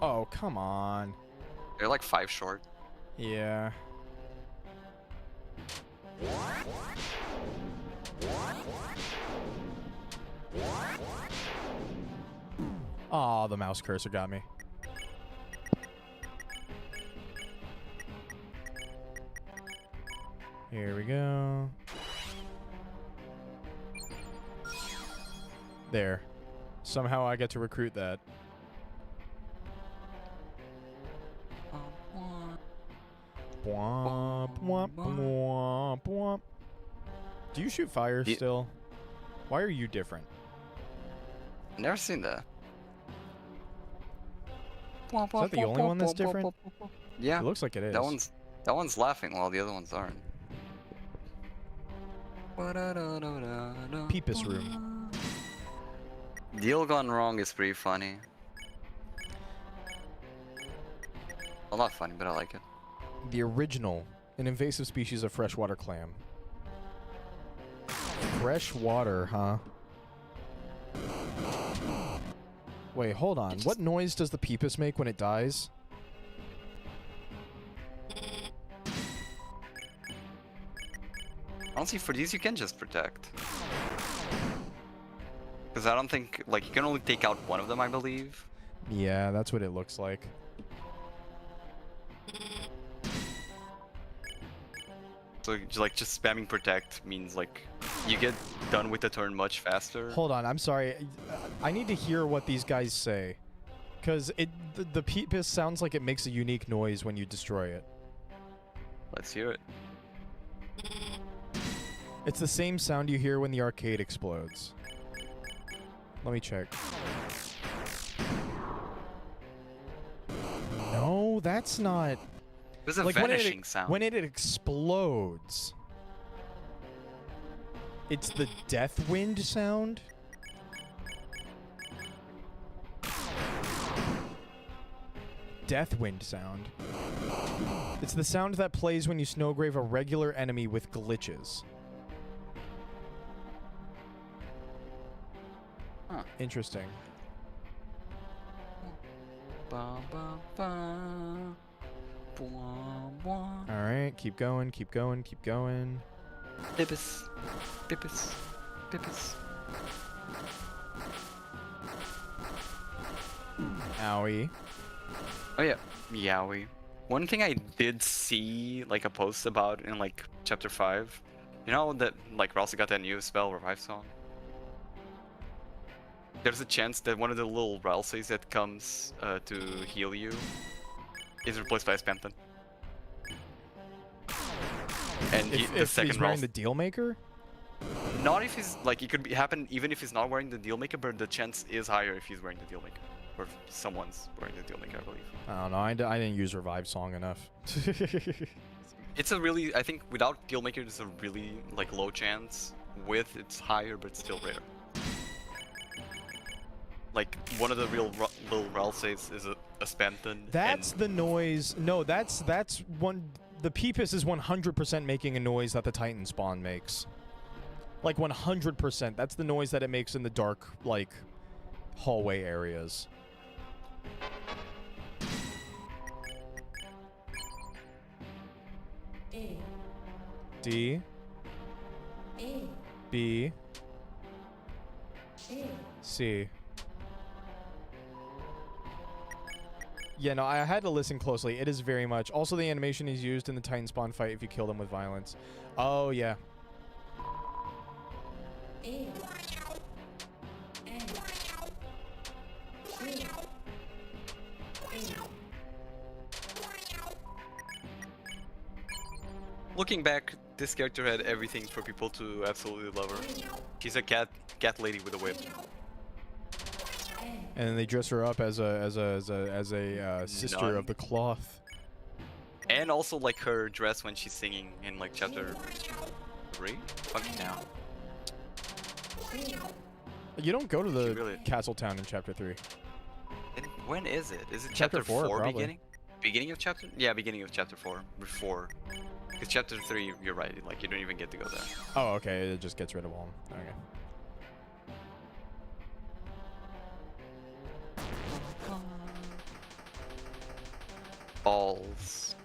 S4: Oh, come on.
S3: They're like 5 short.
S4: Yeah. Aw, the mouse cursor got me. Here we go. There. Somehow I get to recruit that. Womp, womp, womp, womp. Do you shoot fire still? Why are you different?
S3: Never seen that.
S4: Is that the only one that's different?
S3: Yeah.
S4: It looks like it is.
S3: That one's laughing while the other ones aren't.
S4: Peepus room.
S3: Deal gone wrong is pretty funny. Well, not funny, but I like it.
S4: The original, an invasive species of freshwater clam. Freshwater, huh? Wait, hold on. What noise does the Peepus make when it dies?
S3: Honestly, for these you can just protect. Because I don't think, like, you can only take out one of them, I believe.
S4: Yeah, that's what it looks like.
S3: So, like, just spamming protect means, like, you get done with the turn much faster.
S4: Hold on, I'm sorry. I need to hear what these guys say. Because the Peepus sounds like it makes a unique noise when you destroy it.
S3: Let's hear it.
S4: It's the same sound you hear when the arcade explodes. Let me check. No, that's not...
S3: There's a
S4: like
S3: vanishing sound.
S4: When it explodes, it's the death wind sound. Death wind sound. It's the sound that plays when you snowgrave a regular enemy with glitches.
S3: Huh.
S4: Interesting. Alright, keep going, keep going, keep going.
S3: Pipis. Pipis. Pipis.
S4: Owie.
S3: Oh yeah, Yowie. One thing I did see, like, a post about in, like, chapter 5. You know that, like, Ralsei got that new spell, Revive Song? There's a chance that one of the little Ralseis that comes to heal you is replaced by a Spamton. And
S4: if he's wearing the deal maker?
S3: Not if he's, like, it could happen even if he's not wearing the deal maker, but the chance is higher if he's wearing the deal maker. Or if someone's wearing the deal maker, I believe.
S4: I don't know, I didn't use Revive Song enough.
S3: It's a really, I think without deal maker it's a really, like, low chance. With, it's higher, but still rare. Like, one of the real little Ralseis is a Spamton.
S4: That's the noise. No, that's one. The Peepus is 100% making a noise that the Titan spawn makes. Like 100%. That's the noise that it makes in the dark, like, hallway areas.
S5: A.
S4: D.
S5: A.
S4: B.
S5: A.
S4: C. Yeah, no, I had to listen closely. It is very much. Also, the animation is used in the Titan Spawn fight if you kill them with violence. Oh, yeah.
S5: A. N. A.
S3: Looking back, this character had everything for people to absolutely love her. She's a cat lady with a whip.
S4: And then they dress her up as a sister
S3: Nun.
S4: of the cloth.
S3: And also like her dress when she's singing in like chapter 3? Fucking now.
S4: You don't go to the
S3: really-
S4: castle town in chapter 3.
S3: And when is it? Is it
S4: Chapter
S3: chapter
S4: 4,
S3: 4
S4: probably.
S3: beginning? Beginning of chapter? Yeah, beginning of chapter 4. Before. Because chapter 3, you're right. Like you don't even get to go there.
S4: Oh, okay. It just gets rid of all. Okay.
S3: Balls.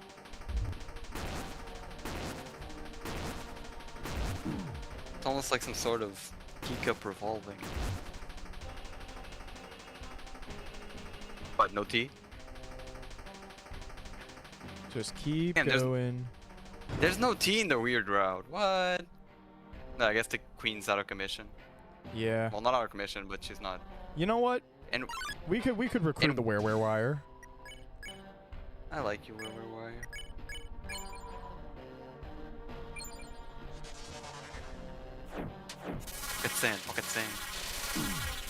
S3: It's almost like some sort of teacup revolving. But no tea?
S4: Just keep
S3: Man, there's-
S4: going.
S3: There's no tea in the weird route. What? No, I guess the queen's out of commission.
S4: Yeah.
S3: Well, not out of commission, but she's not.
S4: You know what?
S3: And
S4: We could recruit
S3: And-
S4: the wire.
S3: I like you, wire. Pocket sand.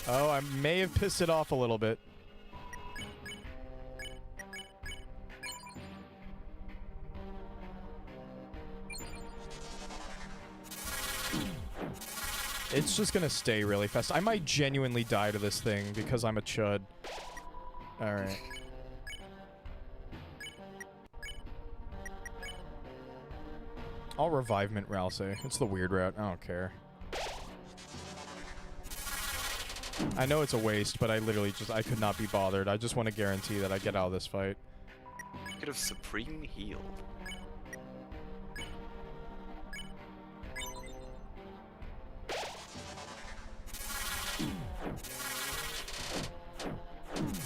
S4: Oh, I may have pissed it off a little bit. It's just gonna stay really fast. I might genuinely die to this thing because I'm a chud. Alright. I'll revive Mint Ralsei. It's the weird route. I don't care. I know it's a waste, but I literally I could not be bothered. I just want to guarantee that I get out of this fight.
S3: Could have supreme healed.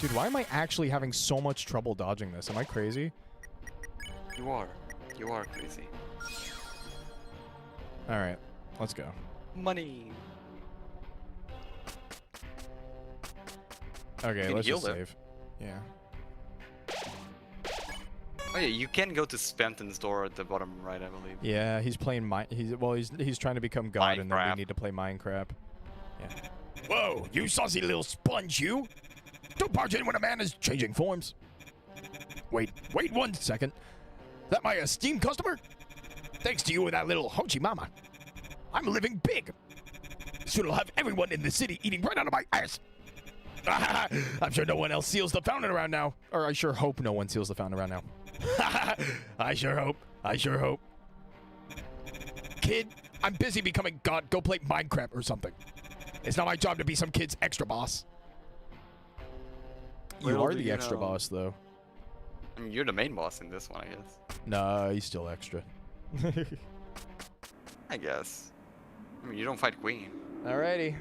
S4: Dude, why am I actually having so much trouble dodging this? Am I crazy?
S3: You are crazy.
S4: Alright, let's go.
S3: Money.
S4: Okay,
S3: can
S4: let's
S3: heal
S4: just
S3: them.
S4: save. Yeah.
S3: Oh yeah, you can go to Spamton's door at the bottom right, I believe.
S4: Yeah, he's playing he's trying to become God, and then we
S3: Minecraft.
S4: need to play Minecraft. Yeah.
S1: Whoa, you saucy little sponge, you! Don't barge in when a man is changing forms. Wait 1 second. That my esteemed customer? Thanks to you and that little hoochie mama. I'm living big. Soon I'll have everyone in the city eating right out of my ass. I'm sure no one else seals the fountain around now.
S4: Or I sure hope no one seals the fountain around now.
S1: I sure hope. Kid, I'm busy becoming God. Go play Minecraft or something. It's not my job to be some kid's extra boss.
S4: You
S3: Little
S4: are
S3: do
S4: the
S3: you
S4: extra
S3: know.
S4: boss, though.
S3: I mean, you're the main boss in this one, I guess.
S4: Nah, he's still extra.
S3: I guess. I mean, you don't fight Queen.
S4: Alrighty.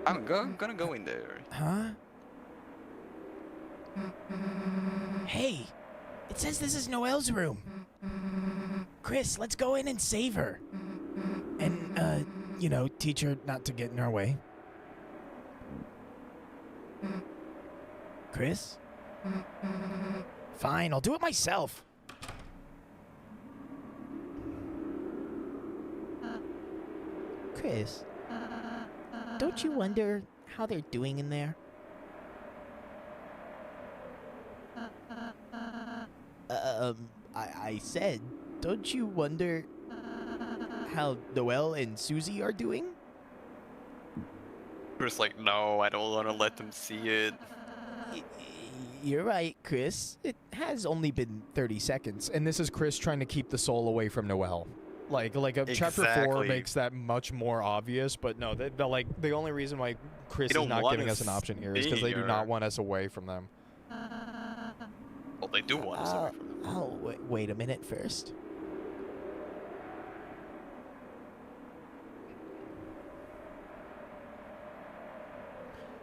S3: I'm gonna go in there.
S7: Huh? Hey, it says this is Noelle's room. Chris, let's go in and save her. And, teach her not to get in our way. Chris? Fine, I'll do it myself. Chris, don't you wonder how they're doing in there? I said, don't you wonder how Noelle and Susie are doing?
S3: Chris like, no, I don't want to let them see it.
S7: You're right, Chris. It has only been 30 seconds.
S4: And this is Chris trying to keep the soul away from Noelle. Chapter 4
S3: Exactly.
S4: makes that much more obvious, but no, the only reason why Chris
S3: They
S4: is
S3: don't
S4: not
S3: want
S4: giving
S3: us
S4: us an option here is because they do
S3: seeing
S4: not
S3: her.
S4: want us away from them.
S3: Well, they do want us away from them.
S7: I'll wait a minute first.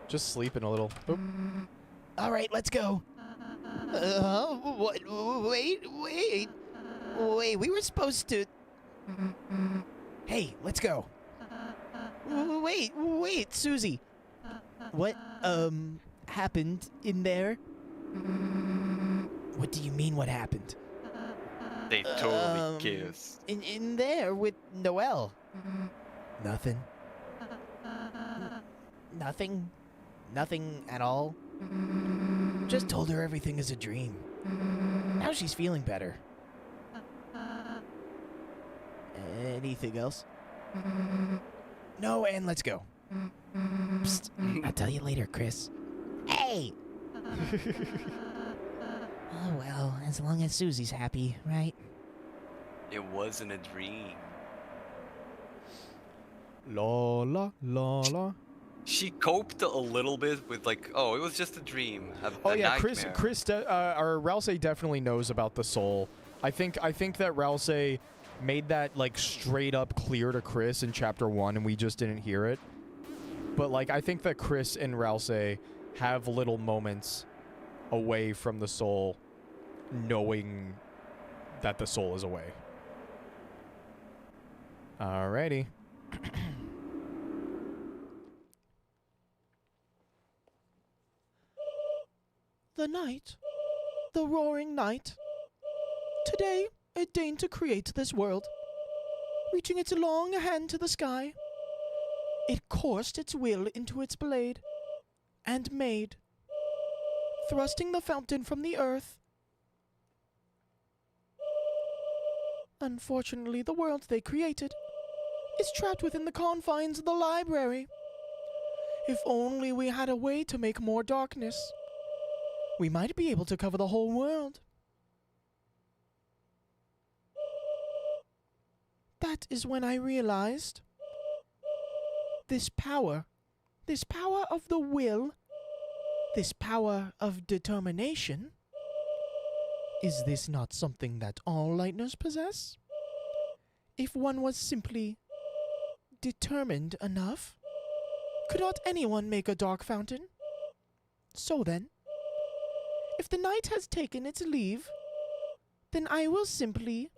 S4: Just sleeping a little. Oop.
S7: All right, let's go. What? Wait. We were supposed to. Hey, let's go. Wait, Susie. What, happened in there? What do you mean, what happened?
S3: They totally kissed.
S7: In there with Noelle. Nothing. Nothing at all. Just told her everything is a dream. Now she's feeling better. Anything else? No, and let's go. Psst, I'll tell you later, Chris. Hey! Oh, well, as long as Susie's happy, right?
S3: It wasn't a dream.
S1: La la la la.
S3: She coped a little bit with like, oh, it was just a dream.
S1: Oh
S3: a
S1: yeah,
S3: nightmare.
S1: or Rousey definitely knows about the soul. I think that Rousey made that like straight up clear to Chris in chapter 1 and we just didn't hear it. But like I think that Chris and Rousey have little moments away from the soul knowing that the soul is away. Alrighty.
S8: The night, the roaring night. Today, it deigned to create this world. Reaching its long hand to the sky, it coursed its will into its blade, and made, thrusting the fountain from the earth. Unfortunately, the world they created is trapped within the confines of the library. If only we had a way to make more darkness, we might be able to cover the whole world. That is when I realized this power of the will, this power of determination, is this not something that all Lightners possess? If one was simply determined enough, could not anyone make a dark fountain? So then, if the night has taken its leave, then I will simply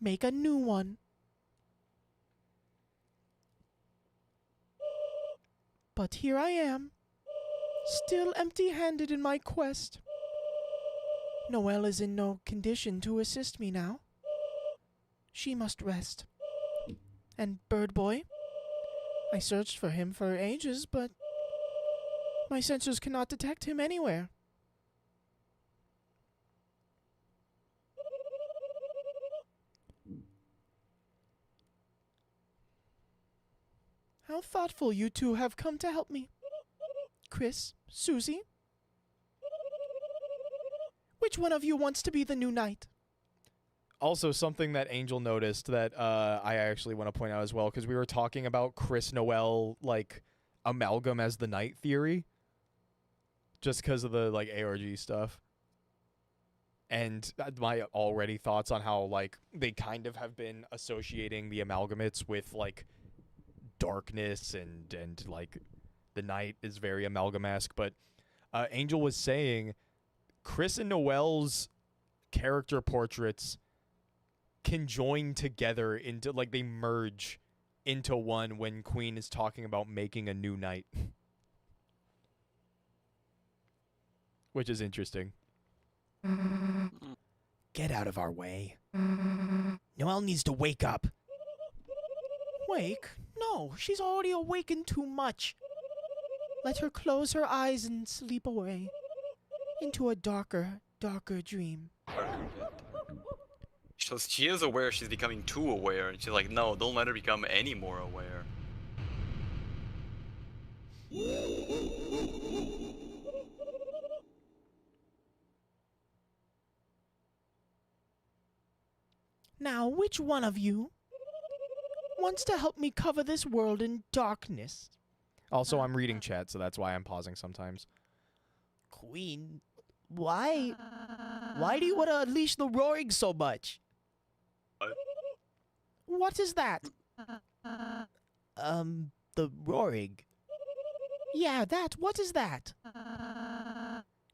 S8: make a new one. But here I am, still empty-handed in my quest. Noelle is in no condition to assist me now. She must rest. And Bird Boy, I searched for him for ages, but my sensors cannot detect him anywhere. How thoughtful you two have come to help me. Chris, Susie, which one of you wants to be the new knight?
S1: Also, something that Angel noticed that I actually want to point out as well, because we were talking about Chris Noelle, like, amalgam as the knight theory, just because of the, like, ARG stuff. And my already thoughts on how, like, they kind of have been associating the amalgamates with, like, darkness and like, the knight is very amalgam-esque. But Angel was saying Chris and Noelle's character portraits can join together into, like, they merge into one when Queen is talking about making a new knight. Which is interesting.
S7: Get out of our way. Noelle needs to wake up.
S8: Wake? No, she's already awakened too much. Let her close her eyes and sleep away into a darker, darker dream.
S3: So she is aware she's becoming too aware, and she's like, no, don't let her become any more aware.
S8: Now, which one of you wants to help me cover this world in darkness?
S1: Also, I'm reading chat, so that's why I'm pausing sometimes.
S7: Queen, why do you want to unleash the roaring so much?
S8: What is that?
S7: The roaring.
S8: Yeah, that. What is that?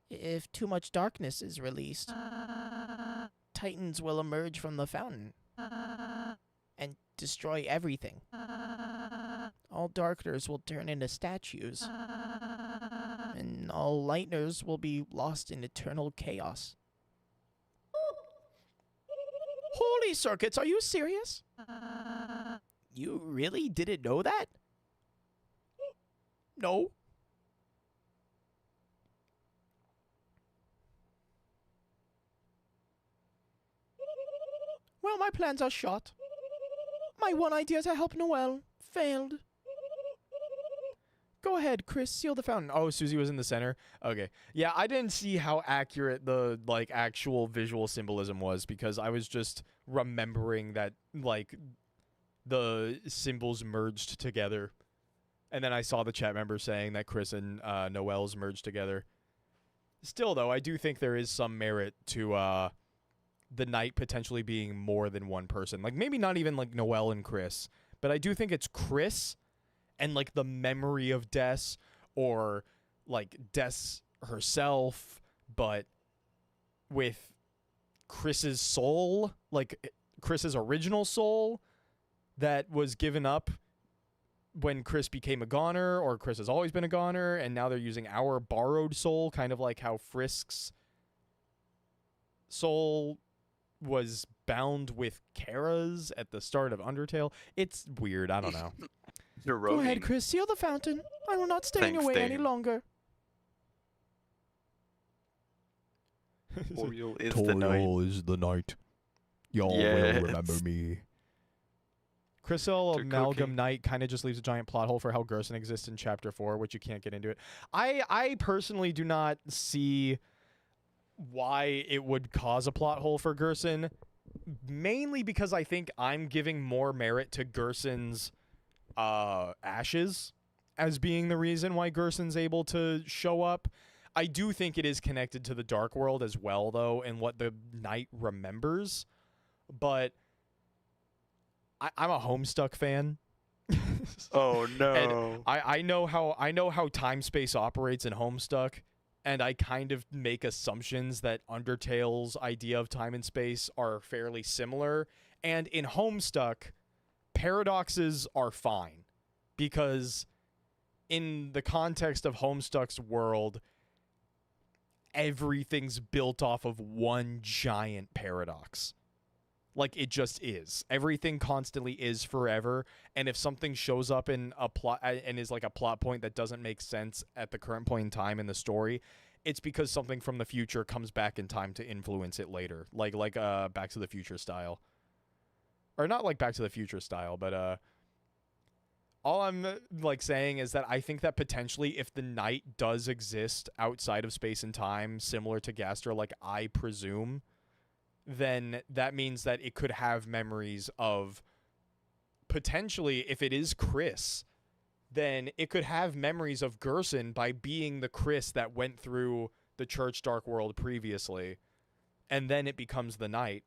S7: If too much darkness is released, titans will emerge from the fountain and destroy everything. All darkners will turn into statues, and all lightners will be lost in eternal chaos. Holy circuits, are you serious? You really didn't know that? No. Well, my plans are shot. My one idea to help Noelle failed. Go ahead, Chris, seal the fountain.
S4: Oh, Susie was in the center? Okay. Yeah, I didn't see how accurate the, like, actual visual symbolism was because I was just remembering that, like, the symbols merged together. And then I saw the chat member saying that Chris and Noelle's merged together. Still, though, I do think there is some merit to the knight potentially being more than one person. Like, maybe not even, like, Noelle and Chris. But I do think it's Chris and, like, the memory of Des, or, like, Des herself, but with Chris's soul, like, Chris's original soul that was given up when Chris became a goner, or Chris has always been a goner, and now they're using our borrowed soul, kind of like how Frisk's soul was bound with Kara's at the start of Undertale. It's weird. I don't know.
S3: You're
S7: Go ahead, Chris, seal the fountain. I will not stay in your way any longer.
S3: Toriel is the knight.
S4: is the knight. Y'all
S3: Yes.
S4: will remember me. Crystal
S3: They're
S4: Amalgam
S3: cooking.
S4: Knight kind of just leaves a giant plot hole for how Gerson exists in Chapter 4, which you can't get into it. I personally do not see why it would cause a plot hole for Gerson, mainly because I think I'm giving more merit to Gerson's ashes as being the reason why Gerson's able to show up. I do think it is connected to the Dark World as well, though, and what the Knight remembers, but I'm a Homestuck fan.
S3: Oh no.
S4: And I know how time space operates in Homestuck, and I kind of make assumptions that Undertale's idea of time and space are fairly similar. And in Homestuck, paradoxes are fine because in the context of Homestuck's world, everything's built off of one giant paradox. Like, it just is. Everything constantly is forever, and if something shows up in a plot and is like a plot point that doesn't make sense at the current point in time in the story, it's because something from the future comes back in time to influence it later. Like Back to the Future style. Or not like Back to the Future style, but all I'm like saying is that I think that potentially if the Knight does exist outside of space and time, similar to Gaster, like I presume, then that means that it could have memories of potentially, if it is Chris, then it could have memories of Gerson by being the Chris that went through the Church Dark World previously, and then it becomes the Knight,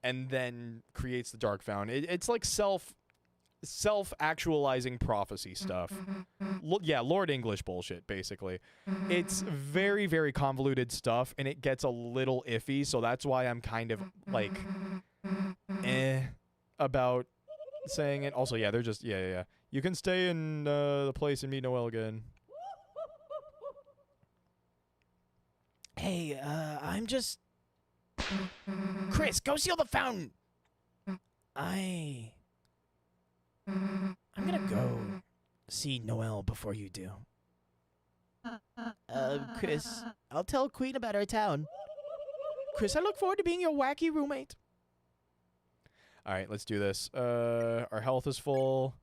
S4: and then creates the Dark Fountain. It's like self-actualizing prophecy stuff. Yeah, Lord English bullshit, basically. It's very, very convoluted stuff, and it gets a little iffy, so that's why I'm kind of, like, about saying it. Also, yeah, they're just, yeah. You can stay in the place and meet Noelle again.
S7: Hey, I'm just... Chris, go seal the fountain! I'm gonna go see Noelle before you do. Chris, I'll tell Queen about our town. Chris, I look forward to being your wacky roommate.
S4: All right, let's do this. Our health is full.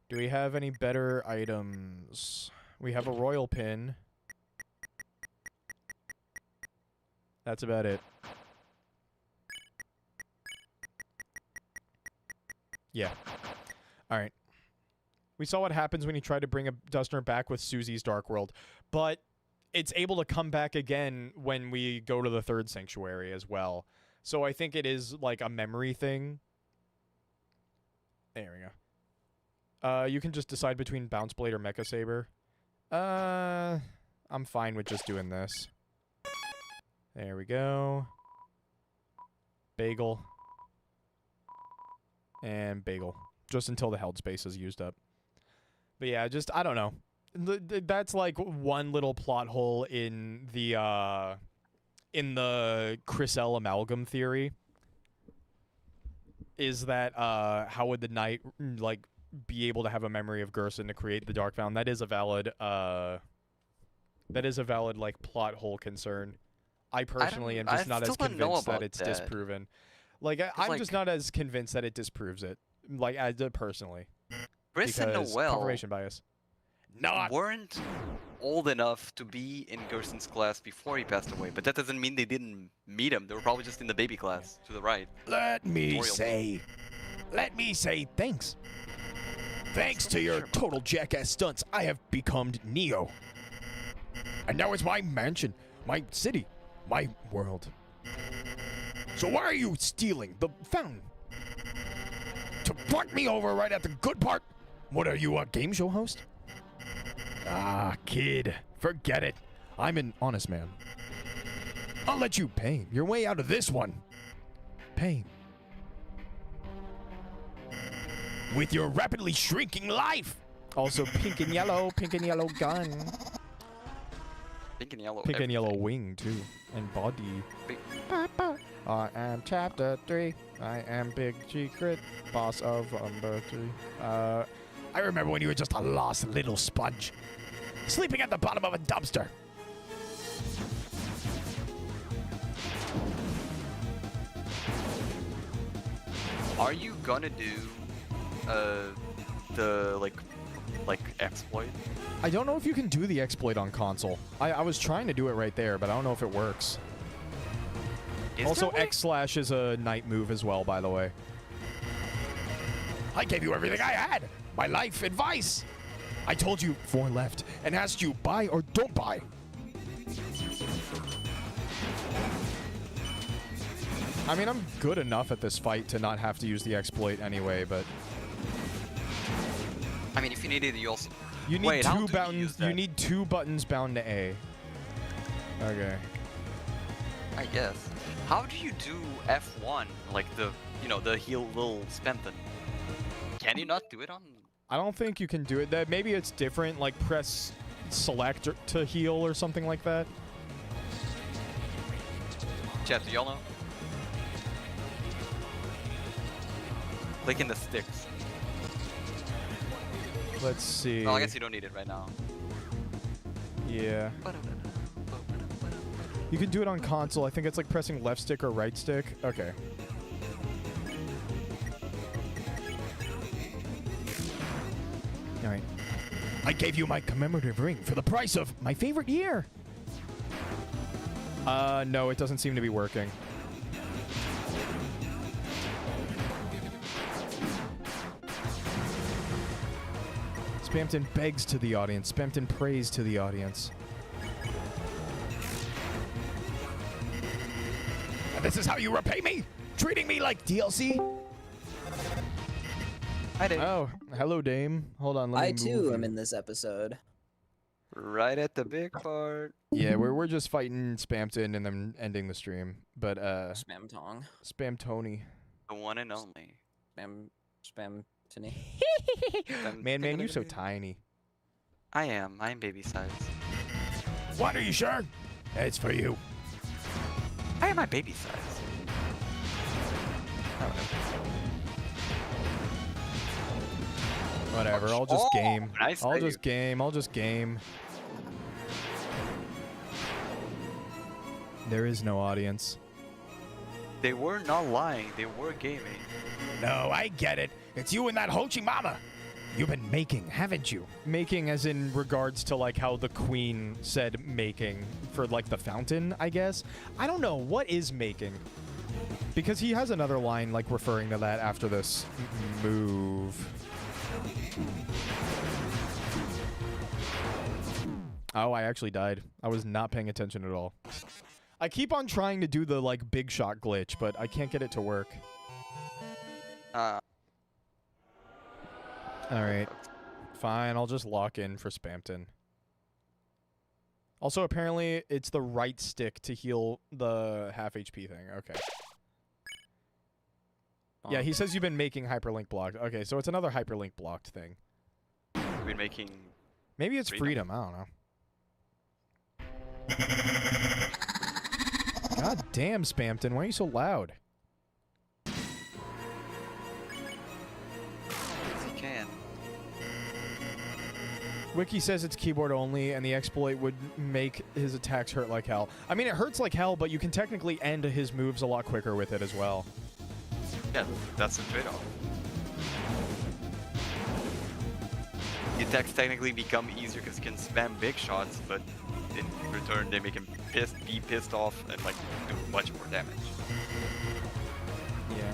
S4: Do we have any better items? We have a royal pin. That's about it. Yeah. All right. We saw what happens when you try to bring a Dustner back with Susie's Dark World, but it's able to come back again when we go to the third sanctuary as well. So I think it is like a memory thing. There we go. You can just decide between Bounce Blade or Mecha Saber. I I'm fine with just doing this. There we go. Bagel. And bagel. Just until the held space is used up. But yeah, just, I don't know. That's like one little plot hole in the Chris L amalgam theory. Is that how would the knight like be able to have a memory of Gerson to create the Dark Fountain? That is a valid like plot hole concern. I personally am just not as convinced that it's disproven. Like I'm just not as convinced that it disproves it. Like personally.
S3: Chris and Noel
S4: confirmation bias.
S3: weren't old enough to be in Gerson's class before he passed away, but that doesn't mean they didn't meet him. They were probably just in the baby class to the right.
S8: Let me say thanks. Thanks to your total jackass stunts, I have become Neo. And now it's my mansion, my city, my world. So why are you stealing the fountain? To fuck me over right at the good part? What are you, a game show host? Ah, kid, forget it. I'm an honest man. I'll let you pay your way out of this one. Pay. With your rapidly shrinking life.
S4: Also, pink and yellow gun.
S3: Pink and yellow.
S4: Pink and yellow wing, too. And body. I am chapter 3. I am big secret boss of number 3.
S8: I remember when you were just a lost little sponge. Sleeping at the bottom of a dumpster.
S3: Are you gonna do the like exploit?
S4: I don't know if you can do the exploit on console. I was trying to do it right there, but I don't know if it works. Also, X/ is a knight move as well, by the way.
S8: I gave you everything I had. My life advice. I told you 4 left and asked you buy or don't buy.
S4: I mean, I'm good enough at this fight to not have to use the exploit anyway, but
S3: I mean, if you need it, you also.
S4: you need
S3: Wait, how
S4: two
S3: do
S4: buttons.
S3: use
S4: You need 2 buttons bound to A. Okay.
S3: I guess. How do you do F1? Like the heal little Spamton. Can you not do it on?
S4: I don't think you can do it. That maybe it's different. Like press select to heal or something like that.
S3: Chat, do y'all know? Click in the sticks.
S4: Let's see.
S3: Well, I guess you don't need it right now.
S4: Yeah. You can do it on console. I think it's like pressing left stick or right stick. Okay.
S8: All right. I gave you my commemorative ring for the price of my favorite year.
S4: No, it doesn't seem to be working. Spamton begs to the audience. Spamton prays to the audience.
S8: And this is how you repay me? Treating me like DLC?
S3: Hi, Dave.
S4: Oh, hello, Dame. Hold on, let me
S9: I
S4: move
S9: too
S4: you.
S9: am in this episode.
S3: Right at the big part.
S4: Yeah, we're just fighting Spamton and then ending the stream. But
S9: Spam Tong.
S4: Spam Tony.
S3: The one and only.
S9: Spam Tony.
S4: Man, you're so tiny.
S3: I am. I'm baby size.
S8: What, are you sure? It's for you.
S3: I am my baby size.
S4: Whatever, I'll just game.
S3: Nice
S4: I'll
S3: save.
S4: just game. I'll just game. There is no audience.
S3: They were not lying. They were gaming.
S8: No, I get it. It's you and that Hochi Mama. You've been making, haven't you?
S4: Making as in regards to like how the queen said making for like the fountain, I guess. I don't know. What is making? Because he has another line like referring to that after this move. Oh, I actually died. I was not paying attention at all. I keep on trying to do the like big shot glitch, but I can't get it to work. Alright. Fine, I'll just lock in for Spamton. Also, apparently, it's the right stick to heal the half HP thing. Okay. Yeah, he says you've been making hyperlink blocked. Okay, so it's another hyperlink blocked thing.
S3: I've been making.
S4: Maybe it's freedom. I don't know. God damn, Spampton. Why are you so loud?
S3: Yes, you can.
S4: Wiki says it's keyboard only, and the exploit would make his attacks hurt like hell. I mean, it hurts like hell, but you can technically end his moves a lot quicker with it as well.
S3: Yeah, that's the trade-off. The attacks technically become easier because you can spam big shots, but in return they make him be pissed off and like do much more damage.
S4: Yeah.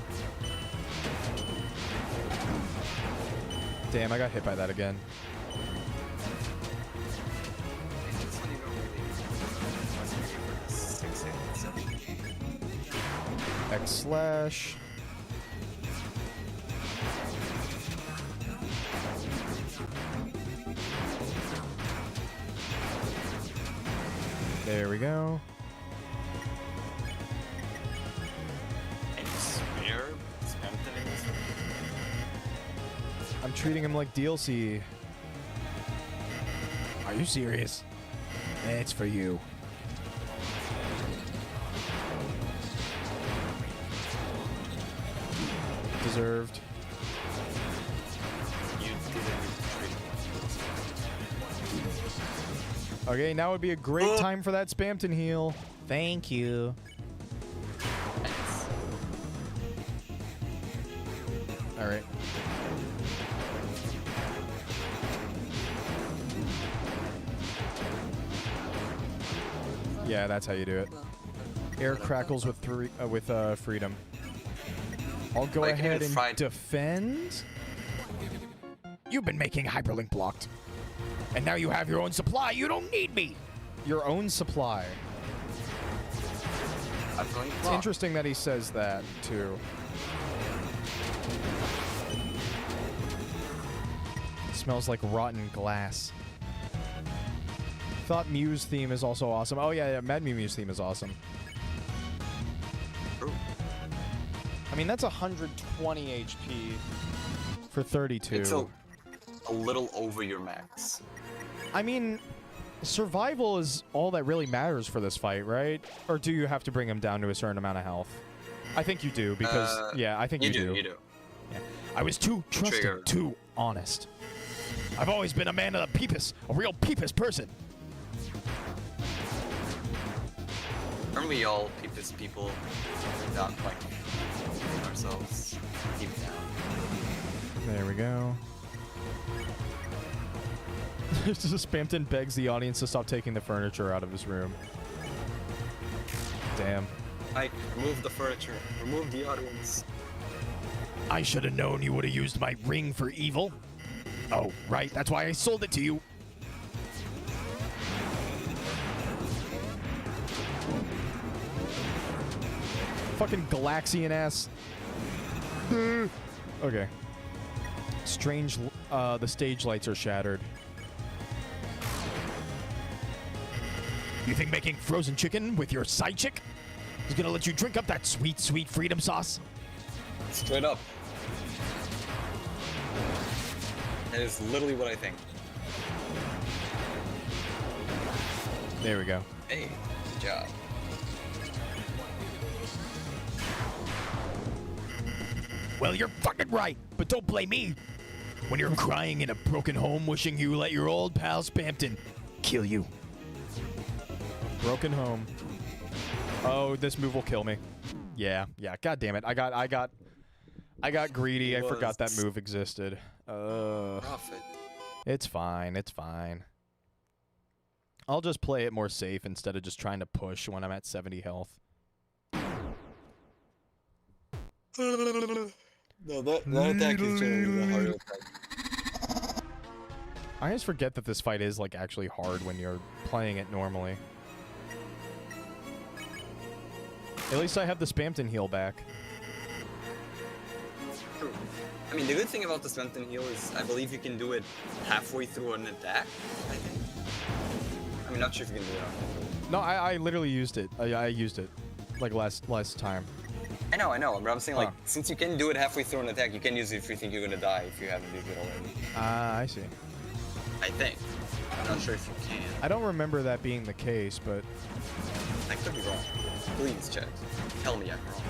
S4: Damn, I got hit by that again. X slash. There we go.
S3: And you spare Spampton in this one?
S4: I'm treating him like DLC.
S8: Are you serious? It's for you.
S4: Deserved.
S3: You didn't
S4: Okay, now would be a great time for that Spampton heal.
S8: Thank you.
S4: Alright. Yeah, that's how you do it. Air crackles with freedom. I'll go
S3: Like,
S4: ahead
S3: even
S4: and
S3: fried-
S4: defend.
S8: You've been making hyperlink blocked. And now you have your own supply. You don't need me.
S4: Your own supply.
S3: I'm going
S4: It's interesting that he says that, too. It smells like rotten glass. Thought Mew's theme is also awesome. Oh, yeah, Mad Mew's theme is awesome.
S3: True.
S4: I mean, that's 120 HP for 32.
S3: It's a little over your max.
S4: I mean, survival is all that really matters for this fight, right? Or do you have to bring him down to a certain amount of health? I think you do, because, yeah, I think you do.
S3: You do.
S4: Yeah. I was too trusting,
S3: Trigger.
S4: too honest. I've always been a man of the peepus, a real peepus person.
S3: Aren't we all peepus people? Not like ourselves. Deep down.
S4: There we go. Spampton begs the audience to stop taking the furniture out of his room. Damn.
S3: Like, remove the furniture. Remove the audience.
S8: I should have known you would have used my ring for evil. Oh, right. That's why I sold it to you.
S4: Fucking Galaxian ass. Okay. Strange. The stage lights are shattered.
S8: You think making frozen chicken with your side chick is gonna let you drink up that sweet, sweet freedom sauce?
S3: Straight up. That is literally what I think.
S4: There we go.
S3: Hey, good job.
S8: Well, you're fucking right, but don't blame me. When you're crying in a broken home wishing you let your old pal Spampton kill you.
S4: Broken home. Oh, this move will kill me. Yeah, yeah. God damn it. I got greedy. I forgot that move existed.
S3: Profit.
S4: It's fine. It's fine. I'll just play it more safe instead of just trying to push when I'm at 70 health.
S3: No, that attack is generally the harder attack.
S4: I always forget that this fight is like actually hard when you're playing it normally. At least I have the Spampton heal back.
S3: True. I mean, the good thing about the Spampton heal is I believe you can do it halfway through an attack, I think. I mean, not sure if you can do it on.
S4: No, I literally used it. I used it like last time.
S3: I know, but I'm saying like since you can do it halfway through an attack, you can use it if you think you're gonna die if you haven't used it already.
S4: Ah, I see.
S3: I think. I'm not sure if you can.
S4: I don't remember that being the case, but
S3: I could be wrong. Please check. Tell me I'm wrong.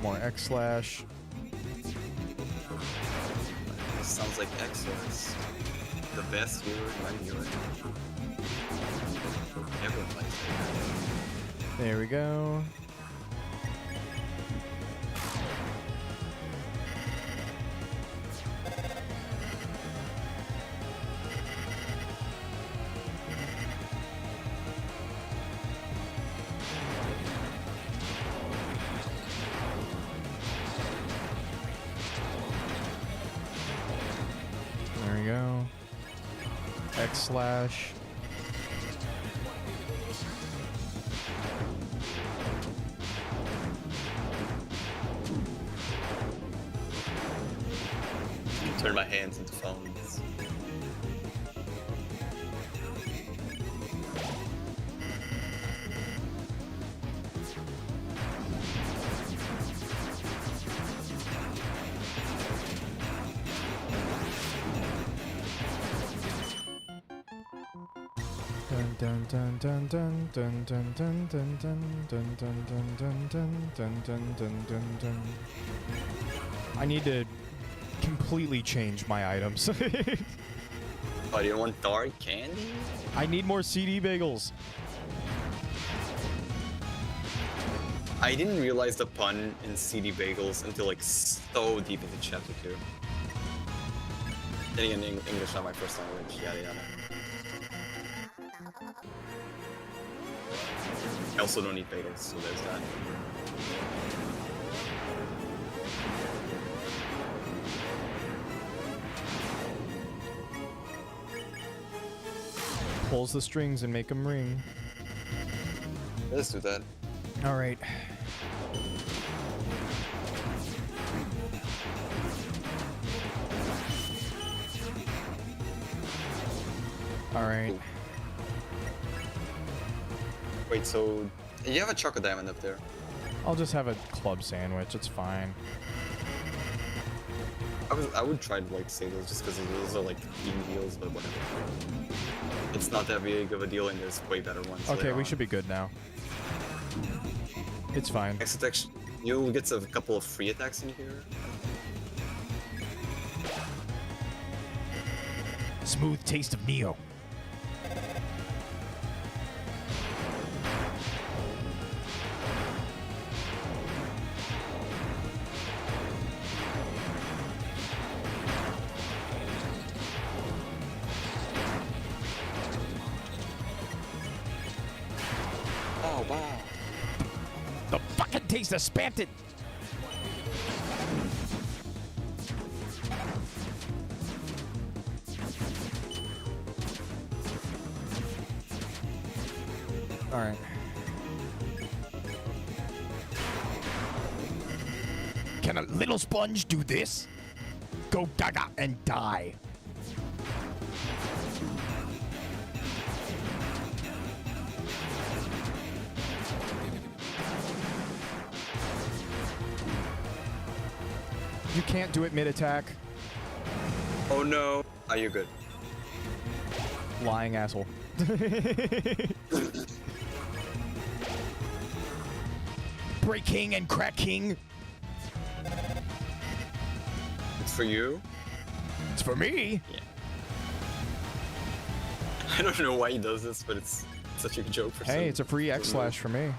S4: more X slash.
S3: This sounds like X-Force. The best hero in my hero. Everyone likes it.
S4: There we go. There we go. X slash.
S3: Turn my hands into phones.
S4: Dun dun dun dun dun dun dun dun dun dun dun dun dun dun dun dun dun dun dun. I need to completely change my items.
S3: Oh, you don't want dark candy?
S4: I need more CD bagels.
S3: I didn't realize the pun in CD bagels until like so deep into chapter 2. Then again, English not my first language, yada yada. I also don't eat bagels, so there's that.
S4: Pulls the strings and make them ring.
S3: Let's do that.
S4: All right. All right.
S3: Wait, so you have a chocolate diamond up there?
S4: I'll just have a club sandwich. It's fine.
S3: I would try to like say those just because those are like team deals, but whatever. It's not that big of a deal, and there's way better ones.
S4: Okay, we should be good now. It's fine.
S3: Next attack, you'll get a couple of free attacks in here.
S8: Smooth taste of Neo.
S3: Oh wow!
S8: The fucking taste of Spanted.
S4: All right.
S8: Can a little sponge do this? Go gaga and die.
S4: You can't do it mid-attack.
S3: Oh no! Are you good?
S4: Lying asshole.
S8: Break King and Crack King.
S3: It's for you.
S8: It's for me.
S3: I don't know why he does this, but it's such a joke for some.
S4: Hey, it's a free X slash for me.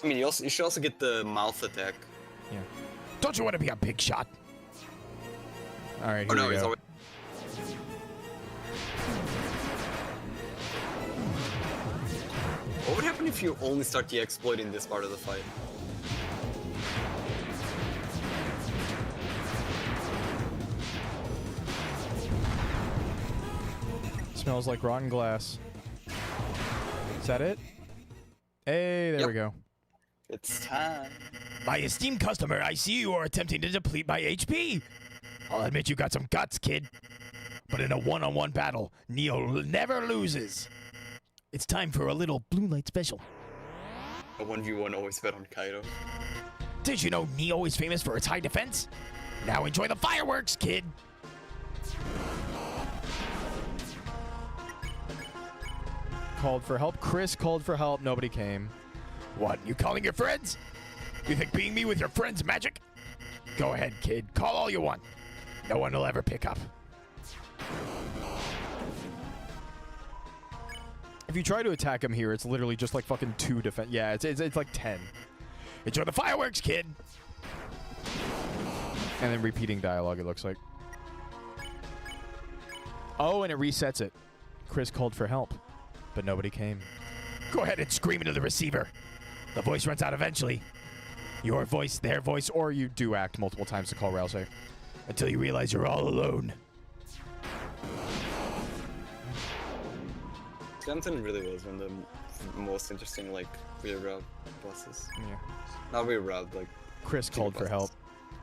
S3: I mean, you should also get the mouth attack.
S4: Yeah.
S8: Don't you want to be a big shot?
S4: All right.
S3: Oh
S4: Here
S3: no,
S4: we
S3: he's
S4: go.
S3: already. What would happen if you only start the exploit in this part of the fight?
S4: Smells like rotten glass. Is that it? Hey, there
S3: Yep.
S4: we go.
S3: It's time.
S8: My esteemed customer, I see you are attempting to deplete my HP. I'll admit you got some guts, kid. But in a one-on-one battle, Neo never loses. It's time for a little blue light special.
S3: A 1v1 always bet on Kaido.
S8: Did you know Neo is famous for its high defense? Now enjoy the fireworks, kid.
S4: Called for help. Chris called for help. Nobody came.
S8: What, you calling your friends? You think being me with your friends magic? Go ahead, kid. Call all you want. No one will ever pick up.
S4: If you try to attack him here, it's literally just like fucking 2 defense. Yeah, it's like 10.
S8: Enjoy the fireworks, kid.
S4: And then repeating dialogue, it looks like. Oh, and it resets it. Chris called for help, but nobody came.
S8: Go ahead and scream into the receiver. The voice runs out eventually. Your voice, their voice,
S4: Or you do act multiple times to call Rousey.
S8: until you realize you're all alone.
S3: Stanton really was one of the most interesting, like, rear route bosses.
S4: Yeah.
S3: Not rear route, like...
S4: Chris called for
S3: bosses.
S4: help,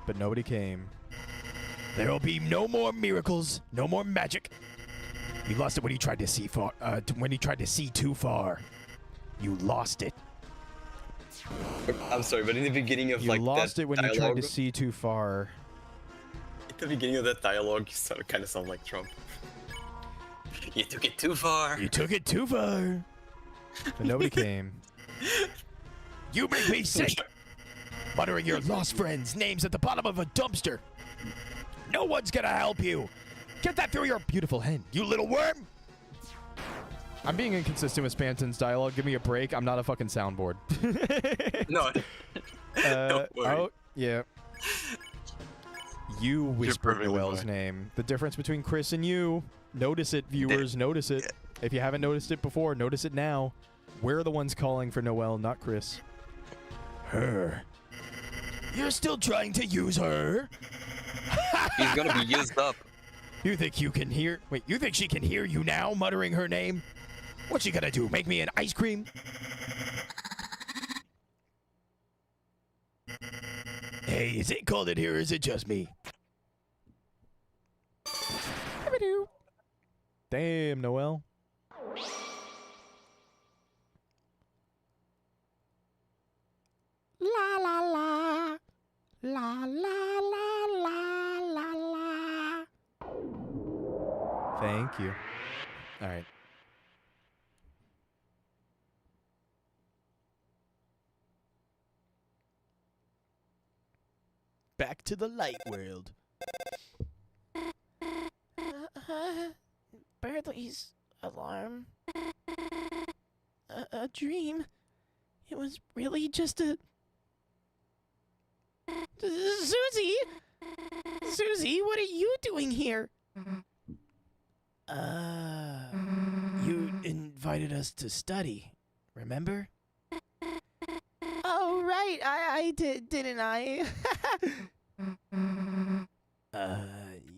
S4: but nobody came.
S8: There will be no more miracles, no more magic. You lost it when you tried to see far. When you tried to see too far, you lost it.
S3: I'm sorry, but in the beginning of,
S4: You
S3: like,
S4: lost
S3: that
S4: it when you tried
S3: dialogue,
S4: to see too far.
S3: at the beginning of that dialogue, you kind of sound like Trump. You took it too far.
S8: You took it too far.
S4: But nobody came.
S8: You make me sick. Muttering your lost friends' names at the bottom of a dumpster. No one's gonna help you. Get that through your beautiful head, you little worm.
S4: I'm being inconsistent with Spanton's dialogue. Give me a break. I'm not a fucking soundboard.
S3: No. Don't worry.
S4: Oh, yeah. You whispered
S3: perfectly
S4: Noelle's
S3: fine.
S4: name. The difference between Chris and you. Notice it, viewers. Notice it. If you haven't noticed it before, notice it now. We're the ones calling for Noelle, not Chris.
S8: Her. You're still trying to use her?
S3: He's gonna be used up.
S8: You think you can hear? Wait, you think she can hear you now, muttering her name? What's she gonna do? Make me an ice cream? Hey, is it cold in here or is it just me?
S4: Damn, Noelle.
S7: La la la. La la la la la la.
S4: Thank you. All right.
S8: Back to the light world.
S7: Bradley's alarm. A dream. It was really just a. Susie! Susie, what are you doing here?
S8: You invited us to study, remember?
S7: Oh, right. I did, didn't I?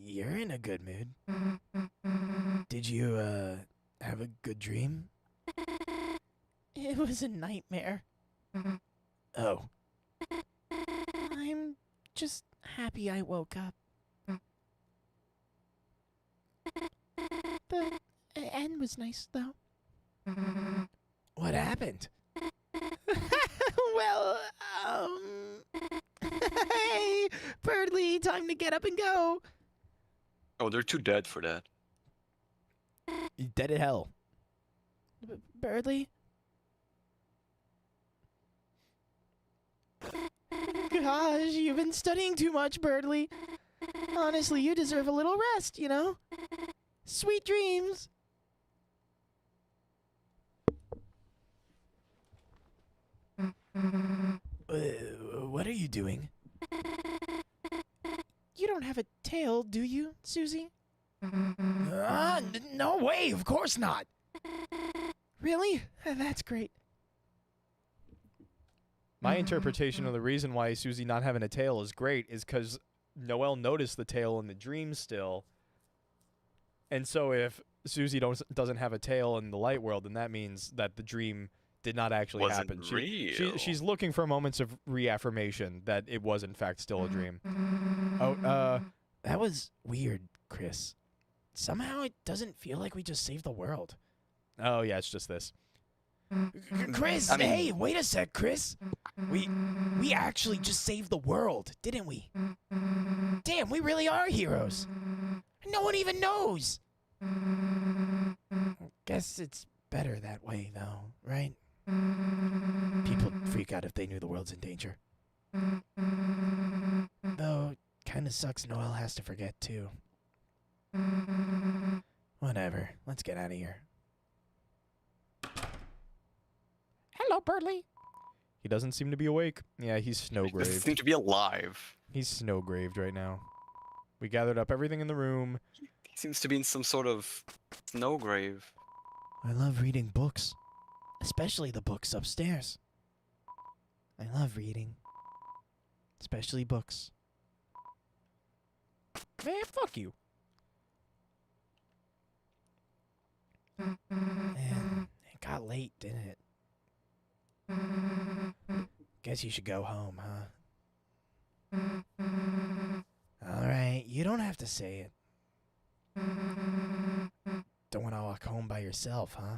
S8: You're in a good mood. Did you, have a good dream?
S7: It was a nightmare.
S8: Oh,
S7: I'm just happy I woke up. The end was nice, though.
S8: what happened?
S7: Well, hey, Birdly, time to get up and go.
S3: Oh, they're too dead for that.
S8: You dead at hell.
S7: Birdly? Gosh, you've been studying too much, Birdly. Honestly, you deserve a little rest, you know? Sweet dreams.
S8: What are you doing?
S7: You don't have a tail, do you, Susie?
S8: No way, of course not.
S7: Really? That's great.
S4: My interpretation of the reason why Susie not having a tail is great is because Noelle noticed the tail in the dream still. And so if Susie doesn't have a tail in the light world, then that means that the dream did not actually
S3: Wasn't
S4: happen.
S3: real.
S4: She's looking for moments of reaffirmation that it was in fact still a dream. Oh,
S8: That was weird, Chris. Somehow it doesn't feel like we just saved the world.
S4: Oh, yeah, it's just this.
S8: Chris,
S3: I mean-
S8: hey, wait a sec, Chris. We actually just saved the world, didn't we? Damn, we really are heroes. No one even knows. Guess it's better that way, though, right? People freak out if they knew the world's in danger. Though, kinda sucks Noel has to forget, too. Whatever, let's get out of here.
S7: Hello, Burley.
S4: He doesn't seem to be awake. Yeah, he's
S3: He doesn't
S4: snowgraved.
S3: seem to be alive.
S4: He's snowgraved right now. We gathered up everything in the room.
S3: He seems to be in some sort of snow grave.
S8: I love reading books, especially the books upstairs. I love reading, especially books.
S4: Man, fuck you.
S8: Man, it got late, didn't it? Guess you should go home, huh? Alright, you don't have to say it. Don't want to walk home by yourself, huh?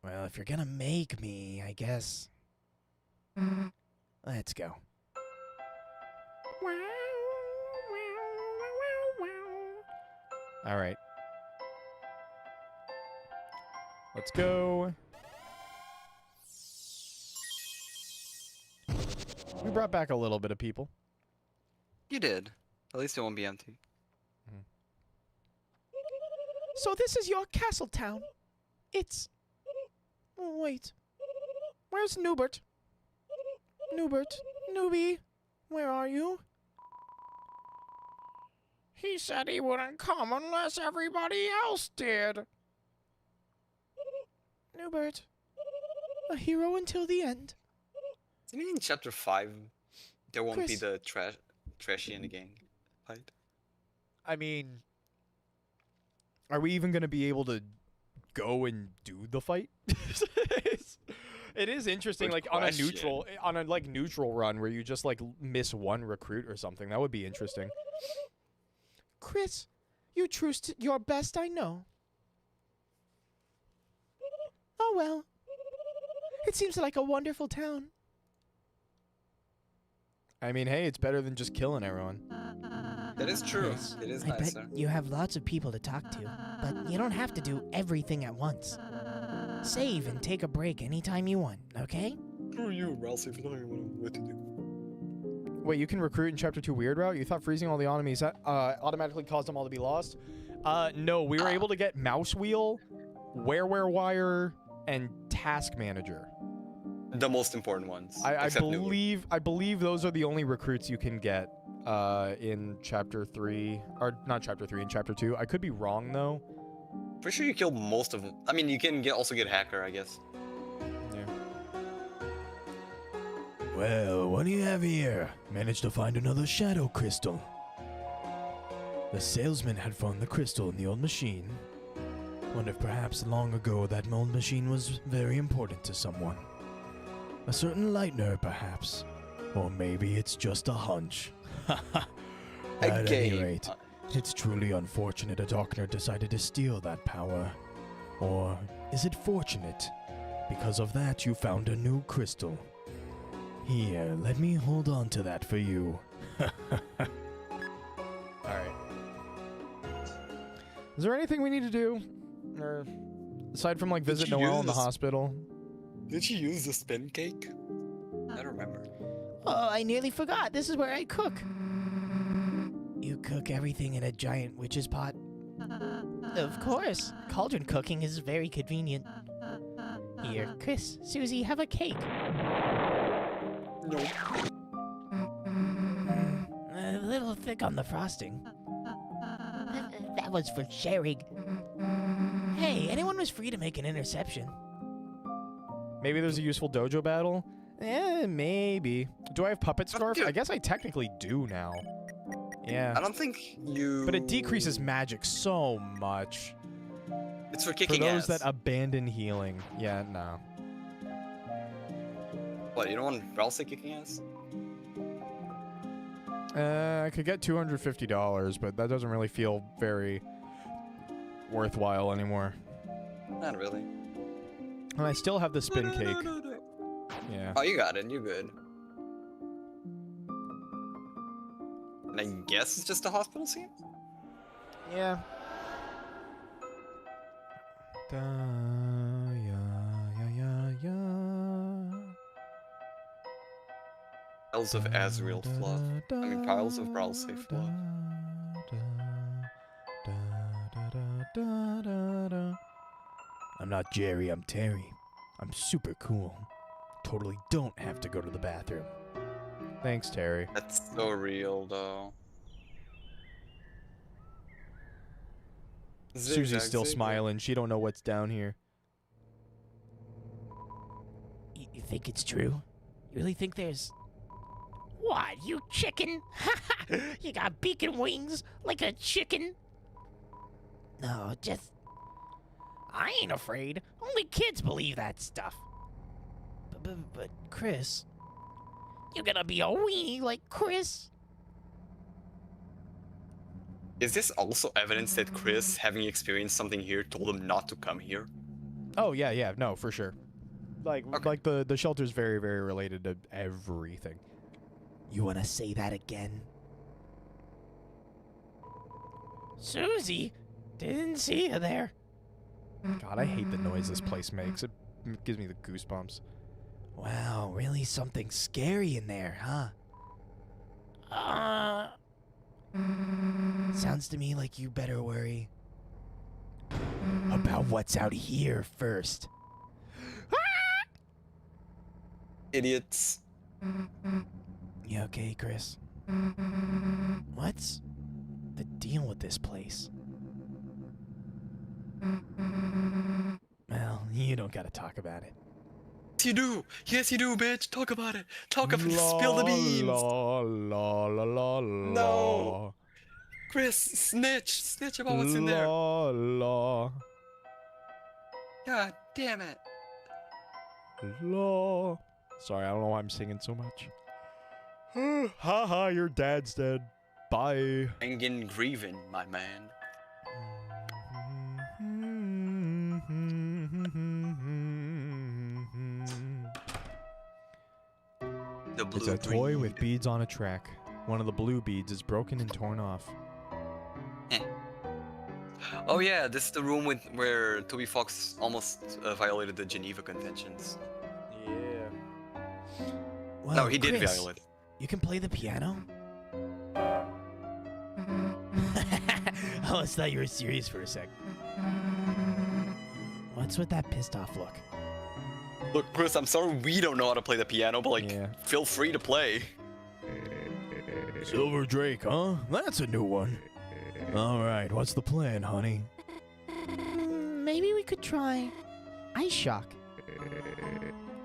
S8: Well, if you're gonna make me, I guess. Let's go.
S4: All right. Let's go. We brought back a little bit of people.
S3: You did. At least it won't be empty.
S7: So this is your castle town. It's... Oh, wait. Where's Newbert? Newbert? Newbie? Where are you? He said he wouldn't come unless everybody else did. Newbert. A hero until the end.
S3: Does it mean in chapter 5 there won't be
S7: Chris.
S3: the trashy in the gang fight?
S4: I mean, are we even going to be able to go and do the fight? It is interesting,
S3: Good
S4: like
S3: question.
S4: on a like neutral run where you just like miss one recruit or something. That would be interesting.
S7: Chris, you truce your best I know. Oh well. It seems like a wonderful town.
S4: I mean, hey, it's better than just killing everyone.
S3: That is true.
S8: Chris,
S3: It is
S8: I bet
S3: nicer.
S8: you have lots of people to talk to, but you don't have to do everything at once. Save and take a break anytime you want, okay?
S3: Screw you, Ralsei, if you don't even know what to do.
S4: Wait, you can recruit in Chapter 2 Weird Route? You thought freezing all the enemies automatically caused them all to be lost? No, we were able to get Mouse Wheel, Wire, and Task Manager.
S3: The most important ones.
S4: I
S3: except Newbie.
S4: believe those are the only recruits you can get in Chapter 3, or not Chapter 3, in Chapter 2. I could be wrong, though.
S3: Pretty sure you killed most of them. I mean, you can also get Hacker, I guess.
S4: Yeah.
S8: Well, what do you have here? Managed to find another shadow crystal. The salesman had found the crystal in the old machine. Wonder if perhaps long ago that old machine was very important to someone. A certain Lightner, perhaps. Or maybe it's just a hunch. At any rate, it's truly unfortunate a Darkner decided to steal that power. Or is it fortunate? Because of that you found a new crystal. Here, let me hold on to that for you.
S4: Alright. Is there anything we need to do? Or aside from, like, visit
S3: you
S4: Noel
S3: use
S4: in the
S3: this-
S4: hospital?
S3: Did she use the spin cake? I don't remember.
S7: Oh, I nearly forgot. This is where I cook.
S8: You cook everything in a giant witch's pot?
S7: Of course. Cauldron cooking is very convenient. Here, Chris, Susie, have a cake.
S3: No.
S8: A little thick on the frosting.
S7: That was for sharing.
S8: Hey, anyone was free to make an interception.
S4: Maybe there's a useful dojo battle? Maybe. Do I have Puppet Scarf?
S3: Dude.
S4: I guess I technically do now. Yeah.
S3: I don't think you...
S4: But it decreases magic so much.
S3: It's for
S4: For
S3: kicking
S4: those
S3: ass.
S4: that abandon healing. Yeah, no.
S3: What, you don't want Ralsei kicking ass?
S4: I could get $250, but that doesn't really feel very worthwhile anymore.
S3: Not really.
S4: And I still have the spin cake. Yeah.
S3: Oh, you got it. You're good. And I guess it's just a hospital scene?
S4: Yeah. Da,
S3: Piles of Azrael fluff. I mean, piles of Bralsafe fluff.
S4: I'm not Jerry, I'm Terry. I'm super cool. Totally don't have to go to the bathroom. Thanks, Terry.
S3: That's so real, though.
S4: Susie's
S3: Zigzag,
S4: still
S3: zigzag.
S4: smiling. She don't know what's down here.
S7: You think it's true? You really think there's...
S8: What, you chicken? You got beacon wings like a chicken?
S7: No, just...
S8: I ain't afraid. Only kids believe that stuff.
S7: But Chris...
S8: You gonna be a weenie like Chris?
S3: Is this also evidence that Chris, having experienced something here, told him not to come here?
S4: Oh, yeah, no, for sure. Like,
S3: Okay.
S4: like the shelter's very, very related to everything.
S7: You wanna say that again?
S8: Susie, didn't see you there.
S4: God, I hate the noise this place makes. It gives me the goosebumps.
S7: Wow, really something scary in there, huh? Sounds to me like you better worry about what's out here first.
S3: Idiots.
S7: You okay, Chris? What's the deal with this place? Well, you don't gotta talk about it.
S3: Yes, you do. Yes, you do, bitch. Talk about it. Talk about it. Spill the beans.
S4: La, la, la, la,
S3: No. Chris, snitch. Snitch about what's in there.
S4: La,
S3: God damn it.
S4: la. Sorry, I don't know why I'm singing so much. Haha, your dad's dead. Bye.
S3: Engen grieving, my man. The blue
S4: It's a toy with
S3: breed.
S4: beads on a track. One of the blue beads is broken and torn off.
S3: Oh yeah, this is the room where Toby Fox almost violated the Geneva Conventions.
S4: Yeah.
S7: Well,
S3: No, he did
S7: Chris,
S3: violate.
S7: You can play the piano? I almost thought you were serious for a sec. What's with that pissed off look?
S3: Look, Chris, I'm sorry we don't know how to play the piano, but like,
S4: Yeah.
S3: feel free to play.
S4: Silver Drake, huh? That's a new one. All right, what's the plan, honey?
S7: Maybe we could try Ice Shock.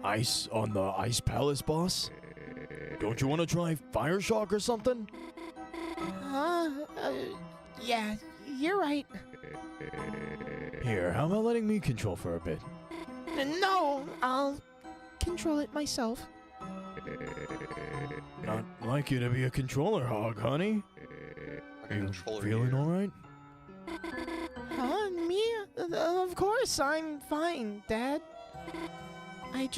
S4: Ice on the Ice Palace, boss? Don't you want to try Fire Shock or something?
S7: Yeah, you're right.
S4: Here, how about letting me control for a bit?
S7: No, I'll control it myself.
S4: Not like you to be a controller hog, honey.
S3: Okay,
S4: You
S3: controller
S4: feeling
S3: here.
S4: all right?
S7: Huh? Me? Of course, I'm fine, Dad. I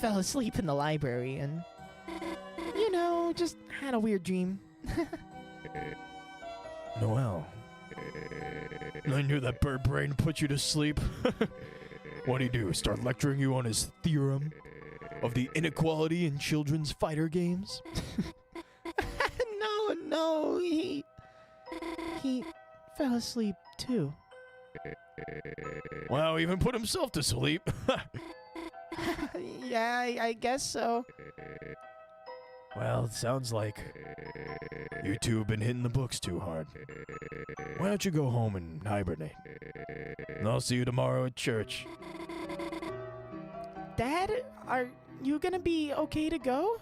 S7: fell asleep in the library and, just had a weird dream.
S4: Noel. I knew that bird brain put you to sleep. What'd he do? Start lecturing you on his theorem of the inequality in children's fighter games?
S7: No, he fell asleep too.
S4: Wow, even put himself to sleep.
S7: Yeah, I guess so.
S4: Well, it sounds like you two have been hitting the books too hard. Why don't you go home and hibernate? And I'll see you tomorrow at church.
S7: Dad, are you gonna be okay to go?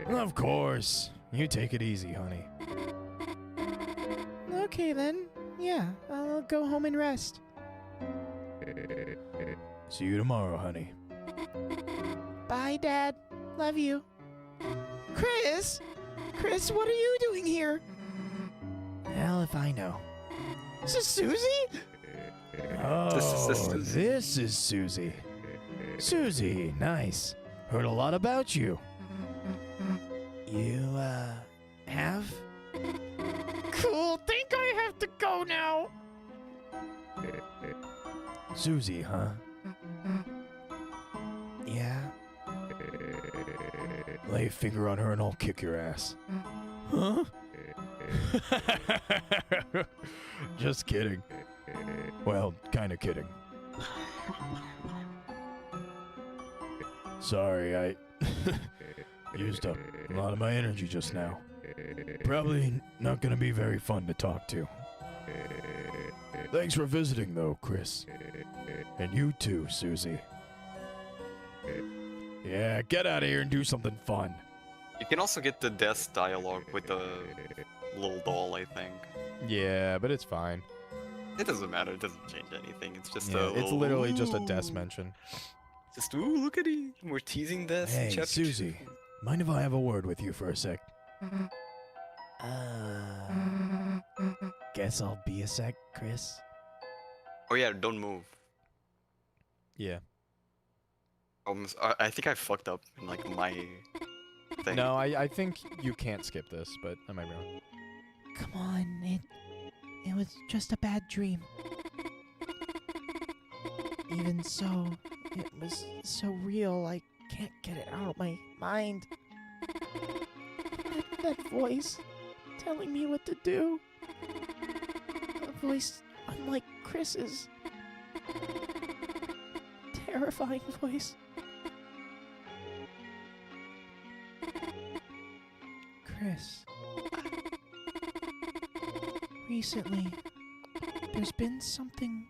S4: Of course. You take it easy, honey.
S7: Okay then. Yeah, I'll go home and rest.
S4: See you tomorrow, honey.
S7: Bye, Dad. Love you.
S8: Chris? Chris, what are you doing here? Hell if I know. This is Susie?
S1: Oh, this is Susie. Susie, nice. Heard a lot about you.
S8: You, have?
S7: Cool. Think I have to go now.
S1: Susie, huh?
S8: Yeah.
S1: Lay a finger on her and I'll kick your ass. Huh? Just kidding. Well, kinda kidding. Sorry, I used up a lot of my energy just now. Probably not gonna be very fun to talk to. Thanks for visiting, though, Chris. And you too, Susie. Yeah, get out of here and do something fun.
S3: You can also get the death dialogue with the little doll, I think.
S4: Yeah, but it's fine.
S3: It doesn't matter. It doesn't change anything. It's just
S4: Yeah,
S3: a
S4: it's
S3: little,
S4: literally just a
S3: "Ooh."
S4: death mention.
S3: Just, ooh, look at it. We're teasing this.
S1: Hey,
S3: chapter
S1: Susie. Mind if I have a word with you for a sec?
S8: Guess I'll be a sec, Chris.
S3: Oh yeah, don't move.
S4: Yeah.
S3: I think I fucked up in like my thing.
S4: No, I think you can't skip this, but I might be wrong.
S7: Come on, it was just a bad dream. Even so, it was so real, I can't get it out of my mind. That voice telling me what to do. A voice unlike Chris's. Terrifying voice. Chris. Recently, there's been something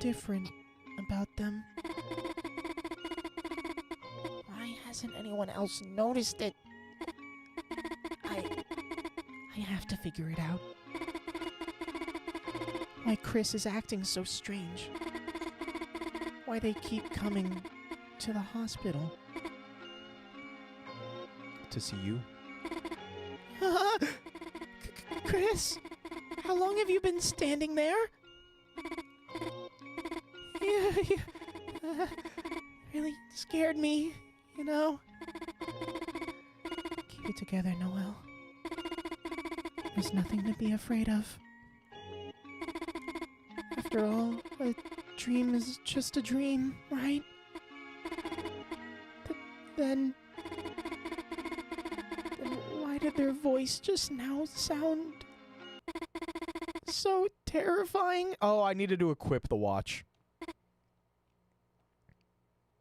S7: different about them. Why hasn't anyone else noticed it? I have to figure it out. Why Chris is acting so strange. Why they keep coming to the hospital.
S4: To see you?
S7: Chris, how long have you been standing there? You really scared me, you know? Keep it together, Noel. There's nothing to be afraid of. After all, a dream is just a dream, right? Then why did their voice just now sound so terrifying?
S4: Oh, I needed to equip the watch.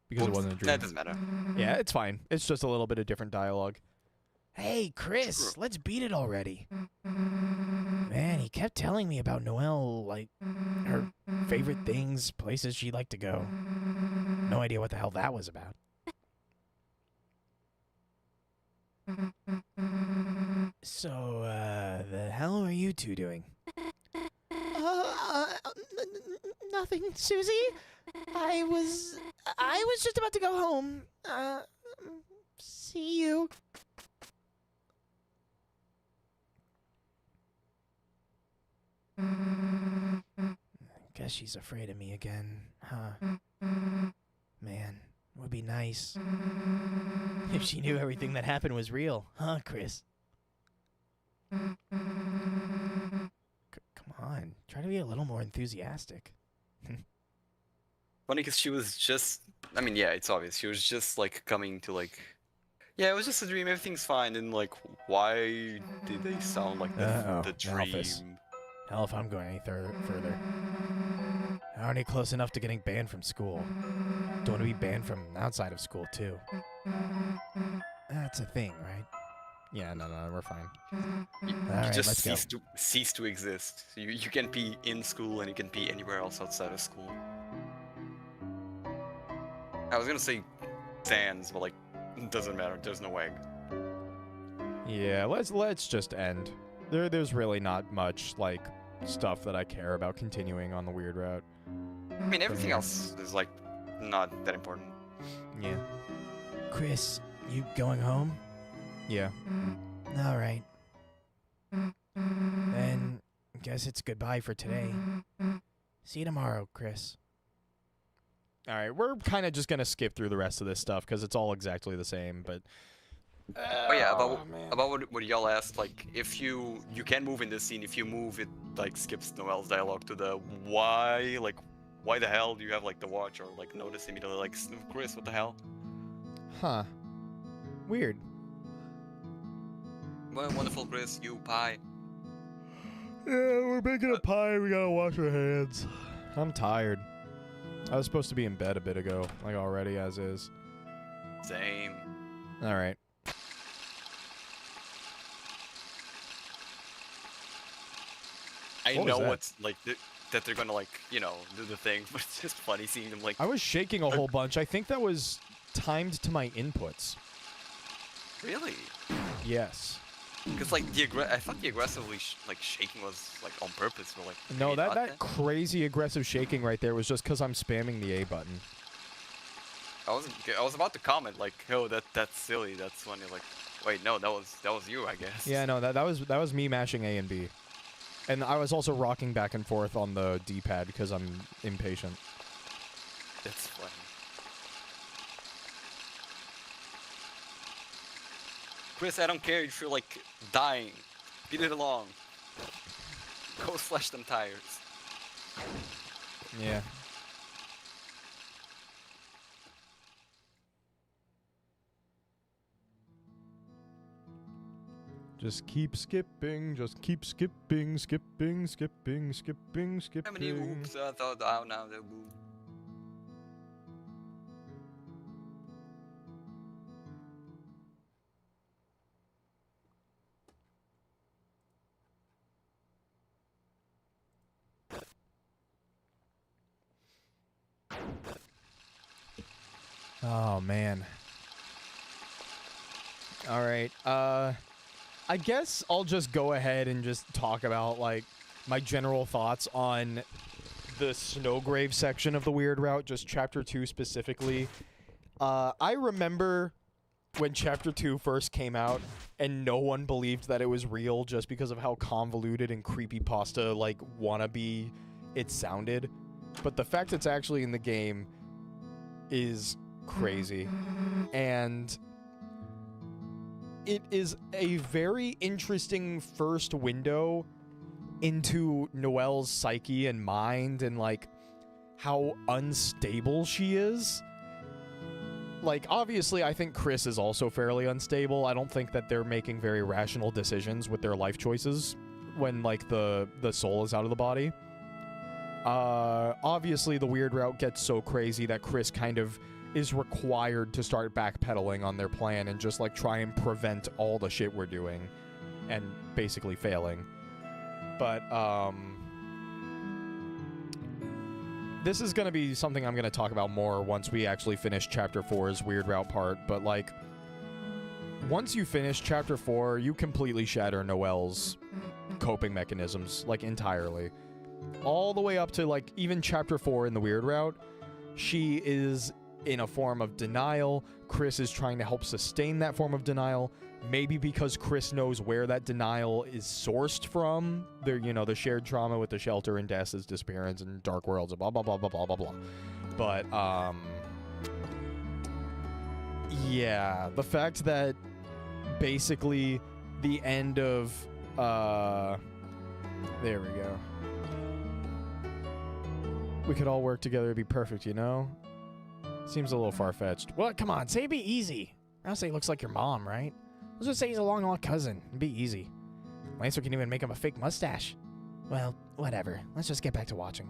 S4: Because it wasn't a dream.
S3: That doesn't matter.
S4: Yeah, it's fine. It's just a little bit of different dialogue.
S8: Hey, Chris, let's beat it already. Man, he kept telling me about Noelle, like, her favorite things, places she'd like to go. No idea what the hell that was about. So, the hell are you two doing?
S7: Nothing, Susie. I was just about to go home. See you.
S8: Guess she's afraid of me again, huh? Man, it would be nice if she knew everything that happened was real, huh, Chris? Come on, try to be a little more enthusiastic.
S3: Funny because she was just, I mean, yeah, it's obvious. She was just like coming to like, yeah, it was just a dream. Everything's fine. And like, why did they sound like the dream?
S8: Alphys. Hell if I'm going any further. I aren't close enough to getting banned from school. Don't want to be banned from outside of school, too. That's a thing, right?
S4: Yeah, no, we're fine.
S3: You
S8: Alright,
S3: just
S8: let's go.
S3: cease to exist. You can be in school and you can be anywhere else outside of school. I was gonna say Sans, but like, it doesn't matter. There's no egg.
S4: Yeah, let's just end. There's really not much like stuff that I care about continuing on the weird route.
S3: I mean, everything else is like not that important.
S4: Yeah.
S8: Chris, you going home?
S4: Yeah.
S8: All right. Then, guess it's goodbye for today. See you tomorrow, Chris.
S4: All right, we're kind of just gonna skip through the rest of this stuff because it's all exactly the same. But
S3: Oh yeah, about what y'all asked, like if you can move in this scene, if you move it like skips Noel's dialogue to the why, like why the hell do you have like the watch, or like notice immediately like Chris, what the hell?
S4: huh? Weird.
S3: Well, wonderful Chris, you pie.
S4: Yeah, we're making a pie. We gotta wash our hands. I'm tired. I was supposed to be in bed a bit ago, like already as is.
S3: Same.
S4: All right.
S3: I
S4: What was
S3: know
S4: that?
S3: what's like that they're gonna like do the thing, but it's just funny seeing them like.
S4: I was shaking a whole bunch. I think that was timed to my inputs.
S3: Really?
S4: Yes.
S3: Because like I thought the aggressively shaking was like on purpose, but like.
S4: No,
S3: maybe not
S4: that crazy aggressive shaking right there was just because I'm spamming the A button.
S3: I was about to comment like, oh, that's silly. That's funny. Like, wait, no, that was you, I guess.
S4: Yeah, no, that was me mashing A and B, and I was also rocking back and forth on the D-pad because I'm impatient.
S3: That's funny. Chris, I don't care if you're like dying. Get it along. Go slash them tires.
S4: Yeah. Just keep skipping, skipping, skipping, skipping, skipping,
S3: How many
S4: skipping.
S3: hoops I thought out now the boom.
S4: Oh man. All right. I guess I'll just go ahead and just talk about like my general thoughts on the Snowgrave section of the Weird Route, just chapter 2 specifically. I remember when chapter 2 first came out and no one believed that it was real just because of how convoluted and creepypasta like wannabe it sounded. But the fact it's actually in the game is crazy. And it is a very interesting first window into Noelle's psyche and mind and like how unstable she is. Like, obviously, I think Chris is also fairly unstable. I don't think that they're making very rational decisions with their life choices when, like, the soul is out of the body. Obviously, the Weird Route gets so crazy that Chris kind of is required to start backpedaling on their plan and just, like, try and prevent all the shit we're doing and basically failing. But, this is going to be something I'm going to talk about more once we actually finish Chapter 4's Weird Route part, but, like, once you finish Chapter 4, you completely shatter Noelle's coping mechanisms, like, entirely. All the way up to, like, even Chapter 4 in the Weird Route, she is in a form of denial. Chris is trying to help sustain that form of denial. Maybe because Chris knows where that denial is sourced from. The shared trauma with the shelter and Des' disappearance and Dark Worlds and blah, blah, blah, blah, blah, blah, blah. But, yeah, the fact that basically the end of, there we go. We could all work together to be perfect, you know? Seems a little far-fetched.
S8: Well, come on, say be easy. I'll say he looks like your mom, right? Let's just say he's a long-lost cousin. It'd be easy. Lancer can even make him a fake mustache. Well, whatever. Let's just get back to watching.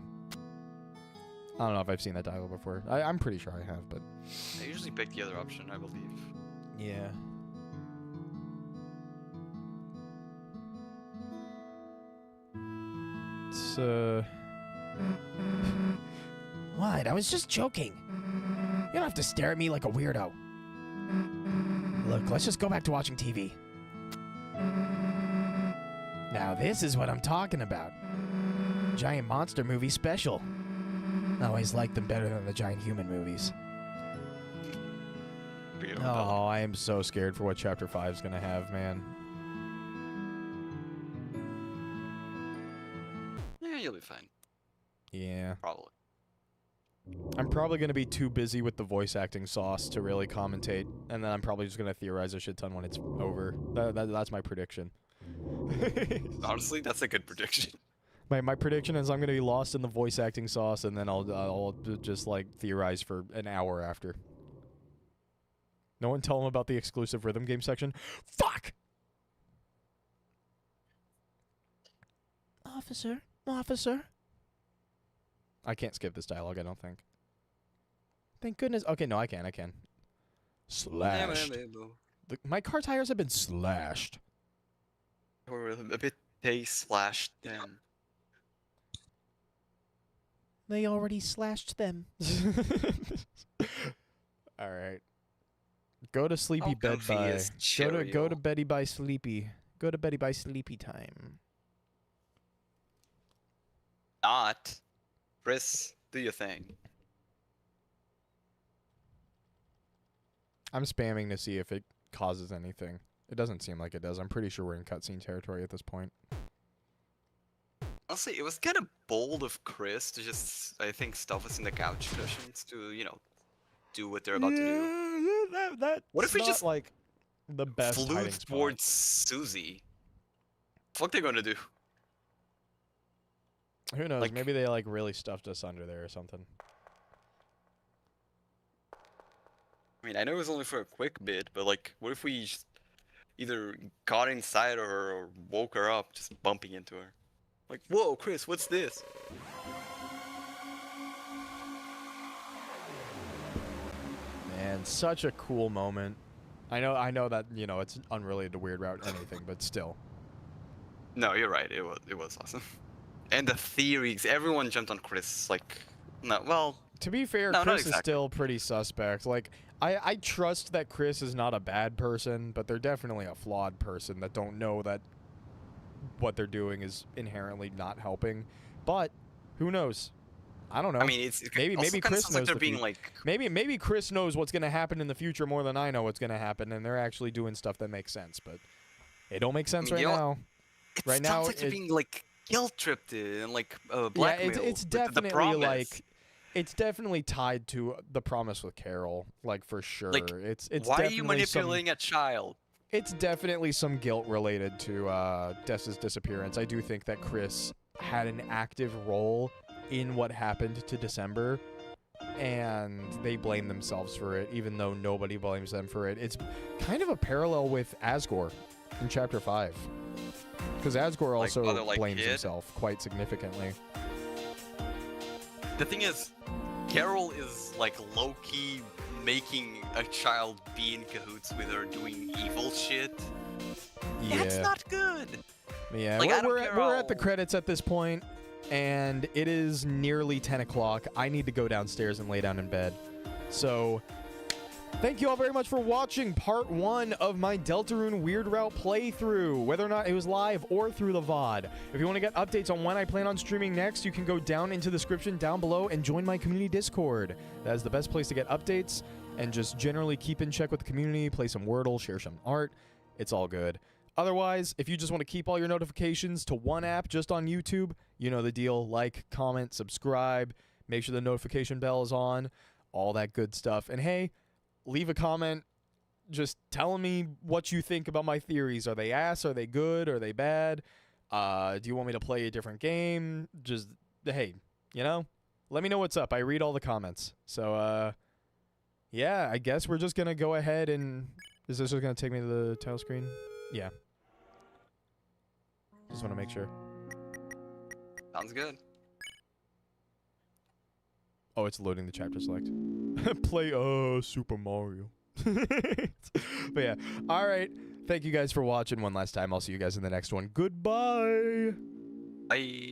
S4: I don't know if I've seen that dialogue before. I'm pretty sure I have, but...
S3: I usually pick the other option, I believe.
S4: Yeah. It's,
S8: What? I was just joking. You don't have to stare at me like a weirdo. Look, let's just go back to watching TV. Now this is what I'm talking about. Giant monster movie special. I always liked them better than the giant human movies.
S4: Oh, I am so scared for what Chapter 5 is going to have, man.
S3: Yeah, you'll be fine.
S4: Yeah.
S3: Probably.
S4: I'm probably going to be too busy with the voice acting sauce to really commentate, and then I'm probably just going to theorize a shit ton when it's over. That's my prediction.
S3: Honestly, that's a good prediction.
S4: My prediction is I'm going to be lost in the voice acting sauce, and then I'll just, like, theorize for an hour after. No one tell him about the exclusive rhythm game section? Fuck!
S7: Officer, officer.
S4: I can't skip this dialogue, I don't think. Thank goodness. Okay, no, I can. Slashed. My car tires have been slashed.
S3: Or a bit they slashed them.
S7: They already slashed them.
S4: All right. Go to sleepy
S3: How
S4: bed
S3: comfy
S4: by.
S3: is
S4: Go to
S3: Cheerio?
S4: Betty by sleepy. Go to Betty by sleepy time.
S3: Not. Chris, do your thing.
S4: I'm spamming to see if it causes anything. It doesn't seem like it does. I'm pretty sure we're in cutscene territory at this point.
S3: Honestly, it was kind of bold of Chris to just, I think, stuff us in the couch cushions to, you know, do what they're about to do.
S4: That's
S3: What if we
S4: not,
S3: just
S4: like the best hiding
S3: Flew
S4: spot.
S3: towards Susie. Fuck they gonna do?
S4: Who knows?
S3: like-
S4: Maybe they like really stuffed us under there or something.
S3: I mean, I know it was only for a quick bit, but like, what if we just either got inside her or woke her up just bumping into her? Like, whoa, Chris, what's this?
S4: Man, such a cool moment. I know that, you know, it's unrelated to Weird Route anything, but still.
S3: No, you're right. It was awesome. And the theories, everyone jumped on Chris. Like, no, well,
S4: To be fair,
S3: No, not
S4: Chris is
S3: exactly.
S4: still pretty suspect. Like, I trust that Chris is not a bad person, but they're definitely a flawed person that don't know that what they're doing is inherently not helping. But who knows? I don't know.
S3: I mean, it's
S4: maybe
S3: also kinda
S4: Chris
S3: sounds like
S4: knows
S3: they're
S4: the
S3: being
S4: fut-
S3: like,
S4: maybe Chris knows what's gonna happen in the future more than I know what's gonna happen, and they're actually doing stuff that makes sense. But it don't make sense
S3: mean,
S4: right
S3: you know,
S4: now.
S3: it
S4: Right
S3: sounds
S4: now,
S3: like they're
S4: it-
S3: being like guilt tripped and like
S4: Yeah,
S3: blackmailed.
S4: it's
S3: with
S4: definitely
S3: the promise.
S4: like it's definitely tied to the promise with Carol, like for sure.
S3: Like,
S4: it's
S3: why are
S4: definitely
S3: you manipulating a child?
S4: It's definitely some guilt related to Dessa's disappearance. I do think that Chris had an active role in what happened to December, and they blame themselves for it, even though nobody blames them for it. It's kind of a parallel with Asgore in Chapter 5. Because Asgore
S3: Like,
S4: also
S3: other, like,
S4: blames
S3: kid?
S4: himself quite significantly.
S3: The thing is, Carol is like low-key making a child be in cahoots with her doing evil shit.
S4: Yeah.
S3: That's not good.
S4: Yeah,
S3: Like, I don't
S4: we're
S3: care
S4: at the
S3: how-
S4: credits at this point, and it is nearly 10 o'clock. I need to go downstairs and lay down in bed. So, thank you all very much for watching part 1 of my Deltarune Weird Route playthrough, whether or not it was live or through the VOD. If you want to get updates on when I plan on streaming next, you can go down into the description down below and join my community Discord. That is the best place to get updates and just generally keep in check with the community, play some Wordle, share some art. It's all good. Otherwise, if you just want to keep all your notifications to one app just on YouTube, you know the deal. Like, comment, subscribe, make sure the notification bell is on, all that good stuff. And hey, leave a comment just telling me what you think about my theories. Are they ass? Are they good? Are they bad? Do you want me to play a different game? Just, hey, you know, let me know what's up. I read all the comments. So, yeah, I guess we're just going to go ahead and... Is this just going to take me to the title screen? Yeah. Just want to make sure.
S3: Sounds good.
S4: Oh, it's loading the chapter select. Play Super Mario. But yeah. All right. Thank you guys for watching one last time. I'll see you guys in the next one. Goodbye.
S3: Bye.